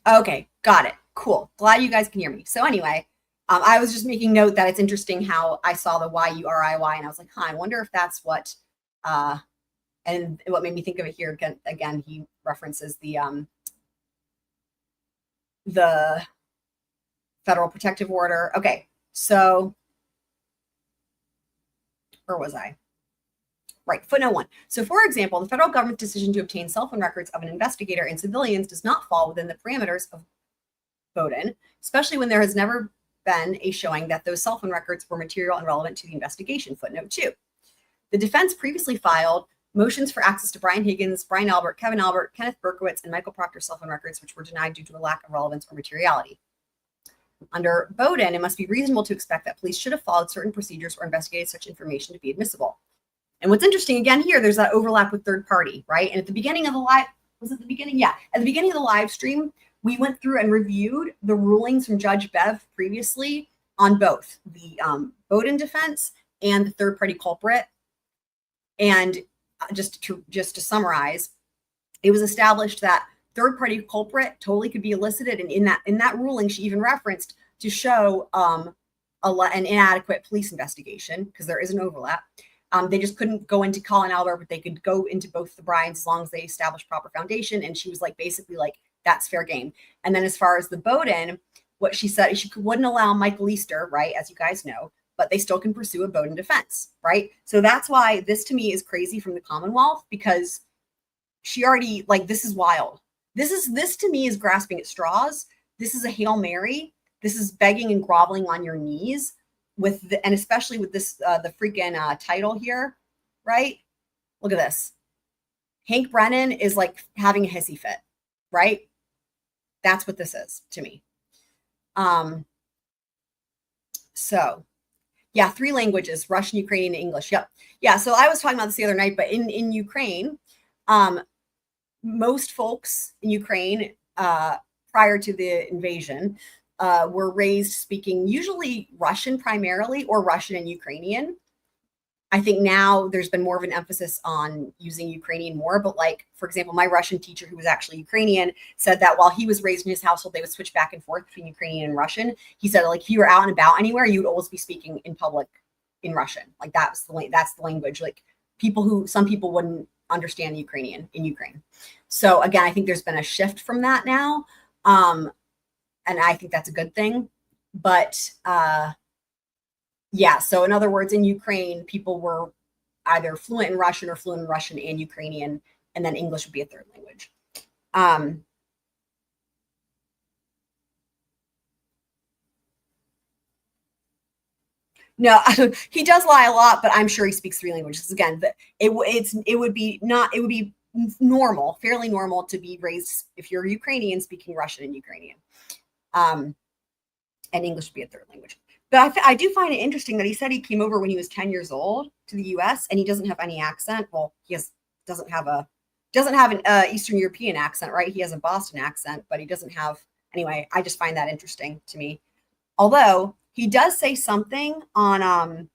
okay, got it. Cool. Glad you guys can hear me. So anyway, I was just making note that it's interesting how I saw the Y-U-R-I-Y, and I was like, I wonder if that's what, and what made me think of it here again, he references the Federal Protective Order. Okay, so where was I? Right, footnote 1. So for example, the federal government's decision to obtain cell phone records of an investigator and civilians does not fall within the parameters of Bowden, especially when there has never been a showing that those cell phone records were material and relevant to the investigation. Footnote 2. The defense previously filed motions for access to Brian Higgins, Brian Albert, Kevin Albert, Kenneth Berkowitz, and Michael Proctor's cell phone records, which were denied due to a lack of relevance or materiality. Under Bowden, it must be reasonable to expect that police should have followed certain procedures or investigated such information to be admissible. And what's interesting, again, here, there's that overlap with third party, right? And at the beginning of the live, was it the beginning? Yeah. At the beginning of the live stream, we went through and reviewed the rulings from Judge Bev previously on both the Bowden defense and the third party culprit. And just to summarize, it was established that third party culprit totally could be elicited. And in that ruling, she even referenced to show an inadequate police investigation, because there is an overlap. They just couldn't go into Colin Albert, but they could go into both the Bryans as long as they established proper foundation. And she was like, basically like, that's fair game. And then as far as the Bowden, what she said is she wouldn't allow Michael Easter, right, as you guys know, but they still can pursue a Bowden defense, right? So that's why this to me is crazy from the Commonwealth, because she already, like, this is wild. This to me is grasping at straws. This is a Hail Mary. This is begging and groveling on your knees and especially with this, the freaking title here, right? Look at this. Hank Brennan is like having a hissy fit, right? That's what this is to me. So yeah, 3 languages, Russian, Ukrainian, and English. Yep. Yeah. So I was talking about this the other night, but in Ukraine, most folks in Ukraine, prior to the invasion, were raised speaking usually Russian primarily, or Russian and Ukrainian. I think now there's been more of an emphasis on using Ukrainian more, but like, for example, my Russian teacher, who was actually Ukrainian, said that while he was raised in his household, they would switch back and forth between Ukrainian and Russian. He said, like, if you were out and about anywhere, you would always be speaking in public in Russian. Like that's the language. Like some people wouldn't understand Ukrainian in Ukraine. So again, I think there's been a shift from that now. And I think that's a good thing. But yeah, so in other words, in Ukraine, people were either fluent in Russian or fluent in Russian and Ukrainian, and then English would be a third language. No, he does lie a lot, but I'm sure he speaks 3 languages. Again, it would be normal, fairly normal to be raised, if you're Ukrainian, speaking Russian and Ukrainian, and English would be a 3rd language. But I do find it interesting that he said he came over when he was 10 years old to the U.S. and he doesn't have any accent. Well, he doesn't have an Eastern European accent, right? He has a Boston accent, but he doesn't have. Anyway, I just find that interesting to me. Although he does say something on.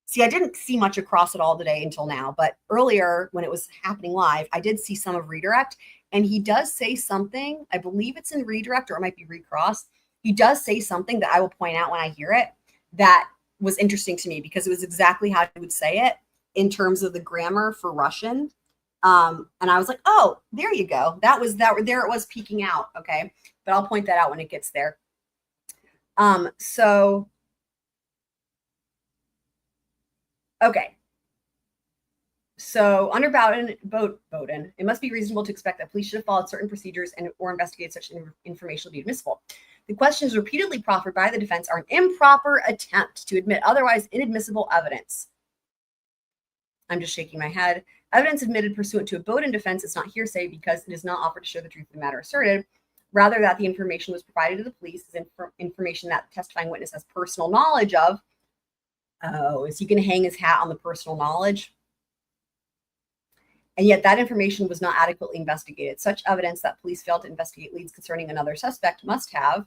See, I didn't see much across it all today until now, but earlier when it was happening live, I did see some of redirect, and he does say something. I believe it's in redirect or it might be recross. He does say something that I will point out when I hear it that was interesting to me because it was exactly how he would say it in terms of the grammar for Russian. And I was like, oh, there you go. There it was peeking out. Okay. But I'll point that out when it gets there. Okay. So under Bowden, it must be reasonable to expect that police should have followed certain procedures or investigated such information to be admissible. The questions repeatedly proffered by the defense are an improper attempt to admit otherwise inadmissible evidence. I'm just shaking my head. Evidence admitted pursuant to a Bowden defense is not hearsay because it is not offered to show the truth of the matter asserted. Rather, that the information was provided to the police is information that the testifying witness has personal knowledge of. Oh, is he going to hang his hat on the personal knowledge? And yet that information was not adequately investigated. Such evidence that police failed to investigate leads concerning another suspect must have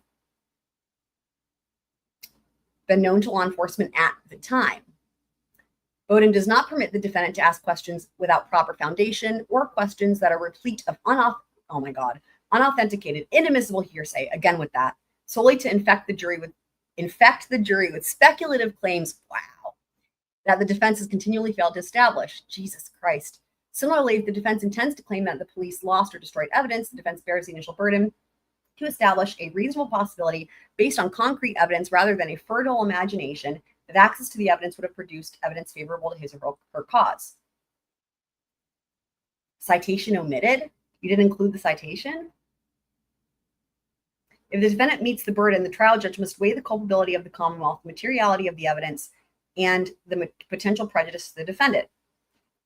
been known to law enforcement at the time. Bowden does not permit the defendant to ask questions without proper foundation or questions that are replete of unauthenticated, inadmissible hearsay, again with that, solely to infect the jury with speculative claims, wow, that the defense has continually failed to establish. Jesus Christ. Similarly, if the defense intends to claim that the police lost or destroyed evidence, the defense bears the initial burden to establish a reasonable possibility based on concrete evidence rather than a fertile imagination that access to the evidence would have produced evidence favorable to his or her cause. Citation omitted? You didn't include the citation? If the defendant meets the burden, the trial judge must weigh the culpability of the Commonwealth, the materiality of the evidence, and the potential prejudice to the defendant.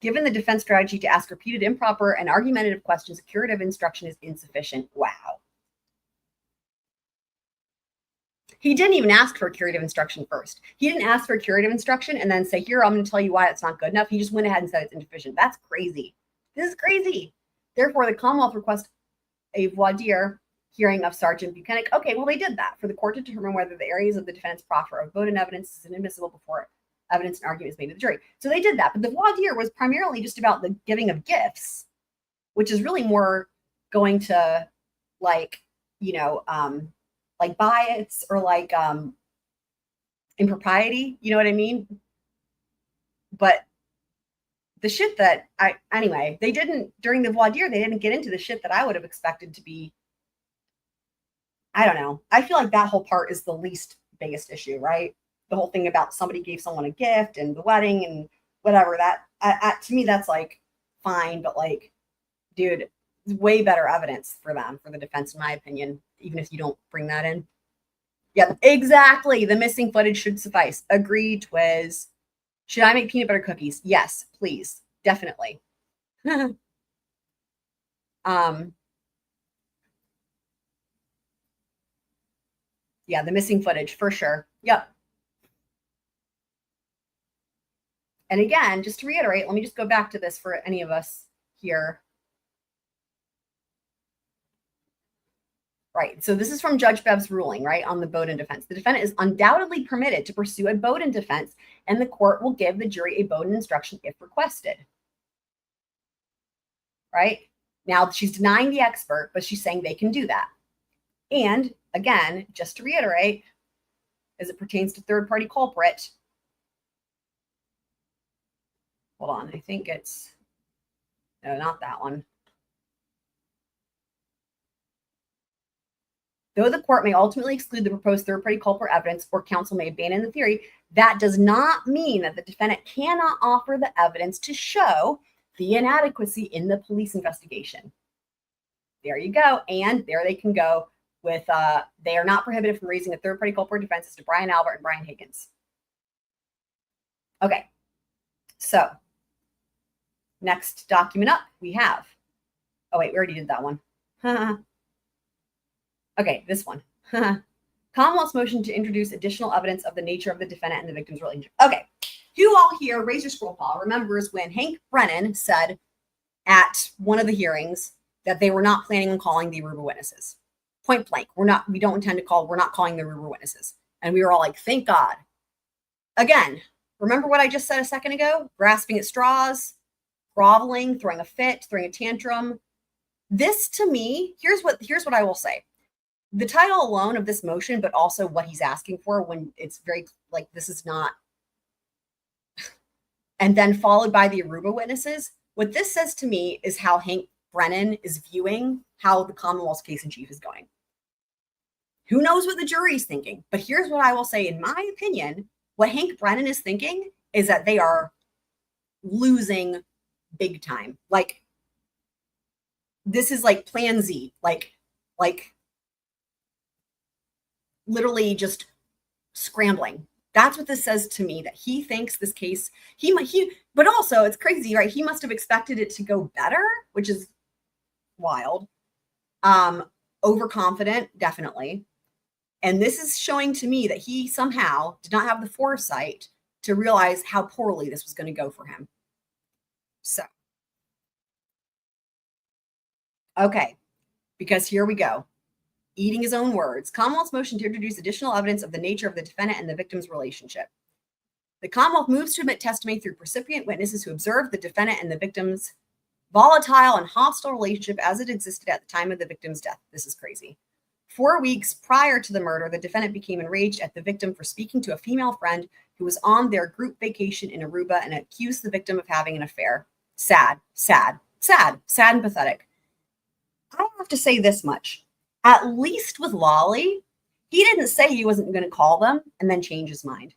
Given the defense strategy to ask repeated improper and argumentative questions, a curative instruction is insufficient. Wow. He didn't even ask for a curative instruction first. He didn't ask for a curative instruction and then say, here, I'm going to tell you why it's not good enough. He just went ahead and said it's insufficient. That's crazy. This is crazy. Therefore, the Commonwealth requests a voir dire hearing of Sergeant Bukhenik. Okay, well, they did that for the court to determine whether the areas of the defendant's proffer of Bowden evidence is inadmissible before evidence and argument is made to the jury. So they did that. But the voir dire was primarily just about the giving of gifts, which is really more going to like bias or like impropriety, you know what I mean? But the shit that they didn't, during the voir dire, they didn't get into the shit that I would have expected to be, I don't know. I feel like that whole part is the least biggest issue, right? The whole thing about somebody gave someone a gift and the wedding and whatever, that to me, that's like fine. But like, dude, way better evidence for them, for the defense, in my opinion, even if you don't bring that in. Yeah, exactly. The missing footage should suffice. Agreed, Twiz. Should I make peanut butter cookies? Yes, please. Definitely. Yeah, the missing footage for sure. Yep. And again, just to reiterate, let me just go back to this for any of us here. Right. So this is from Judge Bev's ruling, right, on the Bowden defense. The defendant is undoubtedly permitted to pursue a Bowden defense, and the court will give the jury a Bowden instruction if requested. Right? Now, she's denying the expert, but she's saying they can do that. And again, just to reiterate, as it pertains to third-party culprit, hold on, I think it's, no, not that one. Though the court may ultimately exclude the proposed third-party culprit evidence or counsel may abandon the theory, that does not mean that the defendant cannot offer the evidence to show the inadequacy in the police investigation. There you go. And there they can go with, they are not prohibited from raising a third-party culprit defenses to Brian Albert and Brian Higgins. Okay. So next document up, we have, oh wait, we already did that one. Okay, this one. Commonwealth's motion to introduce additional evidence of the nature of the defendant and the victim's relationship. Okay, who all here, raise your scroll file, remembers when Hank Brennan said at one of the hearings that they were not planning on calling the Aruba witnesses. Point blank, we're not calling the Aruba witnesses. And we were all like, thank God. Again, remember what I just said a second ago? Grasping at straws, groveling, throwing a fit, throwing a tantrum. This to me, here's what I will say. The title alone of this motion, but also what he's asking for when it's very like, this is not, and then followed by the Aruba witnesses. What this says to me is how Hank Brennan is viewing how the Commonwealth's case in chief is going. Who knows what the jury's thinking? But here's what I will say, in my opinion, what Hank Brennan is thinking is that they are losing big time. Like, this is like Plan Z, like literally just scrambling. That's what this says to me, that he thinks this case, but also it's crazy, right? He must have expected it to go better, which is wild. Overconfident, definitely. And this is showing to me that he somehow did not have the foresight to realize how poorly this was going to go for him. So, okay, because here we go. Eating his own words. Commonwealth's motion to introduce additional evidence of the nature of the defendant and the victim's relationship. The Commonwealth moves to admit testimony through recipient witnesses who observed the defendant and the victim's volatile and hostile relationship as it existed at the time of the victim's death. This is crazy. 4 weeks prior to the murder, the defendant became enraged at the victim for speaking to a female friend who was on their group vacation in Aruba and accused the victim of having an affair. Sad, sad, sad, sad and pathetic. I have to say this much. At least with Lolly, he didn't say he wasn't going to call them and then change his mind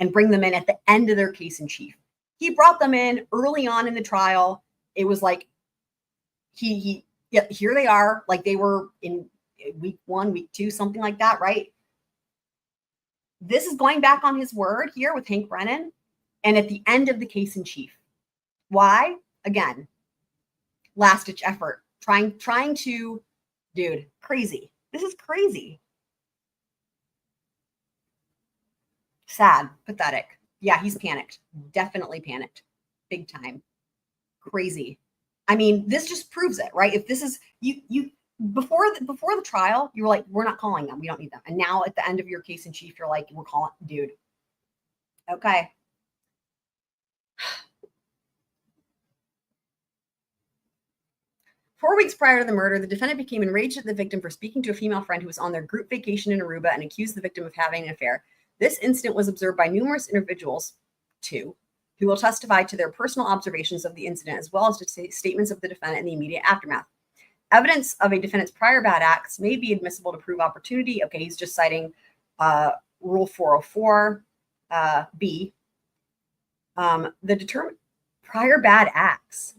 and bring them in at the end of their case in chief. He brought them in early on in the trial. It was like, here they are, like they were in week 1, week 2, something like that, right? This is going back on his word here with Hank Brennan and at the end of the case in chief. Why? Again, last ditch effort, trying to, dude, crazy. This is crazy. Sad, pathetic. Yeah, he's panicked. Definitely panicked. Big time. Crazy. I mean, this just proves it, right? If this is you before the trial, you were like, we're not calling them. We don't need them. And now at the end of your case in chief, you're like, we're calling, dude. Okay. Four weeks prior to the murder, the defendant became enraged at the victim for speaking to a female friend who was on their group vacation in Aruba and accused the victim of having an affair. This incident was observed by numerous individuals, too, who will testify to their personal observations of the incident as well as to statements of the defendant in the immediate aftermath. Evidence of a defendant's prior bad acts may be admissible to prove opportunity. Okay, he's just citing Rule 404 B. The determined prior bad acts.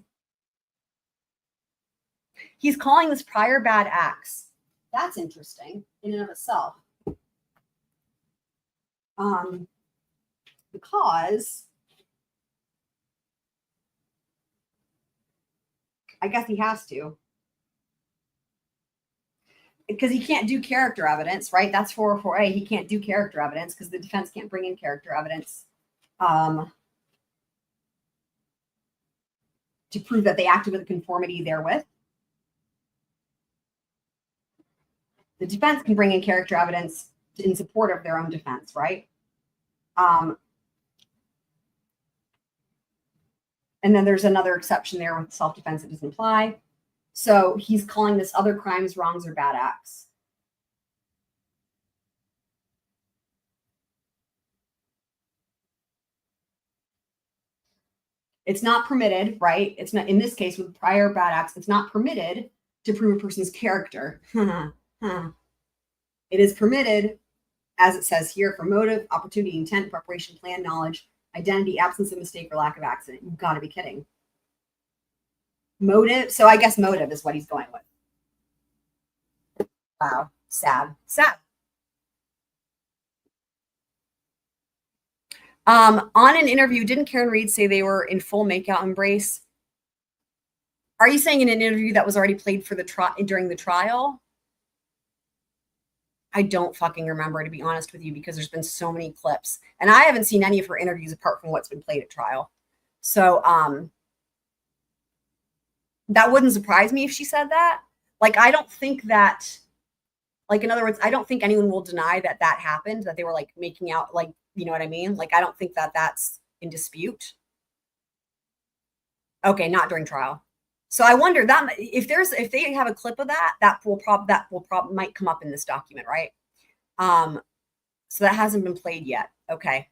He's calling this prior bad acts. That's interesting in and of itself. Because I guess he has to. Because he can't do character evidence, right? That's 404A. He can't do character evidence because the defense can't bring in character evidence to prove that they acted with conformity therewith. The defense can bring in character evidence in support of their own defense, right? And then there's another exception there with self-defense that doesn't apply. So he's calling this other crimes, wrongs, or bad acts. It's not permitted, right? It's not, in this case with prior bad acts, it's not permitted to prove a person's character. It is permitted, as it says here, for motive, opportunity, intent, preparation, plan, knowledge, identity, absence of mistake, or lack of accident. You've got to be kidding. Motive. So I guess motive is what he's going with. Wow. Sad. Sad. On an interview, didn't Karen Reed say they were in full makeout embrace? Are you saying in an interview that was already played for the during the trial? I don't fucking remember, to be honest with you, because there's been so many clips, and I haven't seen any of her interviews apart from what's been played at trial. So, that wouldn't surprise me if she said that. Like, I don't think that, like, in other words, I don't think anyone will deny that that happened, that they were like making out, like, you know what I mean? Like, I don't think that that's in dispute. Okay, not during trial. So I wonder that if they have a clip of that, that will might come up in this document, right? So that hasn't been played yet. Okay.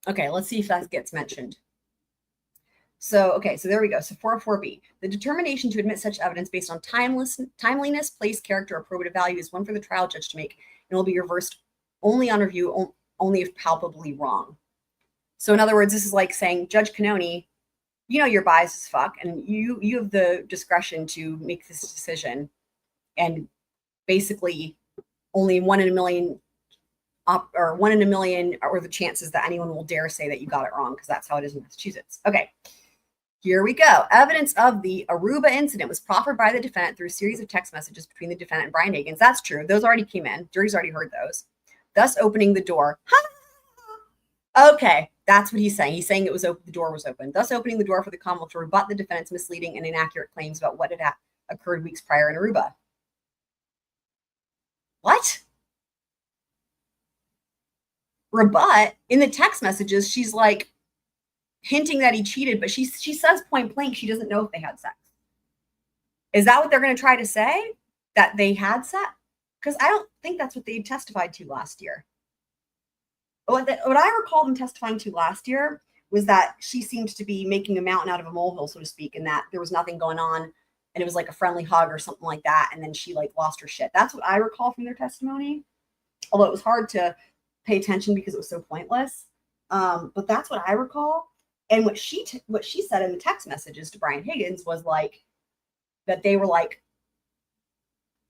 Okay, let's see if that gets mentioned. So, okay, so there we go. So 404B, the determination to admit such evidence based on timeliness, place, character, or probative value is one for the trial judge to make, and will be reversed only on review, only if palpably wrong. So in other words, this is like saying, Judge Canoni, you know you're biased as fuck, and you have the discretion to make this decision, and basically only 1 in a million or 1 in a million are the chances that anyone will dare say that you got it wrong, because that's how it is in Massachusetts. Okay, here we go. Evidence of the Aruba incident was proffered by the defendant through a series of text messages between the defendant and Brian Higgins. That's true. Those already came in. Jury's already heard those. Thus opening the door. Okay, that's what he's saying. He's saying it was open. The door was open. Thus opening the door for the Commonwealth to rebut the defendant's misleading and inaccurate claims about what had occurred weeks prior in Aruba. What? Rebut? In the text messages, she's like hinting that he cheated, but she says point blank she doesn't know if they had sex. Is that what they're going to try to say? That they had sex? Because I don't think that's what they testified to last year. What I recall them testifying to last year was that she seemed to be making a mountain out of a molehill, so to speak, and that there was nothing going on, and it was like a friendly hug or something like that, and then she like lost her shit. That's what I recall from their testimony, although it was hard to pay attention because it was so pointless. But that's what I recall. And what she said in the text messages to Brian Higgins was like that they were like,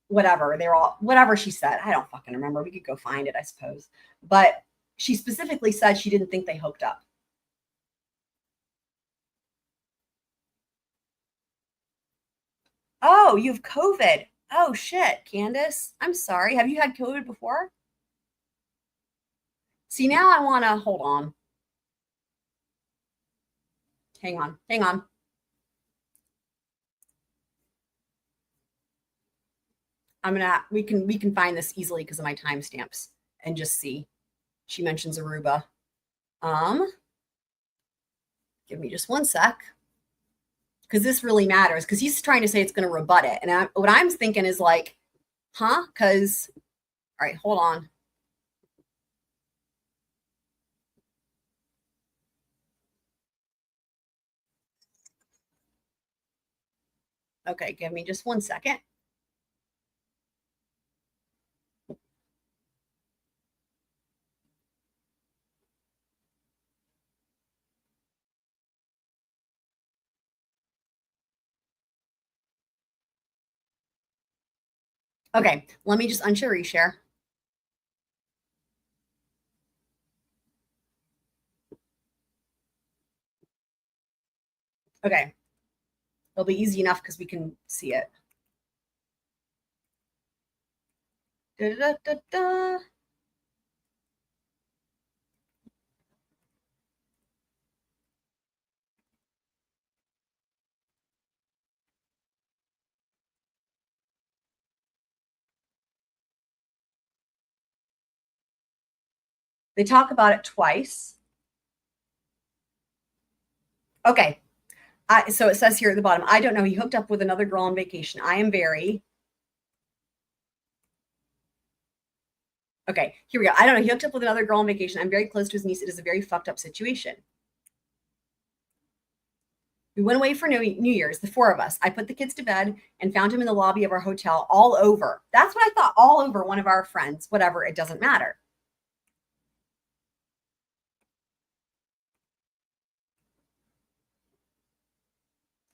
whatever, they were all, whatever she said. I don't fucking remember. We could go find it, I suppose. But she specifically said she didn't think they hooked up. Oh, you have COVID. Oh shit, Candace. I'm sorry. Have you had COVID before? See, now I want to, hold on. Hang on. We can find this easily because of my timestamps and just see. She mentions Aruba. Give me just one sec. Because this really matters, because he's trying to say it's going to rebut it. And what I'm thinking is like, huh? Because, all right, hold on. Okay, give me just one second. Okay, let me just unshare reshare. Okay, it'll be easy enough because we can see it. Da, da, da, da. They talk about it twice. Okay. So it says here at the bottom, I don't know. He hooked up with another girl on vacation. I am very. Okay, here we go. I don't know. He hooked up with another girl on vacation. I'm very close to his niece. It is a very fucked up situation. We went away for New Year's, the four of us. I put the kids to bed and found him in the lobby of our hotel all over. That's what I thought, all over one of our friends. Whatever, it doesn't matter.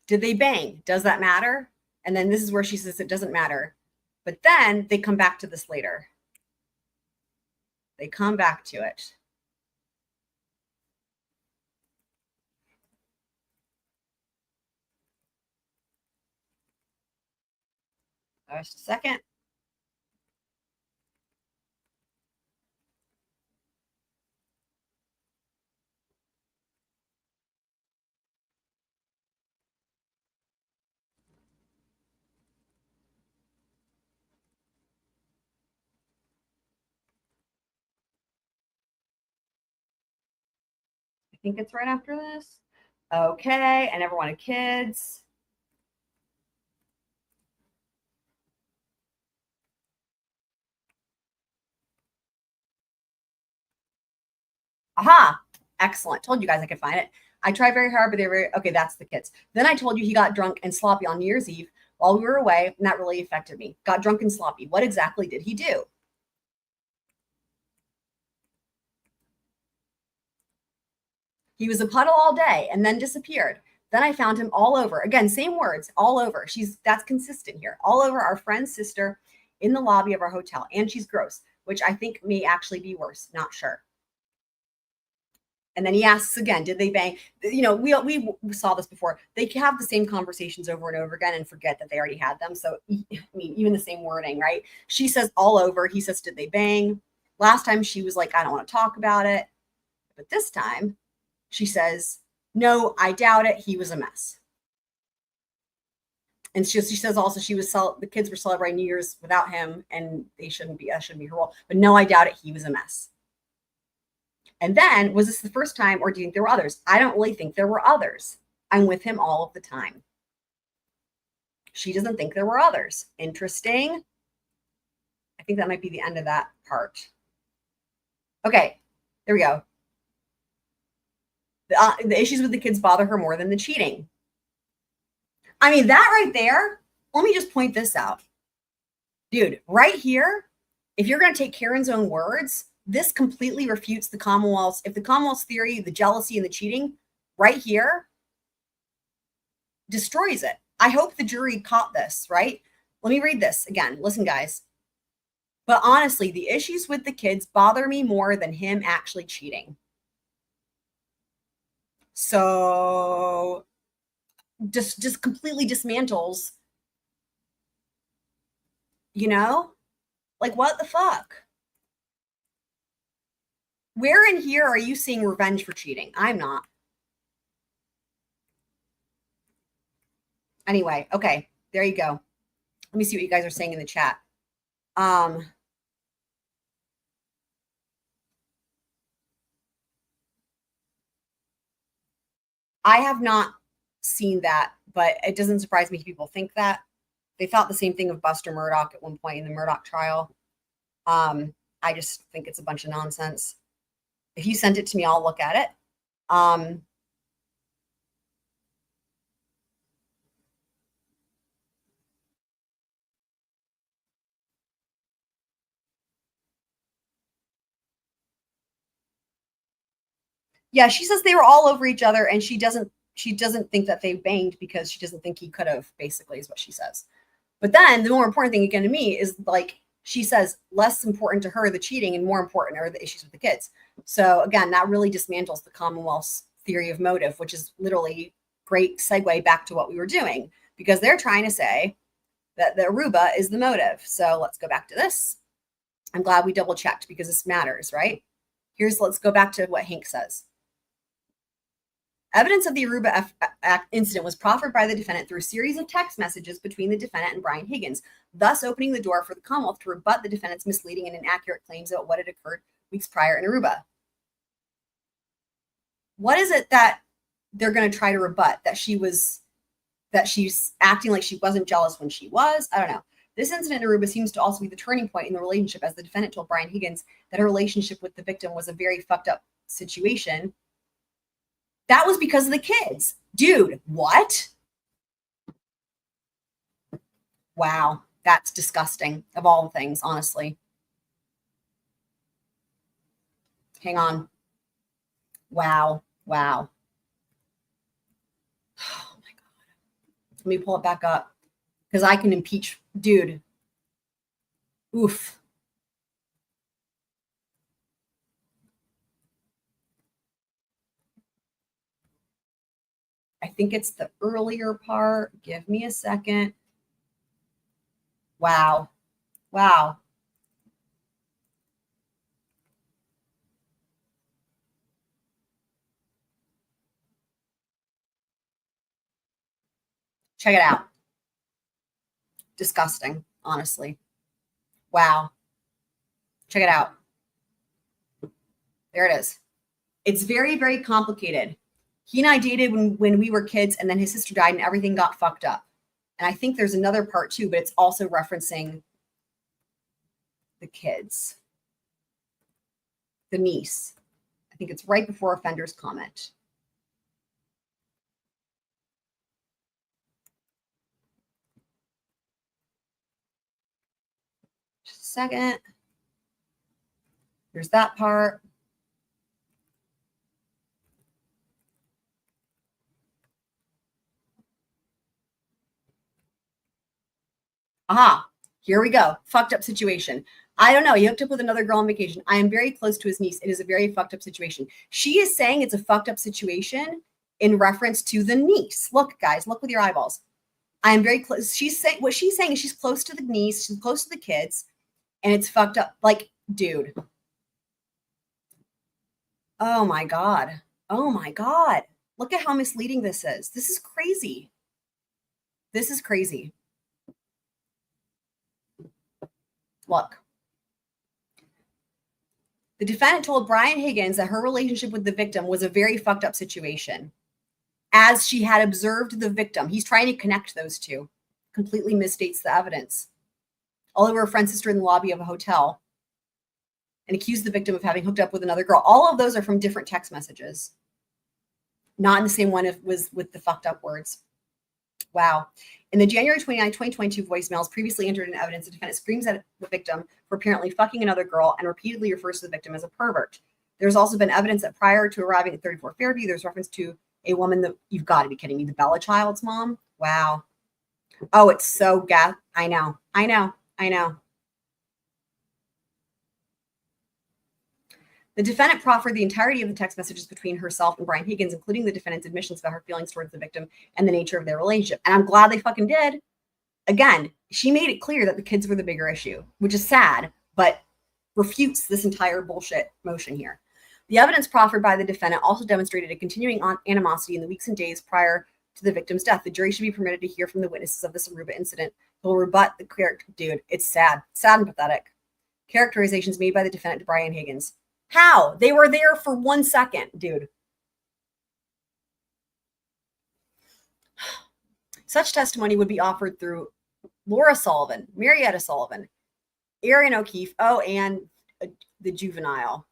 Did they bang? Does that matter? And then this is where she says it doesn't matter. But then they come back to this later. They come back to it. Just a second. I think it's right after this. Okay, I never wanted kids. Aha, excellent. Told you guys I could find it. I tried very hard, but they were okay. That's the kids. Then I told you he got drunk and sloppy on New Year's Eve while we were away, and that really affected me. Got drunk and sloppy. What exactly did he do? He was a puddle all day and then disappeared. Then I found him all over. Again, same words, all over. That's consistent here. All over our friend's sister in the lobby of our hotel. And she's gross, which I think may actually be worse. Not sure. And then he asks again, did they bang? You know, we saw this before. They have the same conversations over and over again and forget that they already had them. So, I mean, even the same wording, right? She says all over. He says, did they bang? Last time she was like, I don't want to talk about it. But this time she says, no, I doubt it. He was a mess. And she says also the kids were celebrating New Year's without him and that shouldn't be her role. But no, I doubt it. He was a mess. And then, was this the first time, or do you think there were others? I don't really think there were others. I'm with him all of the time. She doesn't think there were others. Interesting. I think that might be the end of that part. Okay, there we go. The issues with the kids bother her more than the cheating. I mean, that right there, let me just point this out. Dude, right here, if you're going to take Karen's own words, this completely refutes the Commonwealth's, if the Commonwealth's theory, the jealousy and the cheating right here destroys it. I hope the jury caught this, right? Let me read this again. Listen, guys. But honestly, the issues with the kids bother me more than him actually cheating. So just completely dismantles, you know, like what the fuck? Where in here are you seeing revenge for cheating? I'm not. Anyway, okay, there you go. Let me see what you guys are saying in the chat. I have not seen that, but it doesn't surprise me people think that. They thought the same thing of Buster Murdoch at one point in the Murdoch trial. I just think it's a bunch of nonsense. If you sent it to me, I'll look at it. Yeah, she says they were all over each other, and she doesn't think that they banged because she doesn't think he could have, basically, is what she says. But then the more important thing again to me is, like, she says less important to her the cheating and more important are the issues with the kids. So again, that really dismantles the Commonwealth's theory of motive, which is literally great segue back to what we were doing, because they're trying to say that the Aruba is the motive. So let's go back to this. I'm glad we double checked because this matters, right? Let's go back to what Hank says. Evidence of the Aruba incident was proffered by the defendant through a series of text messages between the defendant and Brian Higgins, thus opening the door for the Commonwealth to rebut the defendant's misleading and inaccurate claims about what had occurred weeks prior in Aruba. What is it that they're going to try to rebut? That she's acting like she wasn't jealous when she was? I don't know. This incident in Aruba seems to also be the turning point in the relationship, as the defendant told Brian Higgins that her relationship with the victim was a very fucked up situation. That was because of the kids. Dude, what? Wow, that's disgusting, of all the things, honestly. Hang on. Wow. Oh my God. Let me pull it back up because I can impeach. Dude. Oof. I think it's the earlier part. Give me a second. Wow. Wow. Check it out. Disgusting, honestly. Wow. Check it out. There it is. It's very, very complicated. He and I dated when we were kids, and then his sister died and everything got fucked up. And I think there's another part too, but it's also referencing the kids. The niece. I think it's right before offender's comment. Just a second. There's that part. Aha, here we go. Fucked up situation. I don't know. He hooked up with another girl on vacation. I am very close to his niece. It is a very fucked up situation. She is saying it's a fucked up situation in reference to the niece. Look, guys, look with your eyeballs. I am very close. She's saying what she's saying is she's close to the niece, she's close to the kids, and it's fucked up. Like, dude. Oh my God. Oh my God. Look at how misleading this is. This is crazy. This is crazy. Look. The defendant told Brian Higgins that her relationship with the victim was a very fucked up situation, as she had observed the victim. He's trying to connect those two. Completely misstates the evidence. All over a friend's sister in the lobby of a hotel, and accused the victim of having hooked up with another girl. All of those are from different text messages. Not in the same one was with the fucked up words. Wow. In the January 29, 2022 voicemails previously entered in evidence, the defendant screams at the victim for apparently fucking another girl and repeatedly refers to the victim as a pervert. There's also been evidence that prior to arriving at 34 Fairview, there's reference to a woman that, you've got to be kidding me, the Bella child's mom? Wow. Oh, it's so I know. I know. I know. The defendant proffered the entirety of the text messages between herself and Brian Higgins, including the defendant's admissions about her feelings towards the victim and the nature of their relationship. And I'm glad they fucking did. Again, she made it clear that the kids were the bigger issue, which is sad, but refutes this entire bullshit motion here. The evidence proffered by the defendant also demonstrated a continuing animosity in the weeks and days prior to the victim's death. The jury should be permitted to hear from the witnesses of this Aruba incident who will rebut the character. Dude, it's sad. Sad and pathetic. Characterizations made by the defendant to Brian Higgins. How? They were there for 1 second, dude. Such testimony would be offered through Laura Sullivan, Marietta Sullivan, Aaron O'Keefe, and the juvenile.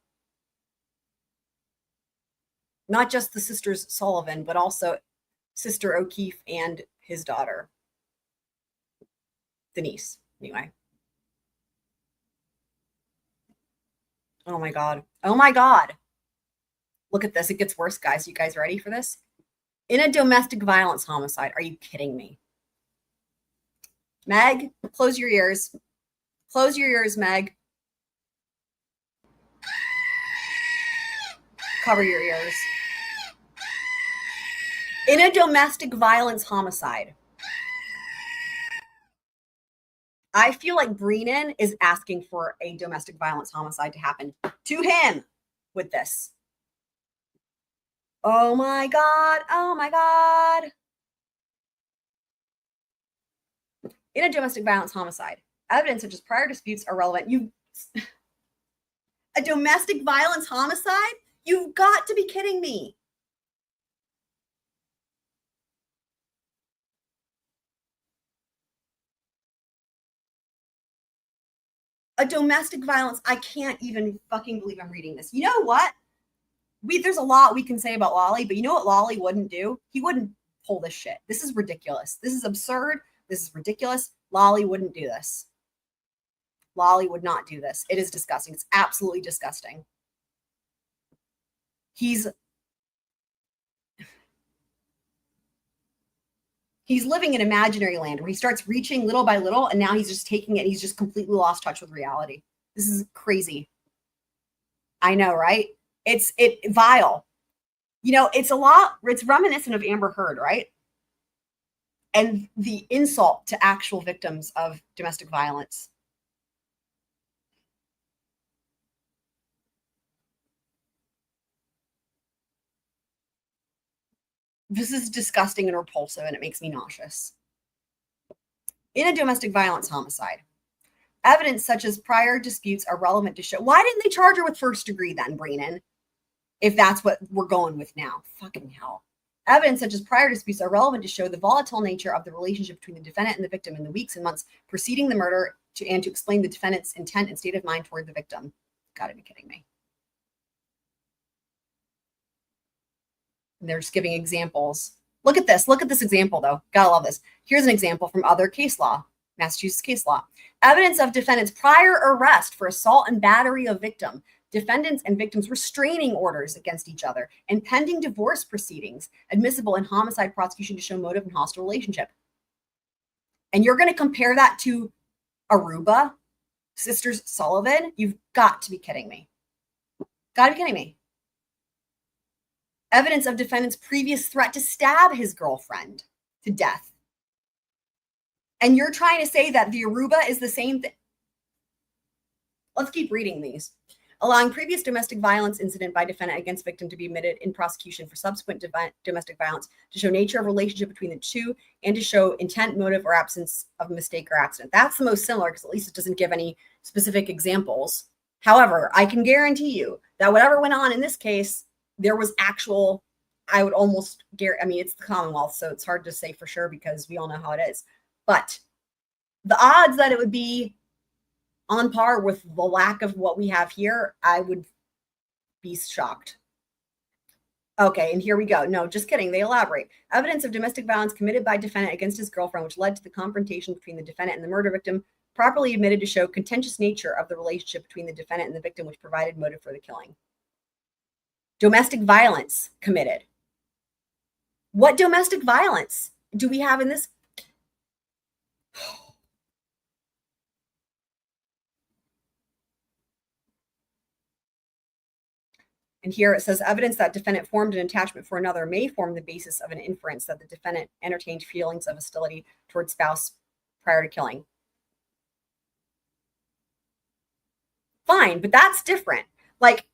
Not just the sisters Sullivan, but also Sister O'Keefe and his daughter, the niece, anyway. Oh my God. Oh my God. Look at this. It gets worse, guys. You guys ready for this? In a domestic violence homicide. Are you kidding me? Meg, close your ears. Close your ears, Meg. Cover your ears. In a domestic violence homicide. I feel like Brennan is asking for a domestic violence homicide to happen to him with this. Oh my God. Oh my God. In a domestic violence homicide, evidence such as prior disputes are relevant. A domestic violence homicide? You've got to be kidding me. A domestic violence. I can't even fucking believe I'm reading this. You know what? There's a lot we can say about Lolly, but you know what Lolly wouldn't do? He wouldn't pull this shit. This is ridiculous. This is absurd. This is ridiculous. Lolly wouldn't do this. Lolly would not do this. It is disgusting. It's absolutely disgusting. He's living in imaginary land where he starts reaching little by little, and now he's just taking it, and he's just completely lost touch with reality. This is crazy. I know, right? It's vile. You know, it's reminiscent of Amber Heard, right? And the insult to actual victims of domestic violence. This is disgusting and repulsive, and it makes me nauseous. In a domestic violence homicide, evidence such as prior disputes are relevant to show. Why didn't they charge her with first degree then, Brennan? If that's what we're going with now. Fucking hell. Evidence such as prior disputes are relevant to show the volatile nature of the relationship between the defendant and the victim in the weeks and months preceding the murder and to explain the defendant's intent and state of mind toward the victim. Gotta be kidding me. And they're just giving examples. Look at this. Look at this example, though. Gotta love this. Here's an example from other case law, Massachusetts case law. Evidence of defendant's prior arrest for assault and battery of victim, defendants and victims restraining orders against each other, and pending divorce proceedings, admissible in homicide prosecution to show motive and hostile relationship. And you're going to compare that to Aruba, Sisters Sullivan? You've got to be kidding me. Got to be kidding me. Evidence of defendant's previous threat to stab his girlfriend to death. And you're trying to say that the Aruba is the same thing. Let's keep reading these. Allowing previous domestic violence incident by defendant against victim to be admitted in prosecution for subsequent domestic violence to show nature of relationship between the two and to show intent, motive, or absence of mistake or accident. That's the most similar because at least it doesn't give any specific examples. However, I can guarantee you that whatever went on in this case, there was actual, I would almost guarantee, I mean, it's the Commonwealth, so it's hard to say for sure because we all know how it is. But the odds that it would be on par with the lack of what we have here, I would be shocked. Okay, and here we go. No, just kidding. They elaborate. Evidence of domestic violence committed by defendant against his girlfriend, which led to the confrontation between the defendant and the murder victim, properly admitted to show contentious nature of the relationship between the defendant and the victim, which provided motive for the killing. Domestic violence committed. What domestic violence do we have in this? And here it says evidence that defendant formed an attachment for another may form the basis of an inference that the defendant entertained feelings of hostility towards spouse prior to killing. Fine, but that's different. Like,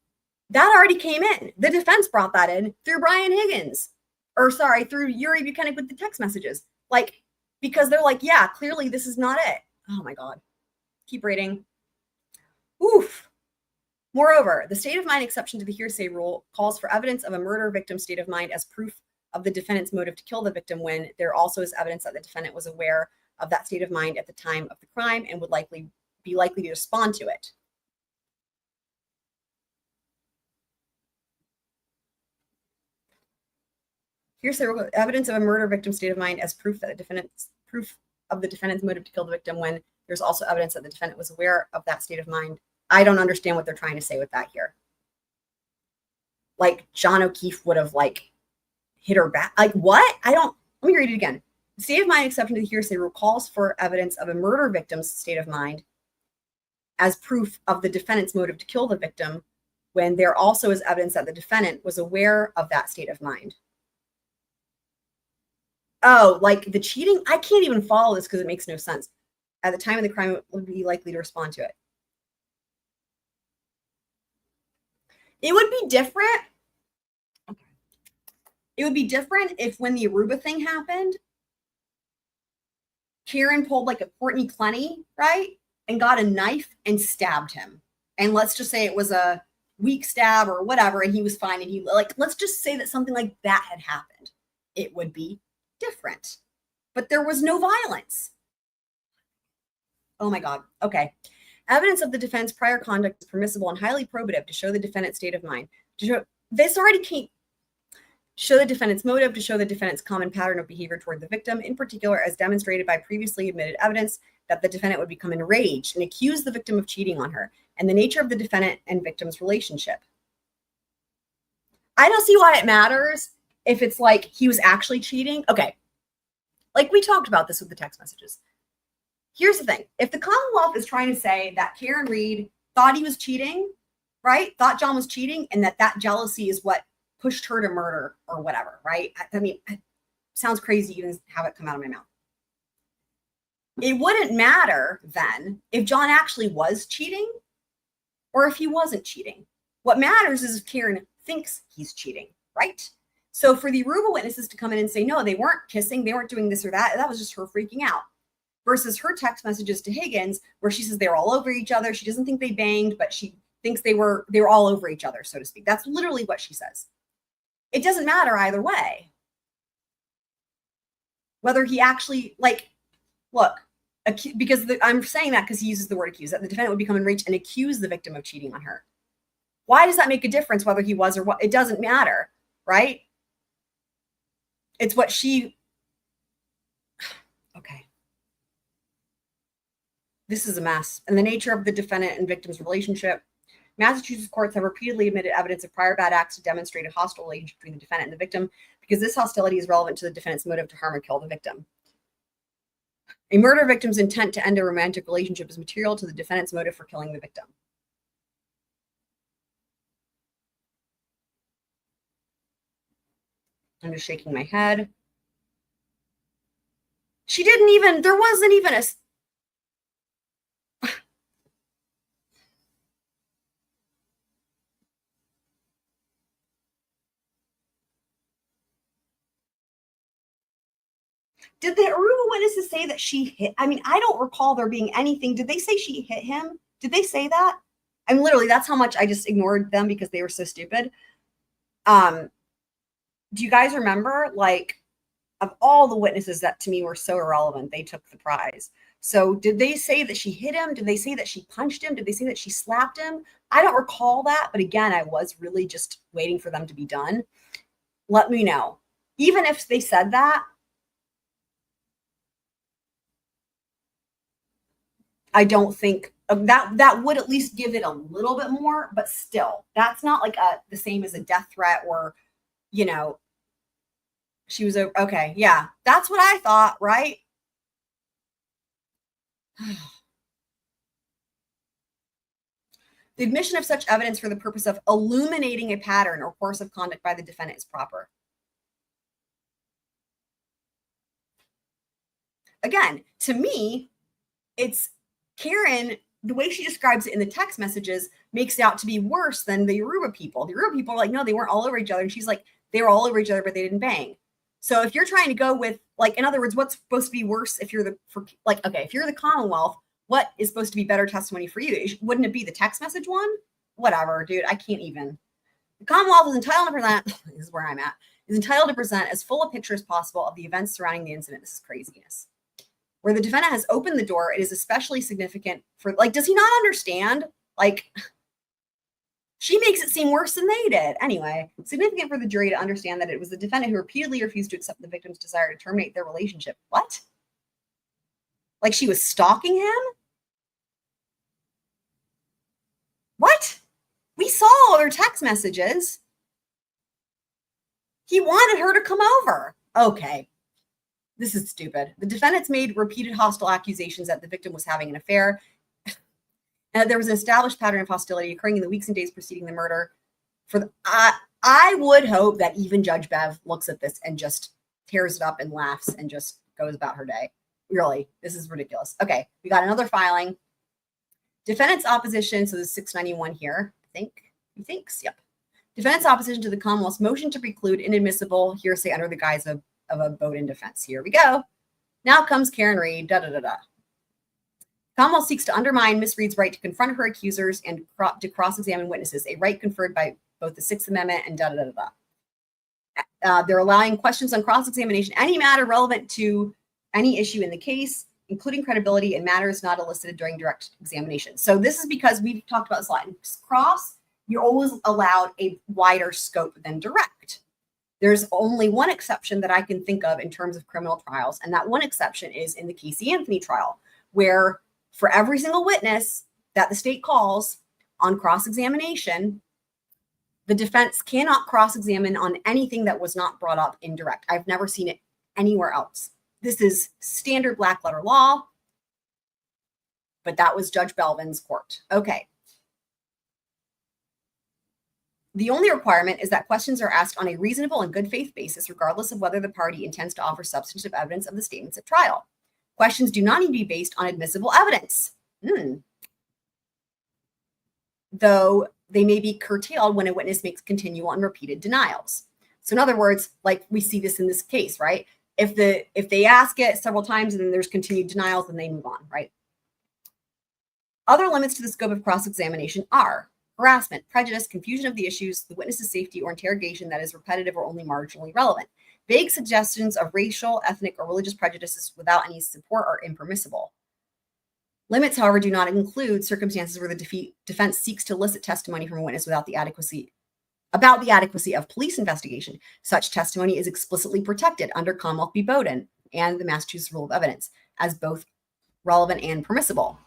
that already came in. The defense brought that in through Brian Higgins, through Yuri Bukhenik with the text messages. Like, because they're like, yeah, clearly this is not it. Oh my God. Keep reading. Oof. Moreover, the state of mind exception to the hearsay rule calls for evidence of a murder victim's state of mind as proof of the defendant's motive to kill the victim when there also is evidence that the defendant was aware of that state of mind at the time of the crime and would be likely to respond to it. Hearsay rule, evidence of a murder victim's state of mind as proof of the defendant's motive to kill the victim when there's also evidence that the defendant was aware of that state of mind. I don't understand what they're trying to say with that here. Like John O'Keefe would have like hit her back. Like what? Let me read it again. The state of mind exception to the hearsay rule calls for evidence of a murder victim's state of mind as proof of the defendant's motive to kill the victim when there also is evidence that the defendant was aware of that state of mind. Oh, like the cheating? I can't even follow this because it makes no sense. At the time of the crime, it would be likely to respond to it. It would be different. Okay. It would be different if when the Aruba thing happened, Karen pulled like a Courtney Clenny, right? And got a knife and stabbed him. And let's just say it was a weak stab or whatever, and he was fine. And let's just say that something like that had happened. It would be different. But there was no violence. Oh my God. Okay. Evidence of the defense prior conduct is permissible and highly probative to show the defendant's state of mind. This already came. Show the defendant's motive, to show the defendant's common pattern of behavior toward the victim, in particular as demonstrated by previously admitted evidence that the defendant would become enraged and accuse the victim of cheating on her, and the nature of the defendant and victim's relationship. I don't see why it matters if it's like he was actually cheating. Okay. Like we talked about this with the text messages. Here's the thing. If the Commonwealth is trying to say that Karen Reed thought he was cheating, right? Thought John was cheating, and that jealousy is what pushed her to murder or whatever, right? I mean, it sounds crazy even have it come out of my mouth. It wouldn't matter then if John actually was cheating or if he wasn't cheating. What matters is if Karen thinks he's cheating, right? So for the Aruba witnesses to come in and say, no, they weren't kissing, they weren't doing this or that was just her freaking out. Versus her text messages to Higgins, where she says they were all over each other. She doesn't think they banged, but she thinks they were all over each other, so to speak. That's literally what she says. It doesn't matter either way. Whether he actually, like, look, because I'm saying that because he uses the word accuse, that the defendant would become enraged and accuse the victim of cheating on her. Why does that make a difference whether he was or what? It doesn't matter, right? It's what she, okay. This is a mess. And the nature of the defendant and victim's relationship. Massachusetts courts have repeatedly admitted evidence of prior bad acts to demonstrate a hostile relationship between the defendant and the victim because this hostility is relevant to the defendant's motive to harm or kill the victim. A murder victim's intent to end a romantic relationship is material to the defendant's motive for killing the victim. I'm just shaking my head. She didn't even, there wasn't even a, did the Aruba witnesses say that she hit? I mean, I don't recall there being anything. Did they say she hit him? Did they say that? I mean, literally, that's how much I just ignored them because they were so stupid. Do you guys remember, like, of all the witnesses that to me were so irrelevant, they took the prize. So did they say that she hit him? Did they say that she punched him? Did they say that she slapped him? I don't recall that. But again, I was really just waiting for them to be done. Let me know. Even if they said that, I don't think that would at least give it a little bit more, but still, that's not like the same as a death threat or, you know, she was okay. Yeah, that's what I thought, right? The admission of such evidence for the purpose of illuminating a pattern or course of conduct by the defendant is proper. Again, to me, it's Karen, the way she describes it in the text messages makes it out to be worse than the Aruba people. The Aruba people are like, no, they weren't all over each other. And she's like, they were all over each other, but they didn't bang. So if you're trying to go with, like, in other words, what's supposed to be worse if you're if you're the Commonwealth, what is supposed to be better testimony for you? Wouldn't it be the text message one? Whatever, dude, I can't even. The Commonwealth is entitled to present, this is where I'm at, is entitled to present as full a picture as possible of the events surrounding the incident. This is craziness. Where the defendant has opened the door, it is especially significant for, like, does he not understand? Like, she makes it seem worse than they did. Anyway, significant for the jury to understand that it was the defendant who repeatedly refused to accept the victim's desire to terminate their relationship. What? Like she was stalking him? What? We saw all their text messages. He wanted her to come over. Okay. This is stupid. The defendants made repeated hostile accusations that the victim was having an affair. And there was an established pattern of hostility occurring in the weeks and days preceding the murder. I would hope that even Judge Bev looks at this and just tears it up and laughs and just goes about her day. Really, this is ridiculous. Okay, we got another filing. Defendant's opposition, so there's 691 here, I think. He thinks, yep. Defendant's opposition to the Commonwealth's motion to preclude inadmissible hearsay under the guise of a Bowden defense. Here we go. Now comes Karen Reed, da-da-da-da. Commonwealth seeks to undermine Ms. Reed's right to confront her accusers and to cross-examine witnesses, a right conferred by both the Sixth Amendment and da-da-da-da-da. They're allowing questions on cross-examination, any matter relevant to any issue in the case, including credibility and matters not elicited during direct examination. So this is because we've talked about this a lot. In cross, you're always allowed a wider scope than direct. There's only one exception that I can think of in terms of criminal trials, and that one exception is in the Casey Anthony trial, where for every single witness that the state calls on cross-examination, the defense cannot cross-examine on anything that was not brought up in direct. I've never seen it anywhere else. This is standard black letter law, but that was Judge Belvin's court. Okay. The only requirement is that questions are asked on a reasonable and good faith basis, regardless of whether the party intends to offer substantive evidence of the statements at trial. Questions do not need to be based on admissible evidence, though they may be curtailed when a witness makes continual and repeated denials. So in other words, like we see this in this case, right? If they ask it several times and then there's continued denials, then they move on, right? Other limits to the scope of cross-examination are harassment, prejudice, confusion of the issues, the witness's safety, or interrogation that is repetitive or only marginally relevant. Vague suggestions of racial, ethnic, or religious prejudices without any support are impermissible. Limits, however, do not include circumstances where the defense seeks to elicit testimony from a witness without the adequacy of police investigation. Such testimony is explicitly protected under Commonwealth v. Bowden and the Massachusetts Rule of Evidence as both relevant and permissible.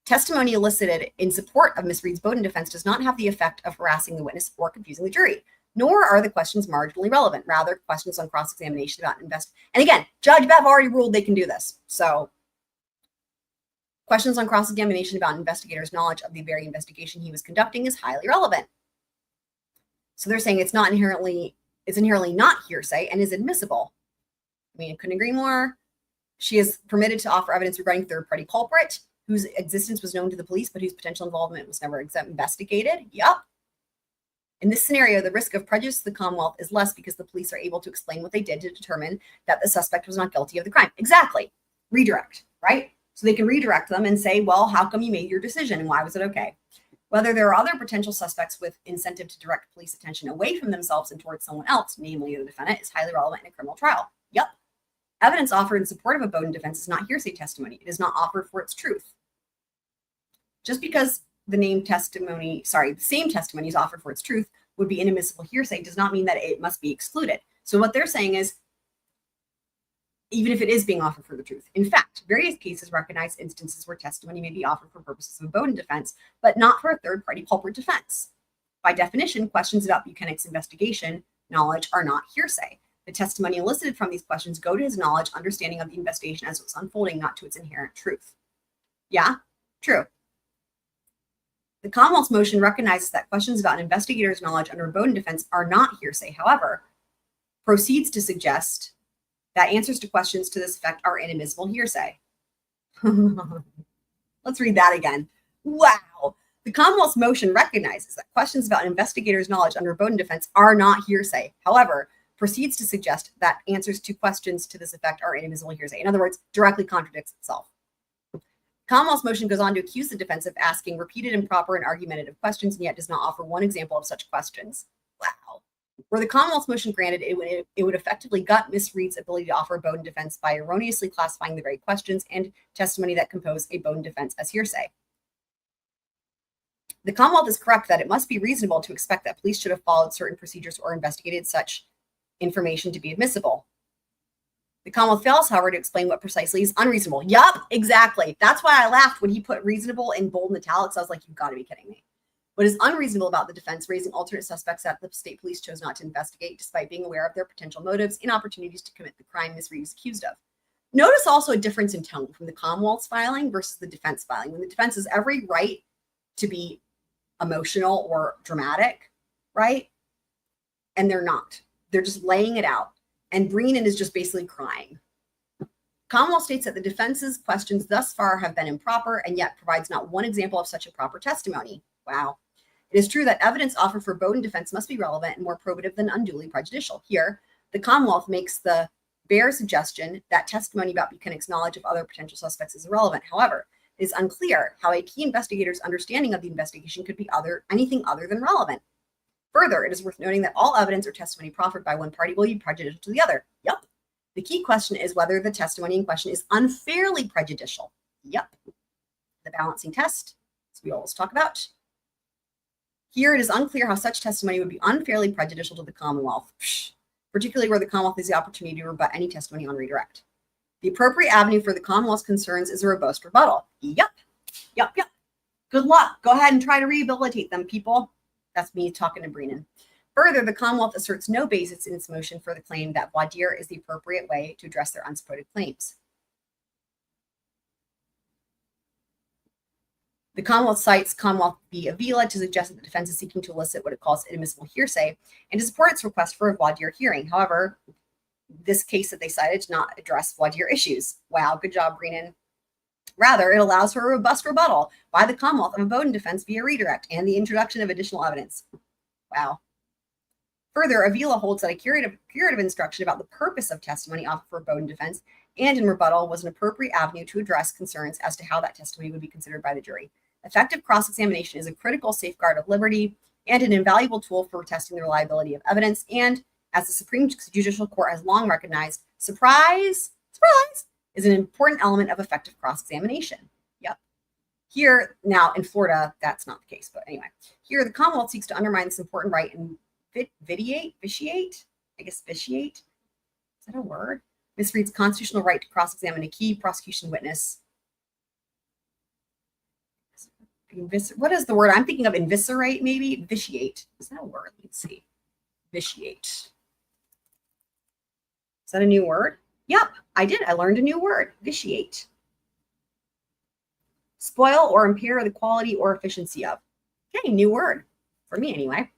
Testimony elicited in support of Ms. Reed's Bowden defense does not have the effect of harassing the witness or confusing the jury, nor are the questions marginally relevant. Rather, questions on cross-examination about and again, Judge Bev already ruled they can do this. So questions on cross-examination about investigators' knowledge of the very investigation he was conducting is highly relevant. So they're saying it's inherently not hearsay and is admissible. I mean, I couldn't agree more. She is permitted to offer evidence regarding third-party culprit whose existence was known to the police, but whose potential involvement was never investigated. Yup. In this scenario, the risk of prejudice to the Commonwealth is less because the police are able to explain what they did to determine that the suspect was not guilty of the crime. Exactly. Redirect, right? So they can redirect them and say, well, how come you made your decision and why was it okay? Whether there are other potential suspects with incentive to direct police attention away from themselves and towards someone else, namely the defendant, is highly relevant in a criminal trial. Yep. Evidence offered in support of a Bowden defense is not hearsay testimony. It is not offered for its truth. Just because the same testimony is offered for its truth would be inadmissible hearsay does not mean that it must be excluded. So what they're saying is, even if it is being offered for the truth. In fact, various cases recognize instances where testimony may be offered for purposes of a Bowden defense, but not for a third-party culprit defense. By definition, questions about Bukhenik's investigation knowledge are not hearsay. The testimony elicited from these questions go to his knowledge, understanding of the investigation as it was unfolding, not to its inherent truth. Yeah, true. The Commonwealth's motion recognizes that questions about an investigator's knowledge under a Bowden defense are not hearsay. However, proceeds to suggest that answers to questions to this effect are inadmissible hearsay. Let's read that again. Wow. The Commonwealth's motion recognizes that questions about an investigator's knowledge under a Bowden defense are not hearsay. However, proceeds to suggest that answers to questions to this effect are inadmissible hearsay. In other words, directly contradicts itself. Commonwealth's motion goes on to accuse the defense of asking repeated, improper, and argumentative questions, and yet does not offer one example of such questions. Wow. Were the Commonwealth's motion granted, it would effectively gut Ms. Reed's ability to offer a Bowden defense by erroneously classifying the very questions and testimony that compose a Bowden defense as hearsay. The Commonwealth is correct that it must be reasonable to expect that police should have followed certain procedures or investigated such information to be admissible. The Commonwealth fails, however, to explain what precisely is unreasonable. Yup, exactly. That's why I laughed when he put reasonable in bold and italics. I was like, you've got to be kidding me. What is unreasonable about the defense raising alternate suspects that the state police chose not to investigate, despite being aware of their potential motives and opportunities to commit the crime Ms. Reed is accused of. Notice also a difference in tone from the Commonwealth's filing versus the defense filing. When the defense has every right to be emotional or dramatic, right? And they're not. They're just laying it out. And Brennan is just basically crying. Commonwealth states that the defense's questions thus far have been improper and yet provides not one example of such improper testimony. Wow. It is true that evidence offered for Bowden defense must be relevant and more probative than unduly prejudicial. Here, the Commonwealth makes the bare suggestion that testimony about Bukhenik's knowledge of other potential suspects is irrelevant. However, it is unclear how a key investigator's understanding of the investigation could be anything other than relevant. Further, it is worth noting that all evidence or testimony proffered by one party will be prejudicial to the other. Yep. The key question is whether the testimony in question is unfairly prejudicial. Yep. The balancing test, as we always talk about. Here, it is unclear how such testimony would be unfairly prejudicial to the Commonwealth, particularly where the Commonwealth has the opportunity to rebut any testimony on redirect. The appropriate avenue for the Commonwealth's concerns is a robust rebuttal. Yep. Yep. Yep. Good luck. Go ahead and try to rehabilitate them, people. That's me talking to Brennan. Further, the Commonwealth asserts no basis in its motion for the claim that voir dire is the appropriate way to address their unsupported claims. The Commonwealth cites Commonwealth v. Avila to suggest that the defense is seeking to elicit what it calls inadmissible hearsay and to support its request for a voir dire hearing. However, this case that they cited did not address voir dire issues. Wow, good job, Brennan. Rather, it allows for a robust rebuttal by the Commonwealth of a Bowden defense via redirect and the introduction of additional evidence. Wow. Further, Avila holds that a curative instruction about the purpose of testimony offered for a Bowden defense and in rebuttal was an appropriate avenue to address concerns as to how that testimony would be considered by the jury. Effective cross-examination is a critical safeguard of liberty and an invaluable tool for testing the reliability of evidence. And as the Supreme Judicial Court has long recognized, surprise, surprise, is an important element of effective cross-examination. Yep. Here, now in Florida, that's not the case. But anyway, here the Commonwealth seeks to undermine this important right and vitiate? Is that a word? Misreads constitutional right to cross-examine a key prosecution witness. What is the word? I'm thinking of eviscerate, maybe? Vitiate. Is that a word? Let's see. Vitiate. Is that a new word? Yep, I did. I learned a new word. Vitiate. Spoil or impair the quality or efficiency of. Okay, new word. For me, anyway.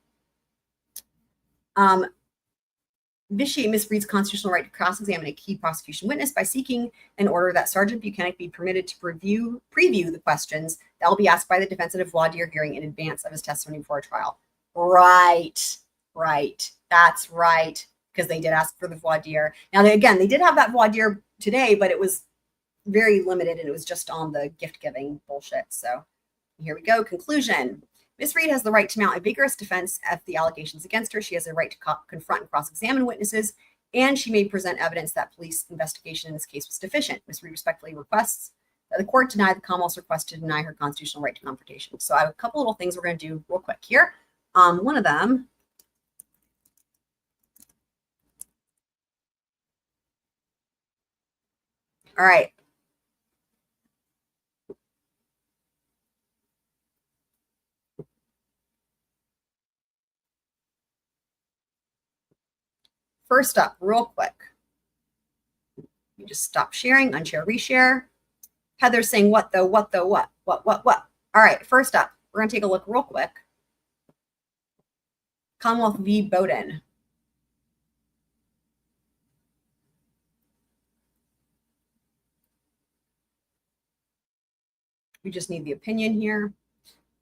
Vitiate misreads constitutional right to cross-examine a key prosecution witness by seeking an order that Sergeant Bukhenik be permitted to preview the questions that will be asked by the defense at a voir dire hearing in advance of his testimony before a trial. Right. That's right, because they did ask for the voir dire. Now, they did have that voir dire today, but it was very limited, and it was just on the gift-giving bullshit. So here we go. Conclusion. Ms. Reed has the right to mount a vigorous defense of the allegations against her. She has a right to confront and cross-examine witnesses, and she may present evidence that police investigation in this case was deficient. Ms. Reed respectfully requests that the court deny the Commonwealth's request to deny her constitutional right to confrontation. So I have a couple little things we're going to do real quick here. One of them, all right. First up, real quick. You just stop sharing, unshare, reshare. Heather's saying, what though, what though, what? All right, first up, we're going to take a look real quick. Commonwealth v. Bowden. We just need the opinion here.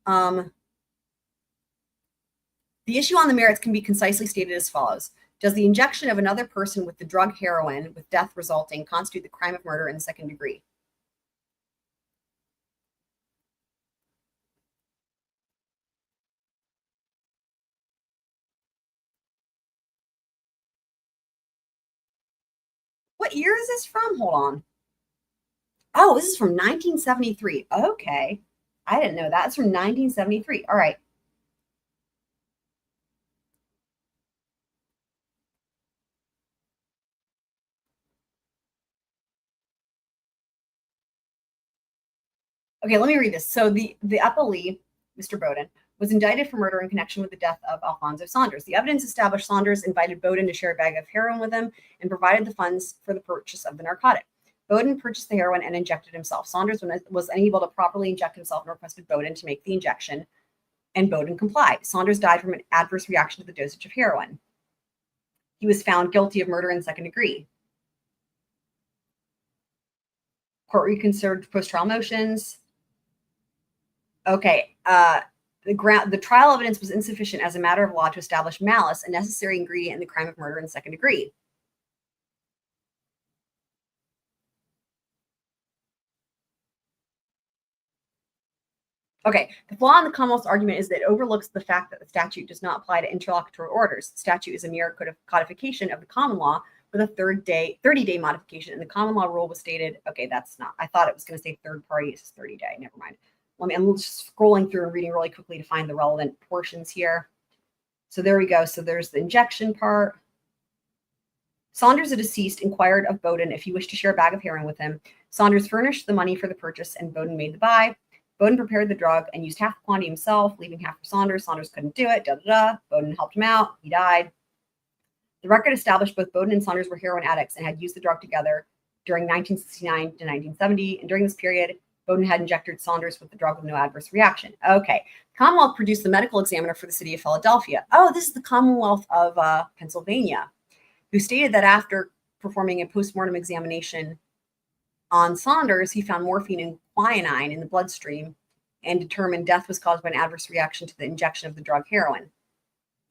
The issue on the merits can be concisely stated as follows. Does the injection of another person with the drug heroin with death resulting constitute the crime of murder in the second degree? What year is this from? Hold on. Oh, this is from 1973. Okay. I didn't know that. It's from 1973. All right. Okay, let me read this. So the appellee, Mr. Bowden, was indicted for murder in connection with the death of Alfonso Saunders. The evidence established Saunders invited Bowden to share a bag of heroin with him and provided the funds for the purchase of the narcotic. Bowden purchased the heroin and injected himself. Saunders was unable to properly inject himself and requested Bowden to make the injection, and Bowden complied. Saunders died from an adverse reaction to the dosage of heroin. He was found guilty of murder in the second degree. Court reconsidered post-trial motions. Okay, the trial evidence was insufficient as a matter of law to establish malice, a necessary ingredient in the crime of murder in the second degree. Okay, the flaw in the Commonwealth's argument is that it overlooks the fact that the statute does not apply to interlocutory orders. The statute is a mere codification of the common law with a 30-day modification, and the common law rule was stated, okay, that's not, I thought it was going to say third party, it's 30-day, never mind. I'm just scrolling through and reading really quickly to find the relevant portions here. So there we go. So there's the injection part. Saunders, the deceased, inquired of Bowden if he wished to share a bag of heroin with him. Saunders furnished the money for the purchase, and Bowden made the buy. Bowden prepared the drug and used half the quantity himself, leaving half for Saunders. Saunders couldn't do it. Bowden helped him out. He died. The record established both Bowden and Saunders were heroin addicts and had used the drug together during 1969 to 1970. And during this period, Bowden had injected Saunders with the drug with no adverse reaction. Okay. Commonwealth produced the medical examiner for the city of Philadelphia. Oh, this is the Commonwealth of Pennsylvania, who stated that after performing a postmortem examination on Saunders, he found morphine and quinine in the bloodstream and determined death was caused by an adverse reaction to the injection of the drug heroin.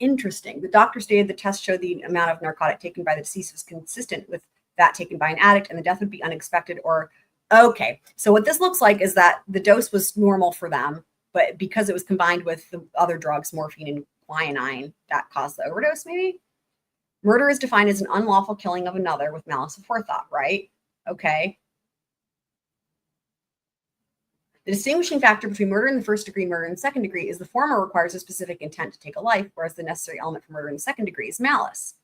Interesting. The doctor stated the test showed the amount of narcotic taken by the deceased was consistent with that taken by an addict, and the death would be unexpected or okay. So what this looks like is that the dose was normal for them, but because it was combined with the other drugs, morphine and quinine, that caused the overdose, maybe? Murder is defined as an unlawful killing of another with malice aforethought, right? Okay. The distinguishing factor between murder in the first degree and murder in the second degree is the former requires a specific intent to take a life, whereas the necessary element for murder in the second degree is malice.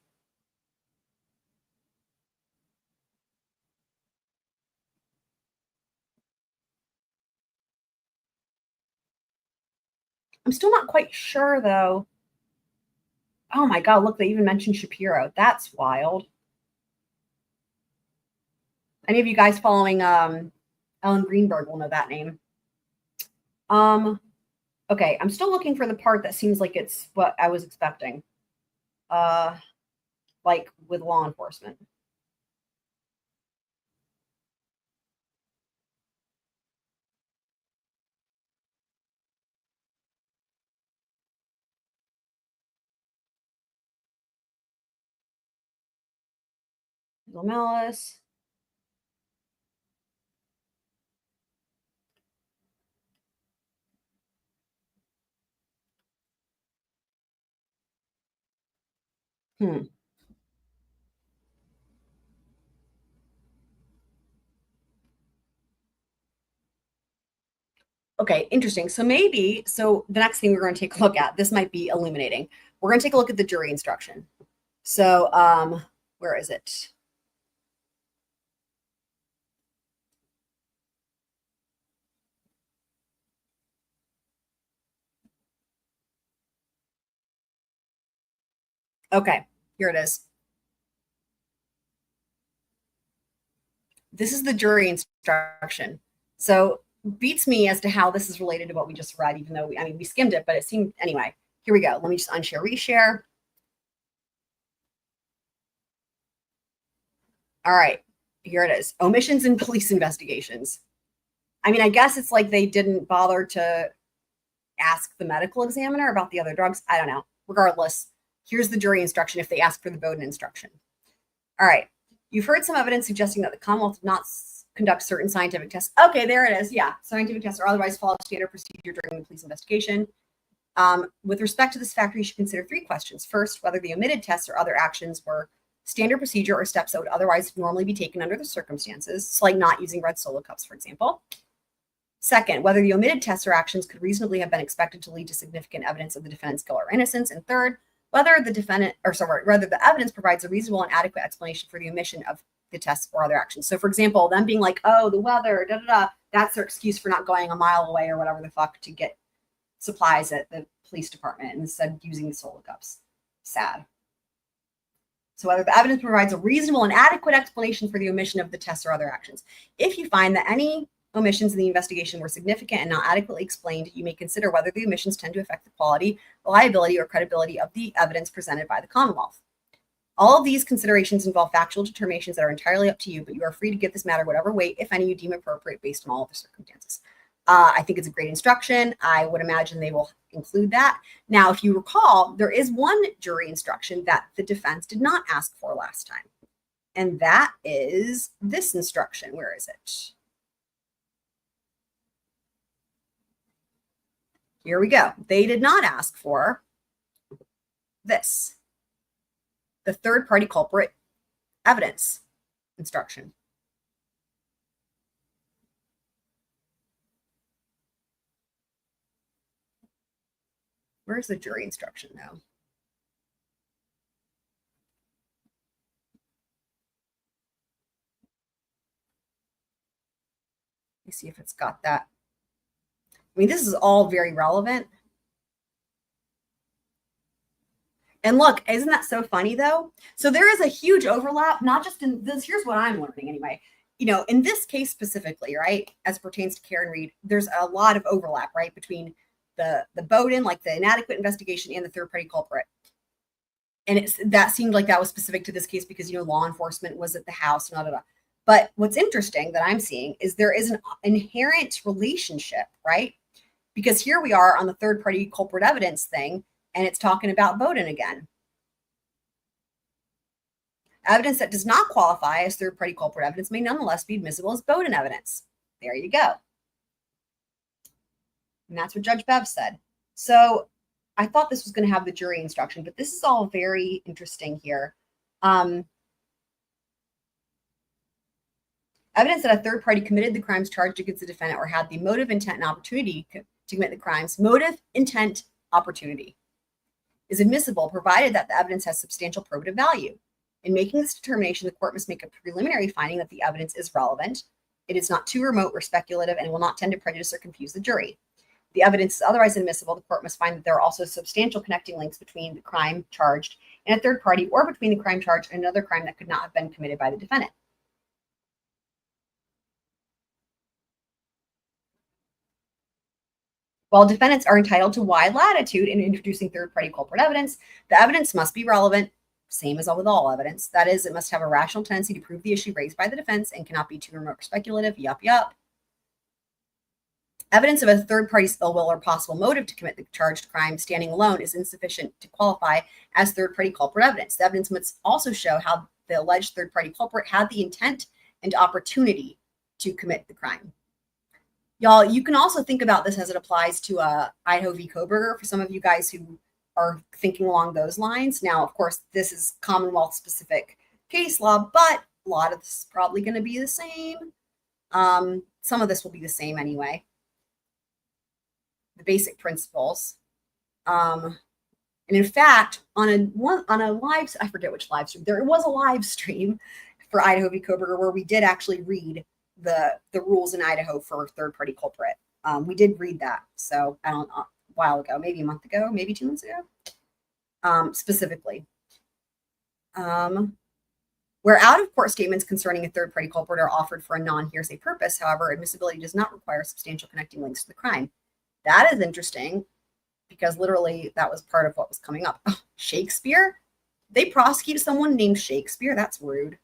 I'm still not quite sure, though. Oh my God, look, they even mentioned Shapiro. That's wild. Any of you guys following Ellen Greenberg will know that name. Okay, I'm still looking for the part that seems like it's what I was expecting. Like with law enforcement. Malice. Okay, interesting. So maybe, so the next thing we're going to take a look at, this might be illuminating. We're going to take a look at the jury instruction. So where is it? Okay, here it is. This is the jury instruction. So beats me as to how this is related to what we just read, even though we skimmed it, but it seemed, anyway, here we go. Let me just unshare, reshare. All right, here it is. Omissions in police investigations. I mean, I guess it's like they didn't bother to ask the medical examiner about the other drugs. I don't know. Regardless, here's the jury instruction if they ask for the Bowden instruction. All right. You've heard some evidence suggesting that the Commonwealth did not conduct certain scientific tests. Okay, there it is. Yeah, scientific tests or otherwise follow standard procedure during the police investigation. With respect to this factor, you should consider 3 questions. First, whether the omitted tests or other actions were standard procedure or steps that would otherwise normally be taken under the circumstances, so like not using red Solo cups, for example. Second, whether the omitted tests or actions could reasonably have been expected to lead to significant evidence of the defendant's guilt or innocence. And third, whether the evidence provides a reasonable and adequate explanation for the omission of the tests or other actions. So, for example, them being like, oh, the weather, that's their excuse for not going a mile away or whatever the fuck to get supplies at the police department and instead using the Solo cups. Sad. So whether the evidence provides a reasonable and adequate explanation for the omission of the tests or other actions. If you find that any omissions in the investigation were significant and not adequately explained, you may consider whether the omissions tend to affect the quality, reliability, or credibility of the evidence presented by the Commonwealth. All of these considerations involve factual determinations that are entirely up to you, but you are free to give this matter whatever weight, if any, you deem appropriate based on all of the circumstances. I think it's a great instruction. I would imagine they will include that. Now, if you recall, there is one jury instruction that the defense did not ask for last time, and that is this instruction. Where is it? Here we go. They did not ask for this, the third-party culprit evidence instruction. Where's the jury instruction now? Let me see if it's got that. I mean, this is all very relevant. And look, isn't that so funny though? So there is a huge overlap, not just in this. Here's what I'm learning anyway. You know, in this case specifically, right, as it pertains to Karen Reed, there's a lot of overlap, right, between the Bowden, like the inadequate investigation, and the third party culprit. And that seemed like that was specific to this case because, you know, law enforcement was at the house and blah, blah, blah. But what's interesting that I'm seeing is there is an inherent relationship, right? Because here we are on the third party culprit evidence thing, and it's talking about Bowden again. Evidence that does not qualify as third party culprit evidence may nonetheless be admissible as Bowden evidence. There you go. And that's what Judge Bev said. So I thought this was going to have the jury instruction, but this is all very interesting here. Evidence that a third party committed the crimes charged against the defendant or had the motive, intent, and opportunity to commit the crimes, motive, intent, opportunity, is admissible provided that the evidence has substantial probative value. In making this determination, the court must make a preliminary finding that the evidence is relevant. It is not too remote or speculative and will not tend to prejudice or confuse the jury. If the evidence is otherwise admissible, the court must find that there are also substantial connecting links between the crime charged and a third party or between the crime charged and another crime that could not have been committed by the defendant. While defendants are entitled to wide latitude in introducing third-party culprit evidence, the evidence must be relevant, same as with all evidence. That is, it must have a rational tendency to prove the issue raised by the defense and cannot be too remote or speculative. Yup, yup. Evidence of a third party's ill will or possible motive to commit the charged crime standing alone is insufficient to qualify as third-party culprit evidence. The evidence must also show how the alleged third-party culprit had the intent and opportunity to commit the crime. Y'all, you can also think about this as it applies to Idaho v. Koberger for some of you guys who are thinking along those lines. Now, of course, this is Commonwealth specific case law, but a lot of this is probably going to be the same. Some of this will be the same anyway. The basic principles. And in fact, on a live, I forget which live stream, there was a live stream for Idaho v. Koberger where we did actually read the rules in Idaho for third party culprit. We did read that. So I don't know, a while ago, maybe a month ago, maybe 2 months ago, specifically. Where out of court statements concerning a third party culprit are offered for a non-hearsay purpose, however, admissibility does not require substantial connecting links to the crime. That is interesting because literally that was part of what was coming up. Oh, Shakespeare? They prosecuted someone named Shakespeare? That's rude.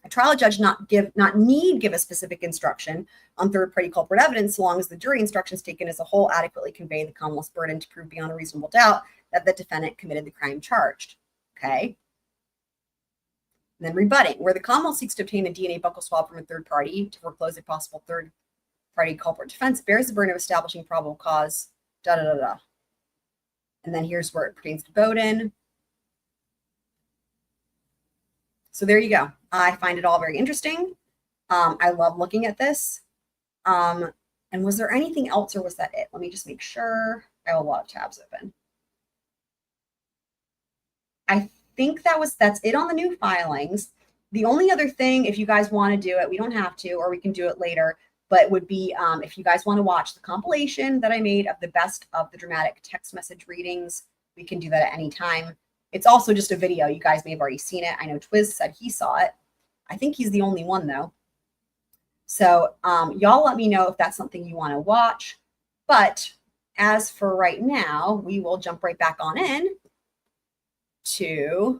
A trial judge not need give a specific instruction on third-party culprit evidence so long as the jury instructions taken as a whole adequately convey the Commonwealth's burden to prove beyond a reasonable doubt that the defendant committed the crime charged. Okay. And then rebutting, where the Commonwealth seeks to obtain a DNA buccal swab from a third party to foreclose a possible third-party culprit defense, bears the burden of establishing probable cause, da-da-da-da. And then here's where it pertains to Bowden. So there you go. I find it all very interesting. I love looking at this. And was there anything else or was that it? Let me just make sure. I have a lot of tabs open. I think that's it on the new filings. The only other thing, if you guys want to do it, we don't have to, or we can do it later, but would be if you guys want to watch the compilation that I made of the best of the dramatic text message readings, we can do that at any time. It's also just a video. You guys may have already seen it. I know Twiz said he saw it. I think he's the only one though. So y'all let me know if that's something you want to watch. But as for right now, we will jump right back on in to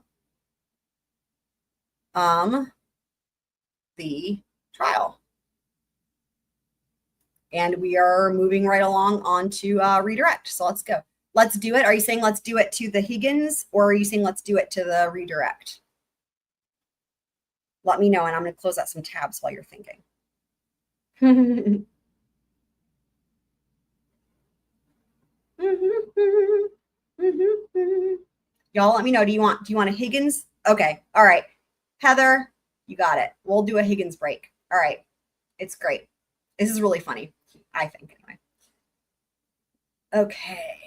the trial. And we are moving right along on to redirect. So let's go. Let's do it. Are you saying let's do it to the Higgins or are you saying let's do it to the redirect? Let me know and I'm going to close out some tabs while you're thinking. Y'all let me know. Do you want a Higgins? Okay. All right. Heather, you got it. We'll do a Higgins break. All right. It's great. This is really funny, I think, anyway. Okay.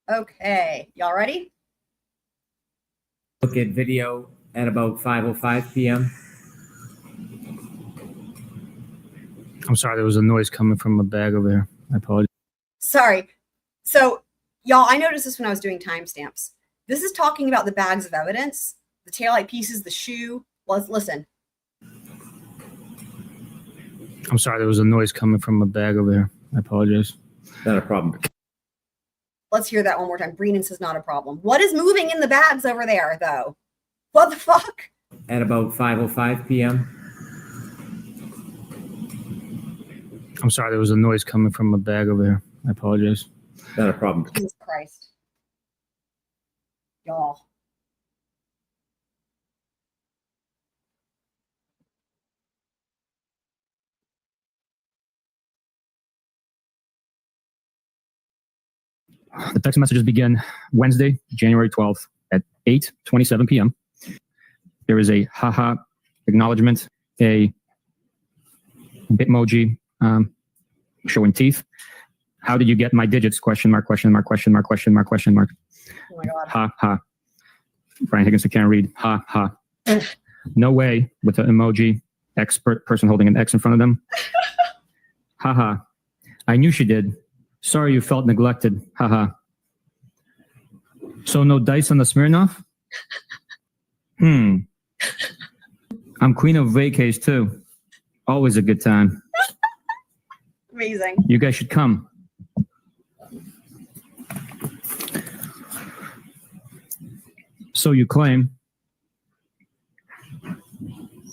Okay, y'all ready? look at video at about 5:05 p.m. I'm sorry, there was a noise coming from a bag over there. I apologize. Sorry. So, y'all, I noticed this when I was doing timestamps. This is talking about the bags of evidence, the taillight pieces, the shoe. Let's listen. I'm sorry, there was a noise coming from a bag over there. I apologize. Not a problem. Let's hear that one more time. Brennan says not a problem. What is moving in the bags over there, though? What the fuck? At about 5:05 p.m. I'm sorry, there was a noise coming from a bag over there. I apologize. Not a problem. Jesus Christ. Y'all. The text messages begin Wednesday, January 12th at 8:27 p.m. There is a haha acknowledgement, a Bitmoji showing teeth. How did you get my digits? Question mark, question mark, question mark, question mark, question mark. Oh my God. Ha ha. Brian Higgins, I can't read. Ha ha. No way, with an emoji, expert person holding an X in front of them. Ha ha. I knew she did. Sorry you felt neglected. Haha. So no dice on the Smirnoff? I'm queen of vacays too. Always a good time. Amazing. You guys should come. So you claim.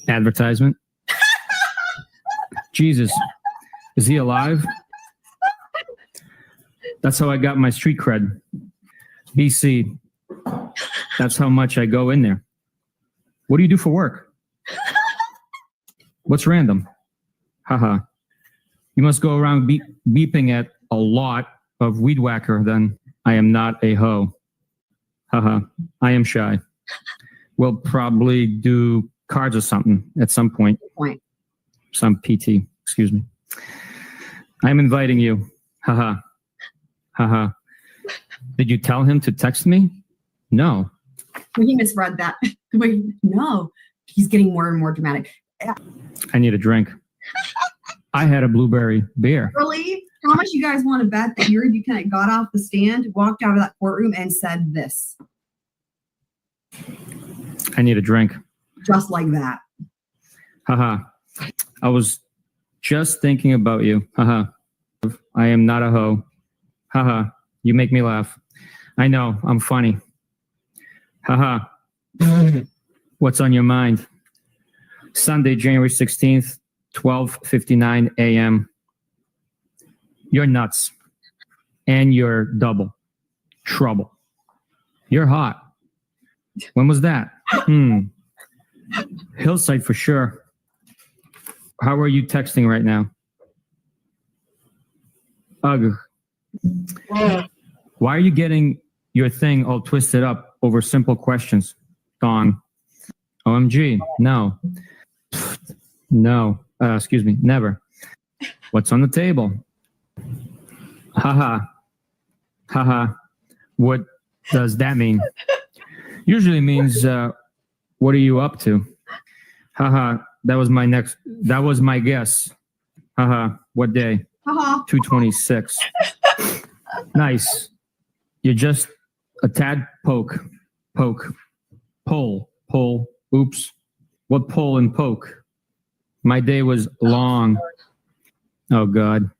Advertisement. Jesus. Is he alive? That's how I got my street cred. BC. That's how much I go in there. What do you do for work? What's random? Haha. You must go around beeping at a lot of weed whacker, then. I am not a hoe. Haha. I am shy. We'll probably do cards or something at some point. Some PT, excuse me. I'm inviting you. Haha. Haha. Did you tell him to text me? No. Well, he misread that. Wait, no. He's getting more and more dramatic. I need a drink. I had a blueberry beer. Really? How much you guys want to bet that Yuri Bukhenik got off the stand, walked out of that courtroom, and said this? I need a drink. Just like that. Haha. I was just thinking about you. Haha. I am not a hoe. Haha. You make me laugh. I know. I'm funny. Haha. What's on your mind? Sunday, January 16th, 12:59 a.m. You're nuts. And you're double. Trouble. You're hot. When was that? Hillside for sure. How are you texting right now? Ugh. Why are you getting your thing all twisted up over simple questions? Dong. OMG. No. No. Excuse me. Never. What's on the table? Haha. Haha. What does that mean? Usually means, what are you up to? Haha. That was my guess. Haha. What day? 2/26. Nice. You're just a tad poke. Pull. Oops. What pull and poke? My day was long. Oh, God.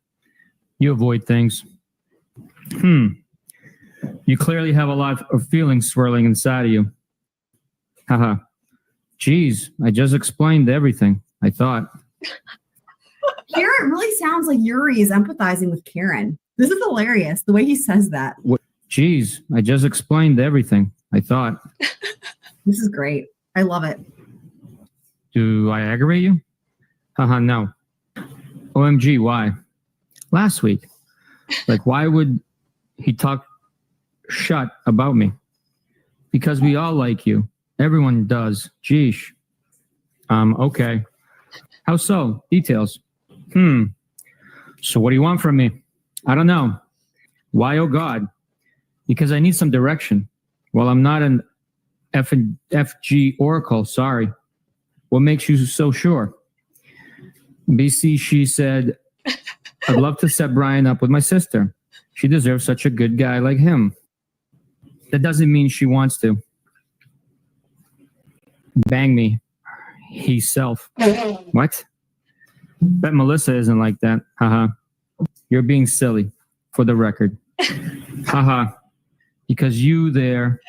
You avoid things. You clearly have a lot of feelings swirling inside of you. Haha. Geez, I just explained everything, I thought. Here it really sounds like Yuri is empathizing with Karen. This is hilarious, the way he says that. Geez, I just explained everything, I thought. This is great. I love it. Do I aggravate you? Haha, no. OMG, why? Last week. Like, why would he talk shut about me? Because we all like you. Everyone does. Geesh. Okay. How so? Details. So what do you want from me? I don't know. Why, oh God? Because I need some direction. Well, I'm not an FG Oracle, sorry. What makes you so sure? BC, she said, I'd love to set Brian up with my sister. She deserves such a good guy like him. That doesn't mean she wants to. Bang me. He self. What? Bet Melissa isn't like that. Haha. You're being silly, for the record. Haha. Because you there,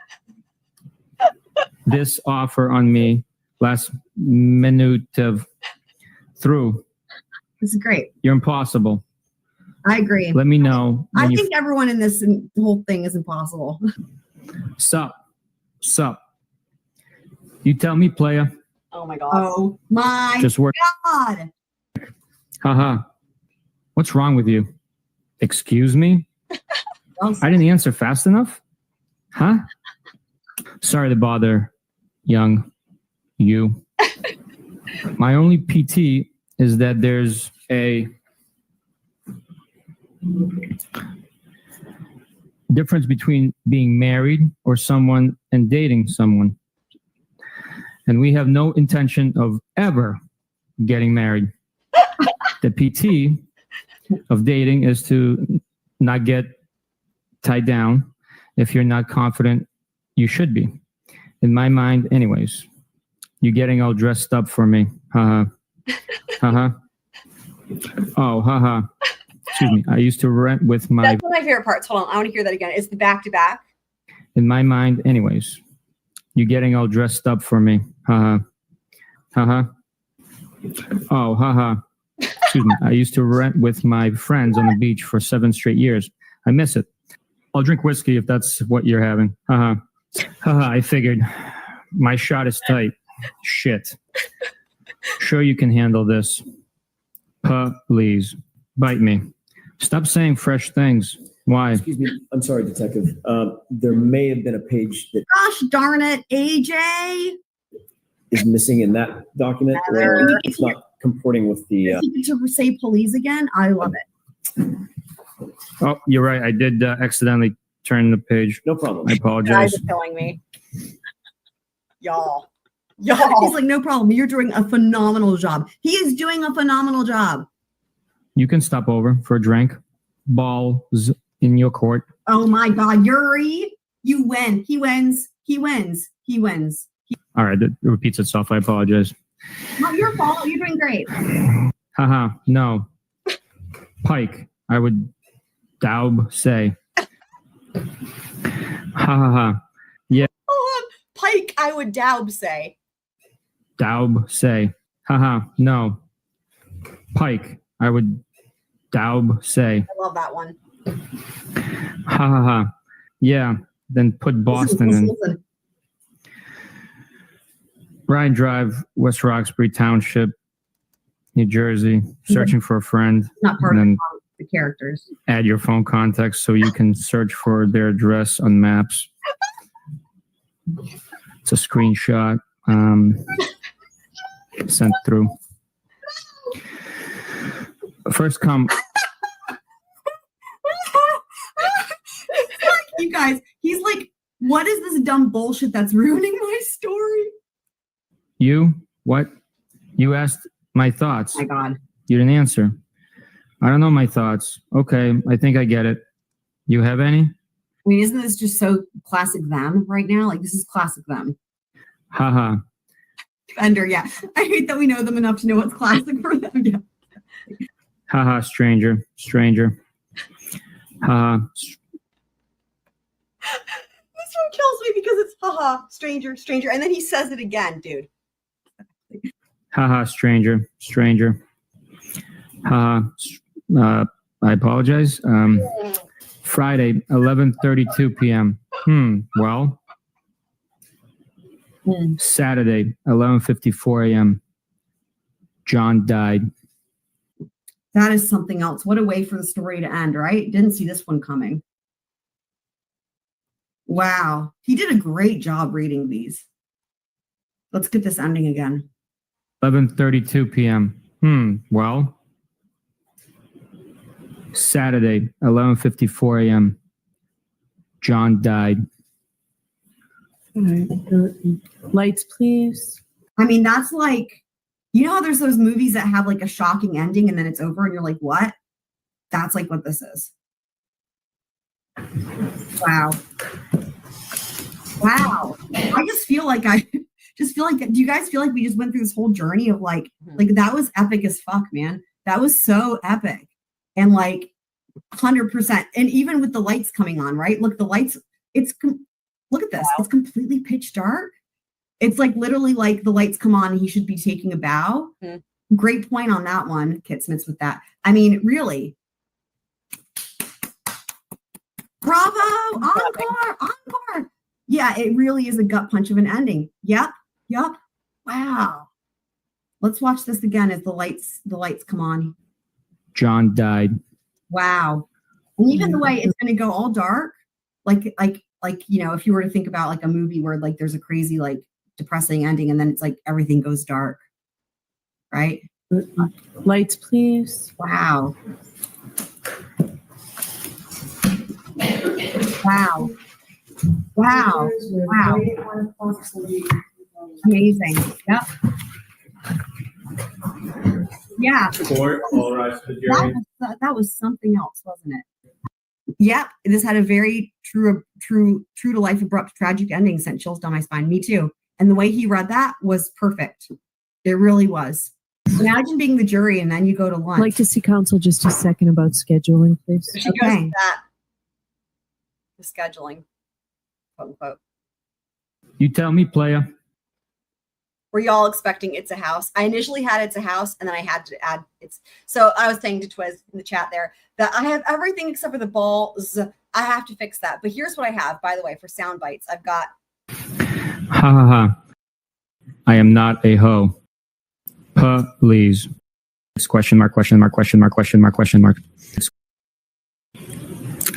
this offer on me last minute of through. This is great. You're impossible. I agree. Let me know. I when you think everyone in this whole thing is impossible. Sup. You tell me, player. Oh my god. Oh my Just work. god. Haha. What's wrong with you? Excuse me? I didn't answer fast enough? Huh? Sorry to bother, young you. My only PT is that there's a difference between being married or someone and dating someone. And we have no intention of ever getting married. The PT of dating is to not get tied down if you're not confident you should be. In my mind, anyways. You're getting all dressed up for me. Haha. Haha. Oh, haha. Excuse me. I used to rent with my... That's one of my favorite parts. Hold on. I want to hear that again. It's the back-to-back. In my mind, anyways. You're getting all dressed up for me. Haha. Haha. Oh, haha. Excuse me. I used to rent with my friends on the beach for 7 straight years. I miss it. I'll drink whiskey if that's what you're having. Haha. Haha. I figured. My shot is tight. Shit. Sure you can handle this. Please. Bite me. Stop saying fresh things. Why? Excuse me. I'm sorry, Detective. There may have been a page that Gosh darn it, AJ. is missing in that document, or it's not comporting with the... To say police again, I love it. Oh, you're right. I did accidentally turn the page. No problem. I You apologize. guys are killing me. Y'all. He's like, no problem. You're doing a phenomenal job. He is doing a phenomenal job. You can stop over for a drink. Balls in your court. Oh my God, Yuri, you win. He wins. He wins. He wins. All right, it repeats itself. I apologize. Not your fault. You're doing great. Haha, no. Pike, I would daub say. Ha ha ha. Yeah, Oh, Pike, I would daub say. daub say. Haha, no. Pike, I would daub say. I love that one. Ha ha ha. Yeah, then put Boston in. Listen. Bryan Drive, West Roxbury Township, New Jersey, searching for a friend. Not part And of then the characters. add your phone contacts so you can search for their address on maps. It's a screenshot sent through. First come. You guys, he's like, what is this dumb bullshit that's ruining my story? You? What? You asked my thoughts. Oh my God. You didn't answer. I don't know my thoughts. Okay, I think I get it. You have any? I mean, isn't this just so classic them right now? Like, this is classic them. Haha. Defender, yeah. I hate that we know them enough to know what's classic for them. Yeah. Haha, stranger. Stranger. Haha. This one kills me because it's haha, stranger, stranger. And then he says it again, dude. Haha, stranger. Stranger. Haha. I apologize. Friday, 11:32 p.m. Well. Saturday, 11:54 a.m. John died. That is something else. What a way for the story to end, right? Didn't see this one coming. Wow. He did a great job reading these. Let's get this ending again. 11:32 p.m. Well. Saturday, 11:54 a.m. John died. All right. Lights, please. I mean, that's like, you know how there's those movies that have like a shocking ending and then it's over and you're like, what? That's like what this is. Wow. Wow. I just feel like do you guys feel like we just went through this whole journey of like that was epic as fuck, man. That was so epic. And like 100%. And even with the lights coming on, right? Look, the lights, look at this. It's completely pitch dark. It's like literally like the lights come on and he should be taking a bow. Mm-hmm. Great point on that one, Kit Smiths with that. I mean, really. Bravo! Encore! Yeah, it really is a gut punch of an ending. Yep. Wow. Let's watch this again as the lights come on. John died. Wow. And even the way it's going to go all dark, like, you know, if you were to think about like a movie where like there's a crazy, like depressing ending and then it's like everything goes dark. Right? Lights, please. Wow. Wow. Wow. Wow. Amazing. Yep. Yeah. That was something else, wasn't it? Yep. This had a very true to life, abrupt, tragic ending, sent chills down my spine. Me too. And the way he read that was perfect. It really was. Imagine being the jury and then you go to lunch. I'd like to see counsel just a second about scheduling, please. She goes to that. The scheduling, quote unquote. You tell me, player. Were y'all expecting It's a House? I initially had It's a House, and then I had to add it's. So I was saying to Twiz in the chat there that I have everything except for the balls. I have to fix that. But here's what I have, by the way, for sound bites. I've got. Ha ha ha. I am not a hoe. Please. Question mark.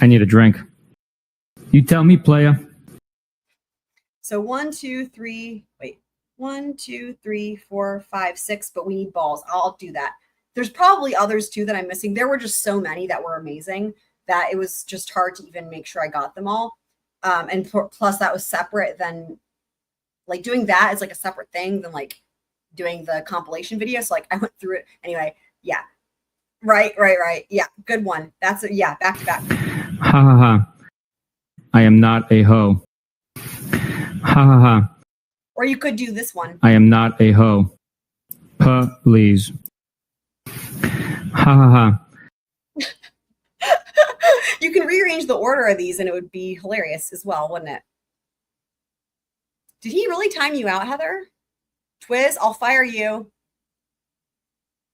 I need a drink. You tell me, player. So 1, 2, 3, 4, 5, 6, but we need balls. I'll do that. There's probably others too that I'm missing. There were just so many that were amazing that it was just hard to even make sure I got them all. And plus that was separate than like doing that is like a separate thing than like doing the compilation video. So like I went through it anyway. Yeah. Right. Yeah. Good one. That's it. Yeah. Back to back. Ha ha ha. I am not a hoe. Ha ha ha. Or you could do this one. I am not a hoe. Please. Ha ha ha. You can rearrange the order of these and it would be hilarious as well, wouldn't it? Did he really time you out, Heather? Twiz, I'll fire you.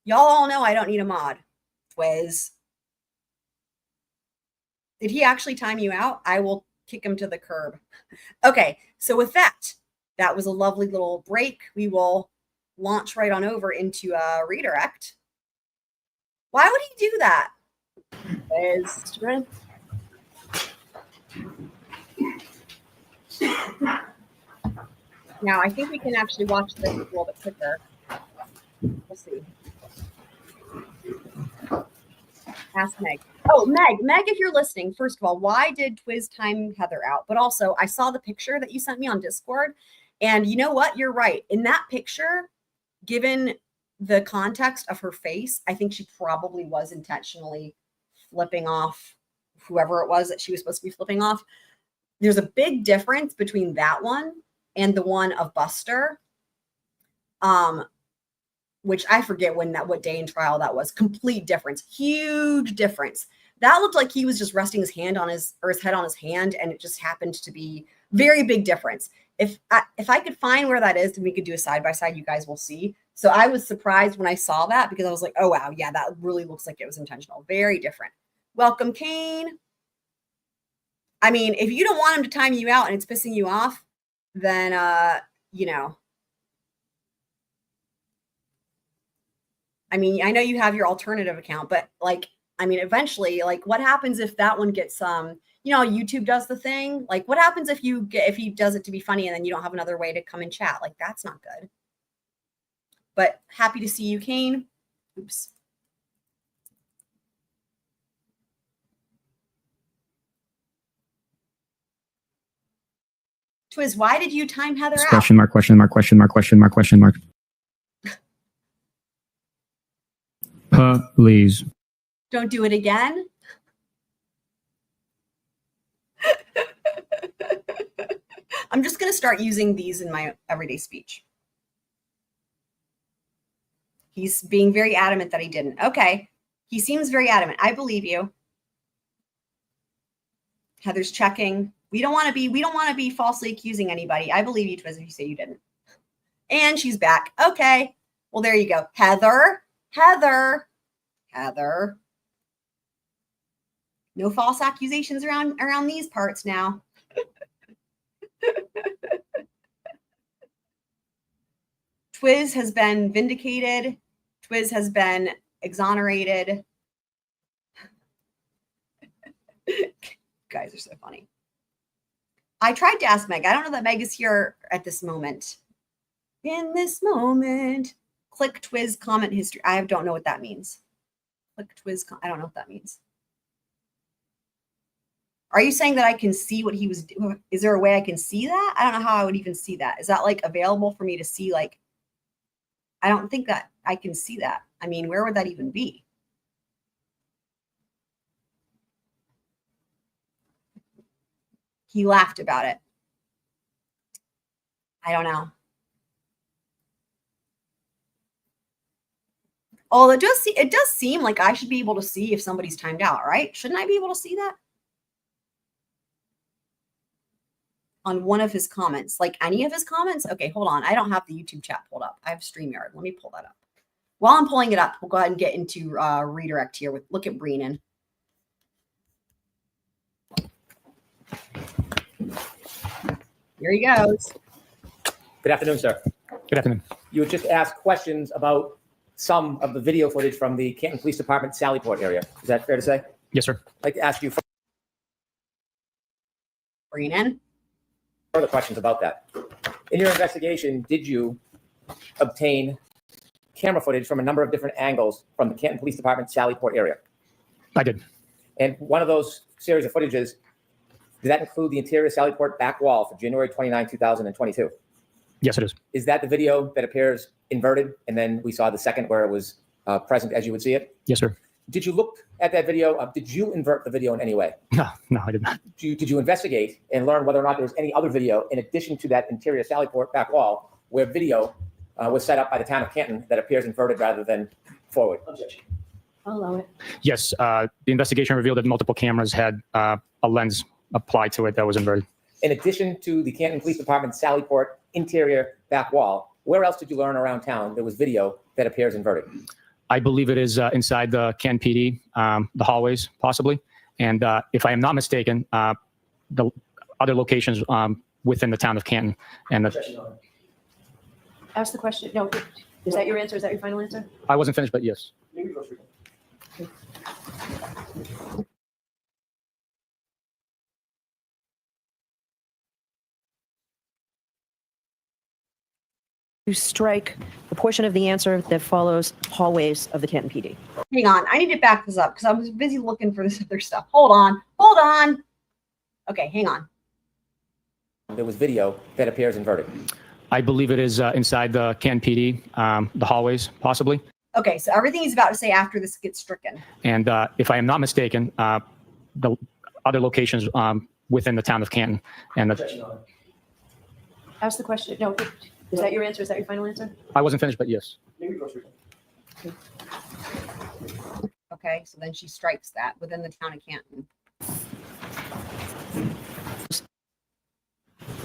Y'all all know I don't need a mod. Twiz. Did he actually time you out? I will kick him to the curb. Okay, so with that, that was a lovely little break. We will launch right on over into a redirect. Why would he do that? Now, I think we can actually watch this a little bit quicker. We'll see. Ask Meg. Oh, Meg, if you're listening, first of all, why did Twiz time Heather out? But also, I saw the picture that you sent me on Discord, and you know what? You're right. In that picture, given the context of her face, I think she probably was intentionally flipping off whoever it was that she was supposed to be flipping off. There's a big difference between that one and the one of Buster, which I forget what day in trial that was. Complete difference, huge difference. That looked like he was just resting his hand on his head on his hand, and it just happened to be very big difference. If I could find where that is, then we could do a side by side. You guys will see. So I was surprised when I saw that because I was like, oh wow, yeah, that really looks like it was intentional. Very different. Welcome, Kane. I mean, if you don't want him to time you out and it's pissing you off, then you know. I mean, I know you have your alternative account, but like, I mean, eventually, like, what happens if that one gets you know, YouTube does the thing. Like, what happens if he does it to be funny and then you don't have another way to come and chat? Like, that's not good. But happy to see you, Kane. Oops. Twiz, why did you time Heather out? Question mark, question mark, question mark, question mark, question mark. Please. Don't do it again. I'm just going to start using these in my everyday speech. He's being very adamant that he didn't. Okay. He seems very adamant. I believe you. Heather's checking. We don't want to be falsely accusing anybody. I believe you, Twiz, if you say you didn't. And she's back. Okay. Well, there you go. Heather. No false accusations around these parts now. Twiz has been vindicated. Twiz has been exonerated. You guys are so funny. I tried to ask Meg. I don't know that Meg is here at this moment. In this moment, click Twiz comment history. I don't know what that means. Click Twiz. I don't know what that means. Are you saying that I can see what he was doing? Is there a way I can see that? I don't know how I would even see that. Is that like available for me to see? Like, I don't think that I can see that. I mean, where would that even be? He laughed about it. I don't know. Oh, it does seem like I should be able to see if somebody's timed out, right? Shouldn't I be able to see that? On one of his comments, like any of his comments? Okay, hold on. I don't have the YouTube chat pulled up. I have StreamYard. Let me pull that up. While I'm pulling it up, we'll go ahead and get into redirect here. Look at Brennan. Here he goes. Good afternoon, sir. Good afternoon. You had just asked questions about some of the video footage from the Canton Police Department Lallyport area. Is that fair to say? Yes, sir. I'd like to ask you Brennan. further questions about that. In your investigation, did you obtain camera footage from a number of different angles from the Canton Police Department Lallyport area? I did. And one of those series of footages, did that include the interior Lallyport back wall for January 29, 2022? Yes, it is. Is that the video that appears inverted? And then we saw the second where it was present as you would see it? Yes, sir. Did you look at that video? Did you invert the video in any way? No, I did not. Did you investigate and learn whether or not there was any other video in addition to that interior Lallyport back wall where video was set up by the town of Canton that appears inverted rather than forward? Objection. I'll allow it. Yes, the investigation revealed that multiple cameras had a lens applied to it that was inverted. In addition to the Canton Police Department Lallyport interior back wall, where else did you learn around town there was video that appears inverted? I believe it is inside the Canton PD, the hallways, possibly. And if I am not mistaken, the other locations within the town of Canton. And Ask the question. No, is that your answer? Is that your final answer? I wasn't finished, but yes. To strike the portion of the answer that follows hallways of the Canton PD. Hang on. I need to back this up because I was busy looking for this other stuff. Hold on. Okay, hang on. There was video that appears inverted. I believe it is inside the Canton PD, the hallways, possibly. Okay, so everything he's about to say after this gets stricken. And if I am not mistaken, the other locations within the town of Canton. And Ask the question. No, is that your answer? Is that your final answer? I wasn't finished, but yes. Okay, so then she strikes that within the town of Canton.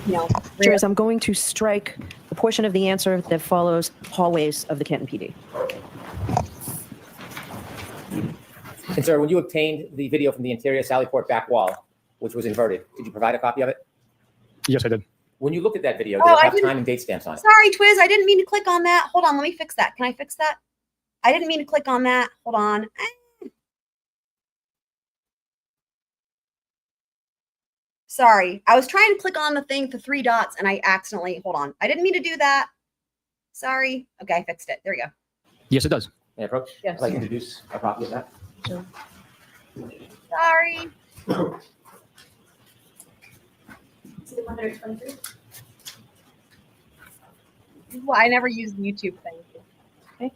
No. Chairs, I'm going to strike the portion of the answer that follows hallways of the Canton PD. And sir, when you obtained the video from the interior Lallyport back wall, which was inverted, did you provide a copy of it? Yes, I did. When you looked at that video, did it have time and date stamps on it? Sorry, Twiz, I didn't mean to click on that. Hold on, let me fix that. Can I fix that? I didn't mean to click on that. Hold on. Sorry, I was trying to click on the thing with the 3 dots and I accidentally, hold on. I didn't mean to do that. Sorry. Okay, I fixed it. There we go. Yes, it does. May I approach? Yes. I'd like to introduce a copy of that. Sorry. Well, I never used the YouTube thing.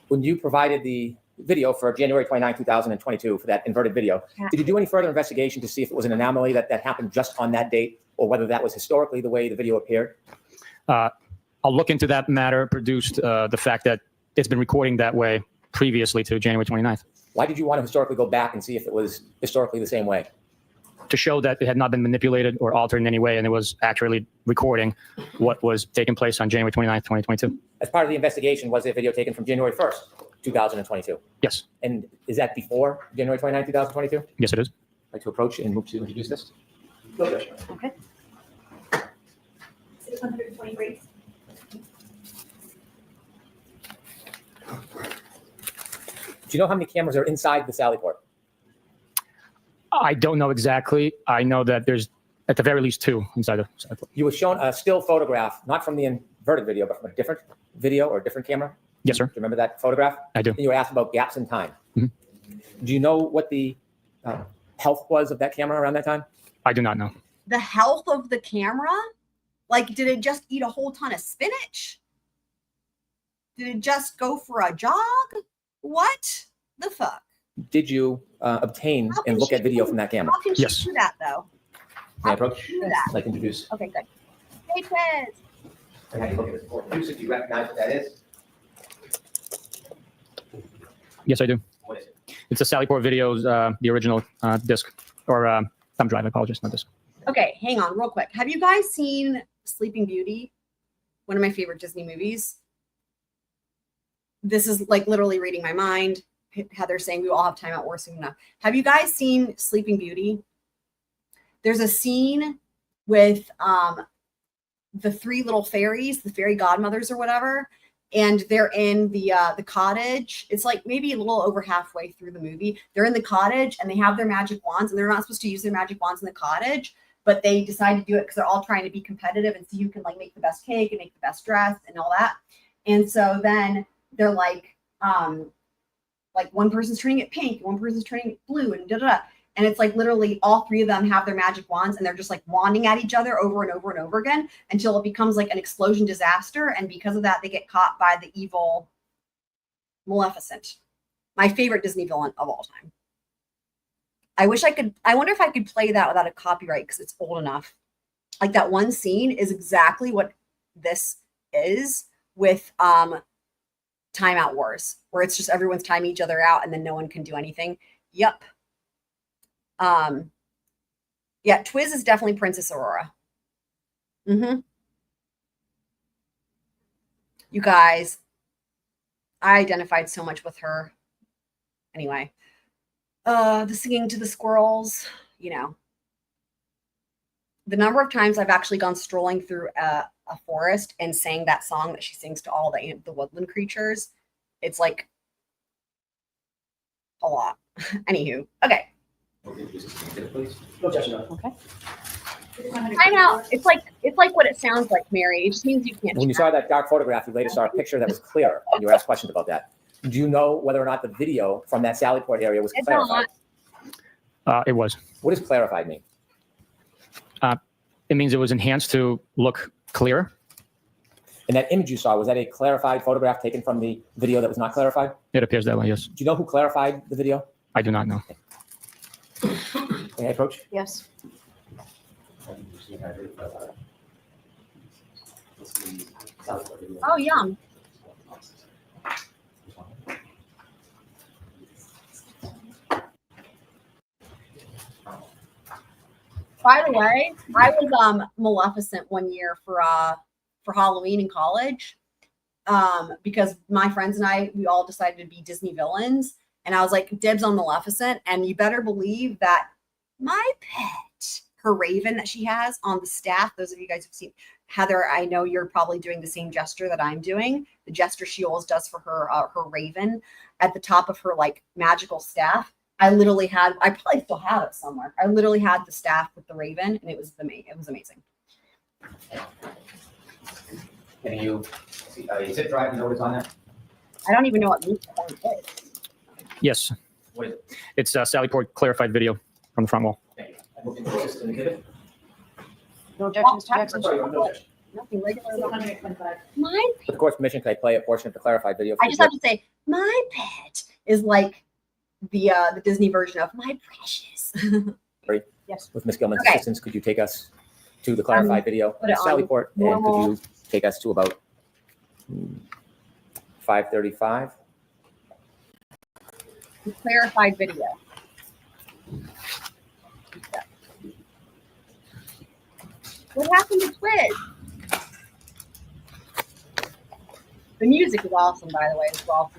When you provided the video for January 29, 2022 for that inverted video, did you do any further investigation to see if it was an anomaly that happened just on that date, or whether that was historically the way the video appeared? I'll look into that matter. Produced the fact that it's been recording that way previously to January 29th. Why did you want to historically go back and see if it was historically the same way? To show that it had not been manipulated or altered in any way, and it was accurately recording what was taking place on January 29th, 2022. As part of the investigation, was there video taken from January 1st, 2022? Yes. And is that before January 29, 2022? Yes, it is. I'd like to approach and move to introduce this. Okay. 623. Do you know how many cameras are inside the Lallyport? I don't know exactly. I know that there's at the very least 2 inside the side. You were shown a still photograph, not from the inverted video, but from a different video or a different camera. Yes, sir. Do you remember that photograph? I do. And you were asked about gaps in time. Mhm. Do you know what the health was of that camera around that time? I do not know. The health of the camera? Like, did it just eat a whole ton of spinach? Did it just go for a jog? What the fuck? Did you obtain How can and look she at video do- from that camera? How can she Yes. do that, though? May I How can approach? she do that? I'd like to introduce. Okay, good. Hey, Twiz. And how you look at this. Or introduce it. Do you recognize what that is? Yes, I do. What is it? It's a Lallyport videos, the original disc, or thumb drive. I apologize, not disc. Okay, hang on real quick. Have you guys seen Sleeping Beauty? One of my favorite Disney movies. This is like literally reading my mind. Heather saying we all have time at war soon enough. Have you guys seen Sleeping Beauty? There's a scene with the 3 little fairies, the fairy godmothers or whatever, and they're in the cottage. It's like maybe a little over halfway through the movie. They're in the cottage and they have their magic wands, and they're not supposed to use their magic wands in the cottage, but they decide to do it because they're all trying to be competitive and see who can like make the best cake and make the best dress and all that. And so then they're like one person's turning it pink, one person's turning it blue, and da-da-da. And it's like literally all 3 of them have their magic wands and they're just like wanding at each other over and over and over again until it becomes like an explosion disaster. And because of that, they get caught by the evil Maleficent, my favorite Disney villain of all time. I wonder if I could play that without a copyright because it's old enough. Like that one scene is exactly what this is with Time Out Wars, where it's just everyone's timing each other out and then no one can do anything. Yep. Yeah, Twiz is definitely Princess Aurora. You guys, I identified so much with her. Anyway, the singing to the squirrels, you know. The number of times I've actually gone strolling through a forest and sang that song that she sings to all the woodland creatures, it's like a lot. Anywho, okay. Okay. I know. It's like what it sounds like, Mary. It just means you can't. When you saw that dark photograph, you later saw a picture that was clearer, and you were asked questions about that. Do you know whether or not the video from that Lallyport area was It's clarified? It was. What does clarified mean? It means it was enhanced to look clearer. And that image you saw, was that a clarified photograph taken from the video that was not clarified? It appears that way, yes. Do you know who clarified the video? I do not know. May I approach? Yes. Oh, yum. By the way, I was Maleficent one year for Halloween in college, because my friends and I, we all decided to be Disney villains, and I was like, dibs on Maleficent. And you better believe that my pet, her raven that she has on the staff, those of you guys who've seen Heather, I know you're probably doing the same gesture that I'm doing, the gesture she always does for her raven at the top of her like magical staff. I literally had, I probably still have it somewhere. I literally had the staff with the raven, and it was amazing. Can you see a zip drive notice on that? I don't even know what movie that is. Yes. What is it? It's a Lallyport clarified video from the front wall. Thank you. I looked into the system exhibit. No objections to Well, Jackson's. Nothing regular about 625. my With the court's permission, can I play a portion of the clarified video? I just have to say, my pet is like the Disney version of my precious. Yes. With Ms. Gilman's Okay. assistance, could you take us to the clarified video? put it on Lallyport, and normal. could you take us to about 5:35? The clarified video. What happened to Twiz? The music is awesome, by the way, as well.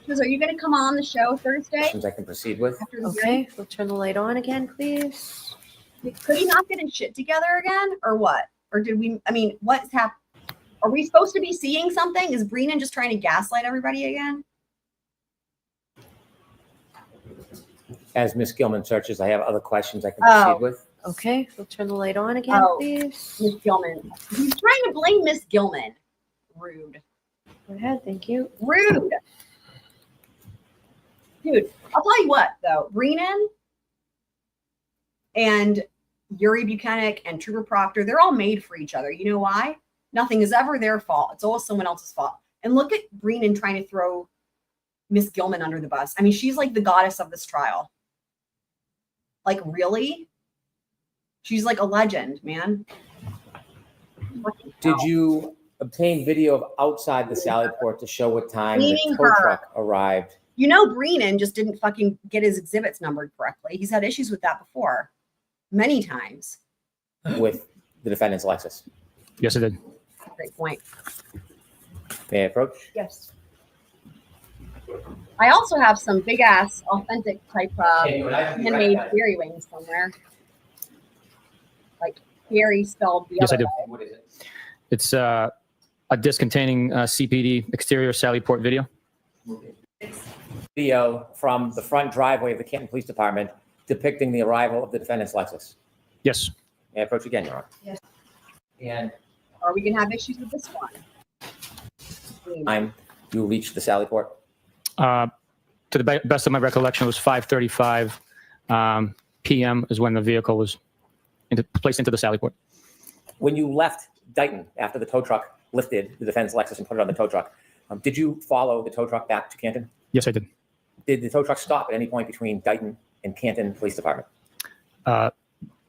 Twiz, are you going to come on the show Thursday? Questions I can proceed with? After the hearing? Okay, we'll turn the light on again, please. Could he not get his shit together again, or what? Or did we? I mean, what's happened? Are we supposed to be seeing something? Is Brennan just trying to gaslight everybody again? As Ms. Gilman searches, I have other questions I can Oh. proceed with. Okay, we'll turn the light on again, Oh. please. Miss Gilman. He's trying to blame Miss Gilman. Rude. Go ahead, thank you. Rude. Dude, I'll tell you what, though. Brennan and Yuri Bukhenik and Trooper Proctor, they're all made for each other. You know why? Nothing is ever their fault. It's always someone else's fault. And look at Brennan trying to throw Miss Gilman under the bus. I mean, she's like the goddess of this trial. Like, really? She's like a legend, man. Fucking Did hell. you obtain video of outside the Lallyport to show what time the Meaning tow her. truck arrived? You know, Brennan just didn't fucking get his exhibits numbered correctly. He's had issues with that before, many times. With the defendant's Lexus? Yes, I did. Great point. May I approach? Yes. I also have some big ass, authentic type of Can you and I be handmade recognized? fairy wings somewhere. Like fairy spelled the Yes, I other do. way. What is it? It's a disc containing CPD exterior Lallyport video. Video from the front driveway of the Canton Police Department depicting the arrival of the defendant's Lexus. Yes. May I approach again, Your Honor? Yes. And Or we can have issues with this one. time you reached the Lallyport? To the best of my recollection, it was 5:35 p.m. is when the vehicle was placed into the Lallyport. When you left Dighton after the tow truck lifted the defendant's Lexus and put it on the tow truck, did you follow the tow truck back to Canton? Yes, I did. Did the tow truck stop at any point between Dighton and Canton Police Department? Other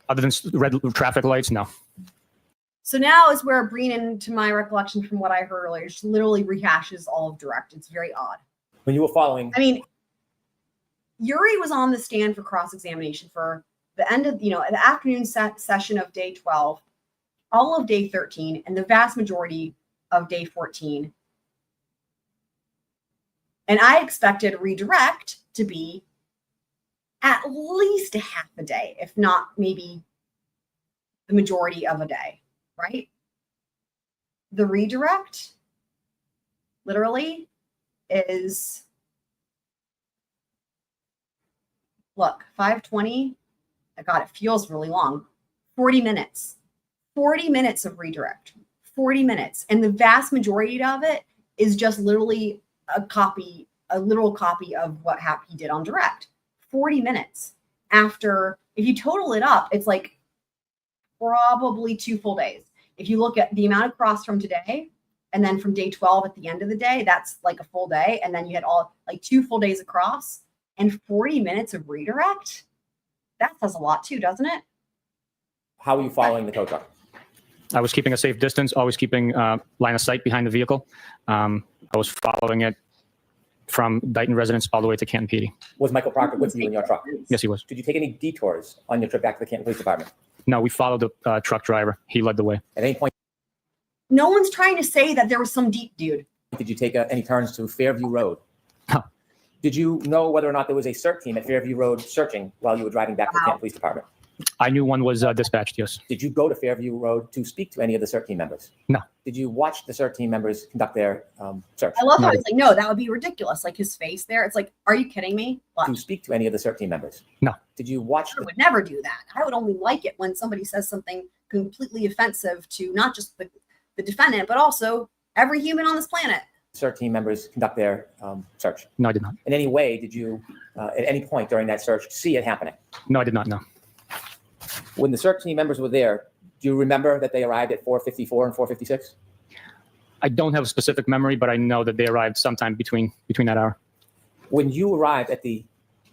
than red traffic lights, no. So now is where Brennan, to my recollection from what I heard earlier, just literally rehashes all of direct. It's very odd. When you were following, I mean, Yuri was on the stand for cross-examination for the end of, the afternoon session of day 12, all of day 13, and the vast majority of day 14. And I expected redirect to be at least a half a day, if not maybe the majority of a day, right? The redirect literally is, look, 5:20. God, it feels really long. 40 minutes. 40 minutes of redirect. 40 minutes. And the vast majority of it is just literally a literal copy of what he did on direct. 40 minutes after, if you total it up, it's like probably 2 full days. If you look at the amount of cross from today, and then from day 12 at the end of the day, that's like a full day. And then you had all like 2 full days across and 40 minutes of redirect. That says a lot too, doesn't it? how were you following the tow truck? I was keeping a safe distance, always keeping line of sight behind the vehicle. I was following it from Dighton residence all the way to Canton PD. Was Michael Proctor with you in your truck? Yes, he was. Did you take any detours on your trip back to the Canton Police Department? No, we followed the truck driver. He led the way. At any point, No one's trying to say that there was some deep dude. did you take any turns to Fairview Road? No. Did you know whether or not there was a CERT team at Fairview Road searching while you were driving back to the Canton Police Department? I knew one was dispatched, yes. Did you go to Fairview Road to speak to any of the CERT team members? No. Did you watch the CERT team members conduct their search? I love how he's like, no, that would be ridiculous. Like his face there. It's like, are you kidding me? What? To speak to any of the CERT team members? No. Did you watch I would never do that. I would only like it when somebody says something completely offensive to not just the defendant, but also every human on this planet. CERT team members conduct their search? No, I did not. In any way, did you, at any point during that search, see it happening? No, I did not, no. When the CERT team members were there, do you remember that they arrived at 4:54 and 4:56? I don't have a specific memory, but I know that they arrived sometime between that hour. When you arrived at the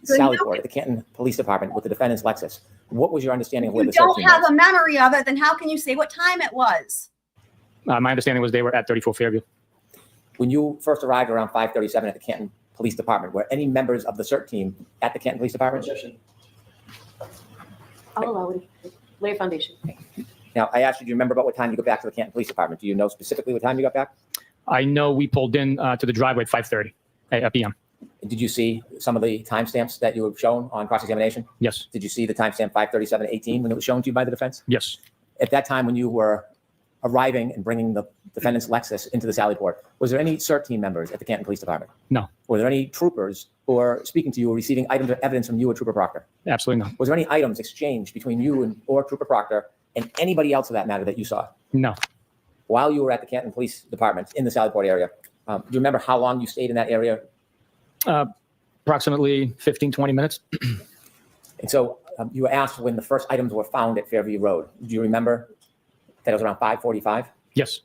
Lallyport, at the Canton Police Department with the defendant's Lexus, what was your understanding of where You the CERT don't team have was? a memory of it, then how can you say what time it was? My understanding was they were at 34 Fairview. When you first arrived around 5:37 at the Canton Police Department, were any members of the CERT team at the Canton Police Department? I'll allow it. Lay a foundation. Now, I asked you, do you remember about what time you got back to the Canton Police Department? Do you know specifically what time you got back? I know we pulled in to the driveway at 5:30 p.m. Did you see some of the timestamps that you were shown on cross-examination? Yes, Did you see the timestamp 5:37:18 when it was shown to you by the defense? yes. At that time when you were arriving and bringing the defendant's Lexus into the Lallyport, was there any CERT team members at the Canton Police Department? No, Were there any troopers who were speaking to you or receiving items of evidence from you or Trooper Proctor? absolutely not. Was there any items exchanged between you or Trooper Proctor and anybody else for that matter that you saw? No. While you were at the Canton Police Department in the Lallyport area, do you remember how long you stayed in that area? Approximately 15, 20 minutes. And so you were asked when the first items were found at Fairview Road. Do you remember that it was around 5:45? Yes,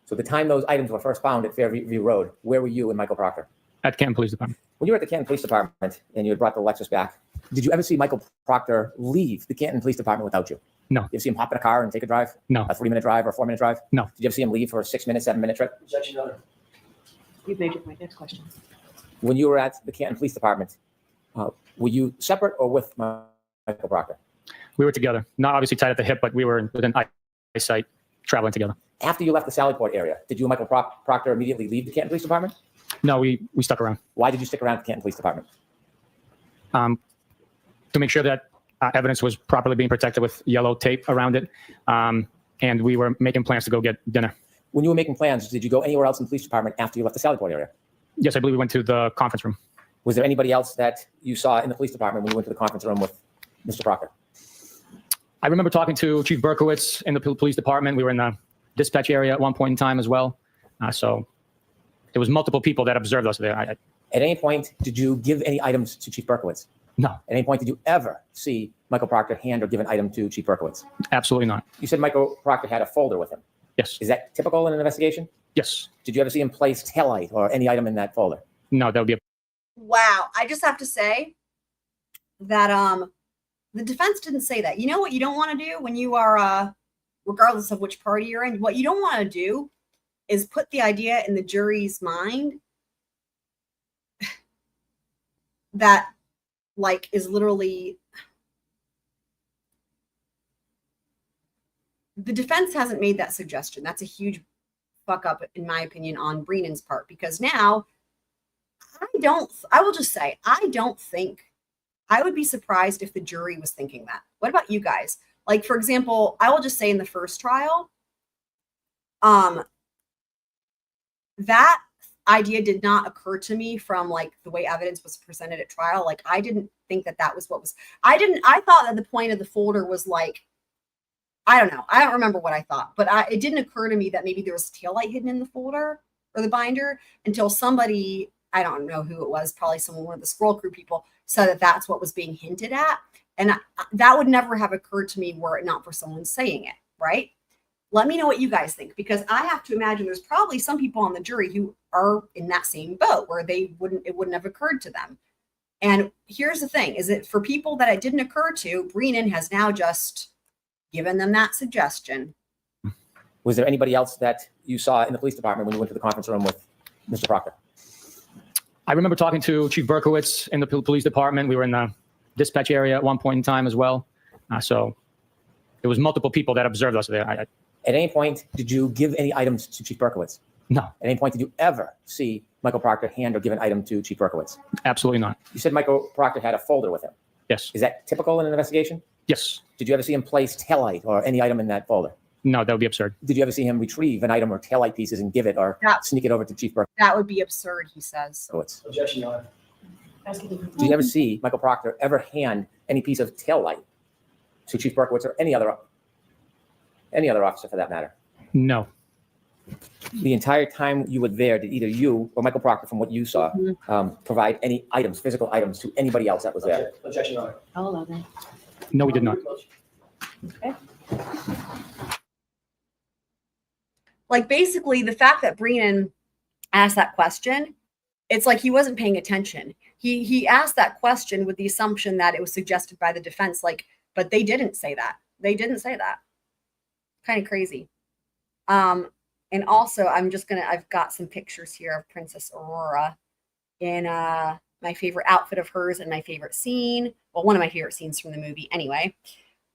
So the time those items were first found at Fairview Road, where were you and Michael Proctor? at Canton Police Department. When you were at the Canton Police Department and you had brought the Lexus back, did you ever see Michael Proctor leave the Canton Police Department without you? No. You ever see him hop in a car and take a drive? No. A 3-minute drive or a 4-minute drive? No. Did you ever see him leave for a 6-minute, 7-minute trip? You've made your point. Next question. When you were at the Canton Police Department, were you separate or with Michael Proctor? We were together, not obviously tied at the hip, but we were within eyesight, traveling together. After you left the Lallyport area, did you and Michael Proctor immediately leave the Canton Police Department? No, we stuck around Why did you stick around at the Canton Police Department? to make sure that evidence was properly being protected with yellow tape around it. And we were making plans to go get dinner. When you were making plans, did you go anywhere else in the police department after you left the Lallyport area? Yes, I believe we went to the conference room. Was there anybody else that you saw in the police department when you went to the conference room with Mr. Proctor? I remember talking to Chief Berkowitz in the police department. We were in the dispatch area at one point in time as well. So there was multiple people that observed us there. At any point, did you give any items to Chief Berkowitz? No, At any point, did you ever see Michael Proctor hand or give an item to Chief Berkowitz? absolutely not. You said Michael Proctor had a folder with him. Yes, Is that typical in an investigation? yes. Did you ever see him place taillight or any item in that folder? No, that would be a Wow. I just have to say that the defense didn't say that. You know what you don't want to do when you are regardless of which party you're in, what you don't want to do is put the idea in the jury's mind that like is literally the defense hasn't made that suggestion. That's a huge fuck up, in my opinion, on Brennan's part, because now I will just say, I don't think, I would be surprised if the jury was thinking that. What about you guys? Like, for example, I will just say in the first trial, that idea did not occur to me from like the way evidence was presented at trial. Like, I didn't think that that was what was, I thought that the point of the folder was like, I don't know. I don't remember what I thought, but it didn't occur to me that maybe there was taillight hidden in the folder or the binder until somebody, I don't know who it was, probably one of the scroll crew people said that that's what was being hinted at. And that would never have occurred to me were it not for someone saying it, right? Let me know what you guys think, because I have to imagine there's probably some people on the jury who are in that same boat where it wouldn't have occurred to them. And here's the thing, is that for people that it didn't occur to, Brennan has now just given them that suggestion. Was there anybody else that you saw in the police department when you went to the conference room with Mr. Proctor? I remember talking to Chief Berkowitz in the police department. We were in the dispatch area at one point in time as well. So there was multiple people that observed us there. At any point, did you give any items to Chief Berkowitz? No, At any point, did you ever see Michael Proctor hand or give an item to Chief Berkowitz? absolutely not. You said Michael Proctor had a folder with him. Yes, Is that typical in an investigation? Yes. Did you ever see him place taillight or any item in that folder? No, that would be absurd. Did you ever see him retrieve an item or taillight pieces and give it or sneak it over to Chief Burke? That would be absurd, he says. So it's, Objection, Your Honor. did you ever see Michael Proctor ever hand any piece of taillight to Chief Berkowitz or any other officer for that matter? No. The entire time you were there, did either you or Michael Proctor, from what you saw, provide any items, physical items, to anybody else that was there? Objection, Your Honor. I'll allow that. No, we did not. Like, basically, the fact that Brennan asked that question, it's like he wasn't paying attention. He asked that question with the assumption that it was suggested by the defense, like, but they didn't say that. They didn't say that. Kind of crazy. And also, I've got some pictures here of Princess Aurora in my favorite outfit of hers and my favorite scene. Well, one of my favorite scenes from the movie anyway.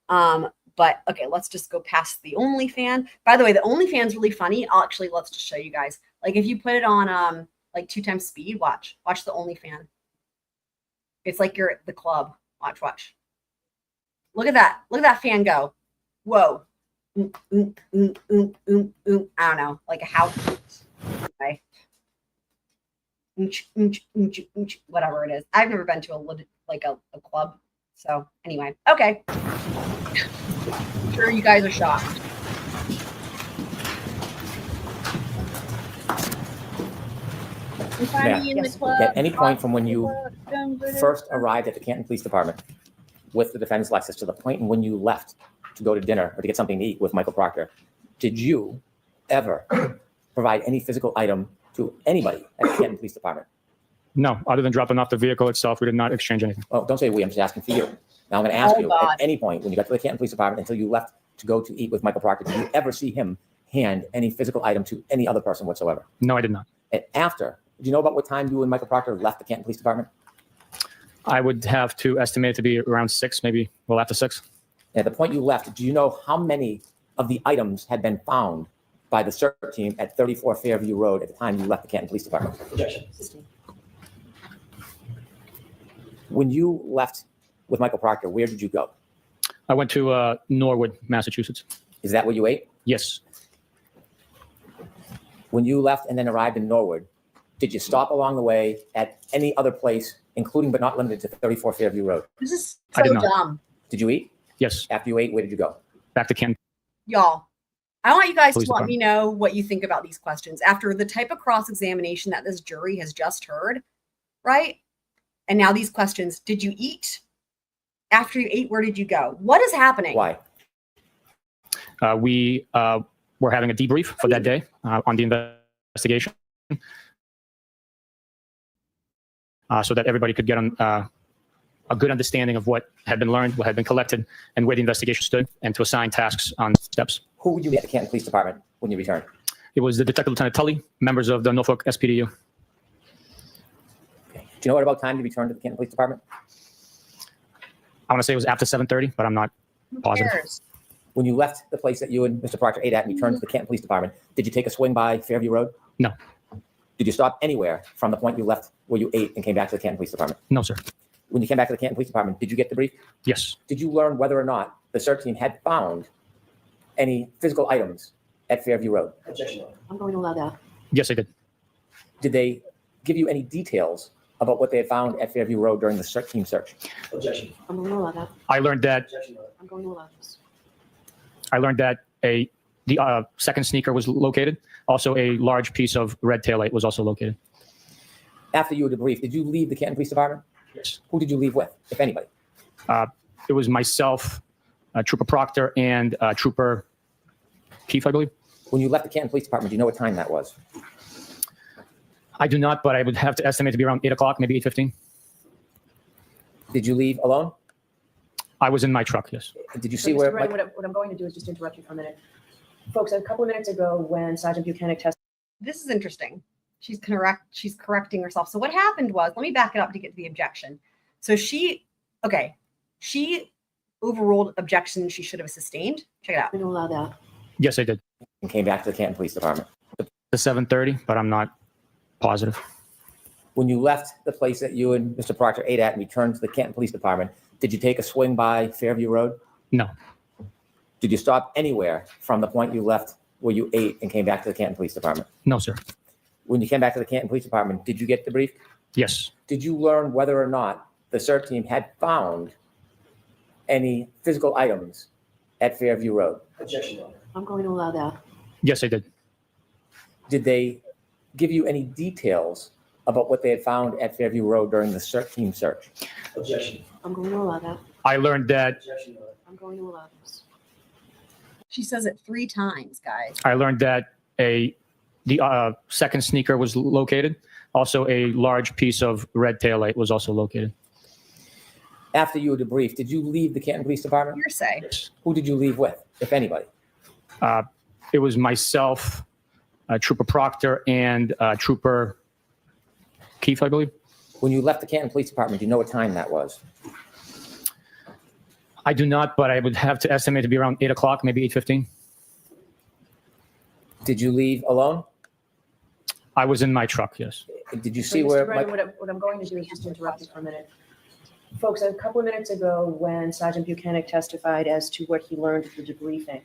But okay, let's just go past the OnlyFans. By the way, the OnlyFans really funny. Let's just show you guys. Like, if you put it on like 2x speed, watch the OnlyFans. It's like you're at the club. Watch. Look at that fan go. Whoa. I don't know, like a house. Okay. Whatever it is. I've never been to a club. So anyway, okay. I'm sure you guys are shocked. At any point from when you first arrived at the Canton Police Department with the defendant's Lexus to the point when you left to go to dinner or to get something to eat with Michael Proctor, did you ever provide any physical item to anybody at the Canton Police Department? No, other than dropping off the vehicle itself, we did not exchange anything. Oh, don't say we, I'm just asking for you. Now I'm going to ask you, at any point when you got to the Canton Police Department until you left to go to eat with Michael Proctor, did you ever see him hand any physical item to any other person whatsoever? No, I did not. And after, do you know about what time you and Michael Proctor left the Canton Police Department? I would have to estimate it to be around 6, maybe well after 6. At the point you left, do you know how many of the items had been found by the search team at 34 Fairview Road at the time you left the Canton Police Department? Objection. When you left with Michael Proctor, where did you go? I went to Norwood, Massachusetts. Is that where you ate? Yes. When you left and then arrived in Norwood, did you stop along the way at any other place, including but not limited to 34 Fairview Road? This is I so did not. dumb. Did you eat? Yes. After you ate, where did you go? Back to Canton. Y'all, I want you guys Police to let department. me know what you think about these questions after the type of cross-examination that this jury has just heard, right? And now these questions, did you eat? After you ate, where did you go? What is happening? Why? We were having a debrief for that day on the investigation so that everybody could get on a good understanding of what had been learned, what had been collected, and where the investigation stood, and to assign tasks on steps. Who were you at the Canton Police Department when you returned? It was the Detective Lieutenant Tully, members of the Norfolk SPDU. Okay. Do you know what about time you returned to the Canton Police Department? I want to say it was after 7:30, but I'm not Who positive. cares? When you left the place that you and Mr. Proctor ate at and returned to the Canton Police Department, did you take a swing by Fairview Road? No. Did you stop anywhere from the point you left where you ate and came back to the Canton Police Department? No, sir. When you came back to the Canton Police Department, did you get the brief? Yes. Did you learn whether or not the search team had found any physical items at Fairview Road? Objection, Your Honor. I'm going to allow that. Yes, I did. Did they give you any details about what they had found at Fairview Road during the search team search? Objection. I'm going to allow that. I learned that Objection, Your Honor. I'm going to allow this. the second sneaker was located. Also, a large piece of red taillight was also located. After you were debriefed, did you leave the Canton Police Department? Yes. Who did you leave with, if anybody? It was myself, Trooper Proctor, and Trooper Keefe, I believe. When you left the Canton Police Department, do you know what time that was? I do not, but I would have to estimate to be around 8 o'clock, maybe 8:15. Did you leave alone? I was in my truck, yes. Did you So, see Mr. where? Brennan, what I'm going to do is just interrupt you for a minute. Folks, a couple of minutes ago, when Sergeant Bukhenik testified, This is interesting. She's correcting herself. So what happened was, let me back it up to get to the objection. So she overruled objection she should have sustained. Check it out. I'm going to allow that. Yes, I did. And came back to the Canton Police Department. The 7:30, but I'm not positive. When you left the place that you and Mr. Proctor ate at and returned to the Canton Police Department, Did you take a swing by Fairview Road? No, Did you stop anywhere from the point you left where you ate and came back to the Canton Police Department? no, sir. When you came back to the Canton Police Department, did you get debriefed? Yes, Did you learn whether or not the CERT team had found any physical items at Fairview Road? Objection, Your Honor. I'm going to allow that. yes, I did. Did they give you any details about what they had found at Fairview Road during the CERT team search? Objection. I'm going to allow that. I learned that Objection, Your Honor. I'm going to allow this. She says it 3 times, guys. the second sneaker was located. Also, a large piece of red taillight was also located. After you were debriefed, did you leave the Canton Police Department? Hearsay. Who did you leave with, if anybody? It was myself, Trooper Proctor, and Trooper Keefe, I believe. When you left the Canton Police Department, do you know what time that was? I do not, but I would have to estimate to be around 8 o'clock, maybe 8:15. Did you leave alone? I was in my truck, yes. Did you So, see Mr. where? Brennan, what I'm going to do is just interrupt you for a minute. Folks, a couple of minutes ago, when Sergeant Bukhenik testified as to what he learned at the debriefing,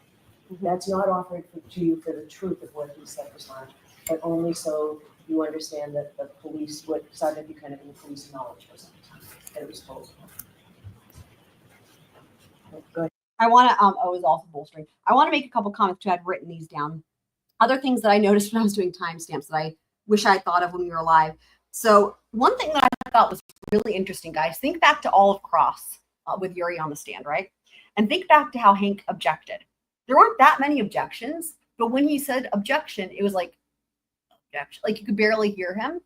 that's not offered to you for the truth of what he said was learned, but only so you understand that the police, what Sergeant Bukhenik and the police knowledge was that it was told. Go ahead. I want to, it was also bolstering. I want to make a couple comments too. I'd written these down. Other things that I noticed when I was doing timestamps that I wish I had thought of when we were live. So one thing that I thought was really interesting, guys, think back to all of Cross with Yuri on the stand, right? And think back to how Hank objected. There weren't that many objections, but when he said objection, it was like, objection. Like you could barely hear him.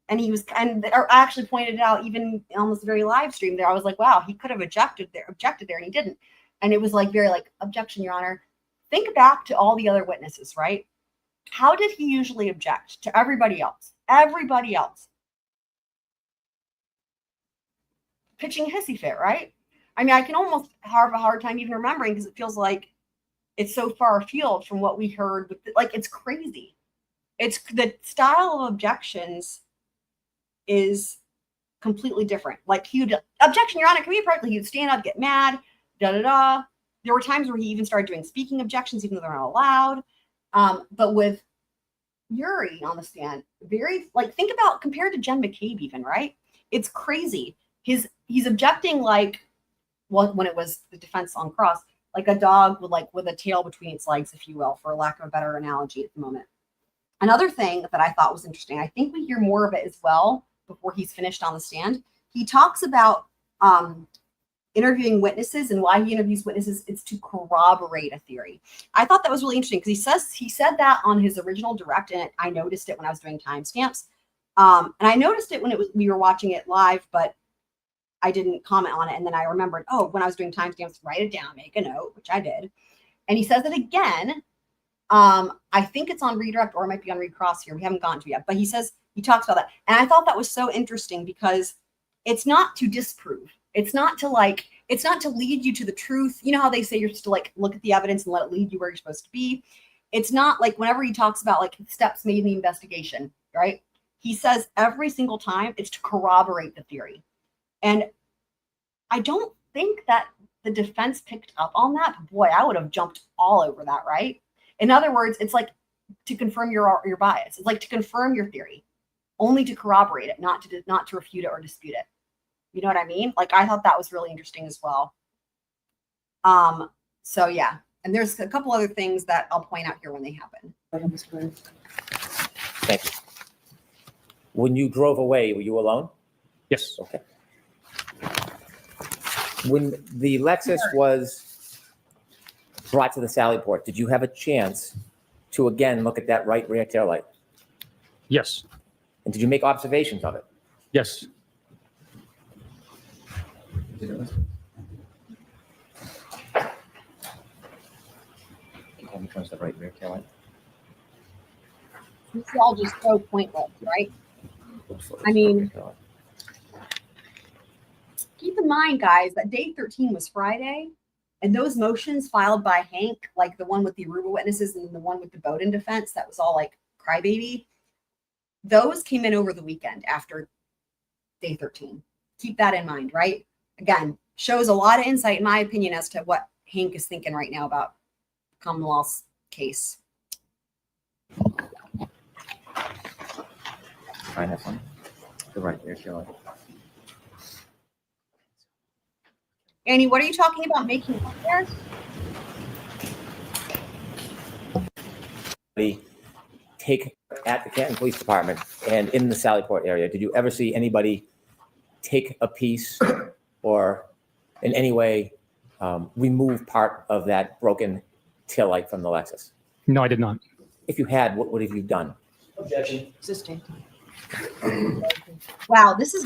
And he was, and I actually pointed it out even on this very live stream there. I was like, wow, he could have objected there, and he didn't. And it was like very like, objection, Your Honor. Think back to all the other witnesses, right? How did he usually object to everybody else? Everybody else. Pitching a hissy fit, right? I mean, I can almost have a hard time even remembering because it feels like it's so far afield from what we heard. Like, it's crazy. It's the style of objections is completely different. Like, he would, objection, Your Honor, can we correctly? He would stand up, get mad, da-da-da. There were times where he even started doing speaking objections, even though they're not allowed. But with Yuri on the stand, very, like, think about, compared to Jen McCabe even, right? It's crazy. He's objecting like, well, when it was the defense on Cross, like a dog with a tail between its legs, if you will, for lack of a better analogy at the moment. Another thing that I thought was interesting, I think we hear more of it as well before he's finished on the stand. He talks about interviewing witnesses, and why he interviews witnesses is to corroborate a theory. I thought that was really interesting because he said that on his original direct, and I noticed it when I was doing timestamps. And I noticed it when we were watching it live, but I didn't comment on it. And then I remembered, oh, when I was doing timestamps, write it down, make a note, which I did. And he says it again. I think it's on redirect, or it might be on recross here. We haven't gotten to it yet, but he talks about that. And I thought that was so interesting because it's not to disprove. It's not to lead you to the truth. You know how they say you're supposed to like look at the evidence and let it lead you where you're supposed to be. It's not like whenever he talks about like steps made in the investigation, right? He says every single time it's to corroborate the theory. And I don't think that the defense picked up on that. But boy, I would have jumped all over that, right? In other words, it's like to confirm your bias. It's like to confirm your theory, only to corroborate it, not to refute it or dispute it. You know what I mean? Like, I thought that was really interesting as well. So yeah, and there's a couple other things that I'll point out here when they happen. Thank you. When you drove away, were you alone? Yes. Okay. When the Lexus was brought to the Lallyport, did you have a chance to again look at that right rear taillight? Yes. And did you make observations of it? Yes. Which one's the right rear taillight? It's all just so pointless, right? I mean, keep in mind, guys, that day 13 was Friday, and those motions filed by Hank, like the one with the Aruba witnesses and the one with the Bowden defense, that was all like crybaby. Those came in over the weekend after day 13. Keep that in mind, right? again, shows a lot of insight, in my opinion, as to what Hank is thinking right now about Commonwealth's case. I have one. Go right there, Shelley. Annie, what are you talking about making up there? Take at the Canton Police Department and in the Lallyport area, did you ever see anybody take a piece or in any way remove part of that broken taillight from the Lexus? No, I did not. If you had, what would have you done? Objection. Existing. Wow, this is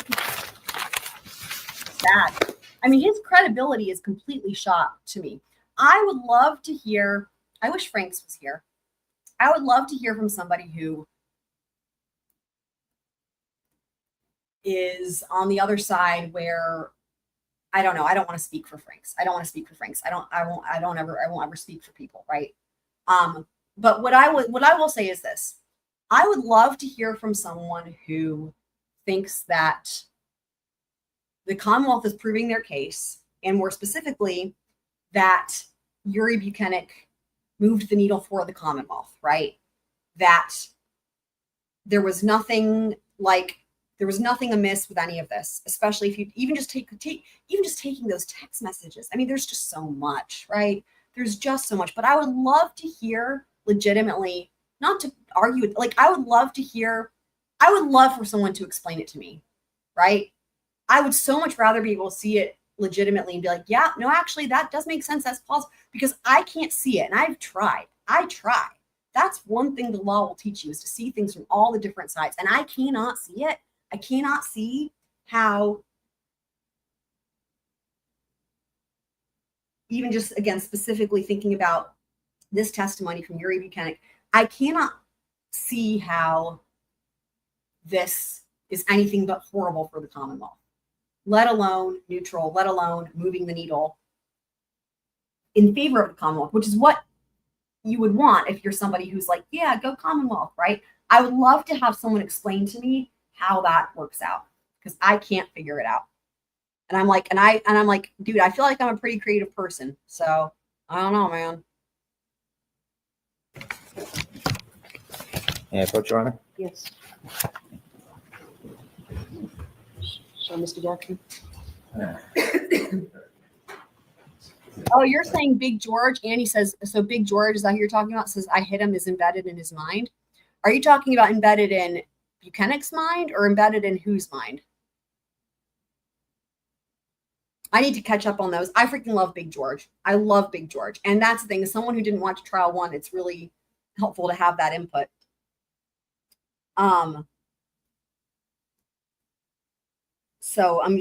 sad. I mean, his credibility is completely shot to me. I would love to hear, I wish Franks was here. I would love to hear from somebody who is on the other side where, I don't know, I don't want to speak for Franks. I won't ever speak for people, right? But what I will say is this. I would love to hear from someone who thinks that the Commonwealth is proving their case, and more specifically, that Yuri Bukhenik moved the needle for the Commonwealth, right? That there was nothing amiss with any of this, especially if you even just taking those text messages. I mean, there's just so much, right? There's just so much. But I would love to hear legitimately, not to argue, like I would love for someone to explain it to me, right? I would so much rather be able to see it legitimately and be like, yeah, no, actually that does make sense. That's plausible, because I can't see it. And I've tried. I try. That's one thing the law will teach you, is to see things from all the different sides. And I cannot see it. I cannot see how, even just again, specifically thinking about this testimony from Yuri Bukhenik, I cannot see how this is anything but horrible for the Commonwealth, let alone neutral, let alone moving the needle in favor of the Commonwealth, which is what you would want if you're somebody who's like, yeah, go Commonwealth, right? I would love to have someone explain to me how that works out, because I can't figure it out. And I'm like, dude, I feel like I'm a pretty creative person. So I don't know, man. May I approach, Your Honor? Yes. So, Mr. Jackson. Oh, you're saying Big George? Annie says, so Big George, is that who you're talking about? Says, I hit him is embedded in his mind. Are you talking about embedded in Bukhenik's mind or embedded in whose mind? I need to catch up on those. I freaking love Big George. I love Big George. And that's the thing, as someone who didn't watch trial one, it's really helpful to have that input. So I'm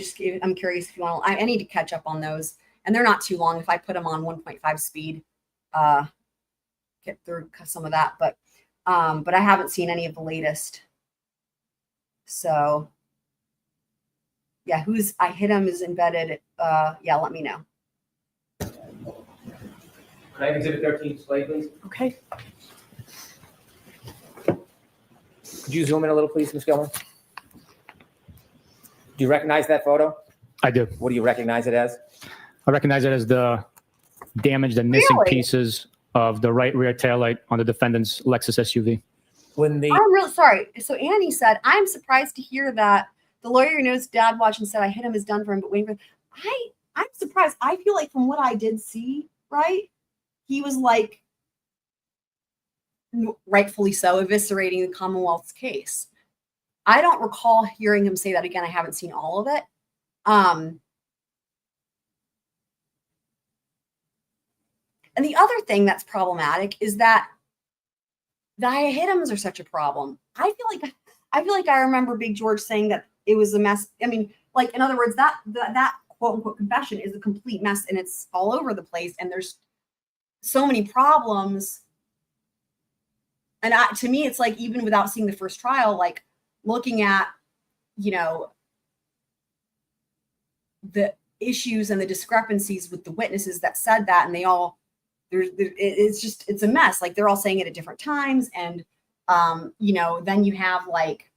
curious if you want, I need to catch up on those. And they're not too long. If I put them on 1.5 speed, get through some of that, but I haven't seen any of the latest. So yeah, I hit him is embedded. Yeah, let me know. Can I have Exhibit 13 display, please? Okay. Could you zoom in a little, please, Ms. Gilman? Do you recognize that photo? I do. What do you recognize it as? I recognize it as the damaged and missing Really? pieces of the right rear taillight on the defendant's Lexus SUV. When the I'm really sorry. So Annie said, I'm surprised to hear that the lawyer knows dad watched and said, I hit him is done for him, but waiting for I'm surprised. I feel like from what I did see, right? He was like, rightfully so, eviscerating the Commonwealth's case. I don't recall hearing him say that again. I haven't seen all of it. And the other thing that's problematic is that the hit-ems are such a problem. I feel like I remember Big George saying that it was a mess. I mean, like, in other words, that quote unquote confession is a complete mess and it's all over the place and there's so many problems. And to me, it's like, even without seeing the first trial, like looking at, you know, the issues and the discrepancies with the witnesses that said that, and they all, it's a mess. Like, they're all saying it at different times. And, you know, then you have like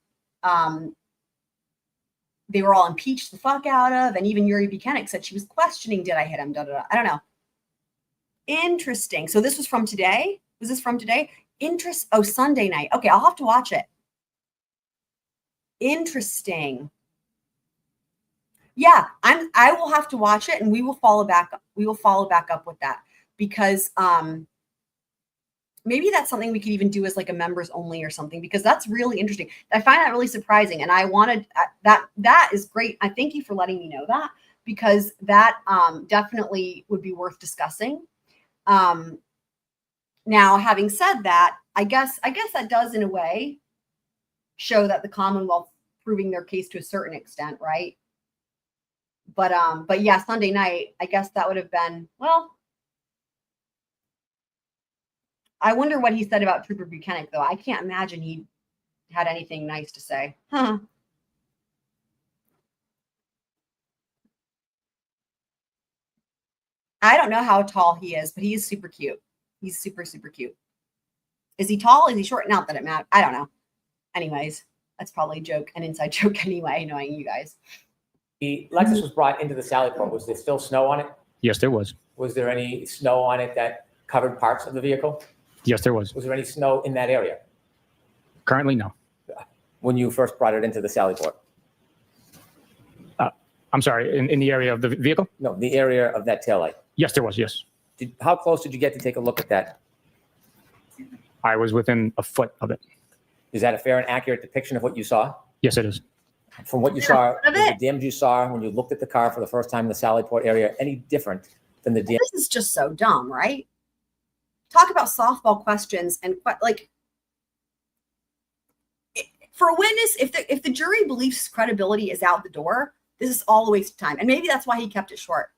they were all impeached the fuck out of. And even Yuri Bukhenik said she was questioning, did I hit him? Da, da, da. I don't know. Interesting. So this was from today. Was this from today? Oh, Sunday night. Okay, I'll have to watch it. Interesting. Yeah, I will have to watch it, and we will follow back up. We will follow back up with that, because maybe that's something we could even do as like a members only or something, because that's really interesting. I find that really surprising, and I wanted that is great. I thank you for letting me know that, because that definitely would be worth discussing. Now, having said that, I guess that does in a way show that the Commonwealth proving their case to a certain extent, right? But yeah, Sunday night, I guess that would have been, well, I wonder what he said about Trooper Bukhenik, though. I can't imagine he had anything nice to say. Huh. I don't know how tall he is, but he is super cute. He's super, super cute. Is he tall? Is he short? Not that it matters. I don't know. Anyways, that's probably a joke, an inside joke anyway, knowing you guys. The Lexus was brought into the Lallyport. Was there still snow on it? Yes, there was. Was there any snow on it that covered parts of the vehicle? Yes, there was. Was there any snow in that area Currently, no. when you first brought it into the Lallyport? I'm sorry, in the area of the vehicle? No, the area of that taillight. Yes, there was, yes. How close did you get to take a look at that? I was within a foot of it. Is that a fair and accurate depiction of what you saw? Yes, it is. From what you saw, was the damage you saw when you looked at the car for the first time in the Lallyport area any different than the damage? This is just so dumb, right? Talk about softball questions and like, for a witness, if the jury believes credibility is out the door, this is all a waste of time. And maybe that's why he kept it short.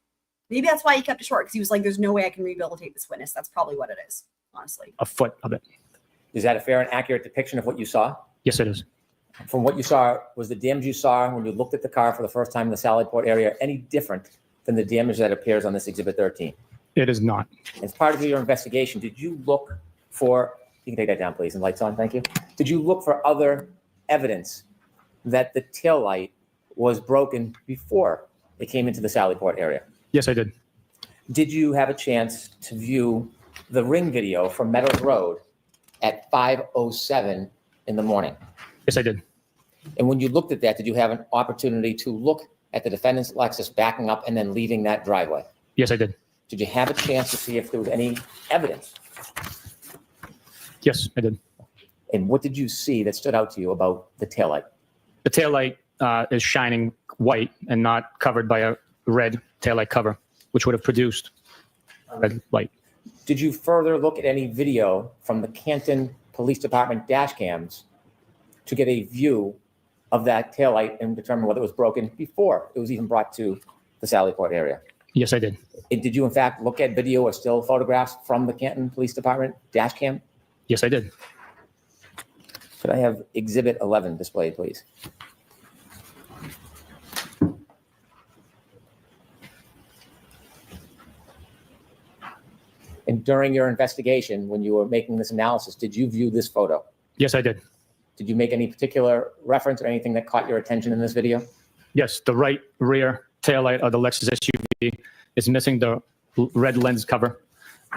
Maybe that's why he kept it short, because he was like, there's no way I can rehabilitate this witness. That's probably what it is, honestly. A foot of it. Is that a fair and accurate depiction of what you saw? Yes, it is. From what you saw, was the damage you saw when you looked at the car for the first time in the Lallyport area any different than the damage that appears on this Exhibit 13? It is not. As part of your investigation, did you look for, you can take that down, please, and lights on, thank you. Did you look for other evidence that the taillight was broken before it came into the Lallyport area? Yes, I did. Did you have a chance to view the ring video from Meadows Road at 5:07 in the morning? Yes, I did. And when you looked at that, did you have an opportunity to look at the defendant's Lexus backing up and then leaving that driveway? Yes, I did. Did you have a chance to see if there was any evidence? Yes, I did. And what did you see that stood out to you about the taillight? The taillight is shining white and not covered by a red taillight cover, which would have produced a red light. Did you further look at any video from the Canton Police Department dash cams to get a view of that taillight and determine whether it was broken before it was even brought to the Lallyport area? Yes, I did. And did you, in fact, look at video or still photographs from the Canton Police Department dash cam? Yes, I did. Could I have Exhibit 11 displayed, please? And during your investigation, when you were making this analysis, did you view this photo? Yes, I did. Did you make any particular reference or anything that caught your attention in this video? Yes, the right rear taillight of the Lexus SUV is missing the red lens cover,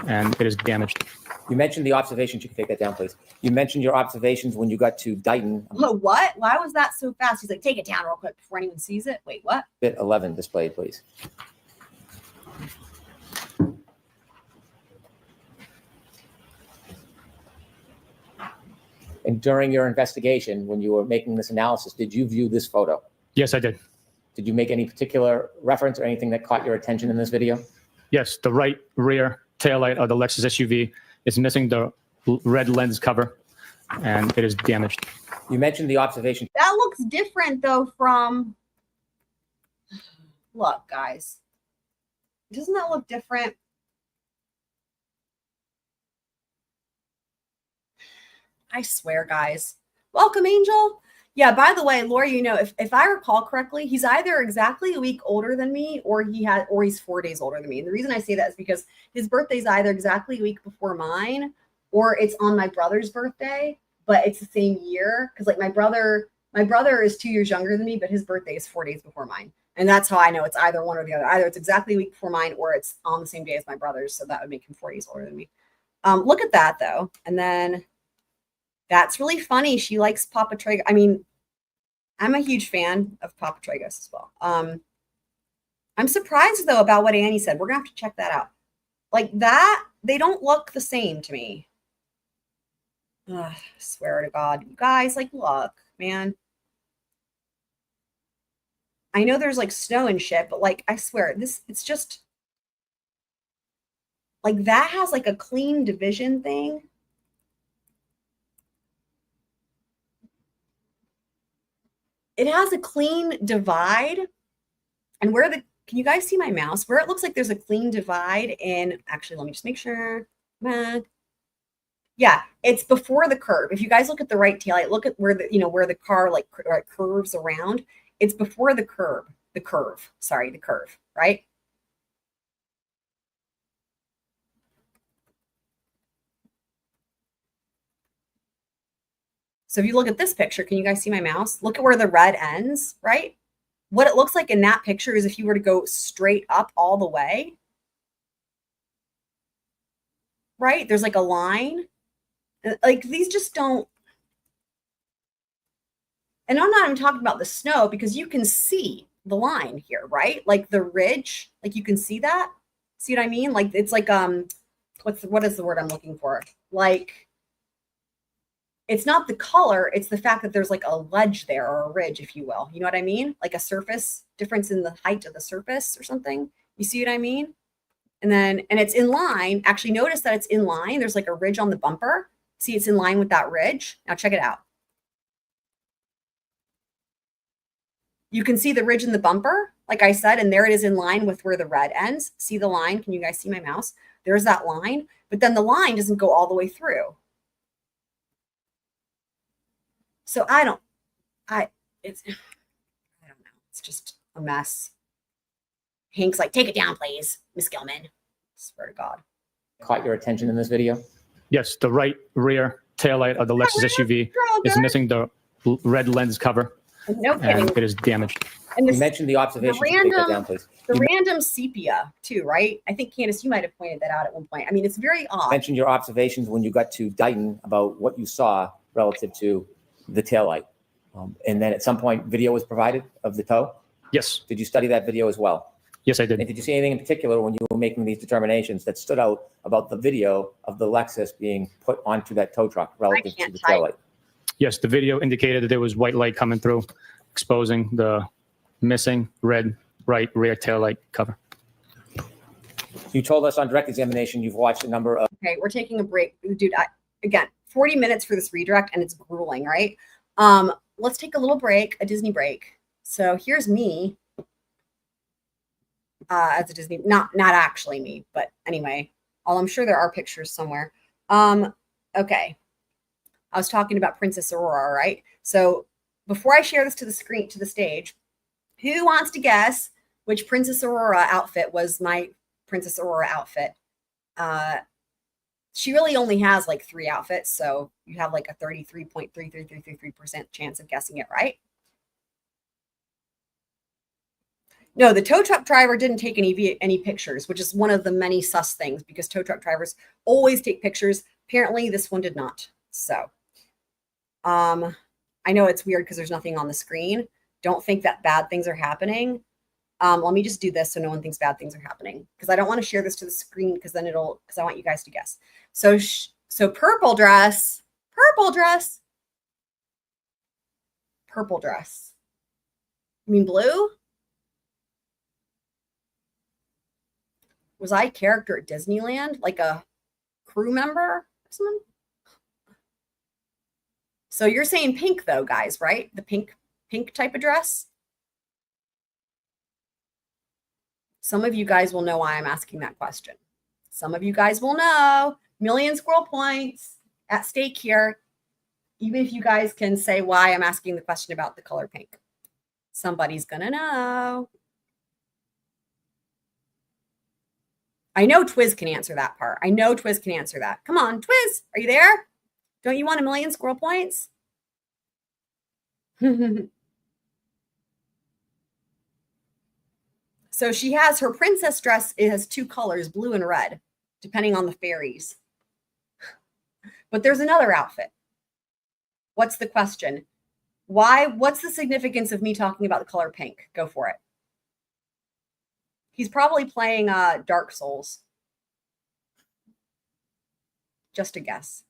and it is damaged. You mentioned the observations. You can take that down, please. You mentioned your observations when you got to Dighton. Oh, what? Why was that so fast? He's like, take it down real quick before anyone sees it. Wait, what? Exhibit 11 displayed, please. And during your investigation, when you were making this analysis, did you view this photo? Yes, I did. Did you make any particular reference or anything that caught your attention in this video? Yes, the right rear taillight of the Lexus SUV is missing the red lens cover, and it is damaged. You mentioned the observation. That looks different, though, from... Look, guys. Doesn't that look different? I swear, guys. Welcome, Angel. Yeah, by the way, Laura, you know, if I recall correctly, he's either exactly a week older than me or he's 4 days older than me. And the reason I say that is because his birthday's either exactly a week before mine or it's on my brother's birthday, but it's the same year. Because like my brother My brother is 2 years younger than me, but his birthday is 4 days before mine. And that's how I know it's either one or the other. Either it's exactly a week before mine or it's on the same day as my brother's. So that would make him 4 days older than me. Look at that, though. And then that's really funny. She likes Papa Tragos. I mean, I'm a huge fan of Papa Tragos as well. I'm surprised, though, about what Annie said. We're going to have to check that out. Like that, they don't look the same to me. Ugh, I swear to God. You guys, like, look, man. I know there's like snow and shit, but like, I swear it's just like that has like a clean division thing. It has a clean divide. And can you guys see my mouse? Where it looks like there's a clean divide in, actually, let me just make sure. Yeah, it's before the curve. If you guys look at the right taillight, look at where the car like curves around. It's before the curve, right? So if you look at this picture, can you guys see my mouse? Look at where the red ends, right? What it looks like in that picture is if you were to go straight up all the way, right? There's like a line. Like these just don't. And I'm not even talking about the snow because you can see the line here, right? Like the ridge, like you can see that. See what I mean? Like it's like what is the word I'm looking for? Like it's not the color, it's the fact that there's like a ledge there or a ridge, if you will. You know what I mean? Like a surface difference in the height of the surface or something. You see what I mean? And it's in line. Actually, notice that it's in line. There's like a ridge on the bumper. See, it's in line with that ridge. Now check it out. You can see the ridge in the bumper, like I said, and there it is in line with where the red ends. See the line? Can you guys see my mouse? There's that line, but then the line doesn't go all the way through. So I don't know. It's just a mess. Hank's like, take it down, please, Miss Gilman. I swear to God. Caught your attention in this video? Yes, the right rear taillight of the Lexus SUV is missing the red lens cover. No kidding. And it is damaged. And You mentioned the observation. Take that down, please. The random sepia too, right? I think Candace, you might have pointed that out at one point. I mean, it's very odd. You mentioned your observations when you got to Dighton about what you saw relative to the taillight. And then at some point, video was provided of the tow. Yes. Did you study that video as well? Yes, I did. And did you see anything in particular when you were making these determinations that stood out about the video of the Lexus being put onto that tow truck relative to the taillight? Yes, the video indicated that there was white light coming through, exposing the missing red right rear taillight cover. You told us on direct examination you've watched a number of. Okay, we're taking a break. Dude, again, 40 minutes for this redirect and it's grueling, right? Let's take a little break, a Disney break. So here's me as a Disney, not actually me, but anyway, I'm sure there are pictures somewhere. Okay. I was talking about Princess Aurora, right? So before I share this to the screen, to the stage, who wants to guess which Princess Aurora outfit was my Princess Aurora outfit? She really only has like 3 outfits, so you have like a 33.33333% chance of guessing it right. No, the tow truck driver didn't take any pictures, which is one of the many sus things because tow truck drivers always take pictures. Apparently, this one did not. So, I know it's weird because there's nothing on the screen. Don't think that bad things are happening. Let me just do this so no one thinks bad things are happening because I don't want to share this to the screen because then because I want you guys to guess. So purple dress. You mean blue? Was I a character at Disneyland? Like a crew member or something? So you're saying pink though, guys, right? The pink type of dress? Some of you guys will know why I'm asking that question. Some of you guys will know. Million squirrel points at stake here. Even if you guys can say why I'm asking the question about the color pink. Somebody's gonna know. I know Twiz can answer that part. I know Twiz can answer that. Come on, Twiz, are you there? Don't you want 1,000,000 squirrel points? So she has her princess dress. It has two colors, blue and red, depending on the fairies. But there's another outfit. What's the question? Why? What's the significance of me talking about the color pink? Go for it. He's probably playing Dark Souls. Just a guess.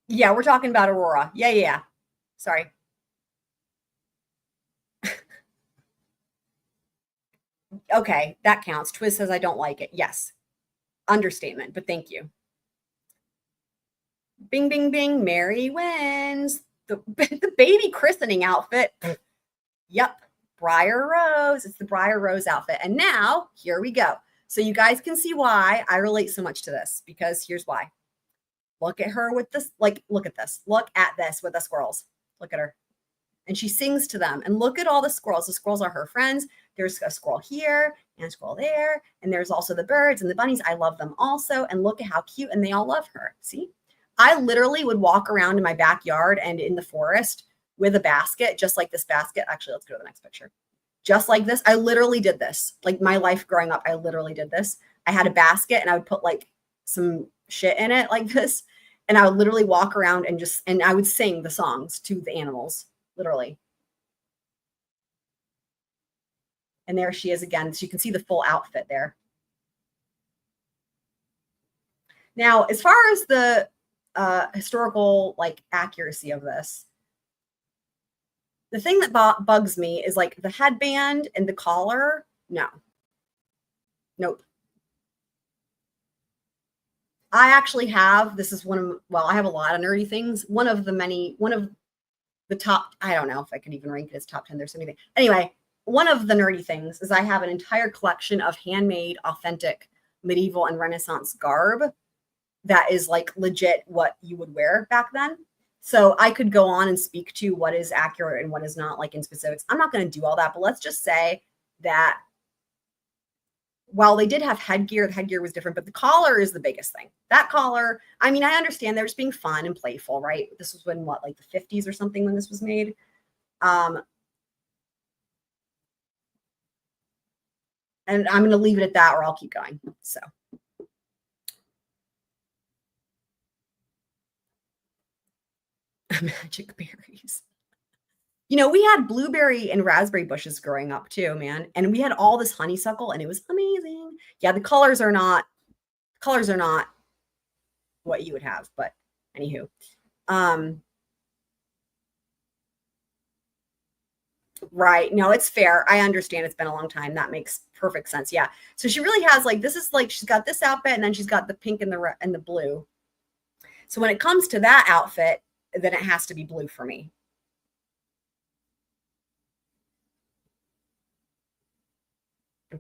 Yeah, we're talking about Aurora. Yeah. Sorry. Okay, that counts. Twiz says I don't like it. Yes. Understatement, but thank you. Bing, bing, bing. Mary wins. The baby christening outfit. Yep. Briar Rose. It's the Briar Rose outfit. And now, here we go. So you guys can see why I relate so much to this, because here's why. Look at her with this. Like, look at this. Look at this with the squirrels. Look at her. And she sings to them. And look at all the squirrels. The squirrels are her friends. There's a squirrel here and a squirrel there. And there's also the birds and the bunnies. I love them also. And look at how cute. And they all love her. See? I literally would walk around in my backyard and in the forest with a basket, just like this basket. Actually, let's go to the next picture. Just like this. I literally did this. Like my life growing up, I literally did this. I had a basket and I would put like some shit in it like this. And I would literally walk around and I would sing the songs to the animals, literally. And there she is again. So you can see the full outfit there. Now, as far as the historical like accuracy of this, the thing that bugs me is like the headband and the collar. Nope. I actually have, this is I have a lot of nerdy things. One of the top, I don't know if I could even rank it as top 10. There's so many things. Anyway, one of the nerdy things is I have an entire collection of handmade, authentic medieval and Renaissance garb that is like legit what you would wear back then. So I could go on and speak to what is accurate and what is not, like in specifics. I'm not going to do all that, but let's just say that while they did have headgear, the headgear was different, but the collar is the biggest thing. That collar, I mean, I understand they're just being fun and playful, right? This was when, what, like the 50s or something when this was made. And I'm going to leave it at that or I'll keep going. So. Magic berries. You know, we had blueberry and raspberry bushes growing up too, man. And we had all this honeysuckle and it was amazing. Yeah, the colors are not what you would have, but anywho. Right. No, it's fair. I understand it's been a long time. That makes perfect sense. Yeah. So she really has like, this is like, she's got this outfit and then she's got the pink and the blue. So when it comes to that outfit, then it has to be blue for me.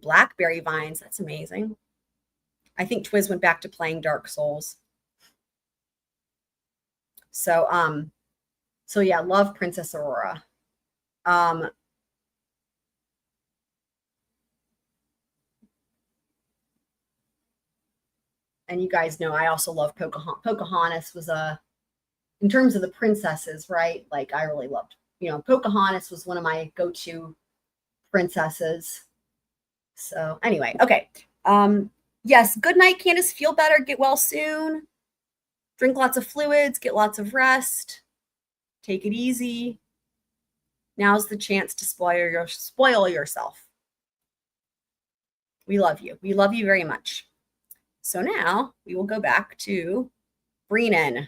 Blackberry vines. That's amazing. I think Twiz went back to playing Dark Souls. So yeah, love Princess Aurora. And you guys know I also love Pocahontas. Pocahontas was in terms of the princesses, right? Like I really loved, Pocahontas was one of my go-to princesses. So anyway, okay. Yes, good night, Candace. Feel better. Get well soon. Drink lots of fluids. Get lots of rest. Take it easy. Now's the chance to spoil yourself. We love you. We love you very much. So now we will go back to Brennan.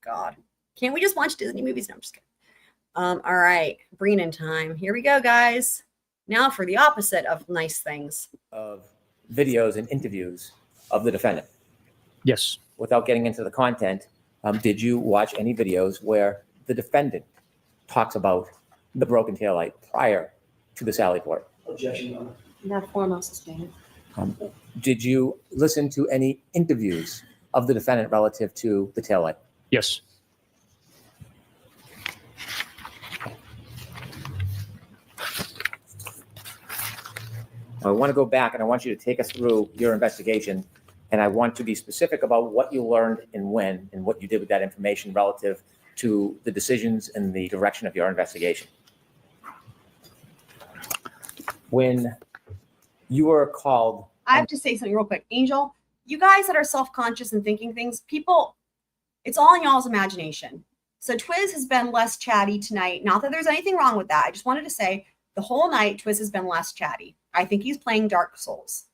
God, can't we just watch Disney movies? No, I'm just kidding. All right, Brennan time. Here we go, guys. Now for the opposite of nice things. Of videos and interviews of the defendant. Yes. Without getting into the content, did you watch any videos where the defendant talks about the broken taillight prior to the Lallyport? Objection, Your Honor. Not foremost stated. Did you listen to any interviews of the defendant relative to the taillight? Yes. I want to go back and I want you to take us through your investigation. And I want to be specific about what you learned and when and what you did with that information relative to the decisions and the direction of your investigation. When you were called, I have to say something real quick. Angel, you guys that are self-conscious and thinking things, people, it's all in y'all's imagination. So Twiz has been less chatty tonight. Not that there's anything wrong with that. I just wanted to say the whole night Twiz has been less chatty. I think he's playing Dark Souls.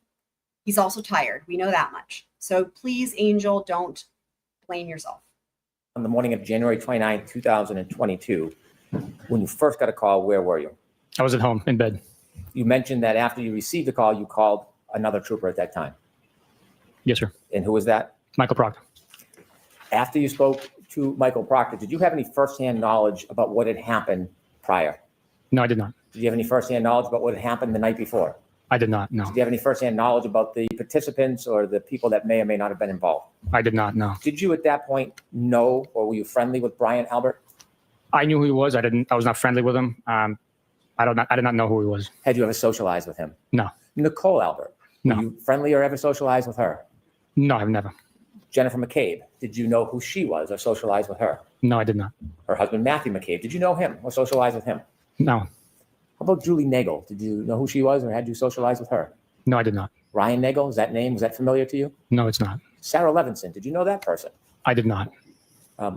He's also tired. We know that much. So please, Angel, don't blame yourself. on the morning of January 29, 2022, when you first got a call, where were you? I was at home in bed. You mentioned that after you received the call, you called another trooper at that time. Yes, sir. And who was that? Michael Proctor. After you spoke to Michael Proctor, did you have any firsthand knowledge about what had happened prior? No, I did not. Did you have any firsthand knowledge about what had happened the night before? I did not. No, Did you have any firsthand knowledge about the participants or the people that may or may not have been involved? I did not. No, Did you at that point know, or were you friendly with Brian Albert? I knew who he was. I was not friendly with him. I did not know who he was. Had you ever socialized with him? No. Nicole Albert? No. Were you friendly or ever socialized with her? No, I've never. Jennifer McCabe? Did you know who she was or socialize with her? No, I did not. Her husband, Matthew McCabe? Did you know him or socialize with him? No, How about Julie Nagel? Did you know who she was or had you socialized with her? no, I did not. Ryan Nagel, is that name, was that familiar to you? No, it's not. Sarah Levinson, did you know that person? I did not.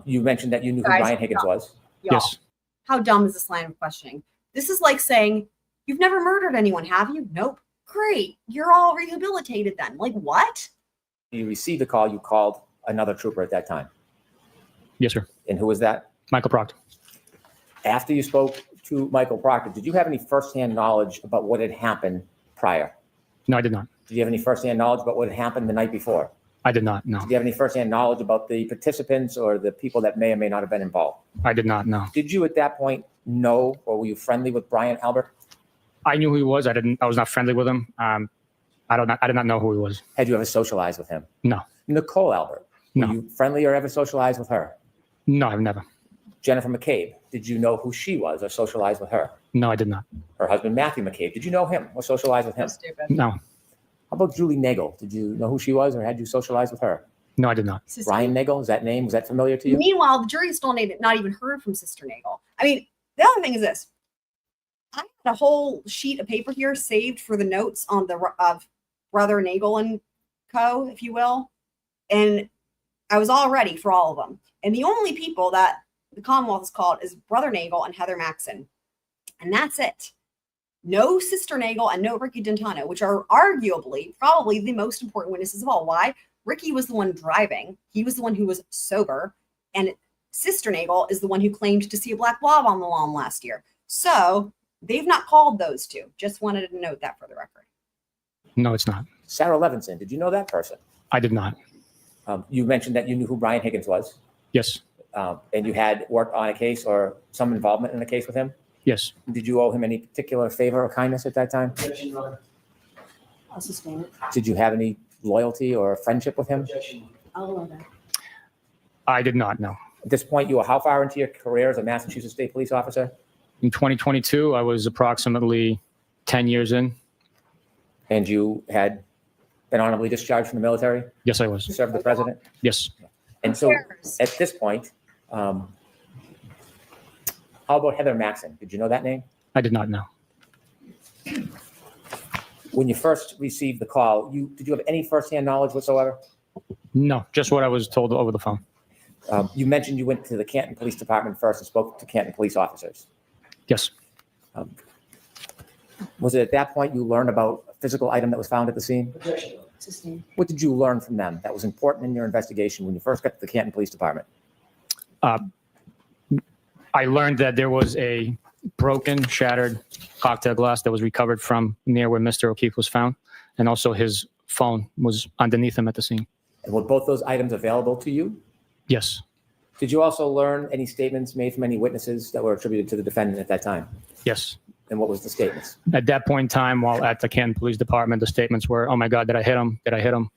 You mentioned that you knew who Guys, Brian Higgins was. Y'all, Yes. how dumb is this line of questioning? This is like saying, you've never murdered anyone, have you? Nope. Great. You're all rehabilitated then. Like what? You received the call, you called another trooper at that time. Yes, sir. And who was that? Michael Proctor. After you spoke to Michael Proctor, did you have any firsthand knowledge about what had happened prior? No, I did not. Did you have any firsthand knowledge about what had happened the night before? I did not. No, Did you have any firsthand knowledge about the participants or the people that may or may not have been involved? I did not. No, Did you at that point know, or were you friendly with Brian Albert? I knew who he was. I was not friendly with him. I did not know who he was. Had you ever socialized with him? No, Nicole Albert? Were No. you friendly or ever socialized with her? no, I've never. Jennifer McCabe? Did you know who she was or socialize with her? No, I did not. Her husband, Matthew McCabe? Did you know him or socialize with him? So stupid. No, How about Julie Nagel? Did you know who she was or had you socialized with her? no, I did not. Sister Ryan Nagel, is that name, was that familiar to you? Meanwhile, the jury still not even heard from Sister Nagel. I mean, the other thing is this. I had a whole sheet of paper here saved for the notes on the of Brother Nagel and co, if you will. And I was all ready for all of them. And the only people that the Commonwealth has called is Brother Nagel and Heather Maxon. And that's it. No Sister Nagel and no Ricky Dentano, which are arguably probably the most important witnesses of all. Why? Ricky was the one driving. He was the one who was sober. And Sister Nagel is the one who claimed to see a black blob on the lawn last year. So they've not called those two. Just wanted to note that for the record. No, it's not. Sarah Levinson, did you know that person? I did not. You mentioned that you knew who Brian Higgins was, Yes. and you had worked on a case or some involvement in a case with him. Yes. Did you owe him any particular favor or kindness at that time? Objection, Your Honor. I'll sustain it. Did you have any loyalty or friendship with him? Objection. I'll allow that. I did not. No. At this point, you were how far into your career as a Massachusetts State Police officer? In 2022, I was approximately 10 years in. And you had been honorably discharged from the military Yes, I to was. serve the president? Yes. And so cares? at this point, how about Heather Maxon? Did you know that name? I did not know. When you first received the call, did you have any firsthand knowledge whatsoever? No, just what I was told over the phone. You mentioned you went to the Canton Police Department first and spoke to Canton police officers. Yes. Was it at that point you learned about a physical item that was found at the scene? Objection, Your Honor. Sustain. What did you learn from them that was important in your investigation when you first got to the Canton Police Department? I learned that there was a broken, shattered cocktail glass that was recovered from near where Mr. O'Keefe was found. And also his phone was underneath him at the scene. And were both those items available to you? Yes. Did you also learn any statements made from any witnesses that were attributed to the defendant at that time? Yes. And what was the statements? At that point in time, while at the Canton Police Department, the statements were, "Oh my God, did I hit him? Did I hit him?"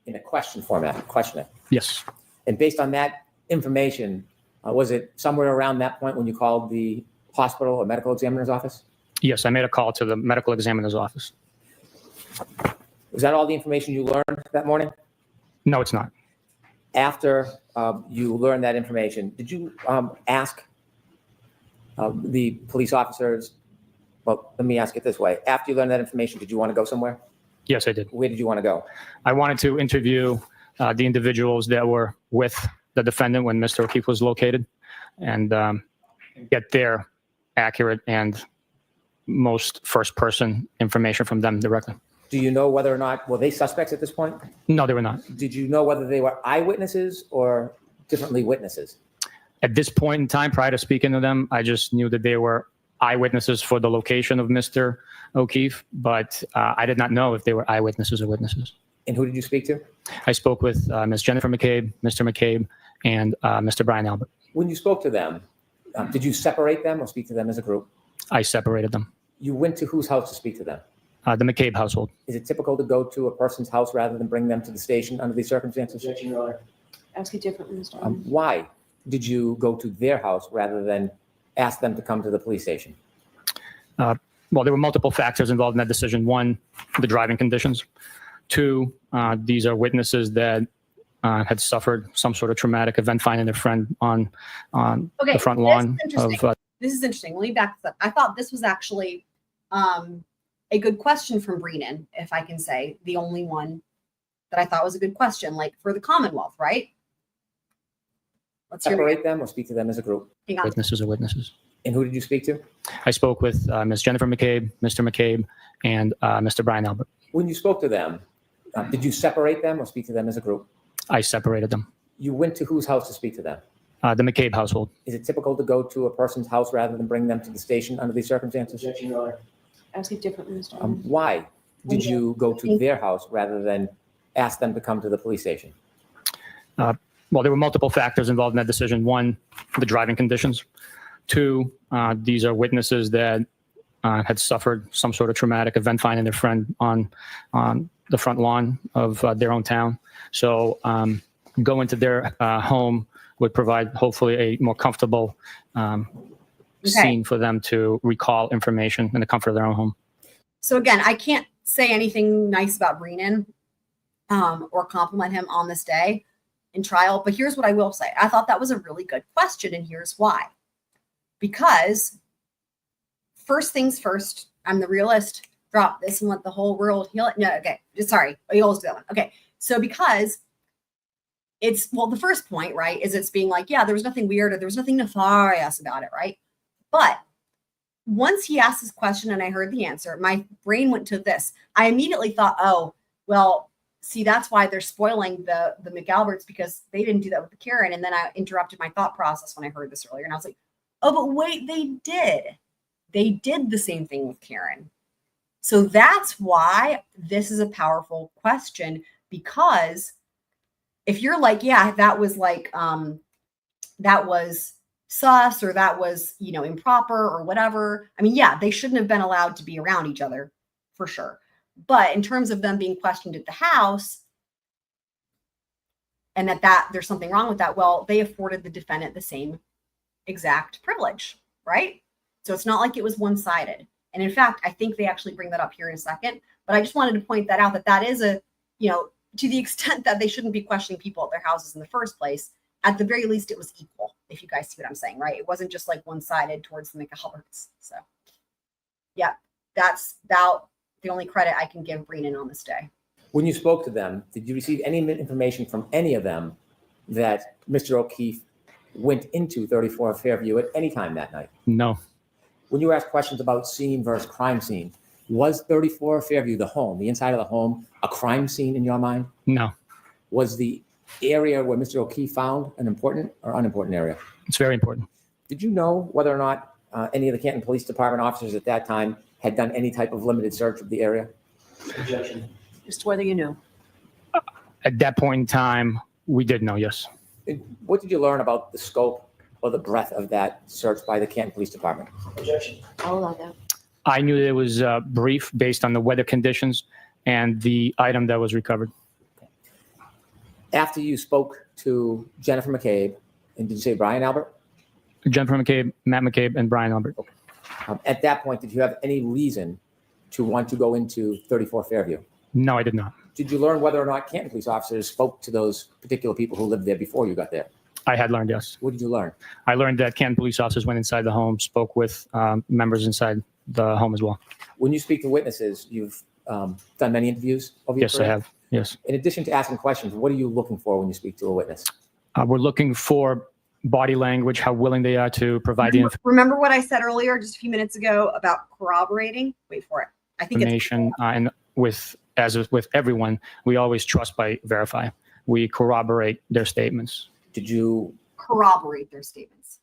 In a question format, questioning. Yes. And based on that information, was it somewhere around that point when you called the hospital or medical examiner's office? Yes, I made a call to the medical examiner's office. Was that all the information you learned that morning? No, it's not. After you learned that information, did you ask the police officers? Well, let me ask it this way. After you learned that information, did you want to go somewhere? Yes, I did. Where did you want to go? I wanted to interview the individuals that were with the defendant when Mr. O'Keefe was located and get their accurate and most first-person information from them directly. Do you know whether or not, were they suspects at this point? No, they were not. Did you know whether they were eyewitnesses or differently witnesses? At this point in time, prior to speaking to them, I just knew that they were eyewitnesses for the location of Mr. O'Keefe, but I did not know if they were eyewitnesses or witnesses. And who did you speak to? I spoke with Ms. Jennifer McCabe, Mr. McCabe, and Mr. Brian Albert. When you spoke to them, did you separate them or speak to them as a group? I separated them. You went to whose house to speak to them? The McCabe household. Is it typical to go to a person's house rather than bring them to the station under these circumstances? Objection, Your Honor. Ask it differently, Mr. Why did you go to their house rather than ask them to come to the police station? Well, there were multiple factors involved in that decision. One, the driving conditions. Two, these are witnesses that had suffered some sort of traumatic event finding their friend on the front lawn of. This is interesting. Let me back this up. I thought this was actually a good question from Brennan, if I can say, the only one that I thought was a good question, like for the Commonwealth, right? Let's Separate them or speak to them as a group? Hang on. Witnesses or witnesses. And who did you speak to? I spoke with Ms. Jennifer McCabe, Mr. McCabe, and Mr. Brian Albert. When you spoke to them, did you separate them or speak to them as a group? I separated them. You went to whose house to speak to them? The McCabe household. Is it typical to go to a person's house rather than bring them to the station under these circumstances? Objection, Your Honor. Ask it differently, Mr. Why did you go to their house rather than ask them to come to the police station? Well, there were multiple factors involved in that decision. One, the driving conditions. Two, these are witnesses that had suffered some sort of traumatic event finding their friend on the front lawn of their own town. So going to their home would provide hopefully a more comfortable scene for them to recall information in the comfort of their own home. So again, I can't say anything nice about Brennan or compliment him on this day in trial, but here's what I will say. I thought that was a really good question, and here's why. Because first things first, I'm the realist. Drop this and let the whole world heal it. No, okay. Sorry. You always do that one. Okay. So because it's, well, the first point, right, is it's being like, yeah, there was nothing weird or there was nothing nefarious about it, right? But once he asked this question and I heard the answer, my brain went to this. I immediately thought, oh, well, see, that's why they're spoiling the McAlberts, because they didn't do that with the Karen. And then I interrupted my thought process when I heard this earlier. And I was like, oh, but wait, they did. They did the same thing with Karen. So that's why this is a powerful question, because if you're like, yeah, that was like, that was sus, or that was, you know, improper or whatever. I mean, yeah, they shouldn't have been allowed to be around each other for sure. But in terms of them being questioned at the house and that there's something wrong with that, well, they afforded the defendant the same exact privilege, right? So it's not like it was one-sided. And in fact, I think they actually bring that up here in a second, but I just wanted to point that out, that is a, you know, to the extent that they shouldn't be questioning people at their houses in the first place, at the very least, it was equal, if you guys see what I'm saying, right? It wasn't just like one-sided towards the McAlberts. So yeah, that's about the only credit I can give Brennan on this day. When you spoke to them, did you receive any information from any of them that Mr. O'Keefe went into 34 Fairview at any time that night? No. When you were asked questions about scene versus crime scene, was 34 Fairview, the home, the inside of the home, a crime scene in your mind? No. Was the area where Mr. O'Keefe found an important or unimportant area? It's very important. Did you know whether or not any of the Canton Police Department officers at that time had done any type of limited search of the area? Objection. Just whether you knew. At that point in time, we did know, yes. What did you learn about the scope or the breadth of that search by the Canton Police Department? Objection. I'll allow that. I knew that it was brief based on the weather conditions and the item that was recovered. After you spoke to Jennifer McCabe, and did you say Brian Albert? Jennifer McCabe, Matt McCabe, and Brian Albert. Okay. At that point, did you have any reason to want to go into 34 Fairview? No, I did not. Did you learn whether or not Canton police officers spoke to those particular people who lived there before you got there? I had learned, yes. What did you learn? I learned that Canton police officers went inside the home, spoke with members inside the home as well. When you speak to witnesses, you've done many interviews of your Yes, I career? have. Yes. In addition to asking questions, what are you looking for when you speak to a witness? We're looking for body language, how willing they are to provide the Remember what I said earlier, just a few minutes ago, about corroborating? Wait for it. I think it's information. And with everyone, we always trust by verify. We corroborate their statements. Did you corroborate their statements.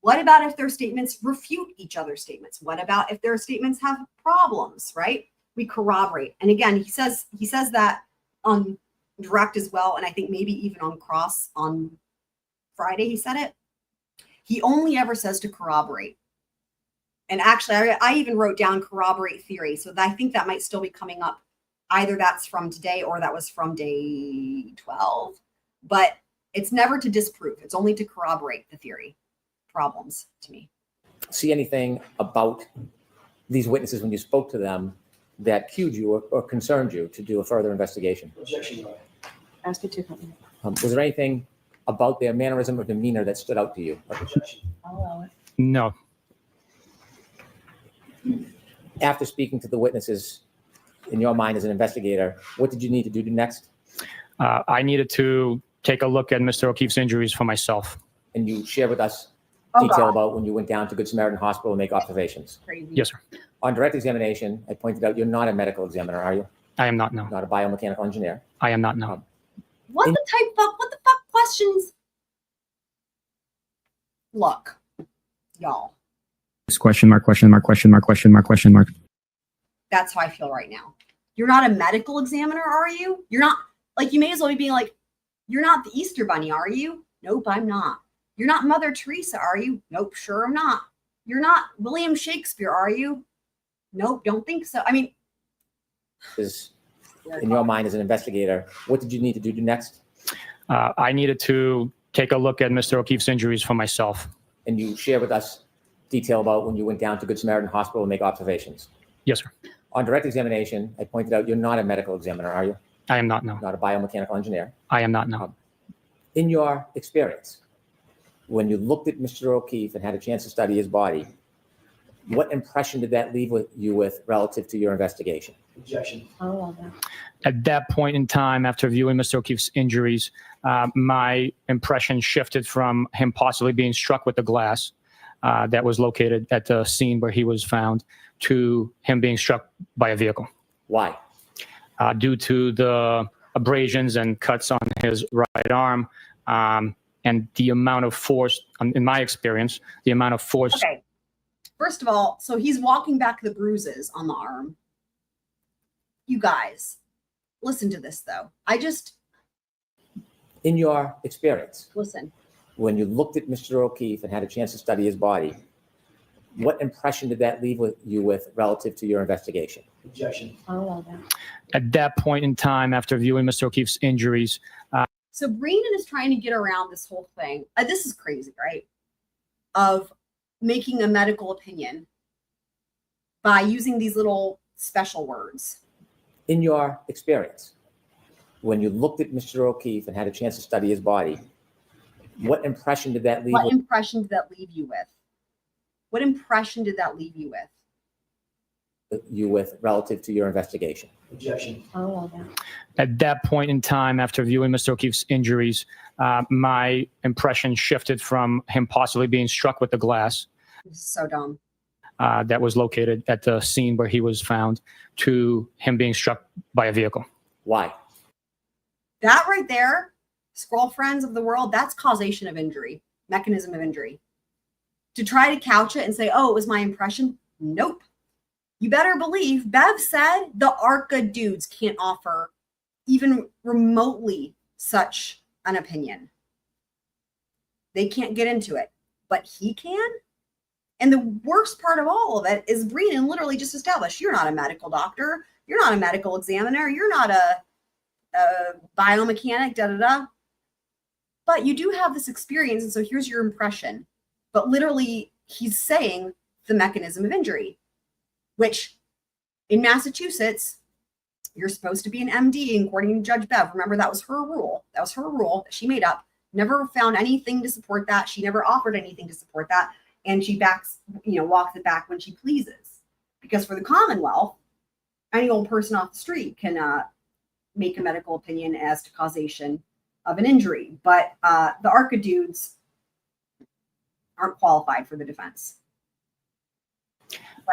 What about if their statements refute each other's statements? What about if their statements have problems, right? We corroborate. And again, he says that on direct as well, and I think maybe even on cross on Friday he said it. He only ever says to corroborate. And actually, I even wrote down corroborate theory, so I think that might still be coming up. Either that's from today or that was from day 12. But it's never to disprove. It's only to corroborate the theory. Problems to me. see anything about these witnesses when you spoke to them that cued you or concerned you to do a further investigation? Objection, Your Honor. Ask it to come. Was there anything about their mannerism or demeanor that stood out to you? Objection. I'll allow it. No. After speaking to the witnesses, in your mind as an investigator, what did you need to do next? I needed to take a look at Mr. O'Keefe's injuries for myself. And you share with us Oh, detail God. about when you went down to Good Samaritan Hospital to make observations. Crazy. Yes, sir. On direct examination, I pointed out you're not a medical examiner, are you? I am not, no. Not a biomechanical engineer. I am not, no. What the fuck questions? Look, y'all, It's question mark, question mark, question mark, question mark, question mark. that's how I feel right now. You're not a medical examiner, are you? You're not, like, you may as well be being like, you're not the Easter Bunny, are you? Nope, I'm not. You're not Mother Teresa, are you? Nope, sure I'm not. You're not William Shakespeare, are you? Nope, don't think so. I mean, Is in your mind as an investigator, what did you need to do next? I needed to take a look at Mr. O'Keefe's injuries for myself. And you share with us detail about when you went down to Good Samaritan Hospital to make observations. Yes, sir. On direct examination, I pointed out you're not a medical examiner, are you? I am not, no. Not a biomechanical engineer. I am not, no. In your experience, when you looked at Mr. O'Keefe and had a chance to study his body, what impression did that leave with you with relative to your investigation? Objection. I'll allow that. At that point in time, after viewing Mr. O'Keefe's injuries, my impression shifted from him possibly being struck with the glass that was located at the scene where he was found to him being struck by a vehicle. Why? Due to the abrasions and cuts on his right arm and the amount of force, in my experience, the amount of force. okay. First of all, so he's walking back the bruises on the arm. You guys, listen to this though. In your experience, Listen. when you looked at Mr. O'Keefe and had a chance to study his body, what impression did that leave with you with relative to your investigation? Objection. I'll allow that. At that point in time, after viewing Mr. O'Keefe's injuries, So Brennan is trying to get around this whole thing. This is crazy, right? Of making a medical opinion by using these little special words. In your experience, when you looked at Mr. O'Keefe and had a chance to study his body, what impression did that leave What impression did that leave you with? What impression did that leave you with? Relative to your investigation? Objection. I'll allow that. at that point in time, after viewing Mr. O'Keefe's injuries, my impression shifted from him possibly being struck with the glass This is so dumb. that was located at the scene where he was found to him being struck by a vehicle. Why? That right there, scroll friends of the world, that's causation of injury, mechanism of injury. To try to couch it and say, oh, it was my impression. Nope. You better believe Bev said the ARCA dudes can't offer even remotely such an opinion. They can't get into it, but he can. And the worst part of all of it is Brennan literally just established you're not a medical doctor. You're not a medical examiner. You're not a biomechanic, But you do have this experience. And so here's your impression. But literally, he's saying the mechanism of injury, which in Massachusetts, You're supposed to be an MD, according to Judge Bev. Remember, that was her rule. That was her rule that she made up. Never found anything to support that. She never offered anything to support that. And she walks it back when she pleases. Because for the Commonwealth, any old person off the street can make a medical opinion as to causation of an injury. But the ARCA dudes aren't qualified for the defense.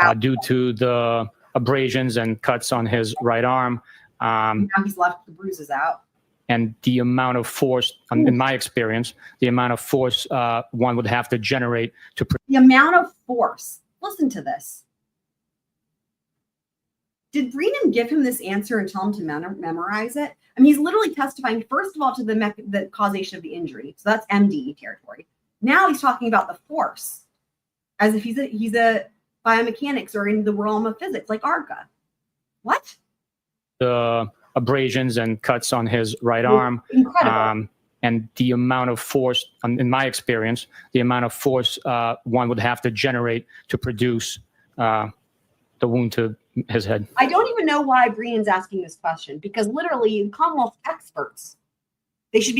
Wow. Due to the abrasions and cuts on his right arm. Now he's left the bruises out. And the amount of force, in my experience, the amount of force one would have to generate to... The amount of force. Listen to this. Did Brennan give him this answer and tell him to memorize it? I mean, he's literally testifying, first of all, to the causation of the injury. So that's MD territory. Now he's talking about the force as if he's a biomechanics or in the realm of physics, like ARCA. What? The abrasions and cuts on his right arm. Incredible. And the amount of force, in my experience, the amount of force one would have to generate to produce the wound to his head. I don't even know why Brennan's asking this question, because literally Commonwealth experts, they should,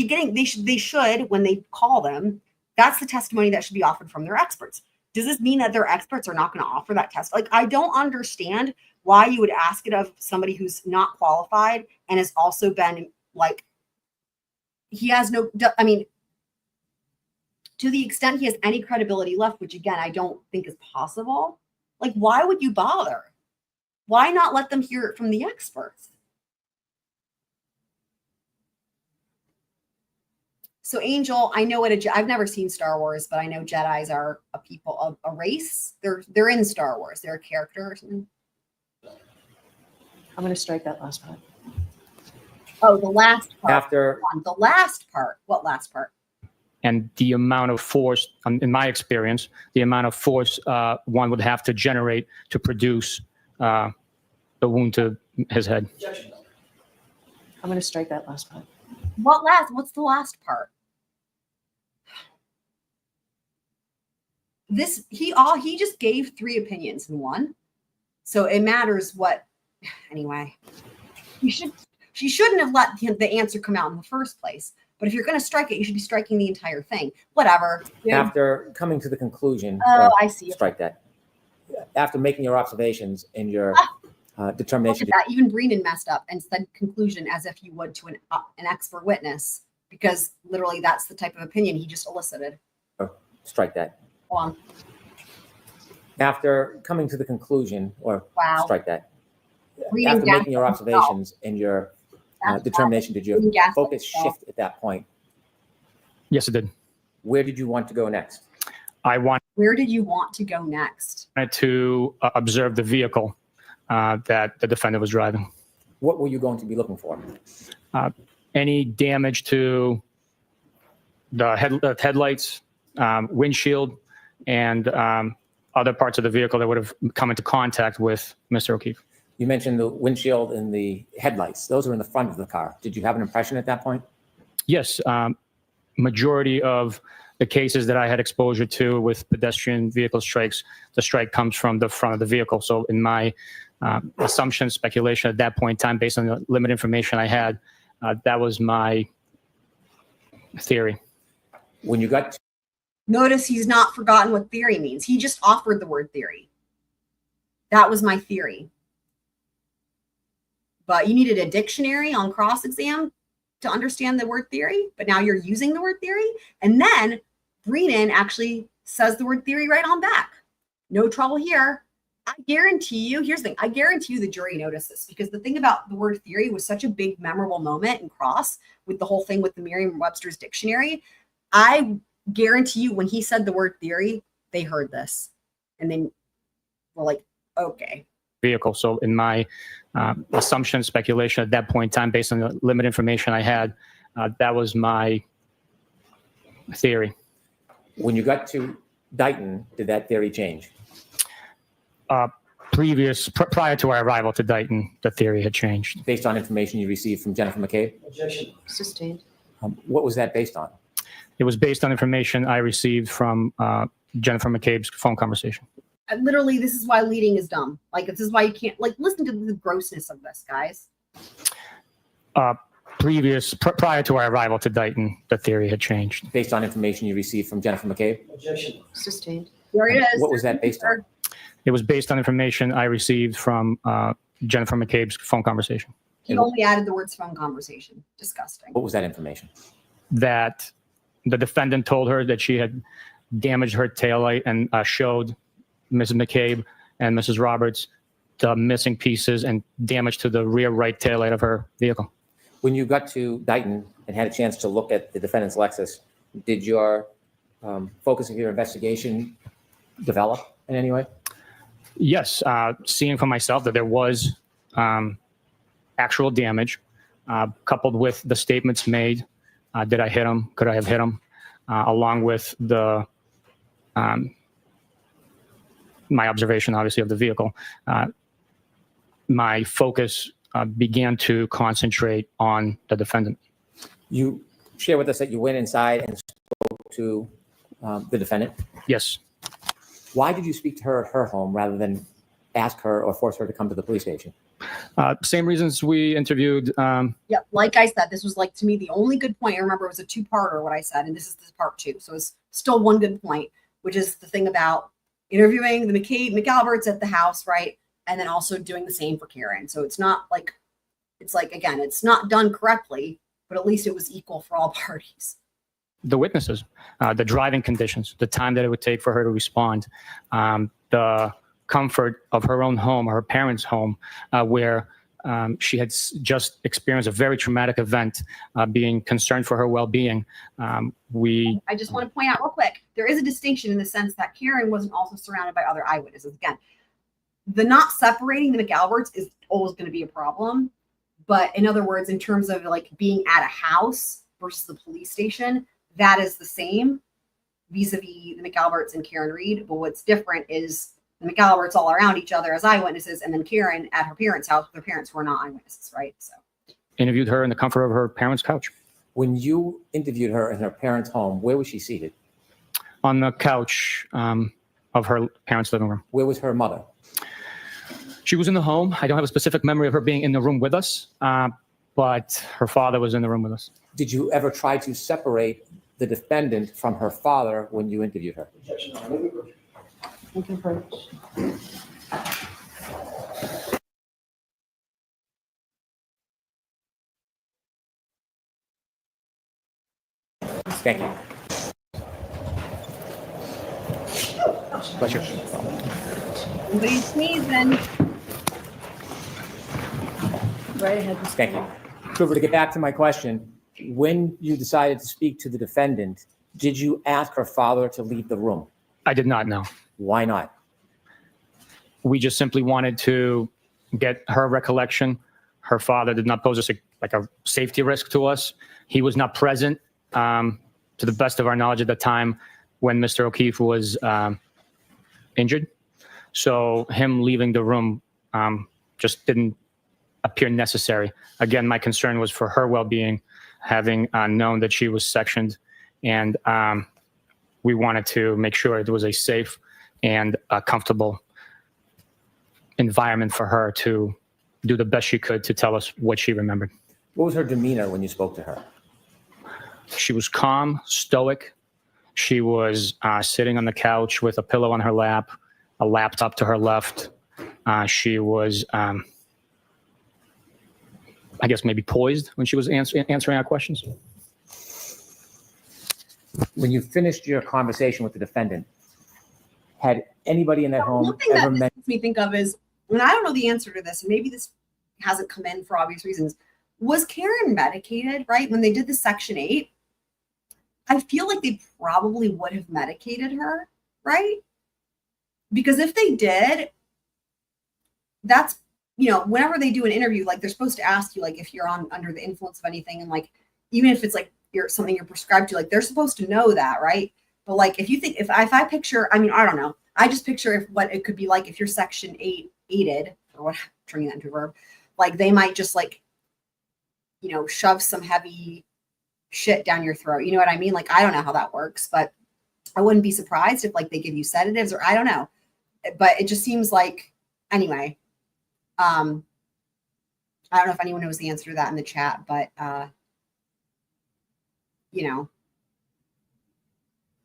when they call them, that's the testimony that should be offered from their experts. Does this mean that their experts are not going to offer that test? Like, I don't understand why you would ask it of somebody who's not qualified and has also been like, he has no, I mean, to the extent he has any credibility left, which again, I don't think is possible. Like, why would you bother? Why not let them hear it from the experts? So Angel, I know I've never seen Star Wars, but I know Jedis are a people of a race. They're in Star Wars. They're a character or something. I'm going to strike that last part. Oh, the last part. After The last part. What last part? And the amount of force, in my experience, the amount of force one would have to generate to produce the wound to his head. I'm going to strike that last part. What's the last part? He just gave 3 opinions in one. So it matters what, anyway. She shouldn't have let the answer come out in the first place. But if you're going to strike it, you should be striking the entire thing. Whatever. after coming to the conclusion, Oh, I see. strike that. After making your observations and your Look determination, at that. Even Brennan messed up and said conclusion as if you would to an expert witness, because literally that's the type of opinion he just elicited. strike that. Go on. After coming to the conclusion, or Wow. strike that. Reading After down making your observations and your determination, did your Reading gas focus yourself. shift at that point? Yes, it did. Where did you want to go next? I wanted Where did you want to go next? to observe the vehicle that the defendant was driving. What were you going to be looking for? Any damage to the headlights, windshield, and other parts of the vehicle that would have come into contact with Mr. O'Keefe. You mentioned the windshield and the headlights. Those are in the front of the car. Did you have an impression at that point? Yes, majority of the cases that I had exposure to with pedestrian vehicle strikes, the strike comes from the front of the vehicle. So in my assumption, speculation at that point in time, based on the limited information I had, that was my theory. When you got Notice he's not forgotten what theory means. He just offered the word theory. That was my theory. But you needed a dictionary on cross-exam to understand the word theory, but now you're using the word theory. And then Brennan actually says the word theory right on back. No trouble here. I guarantee you, here's the thing, I guarantee you the jury noticed this, because the thing about the word theory was such a big memorable moment in cross with the whole thing with the Merriam-Webster's dictionary. I guarantee you when he said the word theory, they heard this. And then were like, okay. Vehicle. So in my assumption, speculation at that point in time, based on the limited information I had, that was my theory. when you got to Dighton, did that theory change? Prior to our arrival to Dighton, the theory had changed. Based on information you received from Jennifer McCabe? Objection. Sustained. What was that based on? It was based on information I received from Jennifer McCabe's phone conversation. Literally, this is why leading is dumb. Like, this is why you can't, like, listen to the grossness of this, guys. Prior to our arrival to Dighton, the theory had changed. Based on information you received from Jennifer McCabe? Objection. Sustained. There it is. What was that based on? It was based on information I received from Jennifer McCabe's phone conversation. He only added the words phone conversation. Disgusting. What was that information? That the defendant told her that she had damaged her taillight and showed Mrs. McCabe and Mrs. Roberts the missing pieces and damage to the rear right taillight of her vehicle. When you got to Dighton and had a chance to look at the defendant's Lexus, did your focus of your investigation develop in any way? Yes, seeing for myself that there was actual damage, coupled with the statements made, did I hit him, could I have hit him, along with the my observation, obviously, of the vehicle. My focus began to concentrate on the defendant. You share with us that you went inside and spoke to the defendant. Yes. Why did you speak to her at her home rather than ask her or force her to come to the police station? Same reasons we interviewed. Yeah, like I said, this was like, to me, the only good point. I remember it was a two-parter, what I said, and this is part two. So it's still one good point, which is the thing about interviewing the McAlberts at the house, right? And then also doing the same for Karen. So it's not like, again, it's not done correctly, but at least it was equal for all parties. The witnesses, the driving conditions, the time that it would take for her to respond, the comfort of her own home, her parents' home, where she had just experienced a very traumatic event, being concerned for her well-being. I just want to point out real quick, there is a distinction in the sense that Karen wasn't also surrounded by other eyewitnesses. Again, the not separating the McAlberts is always going to be a problem. But in other words, in terms of like being at a house versus the police station, that is the same vis-a-vis the McAlberts and Karen Reed. But what's different is the McAlberts all around each other as eyewitnesses, and then Karen at her parents' house, their parents who are not eyewitnesses, right? So interviewed her in the comfort of her parents' couch. When you interviewed her in her parents' home, where was she seated? On the couch of her parents' living room. Where was her mother? She was in the home. I don't have a specific memory of her being in the room with us, but her father was in the room with us. Did you ever try to separate the defendant from her father when you interviewed her? Objection. Thank you very much. Thank you. Pleasure. Nobody sneezing. Right ahead. Thank you. Trooper, to get back to my question, when you decided to speak to the defendant, did you ask her father to leave the room? I did not know. Why not? We just simply wanted to get her recollection. Her father did not pose us a safety risk to us. He was not present, to the best of our knowledge at the time when Mr. O'Keefe was injured. So him leaving the room just didn't appear necessary. Again, my concern was for her well-being, having known that she was sectioned, and we wanted to make sure it was a safe and comfortable environment for her to do the best she could to tell us what she remembered. What was her demeanor when you spoke to her? She was calm, stoic. She was sitting on the couch with a pillow on her lap, a laptop to her left. She was, I guess, maybe poised when she was answering our questions. When you finished your conversation with the defendant, had anybody in that home One thing ever that met? makes me think of is, and I don't know the answer to this, and maybe this hasn't come in for obvious reasons. Was Karen medicated, right? When they did the Section 8, I feel like they probably would have medicated her, right? Because if they did, that's, whenever they do an interview, like they're supposed to ask you, like, if you're under the influence of anything, and like, even if it's like something you're prescribed to, like they're supposed to know that, right? But like, if you think, if I picture, I don't know. I just picture what it could be like if you're Section 8-aided, or what, turning that into a verb, like they might just like, shove some heavy shit down your throat. You know what I mean? Like, I don't know how that works, but I wouldn't be surprised if like they give you sedatives, or I don't know. But it just seems like, anyway, I don't know if anyone knows the answer to that in the chat, but,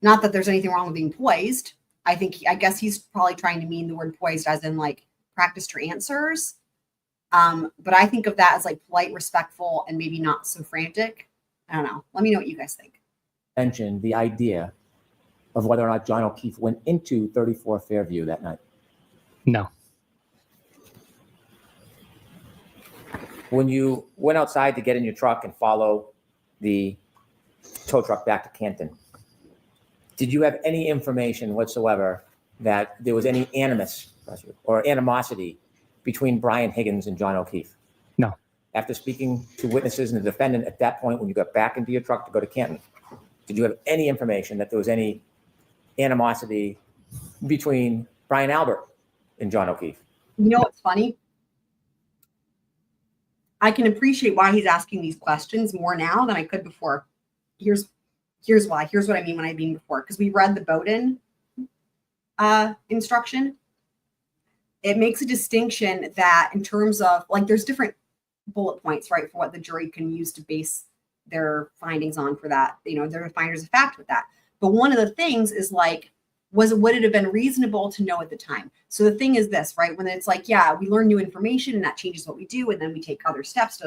not that there's anything wrong with being poised. I guess he's probably trying to mean the word poised as in like practice your answers. But I think of that as like polite, respectful, and maybe not so frantic. I don't know. Let me know what you guys think. Mentioned the idea of whether or not John O'Keefe went into 34 Fairview that night. No. When you went outside to get in your truck and follow the tow truck back to Canton, did you have any information whatsoever that there was any animus or animosity between Brian Higgins and John O'Keefe? No. After speaking to witnesses and the defendant at that point, when you got back into your truck to go to Canton, did you have any information that there was any animosity between Brian Albert and John O'Keefe? You know what's funny? I can appreciate why he's asking these questions more now than I could before. Here's why. Here's what I mean when I mean before. Because we read the Bowden instruction. It makes a distinction that in terms of, like, there's different bullet points, right, for what the jury can use to base their findings on for that. They're the finders of fact with that. But one of the things is like, would it have been reasonable to know at the time? So the thing is this, right? When it's like, yeah, we learn new information and that changes what we do, and then we take other steps,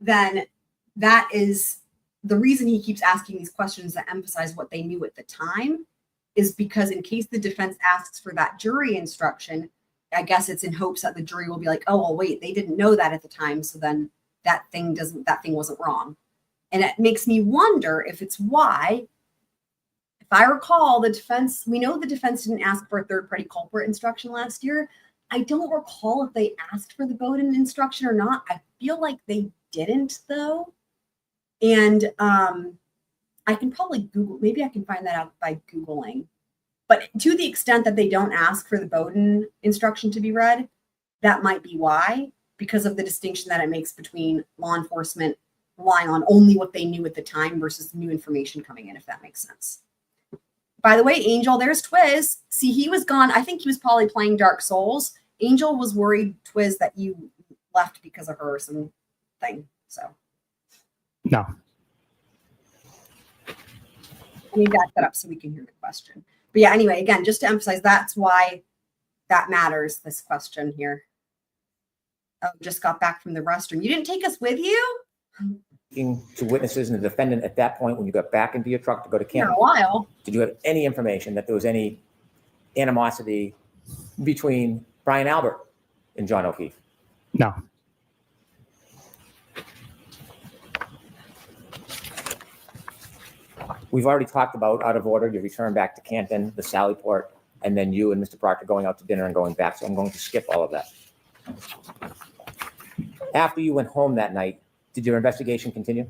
then that is the reason he keeps asking these questions that emphasize what they knew at the time, is because in case the defense asks for that jury instruction, I guess it's in hopes that the jury will be like, oh, well, wait, they didn't know that at the time, so then that thing wasn't wrong. And it makes me wonder if it's why, if I recall, we know the defense didn't ask for a third-party culprit instruction last year. I don't recall if they asked for the Bowden instruction or not. I feel like they didn't, though. And I can probably Google, maybe I can find that out by Googling. But to the extent that they don't ask for the Bowden instruction to be read, that might be why, because of the distinction that it makes between law enforcement relying on only what they knew at the time versus new information coming in, if that makes sense. By the way, Angel, there's Twiz. See, he was gone. I think he was probably playing Dark Souls. Angel was worried, Twiz, that you left because of her or something. So. No. Let me back that up so we can hear the question. But yeah, anyway, again, just to emphasize, that's why that matters, this question here. Oh, just got back from the restroom. You didn't take us with you? Speaking to witnesses and the defendant at that point, when you got back into your truck to go to Canton, For a while. did you have any information that there was any animosity between Brian Albert and John O'Keefe? No. We've already talked about, out of order, your return back to Canton, the Lallyport, and then you and Mr. Proctor going out to dinner and going back. So I'm going to skip all of that. After you went home that night, did your investigation continue?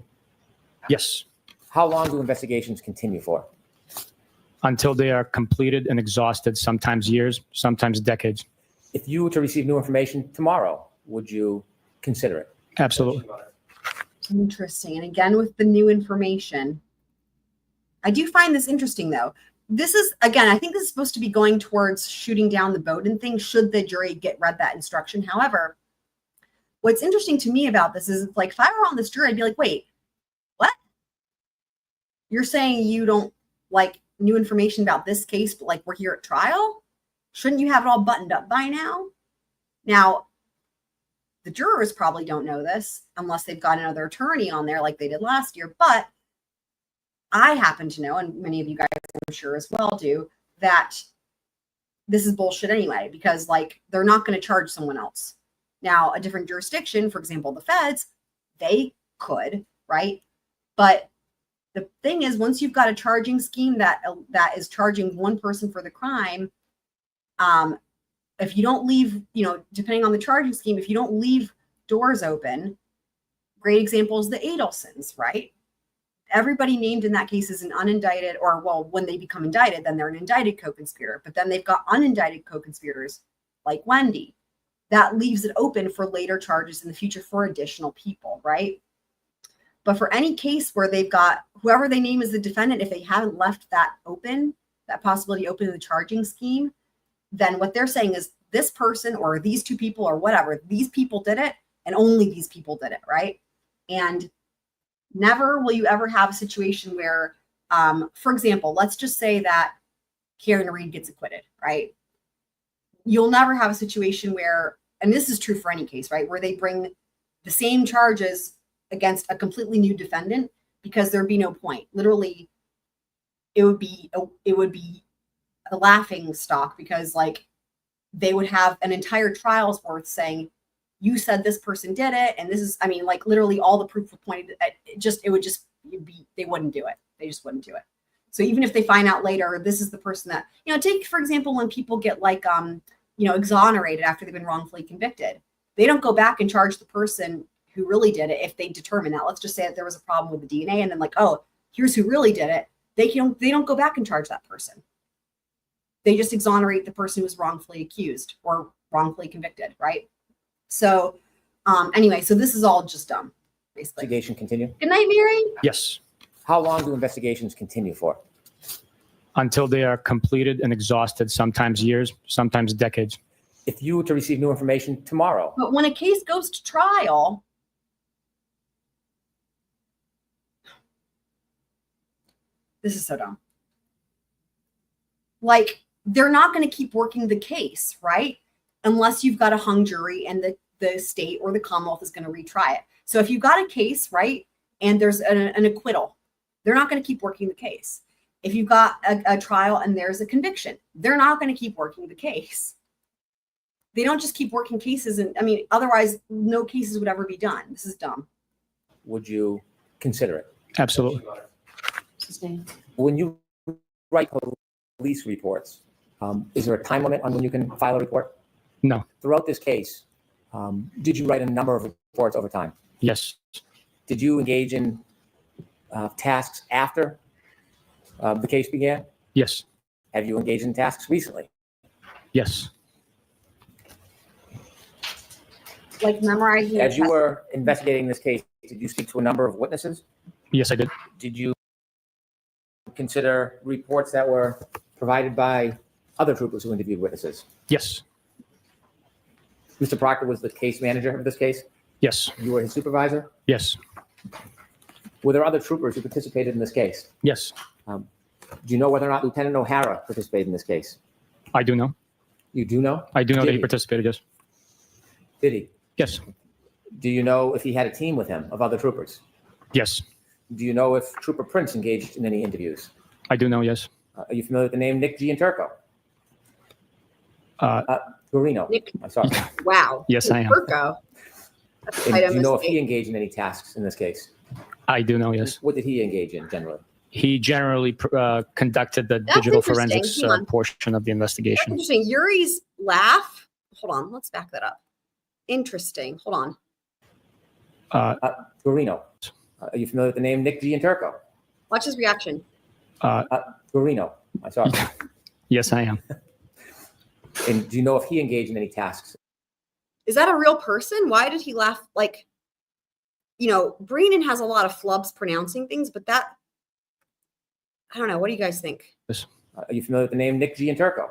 Yes. How long do investigations continue for? Until they are completed and exhausted, sometimes years, sometimes decades. If you were to receive new information tomorrow, would you consider it? Absolutely. Interesting. And again, with the new information, I do find this interesting, though. This is, again, I think this is supposed to be going towards shooting down the Bowden thing, should the jury read that instruction. However, what's interesting to me about this is, like, if I were on this jury, I'd be like, wait, what? You're saying you don't like new information about this case, but like we're here at trial? Shouldn't you have it all buttoned up by now? Now, the jurors probably don't know this unless they've got another attorney on there like they did last year, but I happen to know, and many of you guys I'm sure as well do, that this is bullshit anyway, because like they're not going to charge someone else. Now, a different jurisdiction, for example, the feds, they could, right? But the thing is, once you've got a charging scheme that is charging one person for the crime, if you don't leave, depending on the charging scheme, if you don't leave doors open, great example is the Adelsons, right? Everybody named in that case is an unindicted, or well, when they become indicted, then they're an indicted co-conspirator. But then they've got unindicted co-conspirators like Wendy. That leaves it open for later charges in the future for additional people, right? But for any case where they've got whoever they name as the defendant, if they haven't left that open, that possibility open in the charging scheme, then what they're saying is this person or these two people or whatever, these people did it and only these people did it, right? And never will you ever have a situation where, for example, let's just say that Karen Reed gets acquitted, right? You'll never have a situation where, and this is true for any case, right, where they bring the same charges against a completely new defendant, because there'd be no point. Literally, it would be a laughing stock, because like they would have an entire trial's worth saying, you said this person did it, and this is, I mean, like literally all the proof pointed at they wouldn't do it. They just wouldn't do it. So even if they find out later, this is the person that, take, for example, when people get like, exonerated after they've been wrongfully convicted, they don't go back and charge the person who really did it if they determine that. Let's just say that there was a problem with the DNA and then like, oh, here's who really did it. They don't go back and charge that person. They just exonerate the person who was wrongfully accused or wrongfully convicted, right? So anyway, so this is all just dumb, basically. Investigation continue? Good night, Mary. Yes, How long do investigations continue for? until they are completed and exhausted, sometimes years, sometimes decades. If you were to receive new information tomorrow, But when a case goes to trial, this is so dumb. Like, they're not going to keep working the case, right? Unless you've got a hung jury and the state or the Commonwealth is going to retry it. So if you've got a case, right, and there's an acquittal, they're not going to keep working the case. If you've got a trial and there's a conviction, they're not going to keep working the case. They don't just keep working cases. And I mean, otherwise, no cases would ever be done. This is dumb. would you consider it? Absolutely. When you write police reports, is there a time limit on when you can file a report? No. Throughout this case, did you write a number of reports over time? Yes. Did you engage in tasks after the case began? Yes. Have you engaged in tasks recently? Yes. Like memorizing. As you were investigating this case, did you speak to a number of witnesses? Yes, I did. Did you consider reports that were provided by other troopers who interviewed witnesses? Yes. Mr. Proctor was the case manager of this case. Yes. You were his supervisor. Yes. Were there other troopers who participated in this case? Yes. Do you know whether or not Lieutenant O'Hara participated in this case? I do know. You do know? I do know Did that he he? participated. Yes. Did he? Yes. Do you know if he had a team with him of other troopers? Yes. Do you know if Trooper Prince engaged in any interviews? I do know. Yes. Are you familiar with the name Nick Gianturco? Uh, Guarino. Nick. I saw. Wow. Yes, I am. Turco. That's quite a Do you know if mistake. he engaged in any tasks in this case? I do know. Yes. What did he engage in generally? He generally conducted the That's digital interesting. forensics Hang on. portion of the That's investigation. interesting. Yuri's laugh. Hold on. Let's back that up. Interesting. Hold on. Guarino. Are you familiar with the name Nick Gianturco? Watch his reaction. Guarino. I saw. Yes, I am. And do you know if he engaged in any tasks? Is that a real person? Why did he laugh? Like, Brennan has a lot of flubs pronouncing things, but that, I don't know. What do you guys think? Are you familiar with the name Nick Gianturco?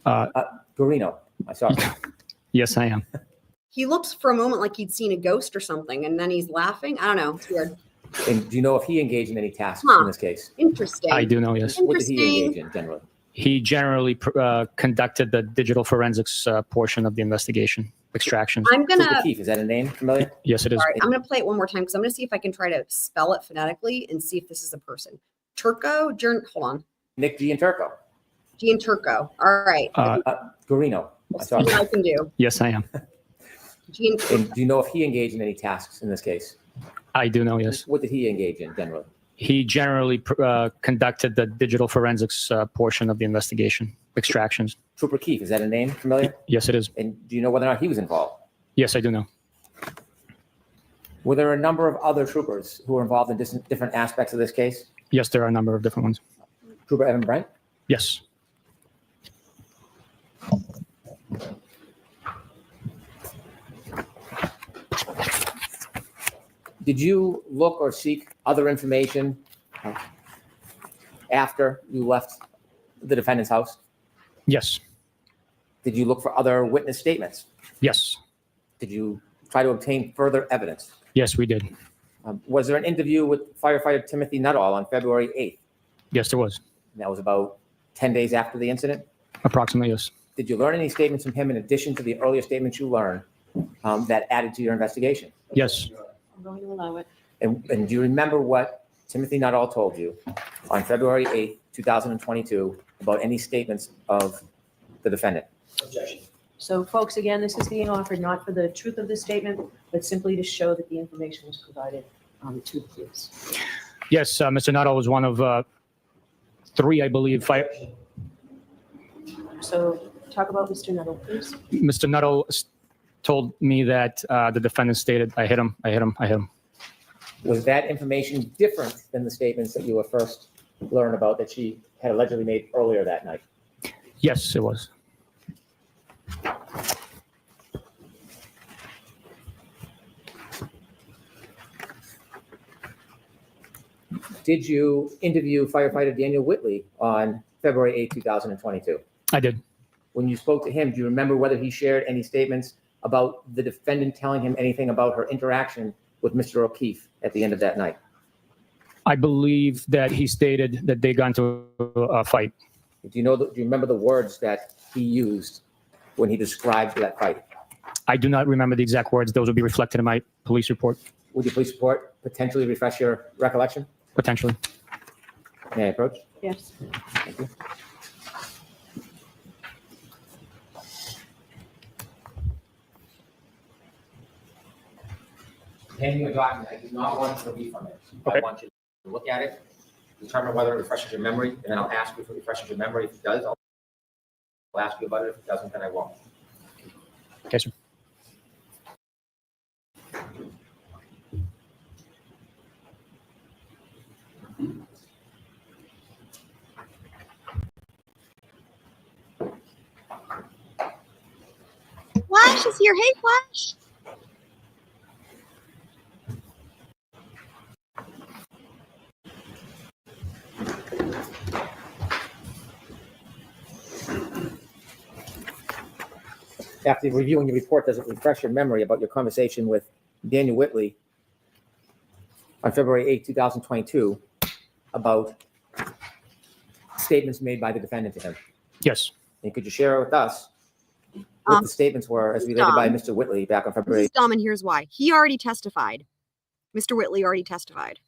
Guarino. I saw. Yes, I am. He looks for a moment like he'd seen a ghost or something, and then he's laughing. I don't know. It's weird. And do you know if he engaged in any tasks Huh. in this case? Interesting. I do know. Yes. What did he Interesting. engage in generally? He generally conducted the digital forensics portion of the investigation, extractions. I'm Trooper gonna. Keefe, is that a name familiar? Yes, it is. Sorry, I'm gonna play it one more time because I'm gonna see if I can try to spell it phonetically and see if this is a person. Hold on. Nick Gianturco. Gianturco. All right. Guarino. We'll I see saw. what I can do. Yes, I am. Gianturco. And do you know if he engaged in any tasks in this case? I do know. Yes. What did he engage in generally? He generally conducted the digital forensics portion of the investigation, extractions. Trooper Keefe, is that a name familiar? Yes, it is. And do you know whether or not he was involved? Yes, I do know. Were there a number of other troopers who were involved in different aspects of this case? Yes, there are a number of different ones. Trooper Evan Brent? Yes. Did you look or seek other information after you left the defendant's house? Yes. Did you look for other witness statements? Yes. Did you try to obtain further evidence? Yes, we did. Was there an interview with firefighter Timothy Nuttall on February 8th? Yes, there was. That was about 10 days after the incident. Approximately, yes. Did you learn any statements from him in addition to the earlier statements you learned that added to your investigation? Yes. I'm going to allow it. And do you remember what Timothy Nuttall told you on February 8th, 2022 about any statements of the defendant? Objection. So folks, again, this is being offered not for the truth of the statement, but simply to show that the information was provided to the police. Yes, Mr. Nuttall was one of 3, I believe. So talk about Mr. Nuttall, please. Mr. Nuttall told me that the defendant stated, I hit him, I hit him, I hit him. Was that information different than the statements that you were first learned about that she had allegedly made earlier that night? Yes, it was. Did you interview firefighter Daniel Whitley on February 8th, 2022? I did. When you spoke to him, do you remember whether he shared any statements about the defendant telling him anything about her interaction with Mr. O'Keefe at the end of that night? I believe that he stated that they got into a fight. Do you remember the words that he used when he described that fight? I do not remember the exact words. Those will be reflected in my police report, Would your police report potentially refresh your recollection? potentially. May I approach? Yes. Thank you. Handing you a document, I do not want you to read from it. I Okay. want you to look at it, determine whether it refreshes your memory, and then I'll ask you if it refreshes your memory. If it does, I'll ask you about it. If it doesn't, then I won't. Okay, sir. Flash is here. Hey, Flash. After reviewing your report, does it refresh your memory about your conversation with Daniel Whitley on February 8, 2022 about statements made by the defendant to him? Yes. And could you share with us what the statements were as related by Mr. Whitley back on This February is dumb, and here's why. He already testified. Mr. Whitley already testified.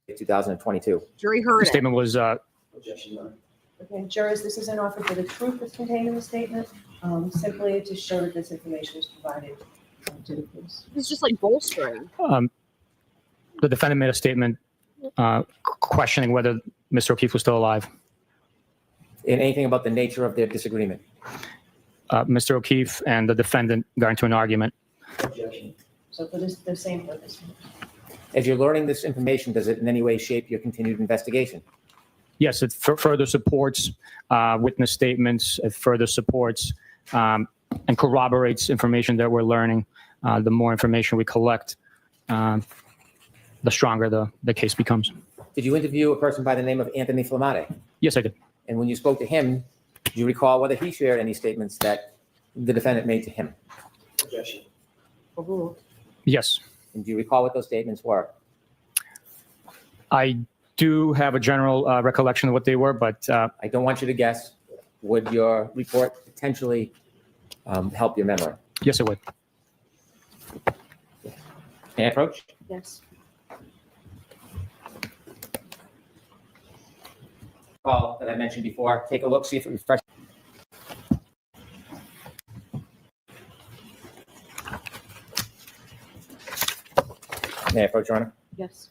8, 2022? Jury The heard it. statement was, Objection, Your Honor. Okay, jurors, this is an offer for the truth that's contained in the statement, simply to show that this information was provided to the police. It's just like bolstering. the defendant made a statement questioning whether Mr. O'Keefe was still alive. And anything about the nature of their disagreement? Mr. O'Keefe and the defendant got into an argument. Objection. So for this, the same purpose. As you're learning this information, does it in any way shape your continued investigation? Yes, it further supports witness statements. It further supports and corroborates information that we're learning. The more information we collect, the stronger the case becomes. Did you interview a person by the name of Anthony Flamate? Yes, I did. And when you spoke to him, do you recall whether he shared any statements that the defendant made to him? Objection. Overruled. Yes. And do you recall what those statements were? I do have a general recollection of what they were, but I don't want you to guess. Would your report potentially help your memory? yes, it would. May I approach? Yes. Call that I mentioned before. Take a look, see if it refreshes. May I approach, Your Honor? Yes.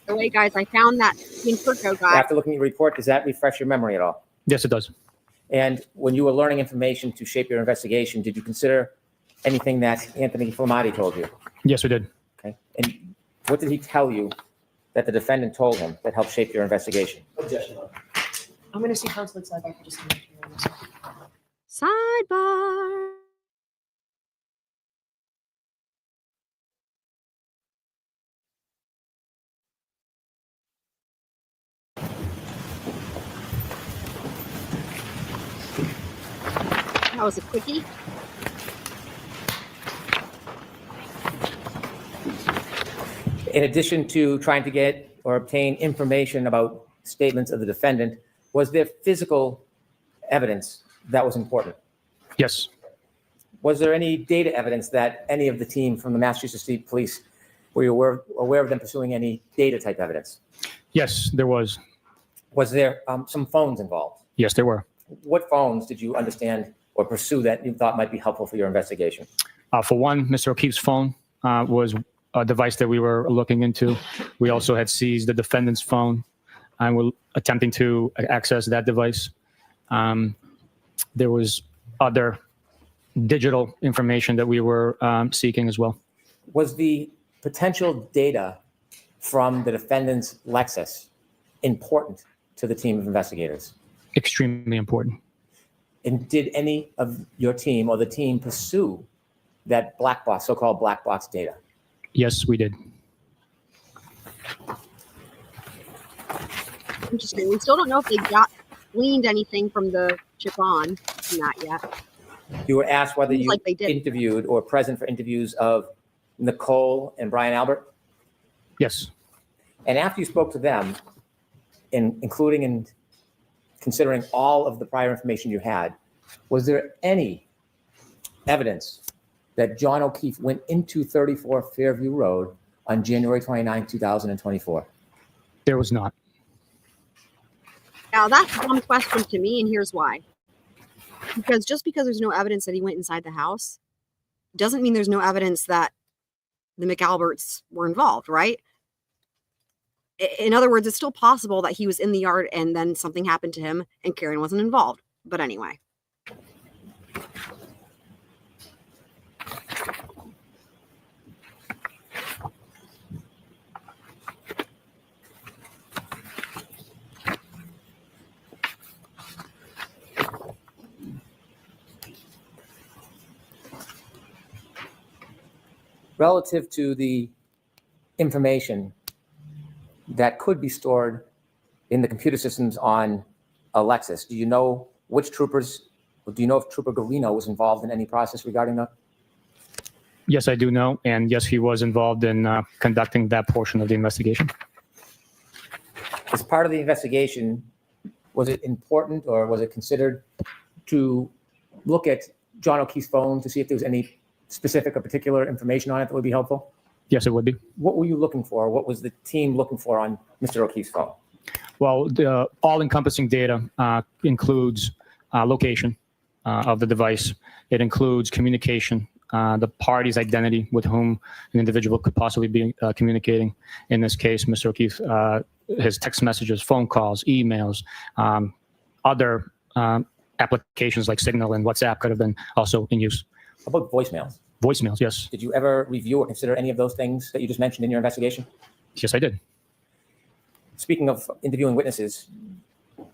The way, guys, I found that King Kirko guy. After looking at your report, does that refresh your memory at all? Yes, it does. And when you were learning information to shape your investigation, did you consider anything that Anthony Flamati told you? Yes, we did. Okay. And what did he tell you that the defendant told him that helped shape your investigation? Objection, Your Honor. I'm going to see counsel at sidebar for just a minute. Sidebar. was a quickie. In addition to trying to get or obtain information about statements of the defendant, was there physical evidence that was important? Yes. Was there any data evidence that any of the team from the Massachusetts State Police were you aware of them pursuing any data type evidence? Yes, there was. Was there some phones involved? Yes, there were. What phones did you understand or pursue that you thought might be helpful for your investigation? For one, Mr. O'Keefe's phone was a device that we were looking into. We also had seized the defendant's phone and were attempting to access that device. There was other digital information that we were seeking as well. Was the potential data from the defendant's Lexus important to the team of investigators? Extremely important. And did any of your team or the team pursue that black box, so-called black box data? Yes, we did. Interesting. We still don't know if they gleaned anything from the chip on from that yet. You were asked whether Seems you like they did. interviewed or present for interviews of Nicole and Brian Albert. Yes. And after you spoke to them, including and considering all of the prior information you had, was there any evidence that John O'Keefe went into 34 Fairview Road on January 29, 2024? There was not. Now, that's one question to me, and here's why. Because just because there's no evidence that he went inside the house doesn't mean there's no evidence that the McAlberts were involved, right? In other words, it's still possible that he was in the yard and then something happened to him and Karen wasn't involved. But anyway. Relative to the information that could be stored in the computer systems on a Lexus, do you know which troopers, or do you know if Trooper Garino was involved in any process regarding that? Yes, I do know. And yes, he was involved in conducting that portion of the investigation. As part of the investigation, was it important or was it considered to look at John O'Keefe's phone to see if there was any specific or particular information on it that would be helpful? Yes, it would be. What were you looking for? What was the team looking for on Mr. O'Keefe's phone? Well, the all-encompassing data includes location of the device. It includes communication, the party's identity with whom an individual could possibly be communicating. In this case, Mr. O'Keefe, his text messages, phone calls, emails, other applications like Signal and WhatsApp could have been also in use. How about voicemails? Voicemails, yes. Did you ever review or consider any of those things that you just mentioned in your investigation? Yes, I did. Speaking of interviewing witnesses,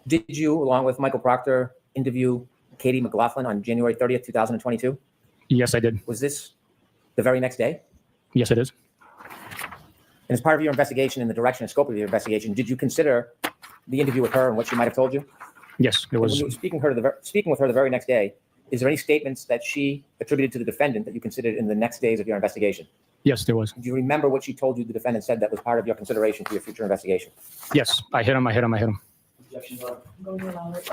did you, along with Michael Proctor, interview Katie McLaughlin on January 30th, 2022? Yes, I did. Was this the very next day? Yes, it is. And as part of your investigation and the direction and scope of your investigation, did you consider the interview with her and what she might have told you? Yes, there When was. you were speaking with her the very next day, is there any statements that she attributed to the defendant that you considered in the next days of your investigation? Yes, there was. Do you remember what she told you the defendant said that was part of your consideration for your future investigation? Yes, I hit him. Objections are. Going to allow it.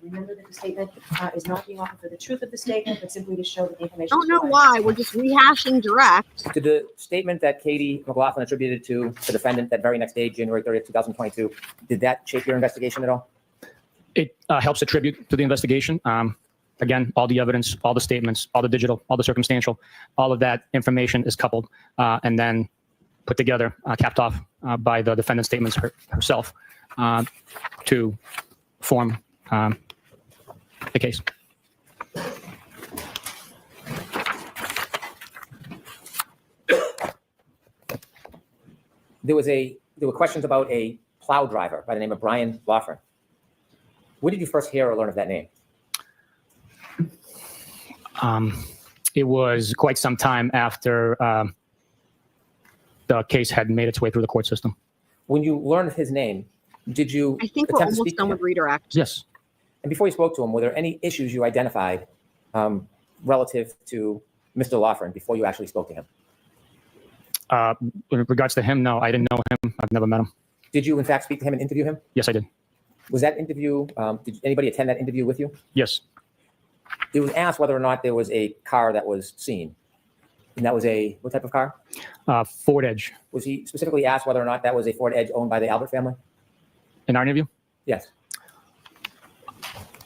Remember that the statement is not being offered for the truth of the statement, but simply to show that the I information. don't know why. We're just rehashing direct. Did the statement that Katie McLaughlin attributed to the defendant that very next day, January 30th, 2022, did that shape your investigation at all? It helps attribute to the investigation. Again, all the evidence, all the statements, all the digital, all the circumstantial, all of that information is coupled and then put together, capped off by the defendant's statements herself to form the case. There were questions about a plow driver by the name of Brian Lawford. When did you first hear or learn of that name? It was quite some time after the case had made its way through the court system. When you learned his name, did you I think we're attempt to almost speak to done him? with redirect. Yes. And before you spoke to him, were there any issues you identified relative to Mr. Loughran before you actually spoke to him? In regards to him, no, I didn't know him. I've never met him. Did you, in fact, speak to him and interview him? Yes, I did. Was that interview, did anybody attend that interview with you? Yes. It was asked whether or not there was a car that was seen. And that was what type of car? Ford Edge. Was he specifically asked whether or not that was a Ford Edge owned by the Albert family? In our interview? Yes.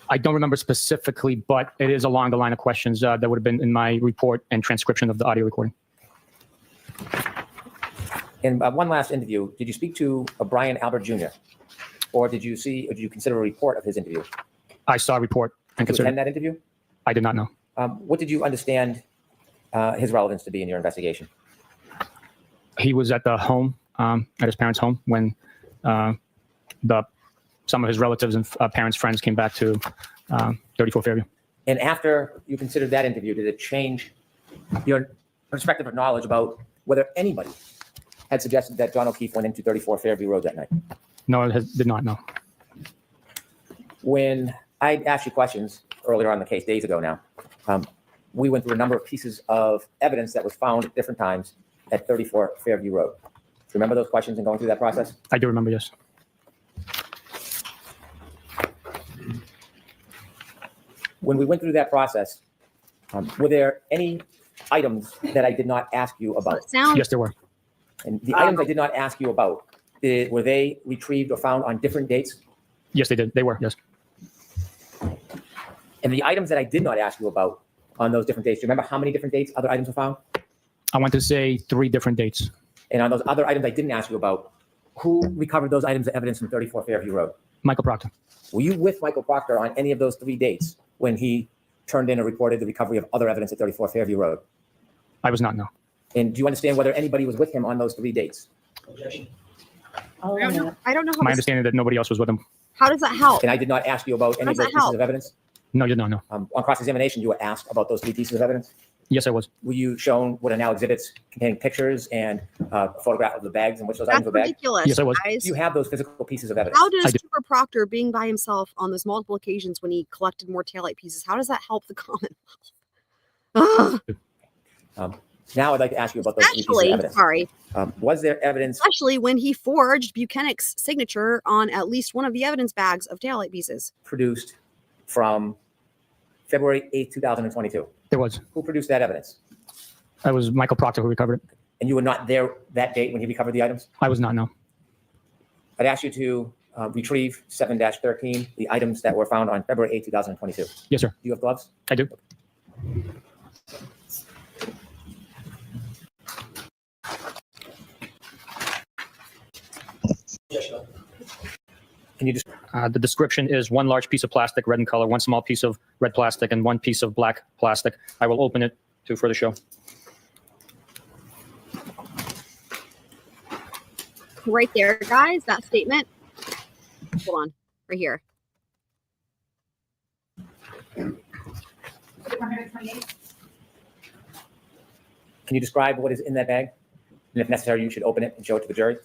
I don't remember specifically, but it is along the line of questions that would have been in my report and transcription of the audio recording. In one last interview, did you speak to Brian Albert Jr.? Or did you consider a report of his interview? I saw a report and Did you considered. attend that interview? I did not know. What did you understand his relevance to be in your investigation? He was at the home, at his parents' home, when some of his relatives and parents' friends came back to 34 Fairview. And after you considered that interview, did it change your perspective or knowledge about whether anybody had suggested that John O'Keefe went into 34 Fairview Road that night? No, it did not know. When I asked you questions earlier on in the case, days ago now, we went through a number of pieces of evidence that was found at different times at 34 Fairview Road. Do you remember those questions and going through that process? I do remember, yes. When we went through that process, were there any items that I did not ask you about? Sound. Yes, there were. And the items I did not ask you about, were they retrieved or found on different dates? Yes, they did. They were, yes. And the items that I did not ask you about on those different dates, do you remember how many different dates other items were found? I want to say 3 different dates. And on those other items I didn't ask you about, who recovered those items of evidence from 34 Fairview Road? Michael Proctor. Were you with Michael Proctor on any of those 3 dates when he turned in or reported the recovery of other evidence at 34 Fairview Road? I was not, no. And do you understand whether anybody was with him on those 3 dates? Objection. I don't know how My this, understanding that nobody else was with him. how does that help? And I did not ask you about any of How those does that pieces help? of evidence? No, you don't know. On cross-examination, you were asked about those 3 pieces of evidence? Yes, I was. Were you shown what are now exhibits containing pictures and a photograph of the bags in which those That's items were bagged? ridiculous, Yes, I was. guys. Do you have those physical pieces of evidence? How I does do. Trooper Proctor being by himself on those multiple occasions when he collected more taillight pieces, how does that help the Commonwealth? Ugh. Now I'd like to ask you about those 3 pieces of Especially, evidence. sorry, Was there evidence especially when he forged Bukhenik's signature on at least one of the evidence bags of taillight pieces. produced from February 8th, 2022? There was. Who produced that evidence? It was Michael Proctor who recovered it. And you were not there that date when he recovered the items? I was not, no. I'd ask you to retrieve 7-13, the items that were found on February 8th, 2022. Do Yes, sir. you have gloves? I do. Can you just The description is 1 large piece of plastic, red in color, 1 small piece of red plastic, and 1 piece of black plastic. I will open it to further show. Right there, guys, that statement. Hold on, right here. 128. Can you describe what is in that bag? And if necessary, you should open it and show it to the jury.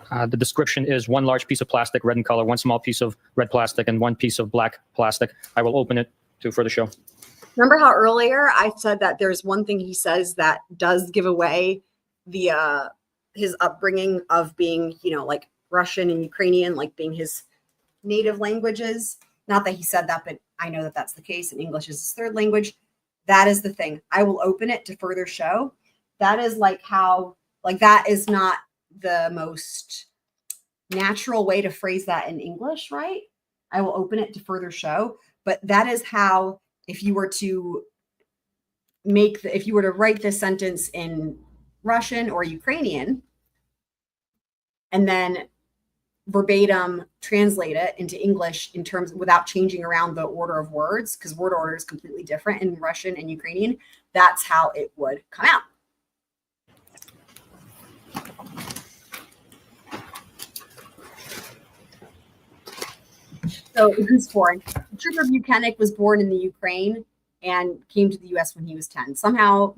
The description is 1 large piece of plastic, red in color, 1 small piece of red plastic, and 1 piece of black plastic. I will open it to further show. Remember how earlier I said that there's one thing he says that does give away the his upbringing of being, you know, like Russian and Ukrainian, like being his native languages. Not that he said that, but I know that that's the case, and English is his 3rd language. That is the thing. I will open it to further show. That is like how, like, that is not the most natural way to phrase that in English, right? I will open it to further show, but that is how, if you were to if you were to write this sentence in Russian or Ukrainian, and then verbatim translate it into English in terms without changing around the order of words, because word order is completely different in Russian and Ukrainian, that's how it would come out. So who's born? Trooper Bukhenik was born in the Ukraine and came to the US when he was 10. Somehow,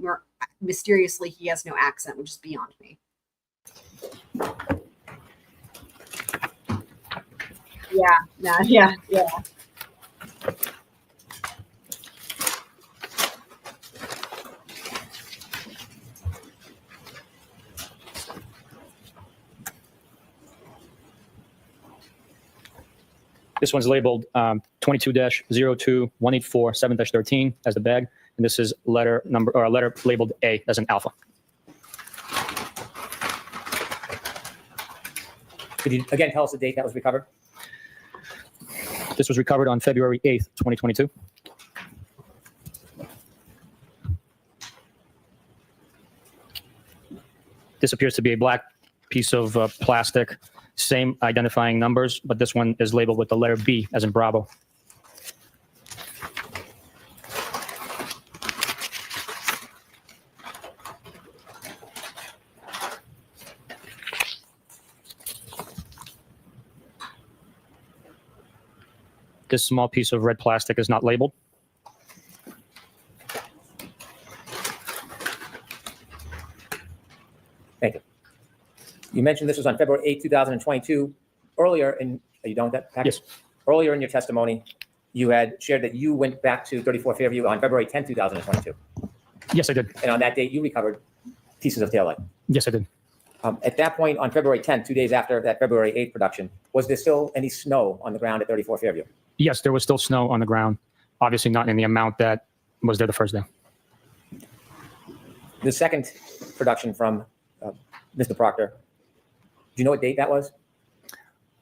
mysteriously, he has no accent, which is beyond me. Yeah. This one's labeled 22-02-184-7-13 as the bag, and this is letter labeled A as an alpha. Could you again tell us the date that was recovered? This was recovered on February 8th, 2022. This appears to be a black piece of plastic, same identifying numbers, but this one is labeled with the letter B as in Bravo. This small piece of red plastic is not labeled. Thank you. You mentioned this was on February 8, 2022. Earlier in, are you done with that package? Yes. Earlier in your testimony, you had shared that you went back to 34 Fairview on February 10, 2022. Yes, I did. And on that date, you recovered pieces of taillight. Yes, I did. At that point, on February 10, 2 days after that February 8 production, was there still any snow on the ground at 34 Fairview? Yes, there was still snow on the ground. Obviously not in the amount that was there the first day. The second production from Mr. Proctor, do you know what date that was?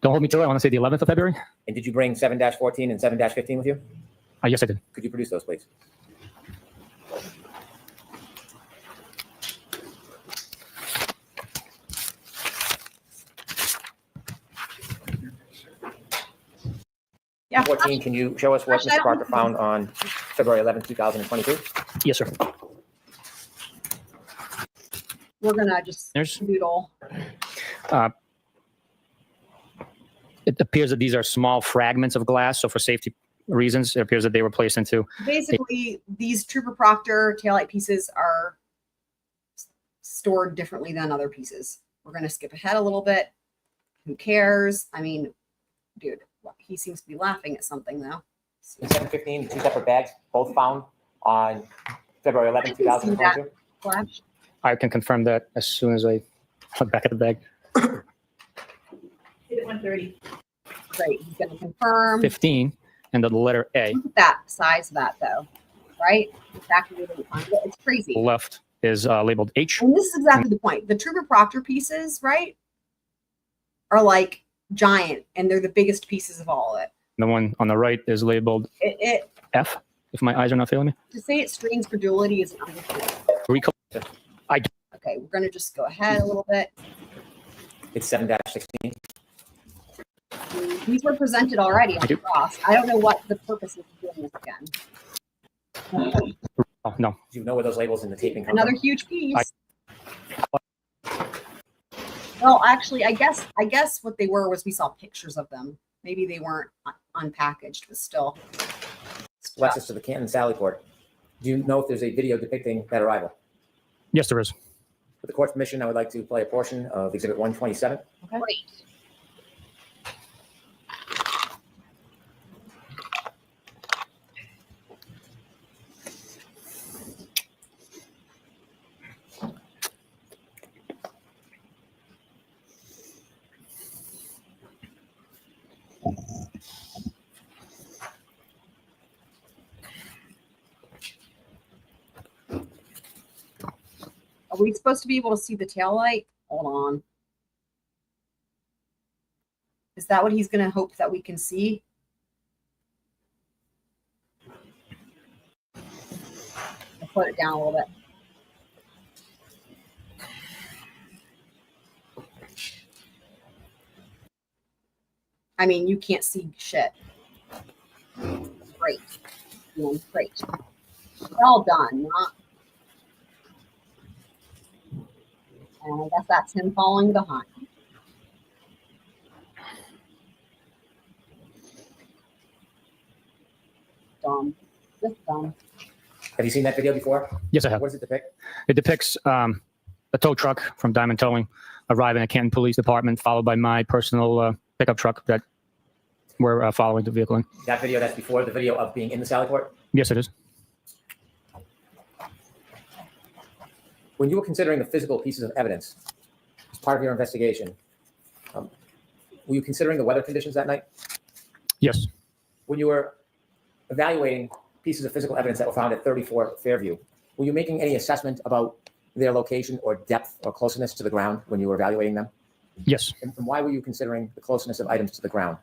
Don't hold me to it. I want to say the 11th of February. And did you bring 7-14 and 7-15 with you? Yes, I did. Could you produce those, please? Yeah. 14, can you show us what Mr. Proctor found on February 11, 2022? Yes, sir. We're gonna just There's- doodle. It appears that these are small fragments of glass. So for safety reasons, it appears that they were placed into. Basically, these Trooper Proctor taillight pieces are stored differently than other pieces. We're gonna skip ahead a little bit. Who cares? I mean, dude, he seems to be laughing at something though. And 7-15, two separate bags, both found on February 11, I can see that. 2022? Flash. I can confirm that as soon as I look back at the bag. Hit at 1:30. Great. He's gonna confirm. 15 and the letter A. Look at that size of that though, right? Exactly where they find it. It's crazy. Left is labeled H. And this is exactly the point. The Trooper Proctor pieces, right, are like giant, and they're the biggest pieces of all of it. The one on the right is labeled It F, if my eyes are not failing me. to say it strains credulity is an understatement. Recol- Okay, we're gonna just go ahead a little bit. It's 7-16. These were presented already on I do. the cross. I don't know what the purpose is of doing this again. Oh, no. Do you know where those labels in the taping come Another from? huge piece. Well, actually, I guess what they were was we saw pictures of them. Maybe they weren't unpackaged, but still. Lexus to the Canton Lallyport. Do you know if there's a video depicting that arrival? Yes, there is. With the court's permission, I would like to play a portion of Exhibit 127. Great. Are we supposed to be able to see the tail light? Hold on. Is that what he's going to hope that we can see? I'll put it down a little bit. I mean, you can't see shit. Great. Great. Well done. Not. And I guess that's him falling behind. Dumb. Just dumb. Have you seen that video before? Yes, I have. What does it depict? It depicts a tow truck from Diamond Towing arriving at Canton Police Department, followed by my personal pickup truck that we're following the vehicle in. That video, that's before the video of being in the Lallyport? Yes, it is. When you were considering the physical pieces of evidence as part of your investigation, were you considering the weather conditions that night? Yes. When you were evaluating pieces of physical evidence that were found at 34 Fairview, were you making any assessment about their location or depth or closeness to the ground when you were evaluating them? Yes. And why were you considering the closeness of items to the ground?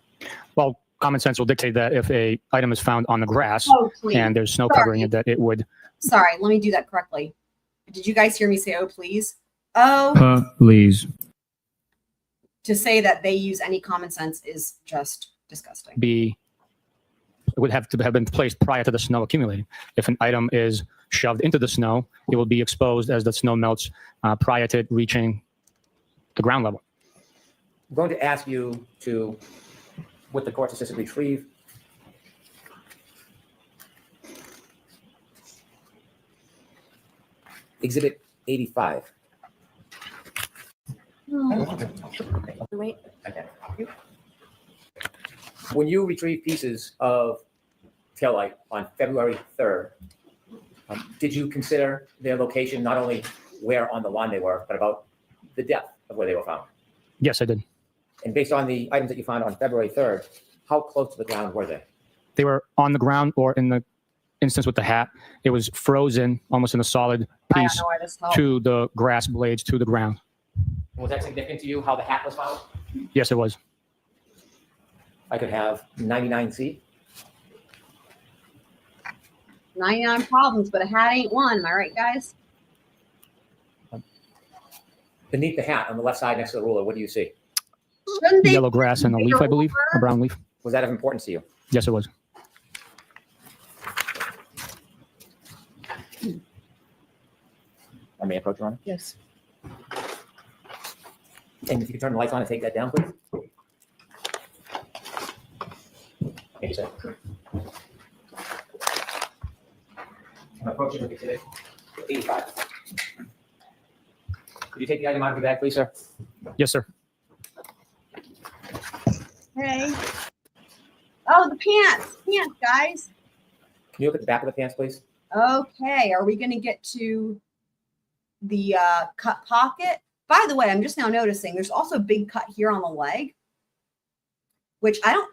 Well, common sense will dictate that if a item is found on the grass Oh, please. and there's snow Sorry. covering it, that it would. Sorry, let me do that correctly. Did you guys hear me say, oh, please? Oh, Please. to say that they use any common sense is just disgusting. It would have to have been placed prior to the snow accumulating. If an item is shoved into the snow, it will be exposed as the snow melts prior to it reaching the ground level. I'm going to ask you to, with the court's assistant, retrieve Exhibit 85. Wait. Okay. When you retrieve pieces of taillight on February 3rd, did you consider their location, not only where on the lawn they were, but about the depth of where they were found? Yes, I did. And based on the items that you found on February 3rd, how close to the ground were they? They were on the ground, or in the instance with the hat, it was frozen almost in a solid I don't piece know why this helps. to the grass blades, to the ground. Was that significant to you, how the hat was found? Yes, it was. I could have 99C. 99 problems, but a hat ain't one. Am I right, guys? Beneath the hat on the left side next to the ruler, what do you see? Shouldn't they? Yellow grass and a leaf, I believe, a brown leaf. Was that of importance to you? Yes, it was. I may approach, Your Honor. Yes. And if you could turn the lights on and take that down, please. Thank you, sir. I'm approaching with Exhibit 85. Could you take the item out of your bag, please, sir? Yes, sir. Hey. Oh, the pants. Pants, guys. Can you look at the back of the pants, please? Okay. Are we going to get to the cut pocket? By the way, I'm just now noticing there's also a big cut here on the leg, which I don't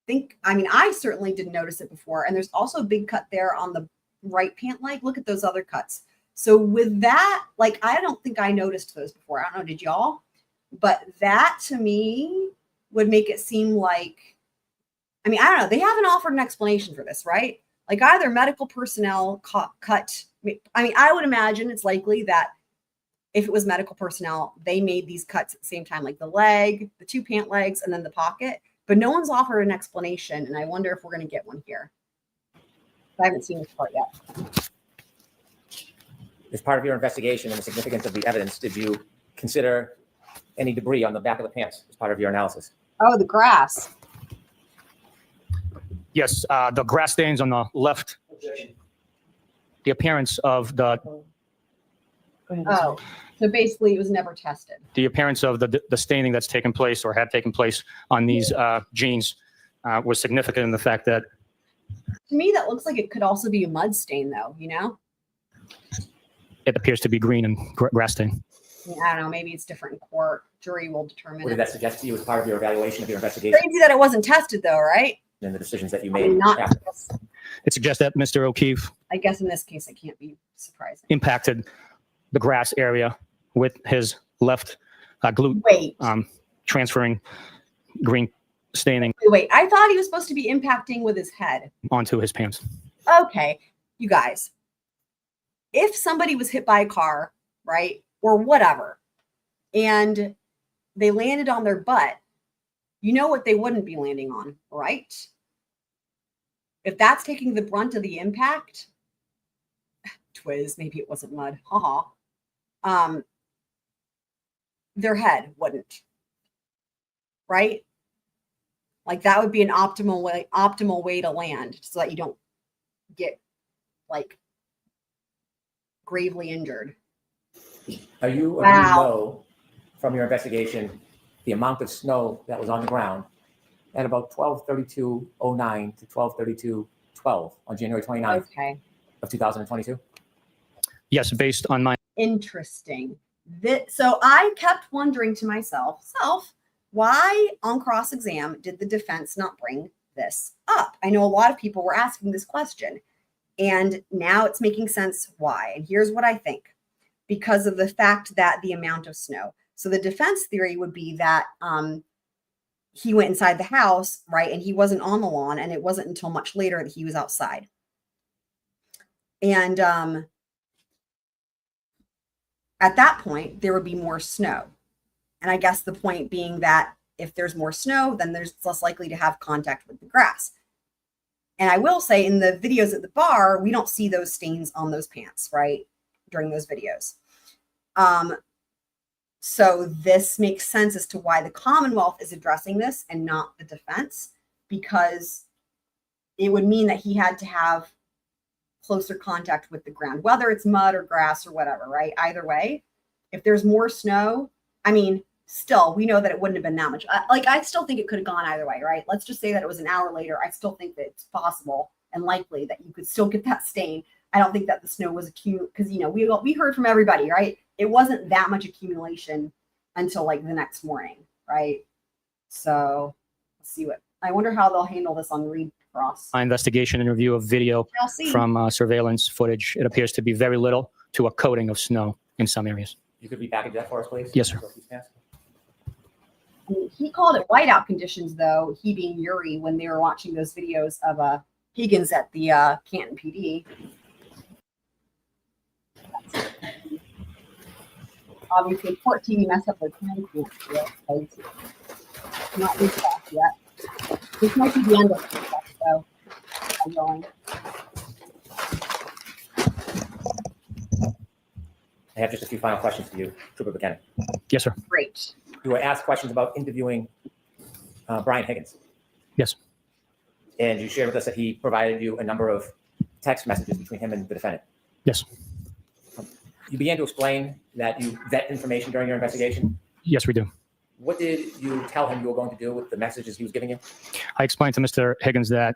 think, I mean, I certainly didn't notice it before. And there's also a big cut there on the right pant leg. Look at those other cuts. So with that, like, I don't think I noticed those before. I don't know, did y'all? But that to me would make it seem like, I mean, I don't know. They haven't offered an explanation for this, right? Like either medical personnel cut. I mean, I would imagine it's likely that if it was medical personnel, they made these cuts at the same time, like the leg, the two pant legs, and then the pocket. But no one's offered an explanation, and I wonder if we're going to get one here. I haven't seen this part yet. As part of your investigation and the significance of the evidence, did you consider any debris on the back of the pants as part of your analysis? Oh, the grass. Yes, the grass stains on the left, the appearance of Go ahead. Oh, so basically it was never tested. the staining that's taken place or had taken place on these jeans was significant in the fact that To me, that looks like it could also be a mud stain, though, you know? it appears to be green and grass stain. I mean, I don't know. Maybe it's different in court. Jury will determine What did it. that suggest to you as part of your evaluation of your investigation Crazy that it wasn't tested, though, right? and the decisions that you I made mean, not. after? It suggests that Mr. O'Keefe I guess in this case, it can't be surprising. impacted the grass area with his left glute, Wait, transferring green staining wait. I thought he was supposed to be impacting with his head. onto his pants. Okay, you guys. If somebody was hit by a car, right, or whatever, and they landed on their butt, you know what they wouldn't be landing on, right? If that's taking the brunt of the impact, Twiz, maybe it wasn't mud, haha. Their head wouldn't, right? Like that would be an optimal way to land so that you don't get like gravely injured. Are you, Wow. know from your investigation the amount of snow that was on the ground at about 12:32:09 to 12:32:12 on January 29th Okay. of 2022? Yes, based on my Interesting. So I kept wondering to myself, why on cross exam did the defense not bring this up? I know a lot of people were asking this question, and now it's making sense why. And here's what I think: because of the fact that the amount of snow. So the defense theory would be that he went inside the house, right, and he wasn't on the lawn, and it wasn't until much later that he was outside. And at that point, there would be more snow. And I guess the point being that if there's more snow, then there's less likely to have contact with the grass. And I will say, in the videos at the bar, we don't see those stains on those pants, right, during those videos. So this makes sense as to why the Commonwealth is addressing this and not the defense, because it would mean that he had to have closer contact with the ground, whether it's mud or grass or whatever, right? Either way, if there's more snow, I mean, still, we know that it wouldn't have been that much. I still think it could have gone either way, right? Let's just say that it was an hour later. I still think that it's possible and likely that you could still get that stain. I don't think that the snow was accumulated, because, you know, we heard from everybody, right? It wasn't that much accumulation until like the next morning, right? So let's see I wonder how they'll handle this on Reed Cross. my investigation and review of video I'll see. from surveillance footage, it appears to be very little to a coating of snow in some areas. You could repackage that for us, please? Yes, sir. He called it whiteout conditions, though, he being Yuri, when they were watching those videos of Higgins at the Canton PD. Obviously, Port TV messed up their time code. Not reached off yet. This might be the end of the stuff, so I'm going. I have just a few final questions for you, Trooper Bukhenik. Yes, sir. Great. You were asked questions about interviewing Brian Higgins. Yes. And you shared with us that he provided you a number of text messages between him and the defendant. Yes. You began to explain that you vet information during your investigation. Yes, we do. What did you tell him you were going to do with the messages he was giving you? I explained to Mr. Higgins that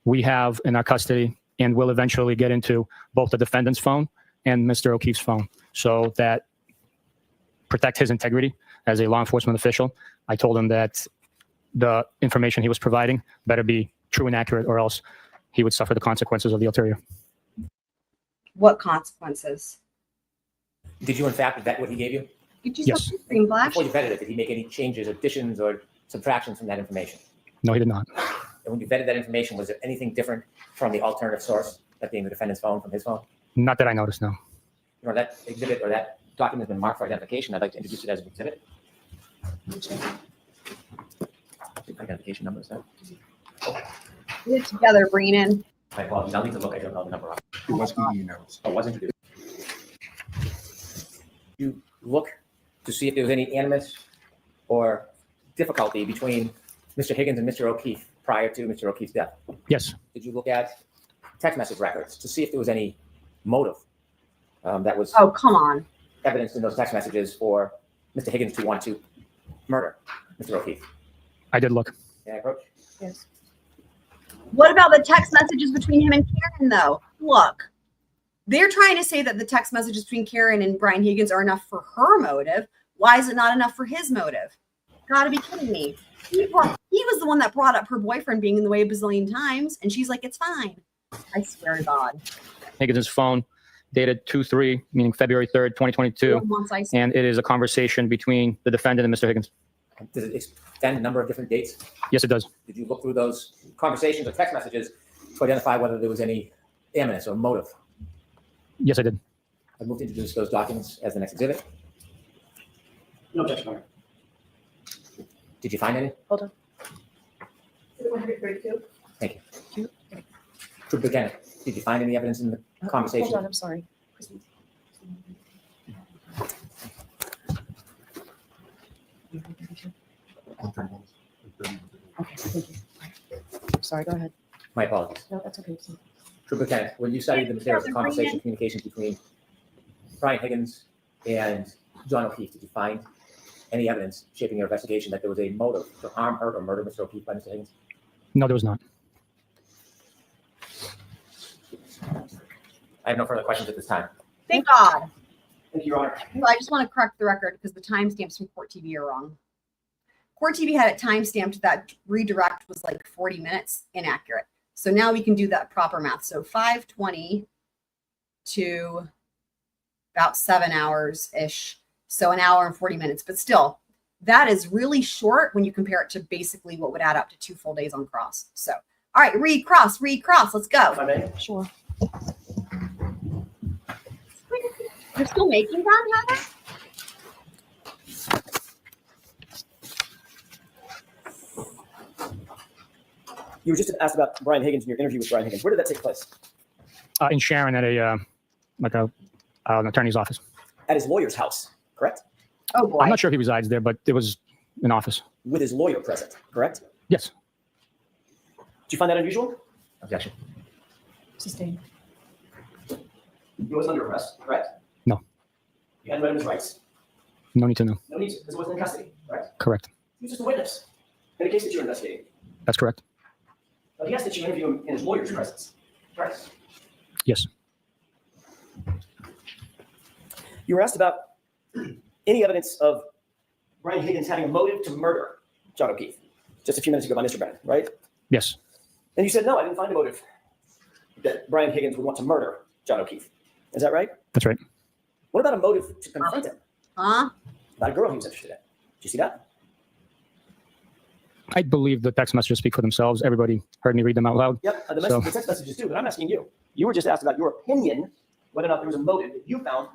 we have in our custody and will eventually get into both the defendant's phone and Mr. O'Keefe's phone, so that protect his integrity as a law enforcement official. I told him that the information he was providing better be true and accurate, or else he would suffer the consequences of the ulterior. What consequences? Did you, in fact, vet what he gave you? Did you Yes. green flash? Before you vetted it, did he make any changes, additions, or subtractions from that information? No, he did not. And when you vetted that information, was there anything different from the alternative source, that being the defendant's phone, from his phone? Not that I noticed, no. You know, that exhibit or that document has been marked for identification. I'd like to introduce it as an exhibit. Identification number, is that? Get it together, Brennan. My apologies. I'll need to look. I don't know the number. It must be emails. Oh, was introduced. You look to see if there was any animus or difficulty between Mr. Higgins and Mr. O'Keefe prior to Mr. O'Keefe's death. Yes. Did you look at text message records to see if there was any motive that was Oh, come on. evidenced in those text messages for Mr. Higgins to want to murder Mr. O'Keefe? I did look. Can I approach? Yes. What about the text messages between him and Karen, though? Look, they're trying to say that the text messages between Karen and Brian Higgins are enough for her motive. Why is it not enough for his motive? Gotta be kidding me. He was the one that brought up her boyfriend being in the way a bazillion times, and she's like, it's fine. I swear to God. Higgins' phone dated 2/3, meaning February 3rd, 2022. Once I And it is a conversation between the defendant and Mr. Higgins. Does it extend a number of different dates? Yes, it does. Did you look through those conversations or text messages to identify whether there was any animus or motive? Yes, I did. I moved to introduce those documents as the next exhibit. No objection. Did you find any? Hold on. 132. Thank you. Trooper Bukhenik, did you find any evidence in the conversation? Hold on, I'm sorry. Okay, thank you. Sorry, go ahead. My apologies. No, that's okay. Trooper Bukhenik, when you studied the materials of conversation communications between Brian Higgins and John O'Keefe, did you find any evidence shaping your investigation that there was a motive to harm, hurt, or murder Mr. O'Keefe by Mr. Higgins? No, there was not. I have no further questions at this time. Thank God. Thank you, Your Honor. So I just want to correct the record because the timestamps from Court TV are wrong. Court TV had it timestamped that redirect was like 40 minutes, inaccurate. So now we can do that proper math. So 5:20 to about 7 hours-ish. So an hour and 40 minutes. But still, that is really short when you compare it to basically what would add up to 2 full days on cross. So, all right, recross. Let's go. If I may. Sure. You're still making that, Heather? You were just asked about Brian Higgins in your interview with Brian Higgins. Where did that take place? In Sharon at an attorney's office. At his lawyer's house, correct? Oh, boy. I'm not sure if he resides there, but it was an office. With his lawyer present, correct? Yes. Did you find that unusual? Objection. Sustained. He wasn't under arrest, correct? No. You hadn't read him his rights. No need to know. No need to, because he wasn't in custody, correct? Correct. He was just a witness in a case that you're investigating. That's correct. But he asked that you interview him in his lawyer's presence, correct? Yes. You were asked about any evidence of Brian Higgins having a motive to murder John O'Keefe just a few minutes ago by Mr. Brennan, right? Yes. And you said, no, I didn't find a motive that Brian Higgins would want to murder John O'Keefe. Is that right? That's right. What about a motive to confront him? Huh? About a girl he was interested in. Did you see that? I believe the text messages speak for themselves. Everybody heard me read them out loud. Yep, the So- text messages do, but I'm asking you. You were just asked about your opinion, whether or not there was a motive that you found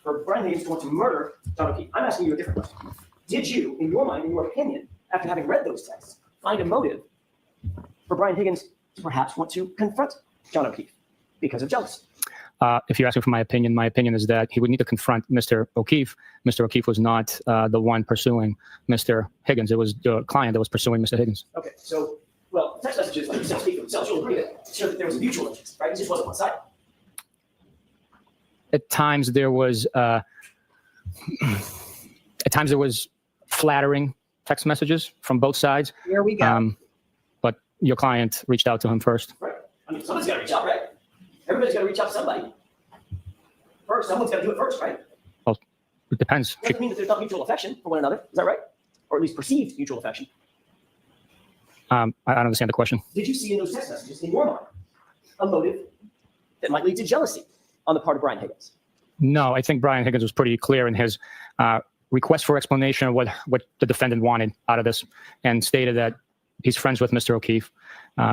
for Brian Higgins to want to murder John O'Keefe. I'm asking you a different question. Did you, in your mind, in your opinion, after having read those texts, find a motive for Brian Higgins to perhaps want to confront John O'Keefe because of jealousy? If you ask me for my opinion is that he would need to confront Mr. O'Keefe. Mr. O'Keefe was not the one pursuing Mr. Higgins. It was the client that was pursuing Mr. Higgins. Okay, so, well, text messages, like you said, speak for themselves. You'll agree that show that there was a mutual interest, right? It just wasn't one-sided. At times there was flattering text messages from both sides. Here we go. But your client reached out to him first. Right. I mean, somebody's got to reach out, right? Everybody's got to reach out to somebody. First, someone's got to do it first, right? Well, it depends. It doesn't mean that there's not mutual affection for one another. Is that right? Or at least perceived mutual affection. I don't understand the question. Did you see in those text messages, in your mind, a motive that might lead to jealousy on the part of Brian Higgins? No, I think Brian Higgins was pretty clear in his request for explanation of what the defendant wanted out of this, and stated that he's friends with Mr. O'Keefe.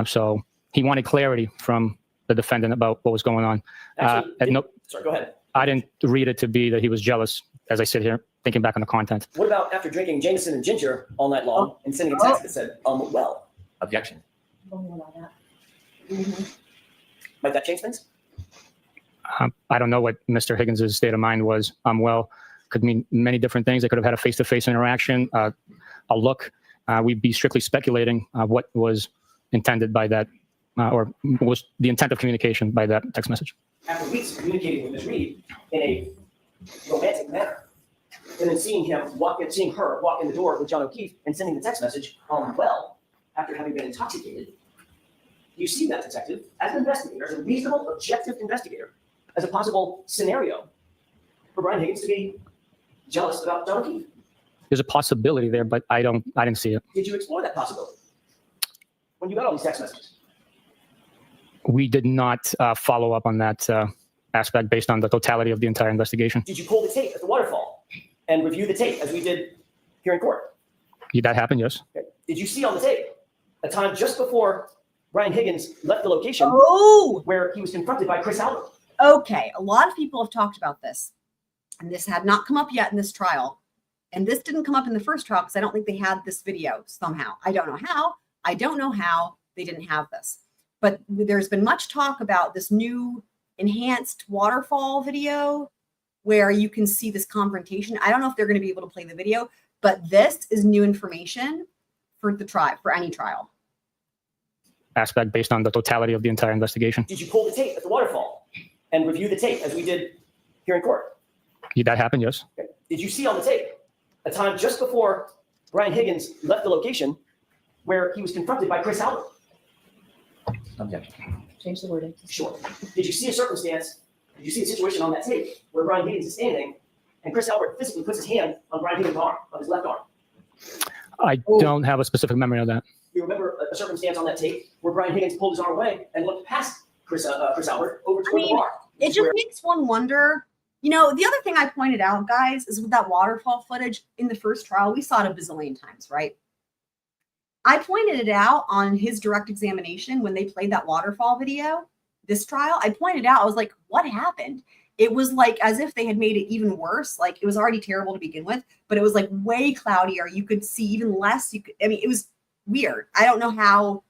So he wanted clarity from the defendant about what was going on. Actually, sorry, go ahead. I didn't read it to be that he was jealous as I sit here thinking back on the content. What about after drinking Jameson and ginger all night long and sending a text that said, well? Objection. Might that change things? I don't know what Mr. Higgins' state of mind was. Well, could mean many different things. They could have had a face-to-face interaction, a look. We'd be strictly speculating what was intended by that, or was the intent of communication by that text message. After weeks of communicating with Ms. Reed in a romantic manner, and then seeing her walk in the door with John O'Keefe and sending the text message, well, after having been intoxicated, you see that detective as an investigator, as a reasonable, objective investigator, as a possible scenario for Brian Higgins to be jealous about John O'Keefe. There's a possibility there, but I didn't see it. Did you explore that possibility when you got all these text messages? We did not follow up on that aspect based on the totality of the entire investigation. Did you pull the tape at the waterfall and review the tape as we did here in court? Did that happen? Yes. Okay. Did you see on the tape a time just before Brian Higgins left the location where he was confronted by Chris Albert? Okay, a lot of people have talked about this, and this had not come up yet in this trial. And this didn't come up in the first trial because I don't think they had this video somehow. I don't know how. I don't know how they didn't have this. But there's been much talk about this new enhanced waterfall video where you can see this confrontation. I don't know if they're going to be able to play the video, but this is new information for the trial, for any trial. Aspect based on the totality of the entire investigation. Did you pull the tape at the waterfall and review the tape as we did here in court? Did that happen? Yes. Okay. Did you see on the tape a time just before Brian Higgins left the location where he was confronted by Chris Albert. Objection. Change the wording. Sure. Did you see a circumstance, did you see a situation on that tape where Brian Higgins is standing and Chris Albert physically puts his hand on Brian Higgins' arm, on his left arm? I don't have a specific memory of that. You remember a circumstance on that tape where Brian Higgins pulled his arm away and looked past Chris Albert over toward the bar? It just makes one wonder. You know, the other thing I pointed out, guys, is with that waterfall footage in the first trial, we saw it a bazillion times, right? I pointed it out on his direct examination when they played that waterfall video, this trial. I pointed out, I was like, what happened? It was like as if they had made it even worse. Like it was already terrible to begin with, but it was like way cloudier. You could see even less. It was weird. I don't know how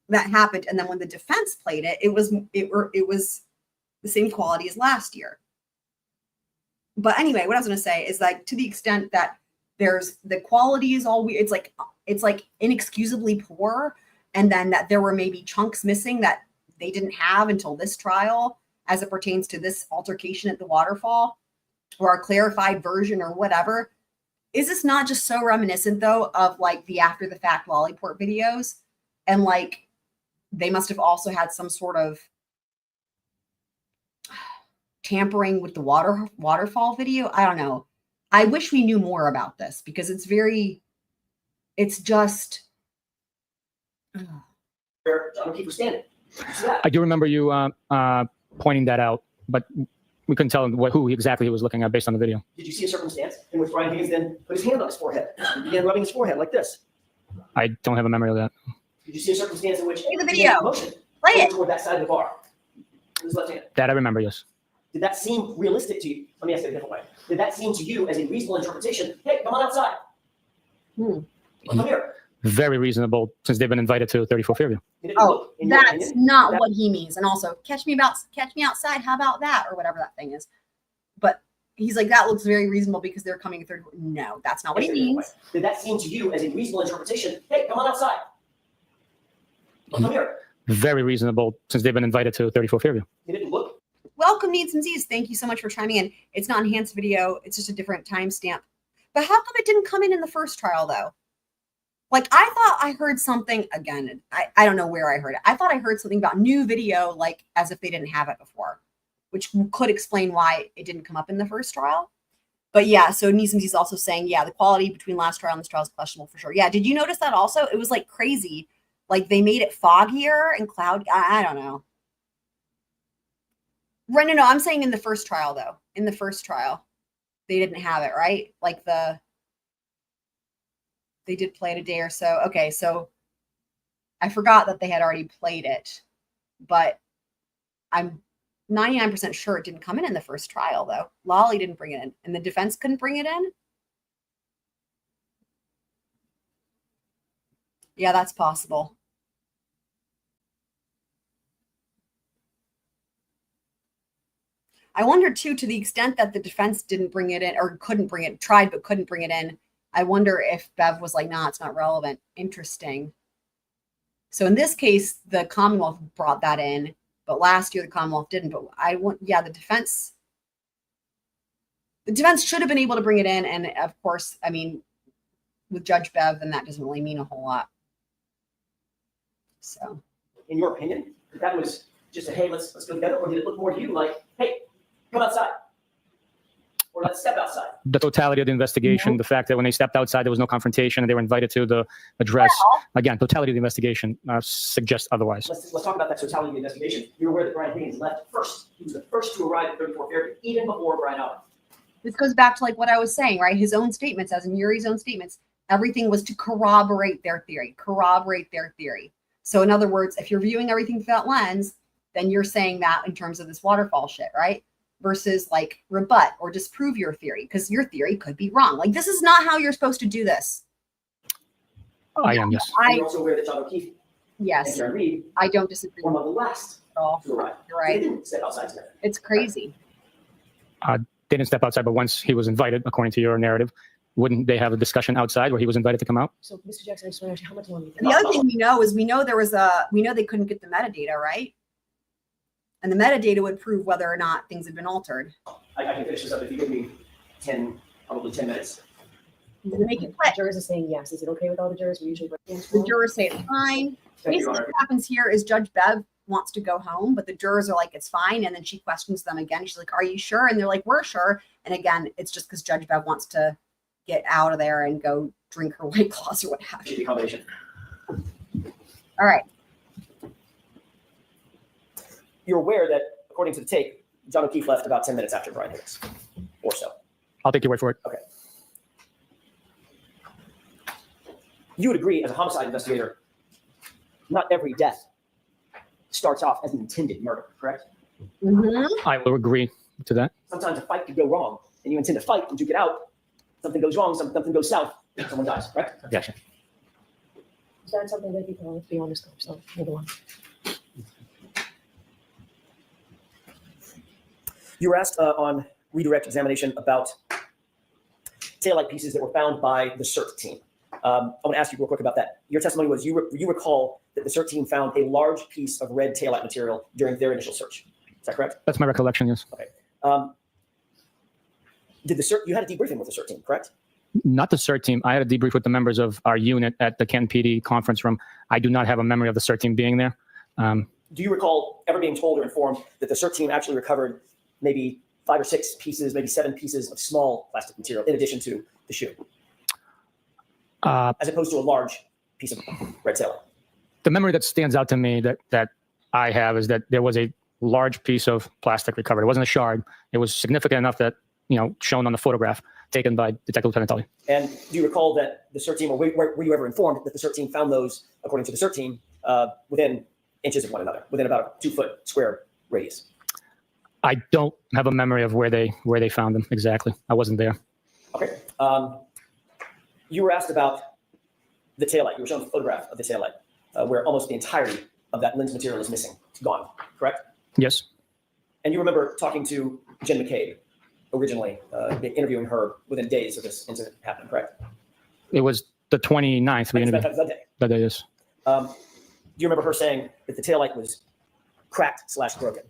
that happened. And then when the defense played it, it was the same quality as last year. But anyway, what I was going to say is like to the extent that there's the quality is all weird. It's like inexcusably poor. And then that there were maybe chunks missing that they didn't have until this trial as it pertains to this altercation at the waterfall or a clarified version or whatever. Is this not just so reminiscent though of like the after the fact Lallyport videos? And like, they must have also had some sort of tampering with the waterfall video. I don't know. I wish we knew more about this because it's just. Where John O'Keefe was standing. I do remember you pointing that out, but we couldn't tell who exactly he was looking at based on the video. Did you see a circumstance in which Brian Higgins then put his hand on his forehead and began rubbing his forehead like this? I don't have a memory of that. Did you see a circumstance in which Play the he made a video. motion Play it. toward that side of the bar with his left hand? That I remember, yes. Did that seem realistic to you? Let me ask it a different way. Did that seem to you as a reasonable interpretation? Hey, come on outside. Come here. Very reasonable since they've been invited to 34 Fairview. Did it Oh, look, in your that's opinion, not that- what he means. And also, catch me outside. How about that? Or whatever that thing is. But he's like, that looks very reasonable because they're coming in third. No, that's not what he Ask it a different means. way. Did that seem to you as a reasonable interpretation? Hey, come on outside. Come here. Very reasonable since they've been invited to 34 Fairview. Did it look? Welcome, Needs and Z's. Thank you so much for chiming in. It's not enhanced video. It's just a different timestamp. But how come it didn't come in the first trial, though? Like, I thought I heard something, again, I don't know where I heard it. I thought I heard something about new video, like, as if they didn't have it before, which could explain why it didn't come up in the first trial. But yeah, so Needs and Z's also saying, yeah, the quality between last trial and this trial is questionable for sure. Yeah, did you notice that also? It was, like, crazy. Like, they made it foggier and cloud. I don't know. Right, no, I'm saying in the first trial, though. In the first trial, they didn't have it, right? Like they did play it a day or so. Okay, so I forgot that they had already played it, but I'm 99% sure it didn't come in the first trial, though. Lolly didn't bring it in, and the defense couldn't bring it in? Yeah, that's possible. I wonder, too, to the extent that the defense didn't bring it in or couldn't bring it, tried but couldn't bring it in, I wonder if Bev was like, nah, it's not relevant. Interesting. So in this case, the Commonwealth brought that in, but last year the Commonwealth didn't. But yeah, the defense should have been able to bring it in. And of course, I mean, with Judge Bev, then that doesn't really mean a whole lot. So. In your opinion, that was just a, hey, let's go together? Or did it look more to you like, hey, come outside? Or let's step outside? The totality of the investigation, the fact that when they stepped outside, there was no confrontation and they were invited to the address. Again, totality of the investigation suggests otherwise. Let's talk about that totality of the investigation. You're aware that Brian Higgins left first. He was the first to arrive at 34 Fairview, even before Brian Albert. This goes back to like what I was saying, right? His own statements, as in Yuri's own statements, everything was to corroborate their theory. So in other words, if you're viewing everything through that lens, then you're saying that in terms of this waterfall shit, right? Versus like rebut or disprove your theory, because your theory could be wrong. Like, this is not how you're supposed to do this. I am, yes. You're also aware that John O'Keefe and Yes, Karen Reed I don't disagree were at among the last all. to arrive. You're right. They didn't step outside together. It's crazy. They didn't step outside, but once he was invited, according to your narrative, wouldn't they have a discussion outside where he was invited to come out? So, Mr. Jackson, I just want to know how much longer. And the other thing we know is we know they couldn't get the metadata, right? And the metadata would prove whether or not things had been altered. I can finish this up if you give me probably 10 minutes. Make it quick. Jurors are saying yes. Is it okay with all the jurors? We usually break the The jurors say it's fine. Thank you, Your Basically, Honor. what happens here is Judge Bev wants to go home, but the jurors are like, it's fine. And then she questions them again. She's like, are you sure? And they're like, we're sure. And again, it's just because Judge Bev wants to get out of there and go drink her White Claws or what have you. Combination. All right. You're aware that, according to the tape, John O'Keefe left about 10 minutes after Brian Higgins, or so. I'll take your word for it. Okay. You would agree, as a homicide investigator, not every death starts off as an intended murder, correct? Mm-hmm. I will agree to that. Sometimes a fight could go wrong, and you intend to fight and duke it out. Something goes wrong, something goes south, someone dies, correct? Objection. Is that something that you can be honest with? So, another one. You were asked on redirect examination about taillight pieces that were found by the CERT team. I want to ask you real quick about that. Your testimony was you recall that the CERT team found a large piece of red taillight material during their initial search. Is that correct? That's my recollection, yes. Okay. Did the CERT, you had a debriefing with the CERT team, correct? Not the CERT team. I had a debrief with the members of our unit at the Canton PD conference room. I do not have a memory of the CERT team being there. Do you recall ever being told or informed that the CERT team actually recovered maybe 5 or 6 pieces, maybe 7 pieces of small plastic material in addition to the shoe, as opposed to a large piece of red taillight? The memory that stands out to me that I have is that there was a large piece of plastic recovered. It wasn't a shard. It was significant enough that, shown on the photograph taken by Detective Lieutenant Tully. And do you recall that the CERT team, or were you ever informed that the CERT team found those, according to the CERT team, within inches of one another, within about a 2-foot square radius? I don't have a memory of where they found them exactly. I wasn't there. Okay. You were asked about the taillight. You were shown a photograph of the taillight where almost the entirety of that lens material is missing. It's gone, correct? Yes. And you remember talking to Jen McCabe originally, interviewing her within days of this incident happening, correct? It was the 29th. We interviewed. That day. That day, yes. Do you remember her saying that the taillight was cracked/broken?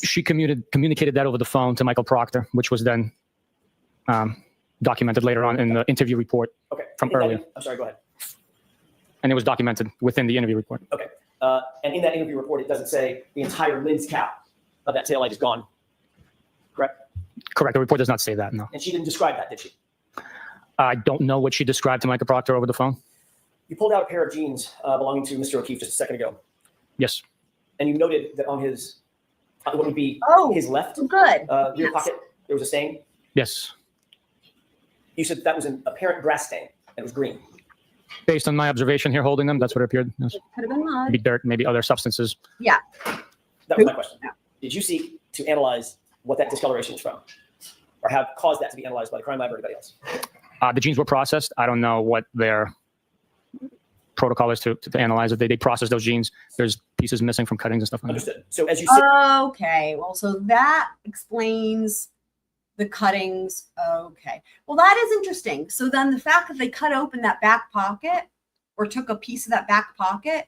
She communicated that over the phone to Michael Proctor, which was then documented later on in the interview report from earlier. I'm sorry, go ahead. And it was documented within the interview report. Okay. And in that interview report, it doesn't say the entire lens cap of that taillight is gone, correct? Correct. The report does not say that, no. And she didn't describe that, did she? I don't know what she described to Michael Proctor over the phone. You pulled out a pair of jeans belonging to Mr. O'Keefe just a second ago. Yes. And you noted that on his, what would be his left good. rear pocket, there was a stain. Yes. You said that was an apparent grass stain, and it was green. Based on my observation here holding them, that's what it appeared. Yes. Could have been mud. Maybe dirt, maybe other substances. Yeah. That was my question. Did you seek to analyze what that discoloration was from, or have caused that to be analyzed by the crime lab or anybody else? The genes were processed. I don't know what their protocol is to analyze it. They process those genes. There's pieces missing from cuttings and stuff like that. Understood. So as you sit, Okay. Well, so that explains the cuttings. Okay. Well, that is interesting. So then the fact that they cut open that back pocket or took a piece of that back pocket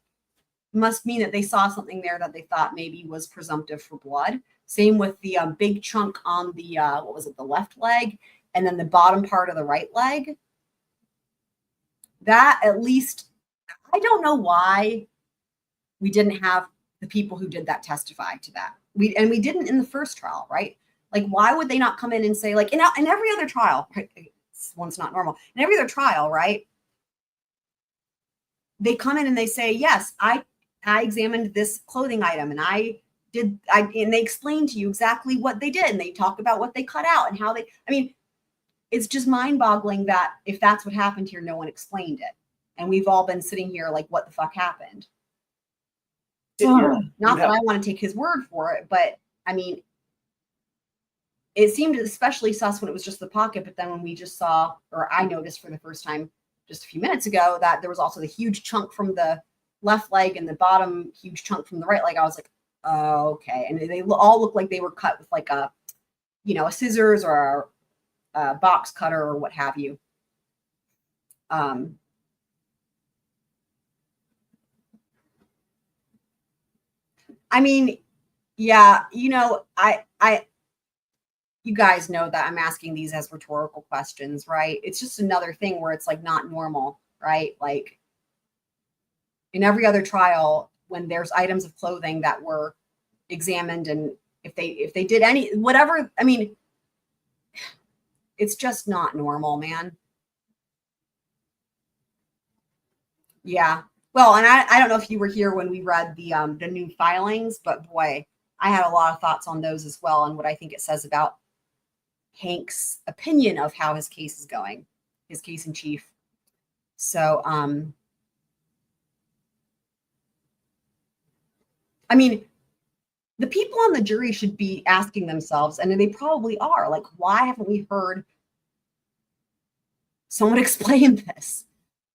must mean that they saw something there that they thought maybe was presumptive for blood. Same with the big chunk on the, what was it, the left leg, and then the bottom part of the right leg. That at least, I don't know why we didn't have the people who did that testify to that. We didn't in the first trial, right? Like, why would they not come in and say, like, in every other trial, right? This one's not normal. In every other trial, right? They come in and they say, yes, I examined this clothing item and and they explain to you exactly what they did. And they talk about what they cut out and how it's just mind boggling that if that's what happened here, no one explained it. And we've all been sitting here like, what the fuck happened? Not that I want to take his word for it, but I mean, it seemed especially sus when it was just the pocket. But then when we just saw, or I noticed for the first time just a few minutes ago, that there was also the huge chunk from the left leg and the bottom huge chunk from the right leg. I was like, oh, okay. And they all look like they were cut with like a scissors or a box cutter or what have you. I mean, yeah, you guys know that I'm asking these as rhetorical questions, right? It's just another thing where it's like not normal, right? Like in every other trial, when there's items of clothing that were examined, and if they did any whatever, I mean, it's just not normal, man. Yeah. Well, and I don't know if you were here when we read the new filings, but boy, I had a lot of thoughts on those as well, and what I think it says about Hank's opinion of how his case is going, his case in chief. So, I mean, the people on the jury should be asking themselves, and they probably are, like, why haven't we heard someone explain this?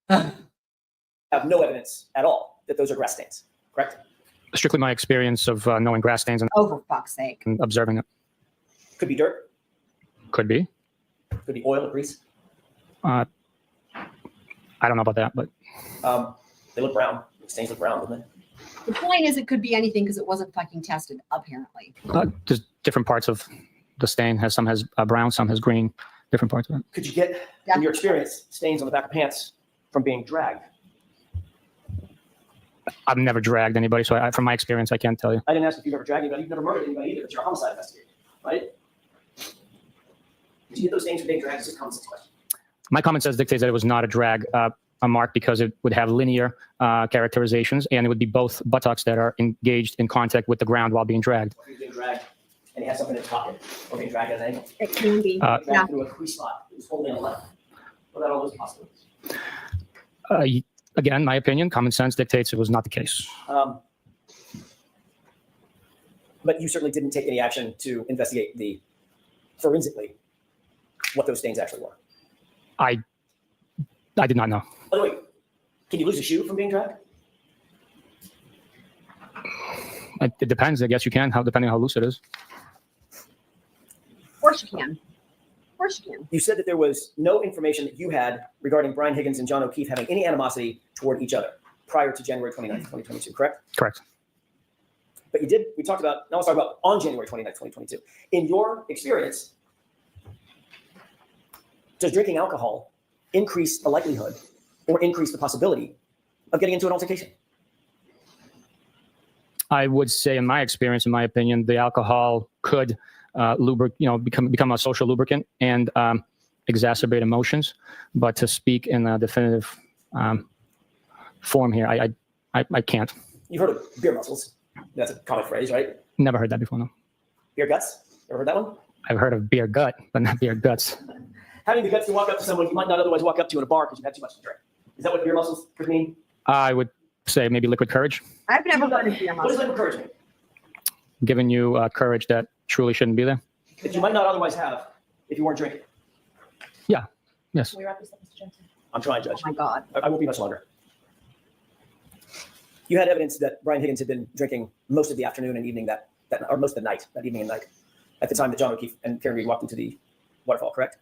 Have no evidence at all that those are grass stains, correct? Strictly my experience of knowing grass stains and Oh, for fuck's sake. observing it. Could be dirt, Could be. could be oil or grease. I don't know about that, but They look brown. Stains look brown, don't they? The point is, it could be anything because it wasn't fucking tested, apparently. there's different parts of the stain. Some has brown, some has green, different parts of it. Could you get, in your experience, stains on the back of pants from being dragged? I've never dragged anybody, so from my experience, I can't tell you. I didn't ask if you've ever dragged anybody. You've never murdered anybody either. But you're a homicide investigator, right? Did you get those stains from being dragged? It's just a common sense question. My common sense dictates that it was not a drag, a mark, because it would have linear characterizations, and it would be both buttocks that are engaged in contact with the ground while being dragged. If you're being dragged and he has something in his pocket, or being dragged at an angle, It can be. dragged Yeah. through a crease spot that was holding on the left. What about all those possibilities? Again, my opinion, common sense dictates it was not the case. But you certainly didn't take any action to investigate forensically what those stains actually were. I did not know. By the way, can you lose a shoe from being dragged? It depends. I guess you can, depending on how loose it is. Of course you can. Of course you can. You said that there was no information that you had regarding Brian Higgins and John O'Keefe having any animosity toward each other prior to January 29th, 2022, correct? Correct. But you did, now let's talk about on January 29th, 2022. In your experience, does drinking alcohol increase the likelihood or increase the possibility of getting into an altercation? I would say, in my experience, in my opinion, the alcohol could become a social lubricant and exacerbate emotions. But to speak in a definitive form here, I can't. You've heard of beer muscles. That's a common phrase, right? Never heard that before, no. Beer guts? Ever heard that one? I've heard of beer gut, but not beer guts. Having the guts to walk up to someone you might not otherwise walk up to in a bar because you've had too much to drink. Is that what beer muscles could mean? I would say maybe liquid courage, I've never heard of beer What does muscle. liquid courage mean? giving you courage that truly shouldn't be there. That you might not otherwise have if you weren't drinking. Yes. Can we wrap this up, Mr. Johnson? I'm trying, Oh Judge. my God. I won't be much longer. You had evidence that Brian Higgins had been drinking most of the afternoon and evening or most of the night, that evening and night, at the time that John O'Keefe and Karen Reed walked into the waterfall, correct?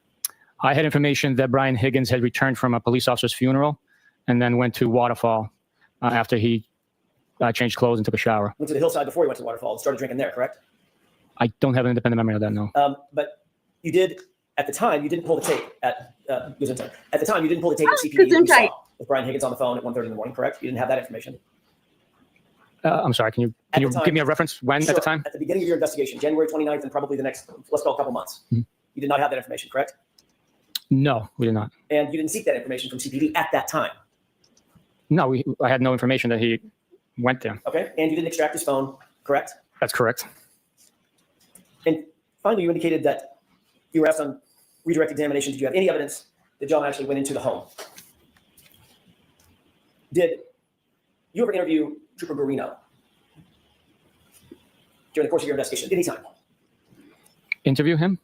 I had information that Brian Higgins had returned from a police officer's funeral and then went to Waterfall after he changed clothes and took a shower. Went to the hillside before he went to the waterfall and started drinking there, correct? I don't have an independent memory of that, no. But you did, at the time, you didn't pull the tape at the time, you didn't pull the tape at CPD that you Gesundheit. saw with Brian Higgins on the phone at 1:30 in the morning, correct? You didn't have that information. I'm sorry, can you At the time- give me a reference when Sure. at the time? At the beginning of your investigation, January 29th, and probably the next, let's call it a couple months. Mhm. You did not have that information, correct? No, we did not. And you didn't seek that information from CPD at that time, No, I had no information that he went there. okay? And you didn't extract his phone, correct? That's correct. And finally, you indicated that you were asked on redirect examination, did you have any evidence that John actually went into the home? Did you ever interview Trooper Guarino during the course of your investigation, anytime? Interview him?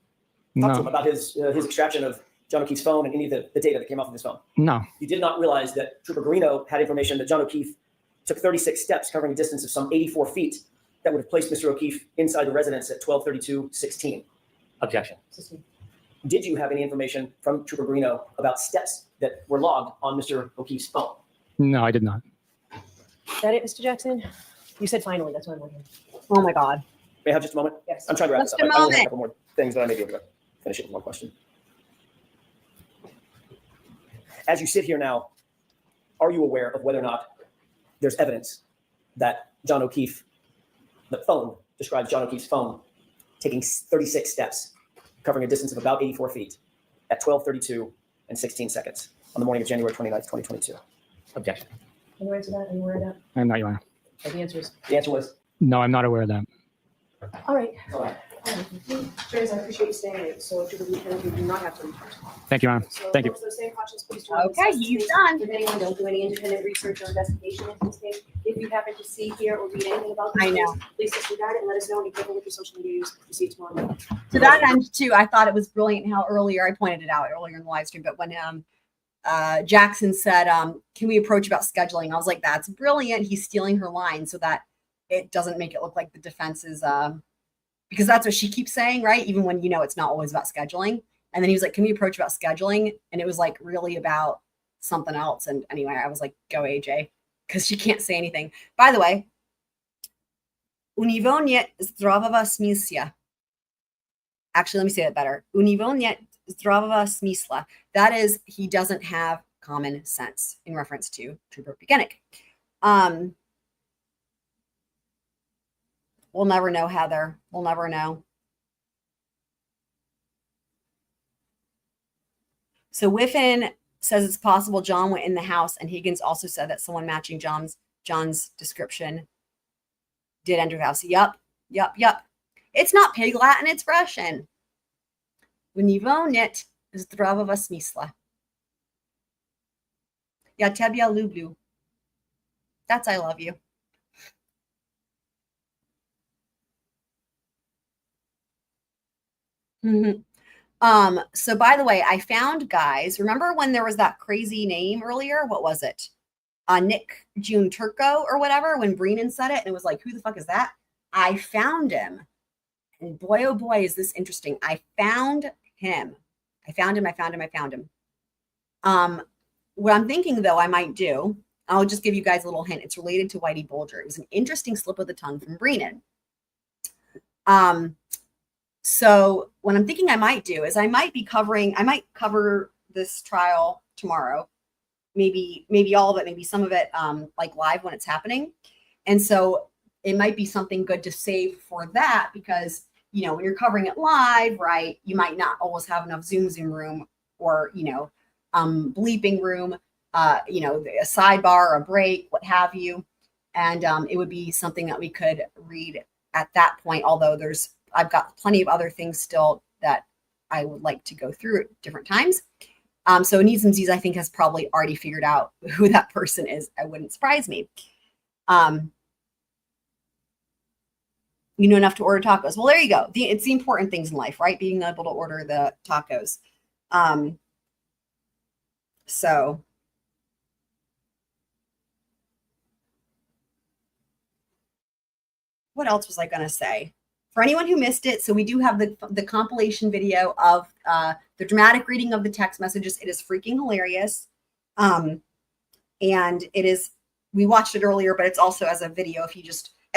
Talk to him No, about his extraction of John O'Keefe's phone and any of the data that came off of his phone. no. You did not realize that Trooper Guarino had information that John O'Keefe took 36 steps covering a distance of some 84 feet that would have placed Mr. O'Keefe inside the residence at 12:32:16. Objection. Did you have any information from Trooper Guarino about steps that were logged on Mr. O'Keefe's phone? No, I did not. Is that it, Mr. Jackson? You said finally, that's why I'm looking. Oh my God. May I have just a moment? Yes. I'm trying to wrap Just this up. a I only have a moment. couple more things, but I may be able to finish it with one question. As you sit here now, are you aware of whether or not there's evidence that John O'Keefe, the phone describes John O'Keefe's phone taking 36 steps, covering a distance of about 84 feet at 12:32 and 16 seconds on the morning of January 29th, 2022? Objection. Can you answer that? Are you aware of that? I'm not, Your Honor. So the answer is, The answer was, No, I'm not aware of that. all right. all right. James, I appreciate you staying late, so Trooper Bukhenik, you do not have to report. Thank you, Your Honor. So Thank you. folks, those same cautions, please do not Okay, discuss he's this done. with anyone. Don't do any independent research or investigation into this case. If you happen to see, hear, or read anything about this I case, know. please disregard it and let us know and be careful with your social media use. Proceed tomorrow morning. To that end, too, I thought it was brilliant how earlier, I pointed it out earlier in the live stream, but when Jackson said, can we approach about scheduling? I was like, that's brilliant. He's stealing her line so that it doesn't make it look like the defense is, because that's what she keeps saying, right? Even when, it's not always about scheduling. And then he was like, can we approach about scheduling? And it was like really about something else. And anyway, I was like, go AJ, because she can't say anything. By the way, u niego nie zdrowego smysła. Actually, let me say that better. U niego nie zdrowego smysła. That is, he doesn't have common sense in reference to Trooper Bukhenik. We'll never know, Heather. We'll never know. So Whiffen says it's possible John went in the house, and Higgins also said that someone matching John's description did enter the house. Yup. It's not Pig Latin, it's Russian. U niego nie zdrowego smysła. Ja ciebie lubię. That's I love you. So by the way, I found, guys, remember when there was that crazy name earlier? What was it? Nick June Turco or whatever, when Brennan said it, and it was like, who the fuck is that? I found him. And boy, oh boy, is this interesting. I found him. What I'm thinking, though, I might do, I'll just give you guys a little hint. It's related to Whitey Bulger. It was an interesting slip of the tongue from Brennan. So what I'm thinking I might do is I might cover this trial tomorrow, maybe all of it, maybe some of it, like live when it's happening. And so it might be something good to save for that because, when you're covering it live, right, you might not always have enough Zoom room or, bleeping room, a sidebar, a break, what have you. And it would be something that we could read at that point, although I've got plenty of other things still that I would like to go through at different times. So Needs and Z's, I think, has probably already figured out who that person is. It wouldn't surprise me. You know enough to order tacos. Well, there you go. It's the important things in life, right? Being able to order the tacos. So what else was I going to say? For anyone who missed it, so we do have the compilation video of the dramatic reading of the text messages. It is freaking hilarious. And it is, we watched it earlier, but it's also as a video.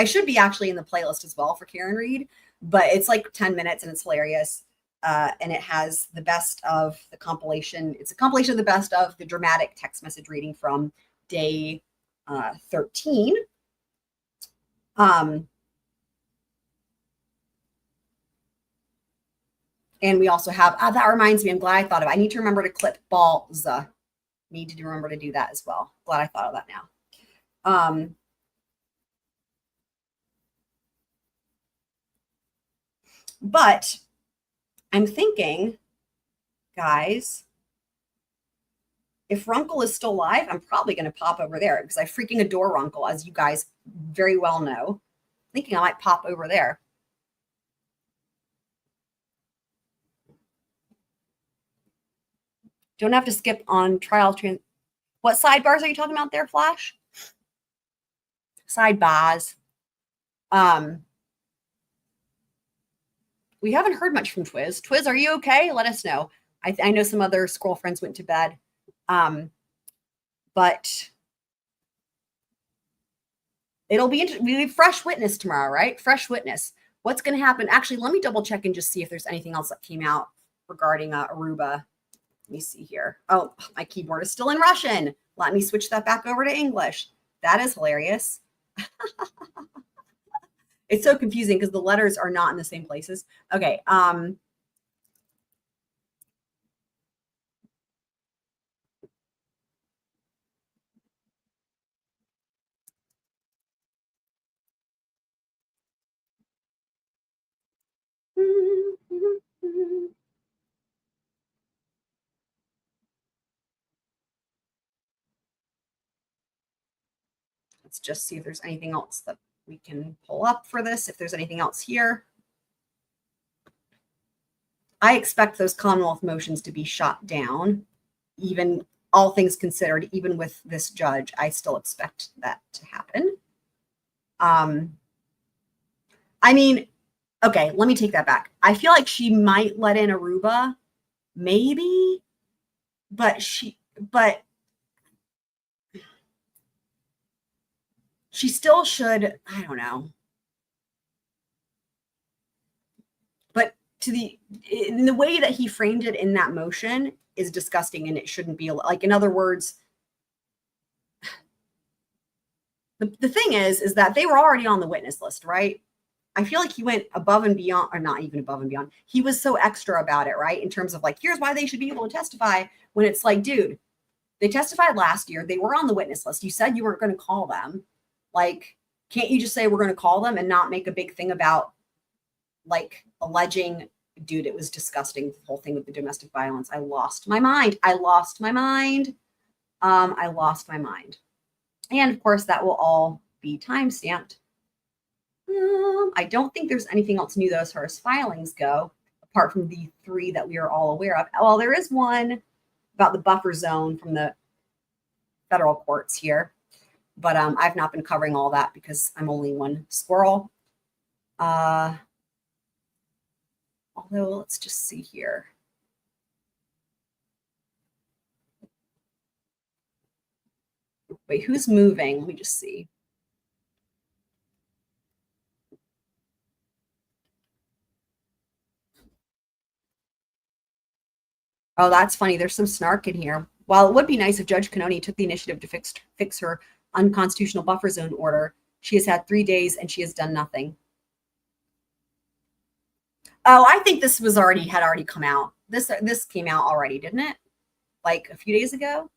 It should be actually in the playlist as well for Karen Reed, but it's like 10 minutes and it's hilarious. And it has the best of the compilation. It's a compilation of the best of the dramatic text message reading from day 13. And we also have, that reminds me, I'm glad I thought of it. I need to remember to clip balls. Need to remember to do that as well. Glad I thought of that now. But I'm thinking, guys, if Runkle is still live, I'm probably going to pop over there because I freaking adore Runkle, as you guys very well know. Thinking I might pop over there. Don't have to skip on trial. What sidebars are you talking about there, Flash? Sidebars. We haven't heard much from Twiz. Twiz, are you okay? Let us know. I know some other Scroll friends went to bed. But it'll be interesting. We have fresh witness tomorrow, right? Fresh witness. what's going to happen? Actually, let me double check and just see if there's anything else that came out regarding Aruba. Let me see here. Oh, my keyboard is still in Russian. Let me switch that back over to English. That is hilarious. It's so confusing because the letters are not in the same places. Okay. Let's just see if there's anything else that we can pull up for this. If there's anything else here. I expect those Commonwealth motions to be shot down, even all things considered, even with this judge, I still expect that to happen. I mean, okay, let me take that back. I feel like she might let in Aruba, maybe, but she still should, I don't know. But in the way that he framed it in that motion is disgusting, and it shouldn't be like, in other words, the thing is that they were already on the witness list, right? I feel like he went above and beyond, or not even above and beyond. He was so extra about it, right? In terms of like, here's why they should be able to testify, when it's like, dude, they testified last year. They were on the witness list. You said you weren't going to call them. Like, can't you just say we're going to call them and not make a big thing about like alleging, dude, it was disgusting. The whole thing with the domestic violence. I lost my mind. I lost my mind. And of course that will all be time-stamped. I don't think there's anything else new though as far as filings go, apart from the 3 that we are all aware of. Well, there is one about the buffer zone from the federal courts here, but I've not been covering all that because I'm only one squirrel. Although, let's just see here. Wait, who's moving? Let me just see. Oh, that's funny. There's some snark in here. While it would be nice if Judge Cannoni took the initiative to fix her unconstitutional buffer zone order, she has had 3 days and she has done nothing. Oh, I think this had already come out. This came out already, didn't it? Like a few days ago?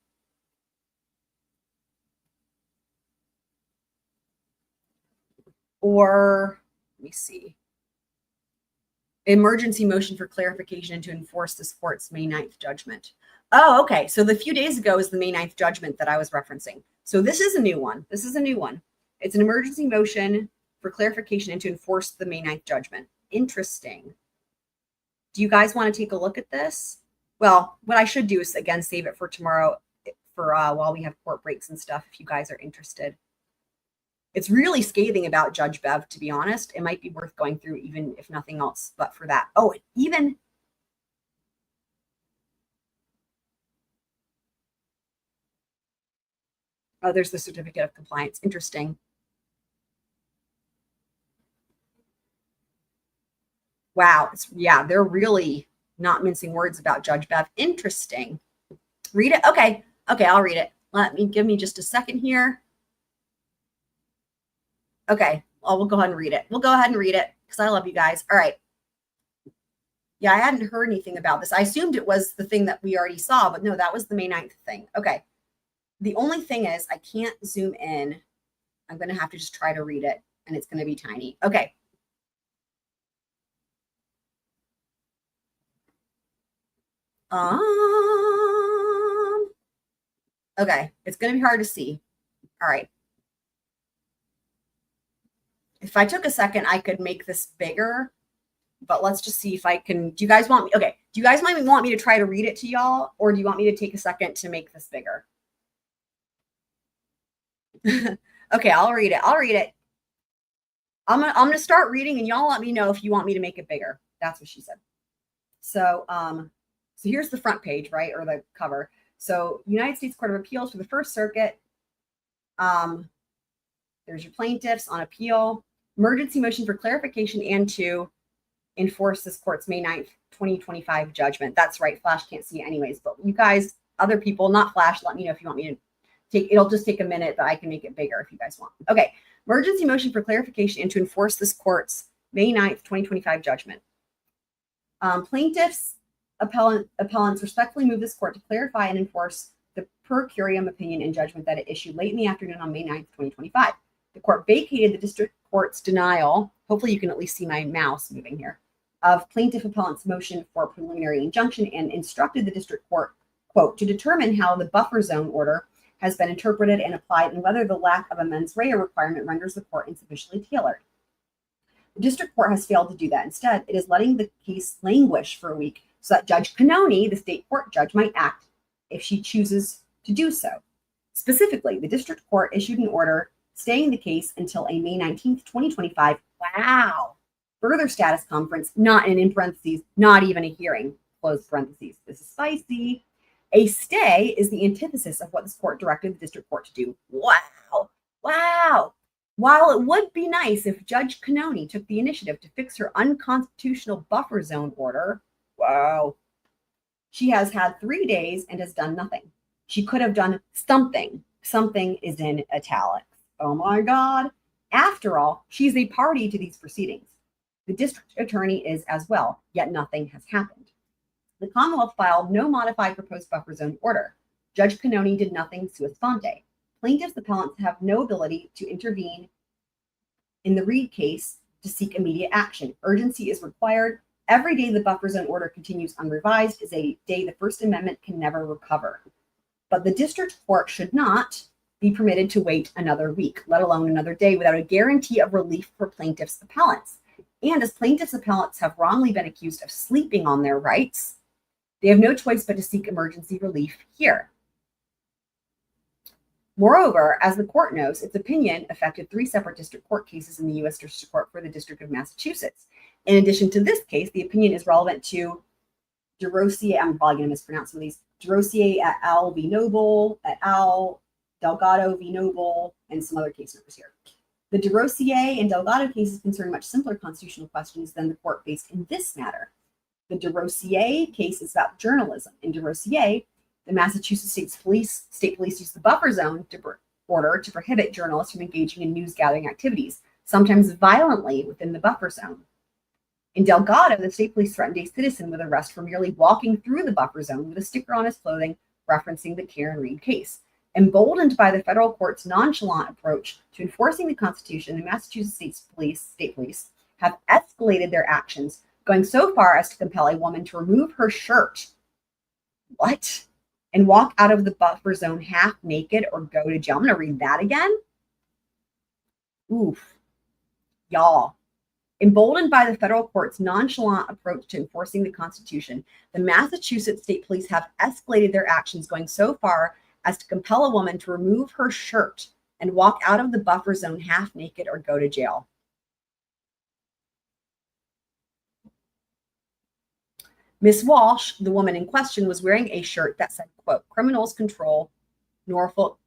Or let me see. Emergency motion for clarification to enforce this court's May 9th judgment. Oh, okay. So the few days ago is the May 9th judgment that I was referencing. So this is a new one. This is a new one. It's an emergency motion for clarification and to enforce the May 9th judgment. Interesting. Do you guys want to take a look at this? Well, what I should do is, again, save it for tomorrow for while we have court breaks and stuff, if you guys are interested. It's really scathing about Judge Bev, to be honest. It might be worth going through, even if nothing else but for that. Oh, even... Oh, there's the certificate of compliance. Interesting. Wow. Yeah, they're really not mincing words about Judge Bev. Interesting. Read it? Okay. Okay, I'll read it. Give me just a second here. Okay. Oh, we'll go ahead and read it. We'll go ahead and read it because I love you guys. All right. Yeah, I hadn't heard anything about this. I assumed it was the thing that we already saw, but no, that was the May 9th thing. Okay. The only thing is I can't zoom in. I'm going to have to just try to read it, and it's going to be tiny. Okay. Okay. It's going to be hard to see. All right. If I took a second, I could make this bigger, but let's just see if I can. Do you guys want me? Okay. Do you guys want me to try to read it to y'all, or do you want me to take a second to make this bigger? Okay, I'll read it. I'll read it. I'm gonna start reading, and y'all let me know if you want me to make it bigger. That's what she said. So, so here's the front page, right, or the cover. So, United States Court of Appeals for the First Circuit. There's your plaintiffs on appeal. Emergency motion for clarification and to enforce this court's May 9th, 2025 judgment. That's right. Flash can't see it anyways, but you guys, other people, not Flash, let me know if you want me to it'll just take a minute, but I can make it bigger if you guys want. Okay. Emergency motion for clarification and to enforce this court's May 9th, 2025 judgment. Plaintiffs, appellants respectfully move this court to clarify and enforce the per curiam opinion and judgment that it issued late in the afternoon on May 9th, 2025. The court vacated the district court's denial, hopefully you can at least see my mouse moving here, of plaintiff appellant's motion for preliminary injunction and instructed the district court, quote, to determine how the buffer zone order has been interpreted and applied and whether the lack of a mens rea requirement renders the court insufficiently tailored. The district court has failed to do that. Instead, it is letting the case languish for a week so that Judge Cannoni, the state court judge, might act if she chooses to do so. Specifically, the district court issued an order staying the case until a May 19th, 2025, further status conference, not in parentheses, not even a hearing, close parentheses. This is spicy. A stay is the antithesis of what this court directed the district court to do. Wow. While it would be nice if Judge Cannoni took the initiative to fix her unconstitutional buffer zone order, she has had 3 days and has done nothing. She could have done something. Something is in italics. Oh my God. After all, she's a party to these proceedings. The district attorney is as well, yet nothing has happened. The Commonwealth filed no modified proposed buffer zone order. Judge Cannoni did nothing sua sponte. Plaintiffs' appellants have no ability to intervene in the Reed case to seek immediate action. Urgency is required. Every day the buffer zone order continues unrevised is a day the First Amendment can never recover. But the district court should not be permitted to wait another week, let alone another day, without a guarantee of relief for plaintiffs' appellants. And as plaintiffs' appellants have wrongly been accused of sleeping on their rights, they have no choice but to seek emergency relief here. Moreover, as the court knows, its opinion affected 3 separate district court cases in the U.S. District Court for the District of Massachusetts. In addition to this case, the opinion is relevant to DeRosier, I'm probably going to mispronounce some of these, DeRosier et al. V. Noble, et al., Delgado v. Noble, and some other case numbers here. The DeRosier and Delgado cases concern much simpler constitutional questions than the court faced in this matter. The DeRosier case is about journalism. In DeRosier, the Massachusetts State Police used the buffer zone order to prohibit journalists from engaging in news gathering activities, sometimes violently within the buffer zone. In Delgado, the state police threatened a citizen with arrest for merely walking through the buffer zone with a sticker on his clothing referencing the Karen Reed case. Emboldened by the federal court's nonchalant approach to enforcing the Constitution, the Massachusetts state police have escalated their actions, going so far as to compel a woman to remove her shirt. What? And walk out of the buffer zone half naked or go to jail. I'm going to read that again. Oof. Y'all. Emboldened by the federal court's nonchalant approach to enforcing the Constitution, the Massachusetts state police have escalated their actions, going so far as to compel a woman to remove her shirt and walk out of the buffer zone half naked or go to jail. Miss Walsh, the woman in question, was wearing a shirt that said, quote, criminals control Norfolk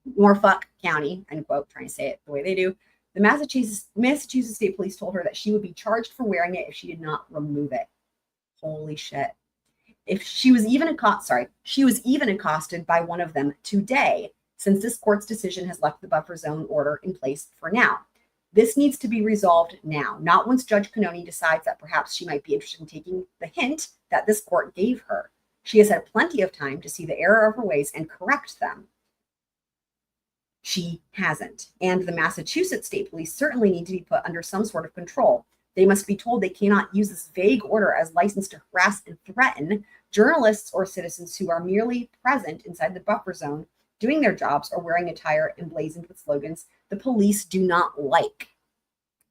County, end quote, trying to say it the way they do. The Massachusetts State Police told her that she would be charged for wearing it if she did not remove it. Holy shit. She was even accosted by one of them today, since this court's decision has left the buffer zone order in place for now. This needs to be resolved now, not once Judge Cannoni decides that perhaps she might be interested in taking the hint that this court gave her. She has had plenty of time to see the error of her ways and correct them. She hasn't. And the Massachusetts State Police certainly need to be put under some sort of control. They must be told they cannot use this vague order as license to harass and threaten journalists or citizens who are merely present inside the buffer zone, doing their jobs or wearing attire emblazoned with slogans the police do not like.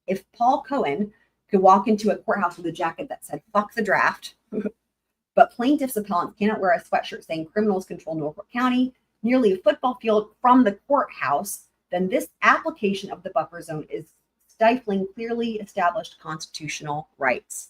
If Paul Cohen could walk into a courthouse with a jacket that said, fuck the draft, but plaintiff's appellants cannot wear a sweatshirt saying criminals control Norfolk County, nearly a football field from the courthouse, then this application of the buffer zone is stifling clearly established constitutional rights.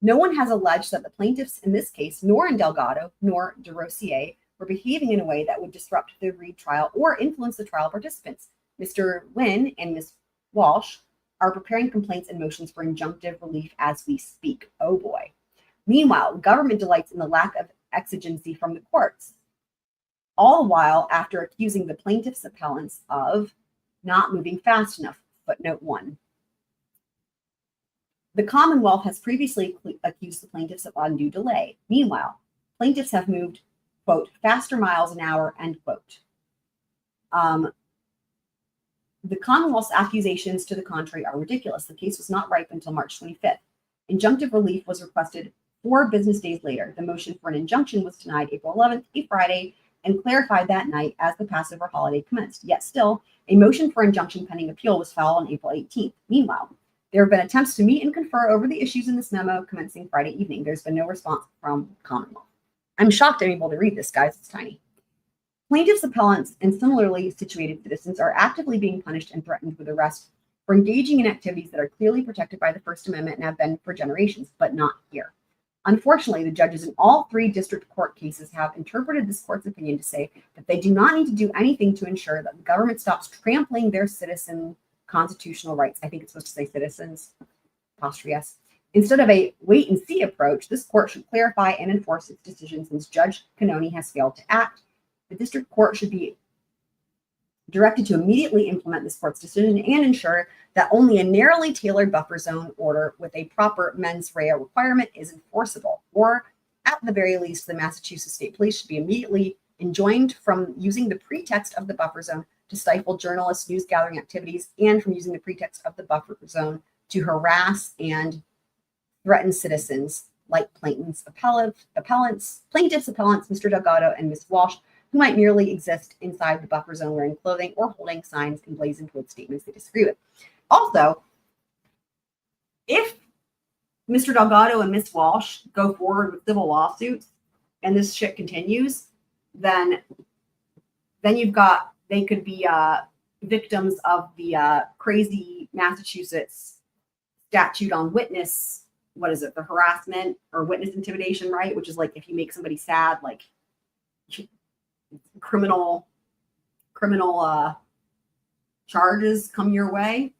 No one has alleged that the plaintiffs in this case, nor in Delgado, nor DeRosier, were behaving in a way that would disrupt the Reed trial or influence the trial participants. Mr. Wynn and Ms. Walsh are preparing complaints and motions for injunctive relief as we speak. Oh boy. Meanwhile, government delights in the lack of exigency from the courts, all the while after accusing the plaintiff's appellants of not moving fast enough. Footnote 1. The Commonwealth has previously accused the plaintiffs of undue delay. Meanwhile, plaintiffs have moved, quote, faster miles an hour, end quote. The Commonwealth's accusations to the contrary are ridiculous. The case was not ripe until March 25th. Injunctive relief was requested 4 business days later. The motion for an injunction was denied April 11th, a Friday, and clarified that night as the Passover holiday commenced. Yet still, a motion for injunction pending appeal was filed on April 18th. Meanwhile, there have been attempts to meet and confer over the issues in this memo commencing Friday evening. There's been no response from Commonwealth. I'm shocked I'm able to read this, guys. It's tiny. Plaintiffs' appellants and similarly situated citizens are actively being punished and threatened with arrest for engaging in activities that are clearly protected by the First Amendment and have been for generations, but not here. Unfortunately, the judges in all 3 district court cases have interpreted this court's opinion to say that they do not need to do anything to ensure that the government stops trampling their citizen constitutional rights. I think it's supposed to say citizens, apostrophe S. Instead of a wait-and-see approach, this court should clarify and enforce its decision since Judge Cannoni has failed to act. The district court should be directed to immediately implement this court's decision and ensure that only a narrowly tailored buffer zone order with a proper mens rea requirement is enforceable. Or, at the very least, the Massachusetts State Police should be immediately enjoined from using the pretext of the buffer zone to stifle journalists' news gathering activities and from using the pretext of the buffer zone to harass and threaten citizens like plaintiffs' appellants, Mr. Delgado and Ms. Walsh, who might merely exist inside the buffer zone wearing clothing or holding signs emblazoned with statements they disagree with. Also, if Mr. Delgado and Ms. Walsh go forward with civil lawsuits and this shit continues, then you've got, they could be victims of the crazy Massachusetts statute on witness, what is it, the harassment or witness intimidation, right? Which is like if you make somebody sad, like criminal charges come your way.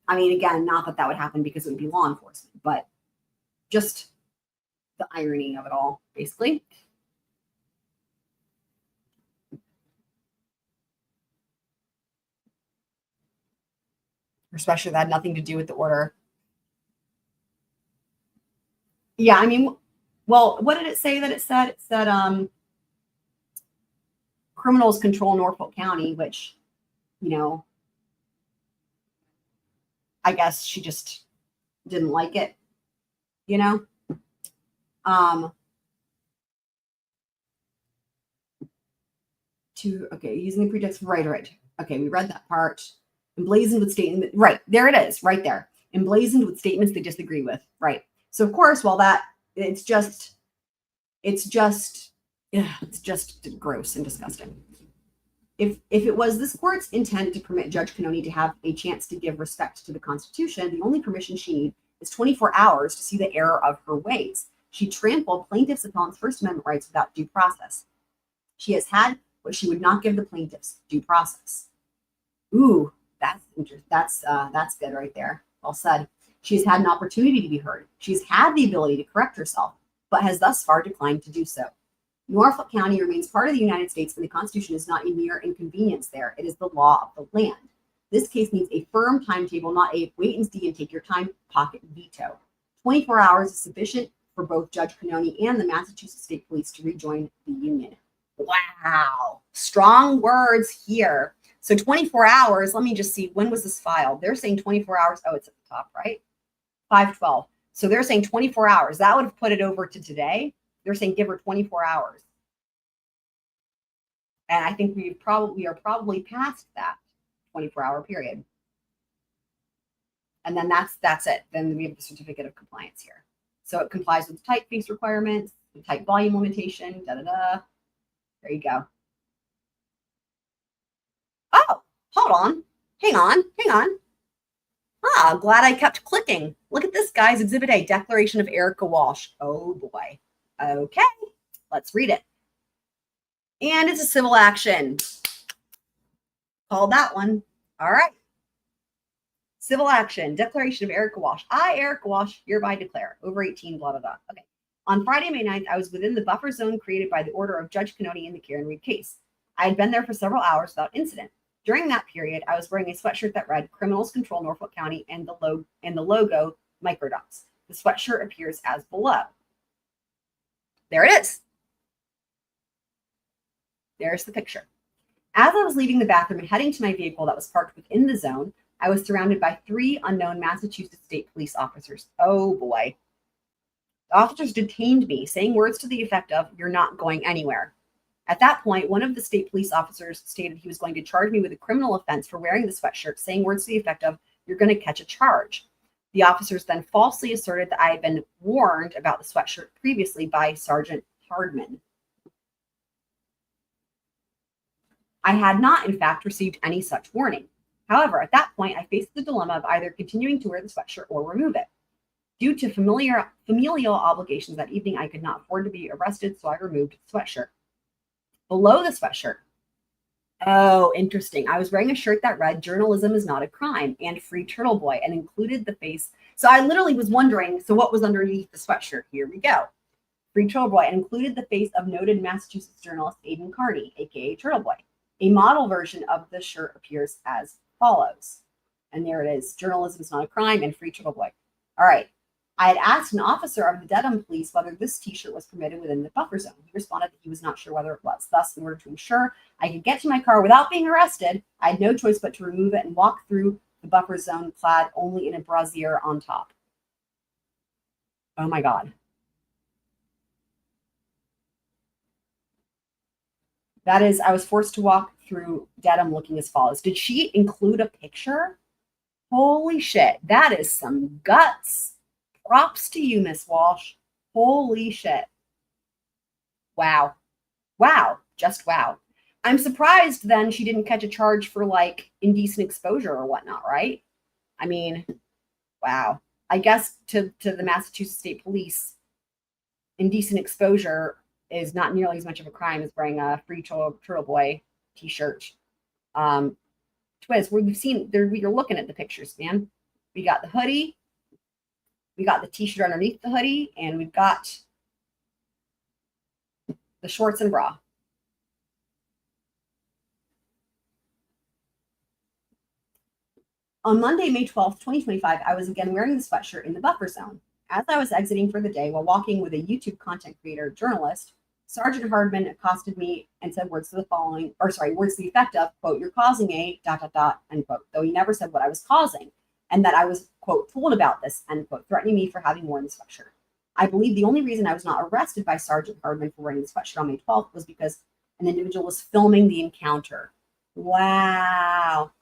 I mean, again, not that would happen because it would be law enforcement, but just the irony of it all, basically. Especially that had nothing to do with the order. Yeah, I mean, well, what did it say that it said? It said criminals control Norfolk County, which, you know, I guess she just didn't like it, you know? Okay, using the pretext, right. Okay, we read that part. Emblazoned with statements, right, there it is, right there. Emblazoned with statements they disagree with, right. So of course, while that, it's just gross and disgusting. If it was this court's intent to permit Judge Cannoni to have a chance to give respect to the Constitution, the only permission she needs is 24 hours to see the error of her ways. She trampled plaintiffs' appellants' First Amendment rights without due process. She has had what she would not give the plaintiffs, due process. Ooh, that's good right there. Well said. She has had an opportunity to be heard. She's had the ability to correct herself, but has thus far declined to do so. Norfolk County remains part of the United States, and the Constitution is not a mere inconvenience there. It is the law of the land. This case needs a firm timetable, not a wait and see and take your time pocket veto. 24 hours is sufficient for both Judge Cannoni and the Massachusetts State Police to rejoin the union. Wow. Strong words here. So 24 hours, let me just see, when was this filed? They're saying 24 hours. Oh, it's at the top, right? 5/12. So they're saying 24 hours. That would have put it over to today. They're saying give her 24 hours. And I think we are probably past that 24-hour period. And then that's it. Then we have the certificate of compliance here. So it complies with the typeface requirements, the type volume limitation, There you go. Oh, hold on. Hang on. Glad I kept clicking. Look at this, guys. Exhibit A, Declaration of Erica Walsh. Oh, boy. Okay, let's read it. And it's a civil action. Called that one. All right. Civil action, declaration of Erica Walsh. I, Erica Walsh, hereby declare, over 18, blah, blah, blah. Okay. On Friday, May 9th, I was within the buffer zone created by the order of Judge Cannoni in the Karen Reed case. I had been there for several hours without incident. During that period, I was wearing a sweatshirt that read Criminals Control Norfolk County and the logo microdots. The sweatshirt appears as below. There it is. There's the picture. As I was leaving the bathroom and heading to my vehicle that was parked within the zone, I was surrounded by 3 unknown Massachusetts State Police officers. Oh boy. The officers detained me, saying words to the effect of, "You're not going anywhere." At that point, one of the state police officers stated he was going to charge me with a criminal offense for wearing the sweatshirt, saying words to the effect of, "You're going to catch a charge." The officers then falsely asserted that I had been warned about the sweatshirt previously by Sergeant Hardman. I had not, in fact, received any such warning. However, at that point, I faced the dilemma of either continuing to wear the sweatshirt or remove it. Due to familial obligations that evening, I could not afford to be arrested, so I removed the sweatshirt. Below the sweatshirt, oh, interesting. I was wearing a shirt that read "Journalism is not a crime" and "Free Turtle Boy" and included the face. So I literally was wondering, so what was underneath the sweatshirt? Here we go. Free Turtle Boy, and included the face of noted Massachusetts journalist Aidan Carney, aka Turtle Boy. A model version of the shirt appears as follows. And there it is. Journalism is not a crime and "Free Turtle Boy." All right. I had asked an officer of the Dedham police whether this t-shirt was permitted within the buffer zone. He responded that he was not sure whether it was. Thus, in order to ensure I could get to my car without being arrested, I had no choice but to remove it and walk through the buffer zone clad only in a brassiere on top. Oh my God. That is, I was forced to walk through Dedham looking as follows. Did she include a picture? Holy shit. That is some guts. Props to you, Miss Walsh. Holy shit. Wow. Wow. Just wow. I'm surprised then she didn't catch a charge for like indecent exposure or whatnot, right? I mean, wow. I guess to the Massachusetts State Police, indecent exposure is not nearly as much of a crime as wearing a Free Turtle Boy t-shirt. Twiz, we've seen there, you're looking at the pictures, man. We got the hoodie. We got the t-shirt underneath the hoodie, and we've got the shorts and bra. On Monday, May 12th, 2025, I was again wearing the sweatshirt in the buffer zone. As I was exiting for the day while walking with a YouTube content creator journalist, Sergeant Hardman accosted me and said words to the effect of, quote, "You're causing a ... end quote, though he never said what I was causing, and that I was, quote, told about this, end quote, threatening me for having worn the sweatshirt. I believe the only reason I was not arrested by Sergeant Hardman for wearing the sweatshirt on May 12th was because an individual was filming the encounter." Wow.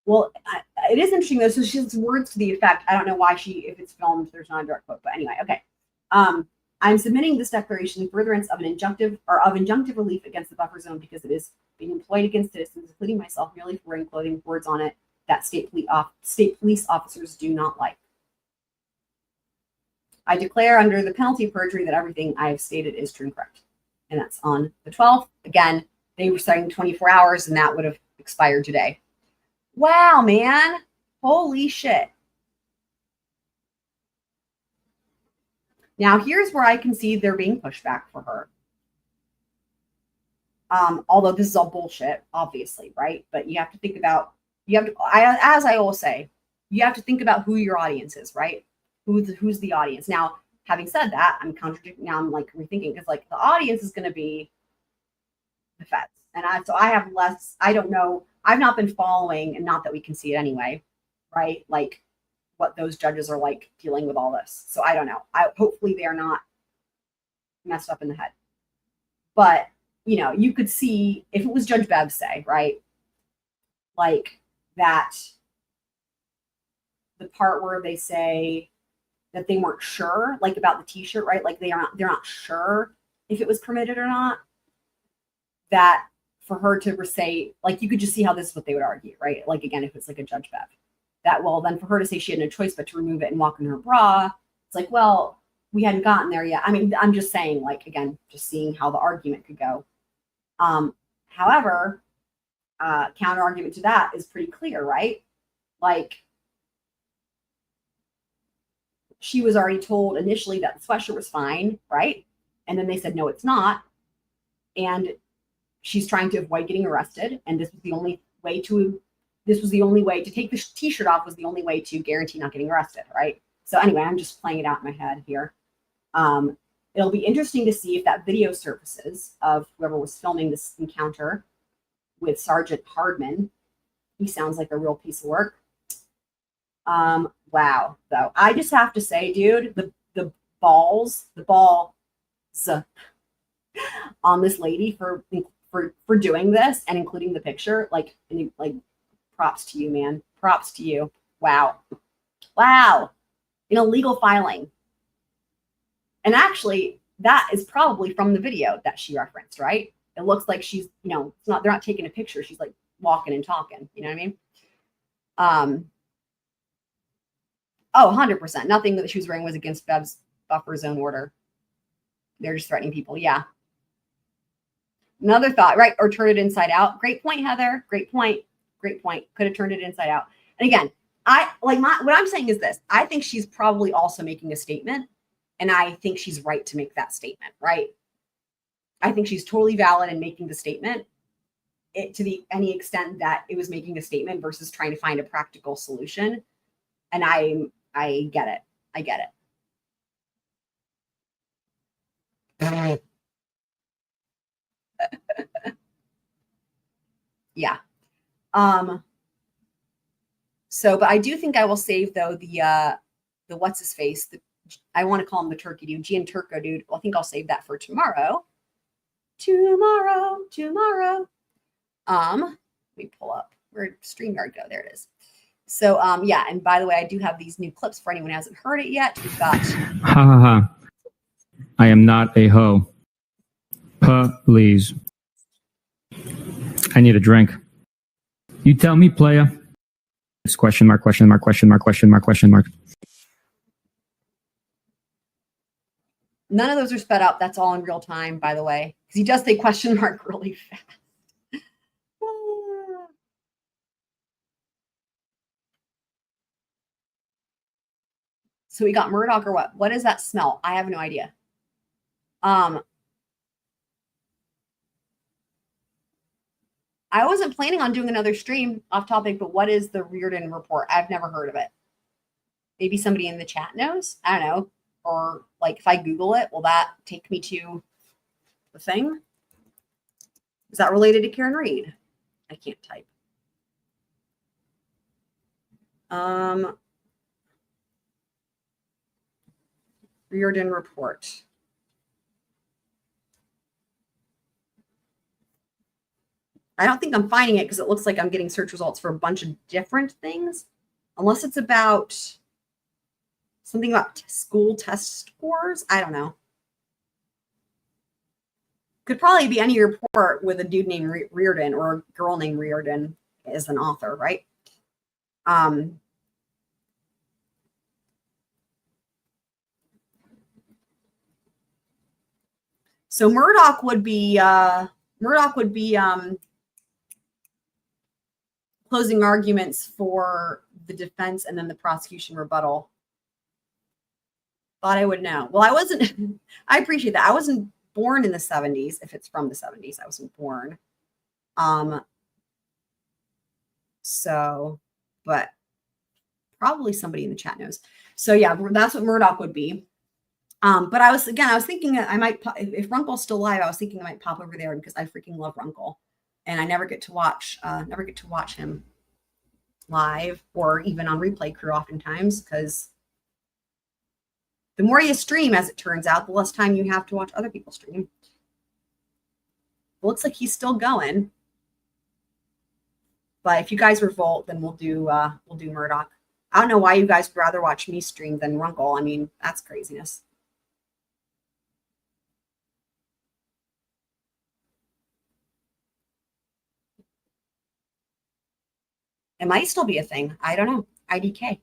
Well, it is interesting though. So she has words to the effect. I don't know why if it's filmed, there's not a direct quote, but anyway, okay. I'm submitting this declaration in furtherance of injunctive relief against the buffer zone because it is being employed against citizens, including myself, merely for wearing clothing with words on it that state police officers do not like. I declare under the penalty of perjury that everything I have stated is true and correct. And that's on the 12th. Again, they were saying 24 hours, and that would have expired today. Wow, man. Holy shit. Now, here's where I can see there being pushback for her. Although this is all bullshit, obviously, right? But you have to think about, as I always say, you have to think about who your audience is, right? Who's the audience? Now, having said that, I'm contradicting. Now I'm like rethinking because like the audience is going to be the feds, and so I have less. I don't know. I've not been following, and not that we can see it anyway, right? Like what those judges are like dealing with all this. So I don't know. Hopefully they are not messed up in the head. But you know, you could see if it was Judge Bev say, right, like that. The part where they say that they weren't sure, like about the t-shirt, right? Like they're not sure if it was permitted or not. That for her to say, like, you could just see how this is what they would argue, right? Like again, if it's like a Judge Bev, that well, then for her to say she had no choice but to remove it and walk in her bra, It's like, well, we hadn't gotten there yet. I mean, I'm just saying, like, again, just seeing how the argument could go. However, counter argument to that is pretty clear, right? Like, she was already told initially that the sweatshirt was fine, right? And then they said, no, it's not. And she's trying to avoid getting arrested. And this was the only way to take the t-shirt off was the only way to guarantee not getting arrested, right? So anyway, I'm just playing it out in my head here. It'll be interesting to see if that video surfaces of whoever was filming this encounter with Sergeant Hardman. He sounds like a real piece of work. Wow, though. I just have to say, dude, the balls on this lady for doing this and including the picture, like props to you, man. Props to you. Wow. An illegal filing. And actually, that is probably from the video that she referenced, right? It looks like she's, they're not taking a picture. She's like walking and talking. You know what I mean? 100%. Nothing that she was wearing was against Bev's buffer zone order. They're just threatening people. Yeah. Another thought, right? Or turn it inside out. Great point, Heather. Great point. Could have turned it inside out. And again, what I'm saying is this. I think she's probably also making a statement. And I think she's right to make that statement, right? I think she's totally valid in making the statement any extent that it was making a statement versus trying to find a practical solution. And I get it. I get it. Yeah. So, but I do think I will save though the what's his face. I want to call him the turkey dude, Gian Turco dude. Well, I think I'll save that for tomorrow. Tomorrow. Let me pull up. Where'd StreamYard go? There it is. So, yeah. And by the way, I do have these new clips for anyone who hasn't heard it yet. We've got. Ha ha ha. I am not a hoe. Please. I need a drink. You tell me, player. It's question mark. None of those are sped up. That's all in real time, by the way. Because he does say question mark really fast. So we got Murdoch or what? What does that smell? I have no idea. I wasn't planning on doing another stream off topic, but what is the Reardon report? I've never heard of it. Maybe somebody in the chat knows. I don't know. Or like if I Google it, will that take me to the thing? Is that related to Karen Reed? I can't type. Reardon report. I don't think I'm finding it because it looks like I'm getting search results for a bunch of different things. Unless it's about something about school test scores. I don't know. Could probably be any report with a dude named Reardon or a girl named Reardon as an author, right? So Murdoch would be closing arguments for the defense and then the prosecution rebuttal. Thought I would know. Well, I wasn't. I appreciate that. I wasn't born in the 70s. If it's from the 70s, I wasn't born. So, but probably somebody in the chat knows. So yeah, that's what Murdoch would be. But I was thinking I might, if Runkle's still alive, I was thinking I might pop over there because I freaking love Runkle, and I never get to watch him live or even on replay crew oftentimes, because the more you stream, as it turns out, the less time you have to watch other people stream. It looks like he's still going, but if you guys revolt, then we'll do Murdoch. I don't know why you guys would rather watch me stream than Runkle. I mean, that's craziness. It might still be a thing. I don't know. IDK.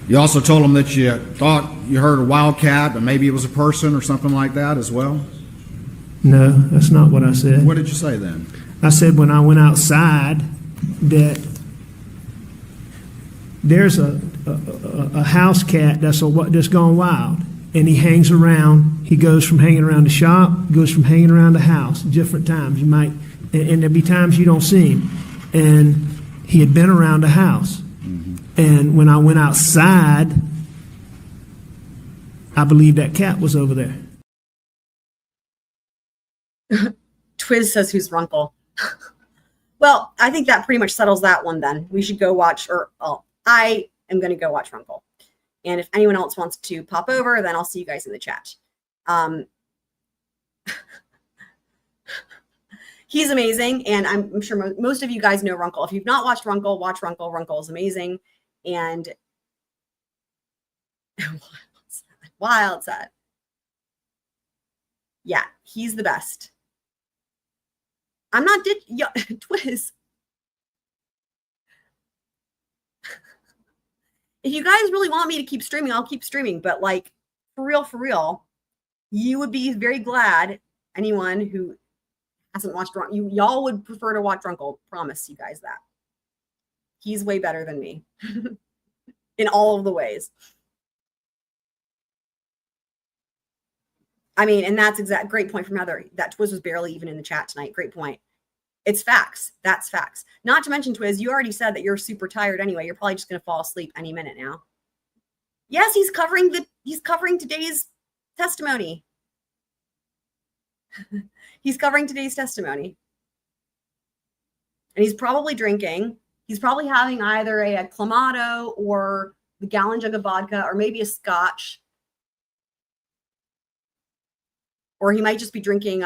You also told them that you thought you heard a wildcat, but maybe it was a person or something like that as well? No, that's not what I said. What did you say then? I said when I went outside that there's a house cat that's gone wild, and he hangs around. He goes from hanging around the shop, goes from hanging around the house, different times. You might, and there'll be times you don't see him. And he had been around the house. And when I went outside, I believe that cat was over there. Twiz says who's Runkle. Well, I think that pretty much settles that one then. We should go watch, I am going to go watch Runkle. And if anyone else wants to pop over, then I'll see you guys in the chat. He's amazing, and I'm sure most of you guys know Runkle. If you've not watched Runkle, watch Runkle. Runkle is amazing. And wild sad. Yeah, he's the best. I'm not Twiz. If you guys really want me to keep streaming, I'll keep streaming. But like, for real, you would be very glad. Anyone who hasn't watched Runkle, y'all would prefer to watch Runkle. Promise you guys that. He's way better than me in all of the ways. I mean, and that's great point from Heather. That Twiz was barely even in the chat tonight. Great point. It's facts. That's facts. Not to mention, Twiz, you already said that you're super tired anyway. You're probably just going to fall asleep any minute now. Yes, he's covering today's testimony. He's covering today's testimony. And he's probably drinking. He's probably having either a Clamato or the gallon jug of vodka or maybe a scotch. Or he might just be drinking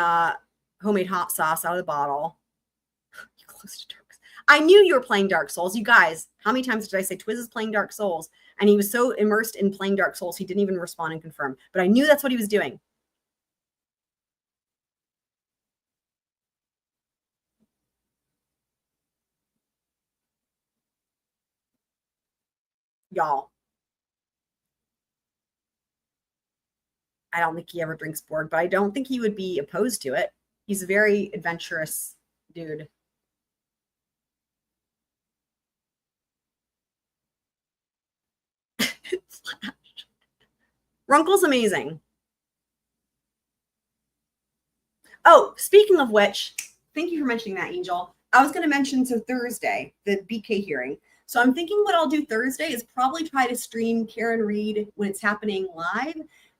homemade hot sauce out of the bottle. You close to Dark. I knew you were playing Dark Souls. You guys, how many times did I say Twiz is playing Dark Souls? And he was so immersed in playing Dark Souls, he didn't even respond and confirm. But I knew that's what he was doing. Y'all. I don't think he ever drinks Borg, but I don't think he would be opposed to it. He's a very adventurous dude. Runkle's amazing. Oh, speaking of which, thank you for mentioning that, Angel. I was going to mention Thursday, the BK hearing. So I'm thinking what I'll do Thursday is probably try to stream Karen Reed when it's happening live,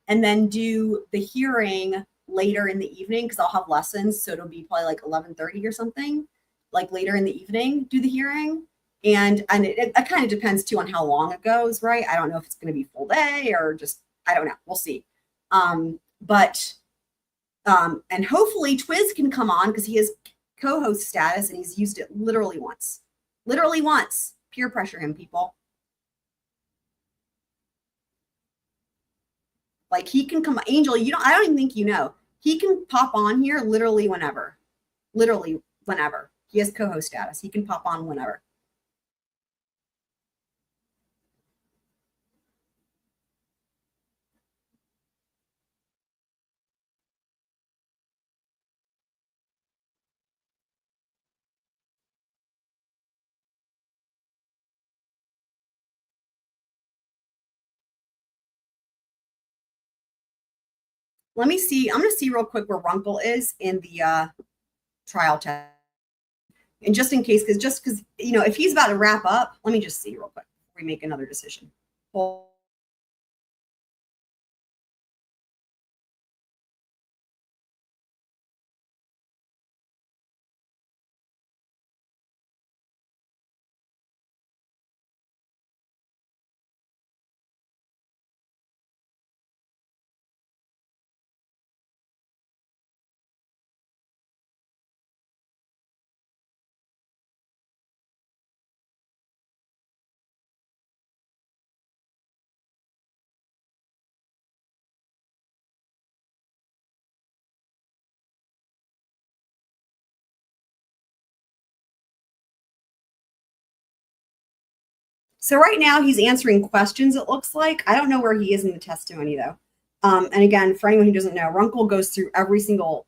and then do the hearing later in the evening because I'll have lessons. So it'll be probably like 11:30 or something, like later in the evening, do the hearing. And it kind of depends too on how long it goes, right? I don't know if it's going to be full day or just, I don't know. We'll see. And hopefully Twiz can come on because he has co-host status and he's used it literally once. Literally once. Peer pressure him, people. Like he can come, Angel, I don't even think you know. He can pop on here literally whenever. Literally whenever. He has co-host status. He can pop on whenever. Let me see. I'm going to see real quick where Runkle is in the trial test. And just in case, because, if he's about to wrap up, let me just see real quick before we make another decision. Hold So right now he's answering questions, it looks like. I don't know where he is in the testimony though. And again, for anyone who doesn't know, Runkle goes through every single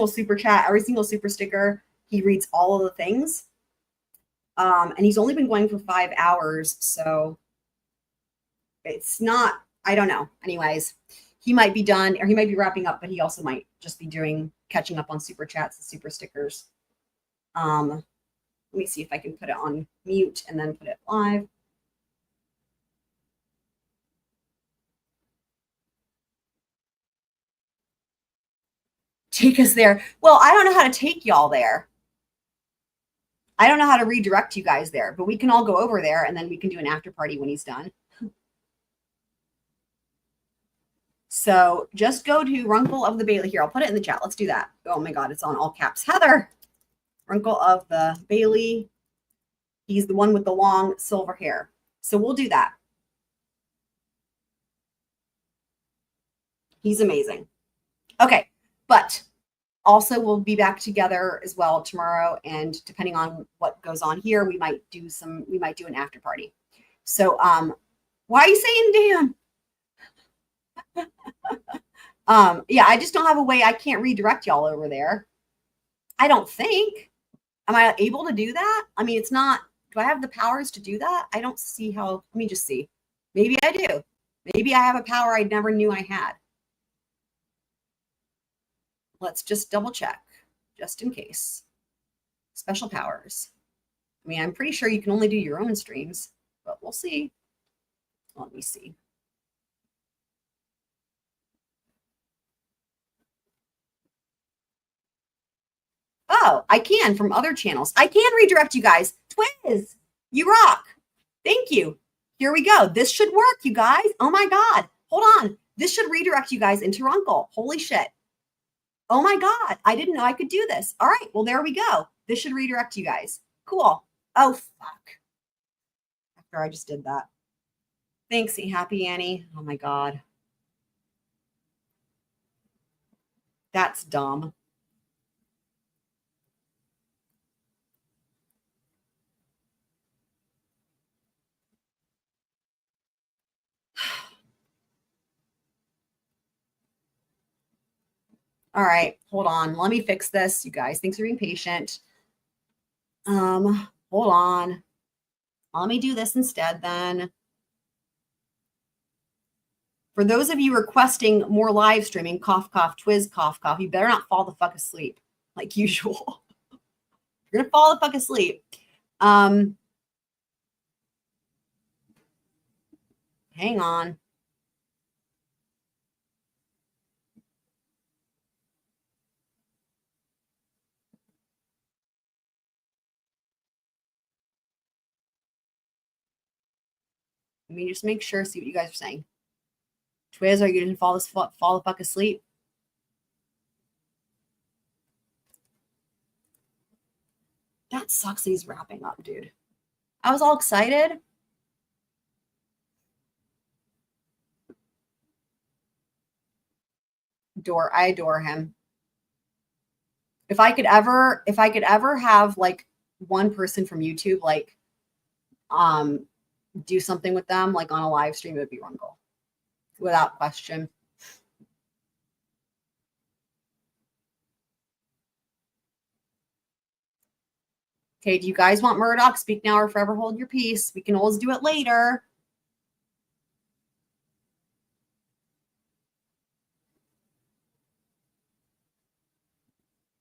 super chat, every single super sticker. He reads all of the things. And he's only been going for 5 hours. So it's not, I don't know. Anyways, he might be done or he might be wrapping up, but he also might just be catching up on super chats and super stickers. Let me see if I can put it on mute and then put it live. Take us there. Well, I don't know how to take y'all there. I don't know how to redirect you guys there, but we can all go over there and then we can do an after party when he's done. So just go to Runkle of the Bailey here. I'll put it in the chat. Let's do that. Oh my God, it's on all caps. Heather, Runkle of the Bailey. He's the one with the long silver hair. So we'll do that. He's amazing. Okay, but also we'll be back together as well tomorrow. And depending on what goes on here, we might do an after party. So why are you saying damn? Yeah, I just don't have a way. I can't redirect y'all over there. I don't think. Am I able to do that? I mean, it's not, do I have the powers to do that? I don't see how, let me just see. Maybe I do. Maybe I have a power I never knew I had. Let's just double check, just in case. Special powers. I mean, I'm pretty sure you can only do your own streams, but we'll see. Let me see. Oh, I can from other channels. I can redirect you guys. Twiz, you rock. Thank you. Here we go. This should work, you guys. Oh my God. Hold on. This should redirect you guys into Runkle. Holy shit. Oh my God. I didn't know I could do this. All right. Well, there we go. This should redirect you guys. Cool. Oh, fuck. After I just did that. Thanks, Happy Annie. Oh my God. That's dumb. All right, hold on. Let me fix this, you guys. Thanks for being patient. Hold on. Let me do this instead then. For those of you requesting more live streaming, cough, cough, Twiz, cough, cough, you better not fall the fuck asleep like usual. You're gonna fall the fuck asleep. Hang on. Let me just make sure, see what you guys are saying. Twiz, are you going to fall the fuck asleep? That sucks that he's wrapping up, dude. I was all excited. I adore him. If I could ever have like one person from YouTube, like, do something with them, like on a live stream, it would be Runkle, without question. Okay, do you guys want Murdoch? Speak now or forever hold your peace. We can always do it later.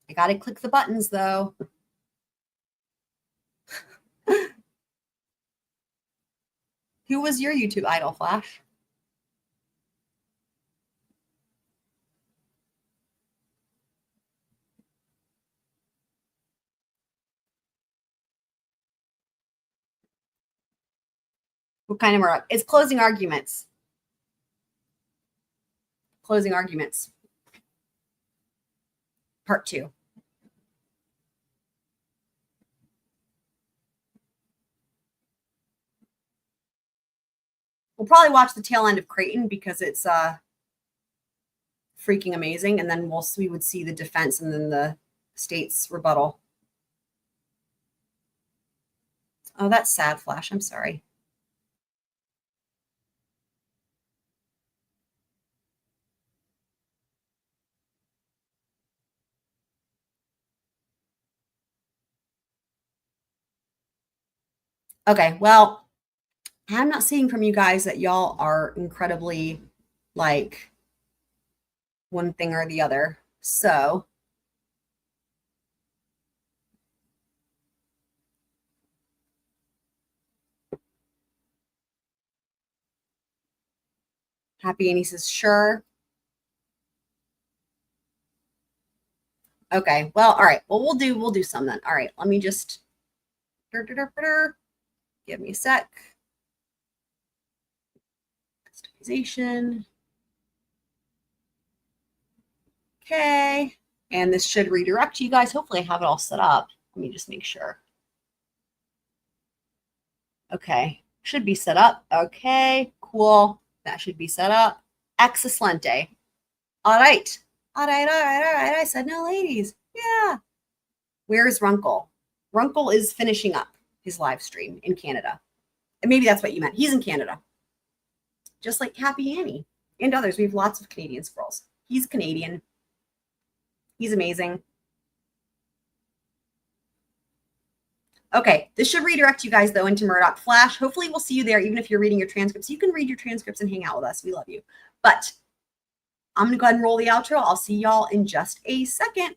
I gotta click the buttons though. Who was your YouTube idol, Flash? What kind of Murdoch? It's closing arguments. Closing arguments. Part 2. We'll probably watch the tail end of Creighton because it's freaking amazing. And then we would see the defense and then the state's rebuttal. Oh, that's sad, Flash. I'm sorry. Okay, well, I'm not seeing from you guys that y'all are incredibly like one thing or the other. So Happy Annie says, sure. Okay, well, all right. Well, we'll do some then. All right, let me just give me a sec. Customization. Okay, and this should redirect you guys. Hopefully I have it all set up. Let me just make sure. Okay, should be set up. Okay, cool. That should be set up. Excelente. All right. All right. I said no, ladies. Yeah. Where's Runkle? Runkle is finishing up his live stream in Canada. And maybe that's what you meant. He's in Canada. Just like Happy Annie and others. We have lots of Canadian squirrels. He's Canadian. He's amazing. Okay, this should redirect you guys, though, into Murdoch Flash. Hopefully we'll see you there, even if you're reading your transcripts. You can read your transcripts and hang out with us. We love you. But I'm going to go ahead and roll the outro. I'll see y'all in just a second.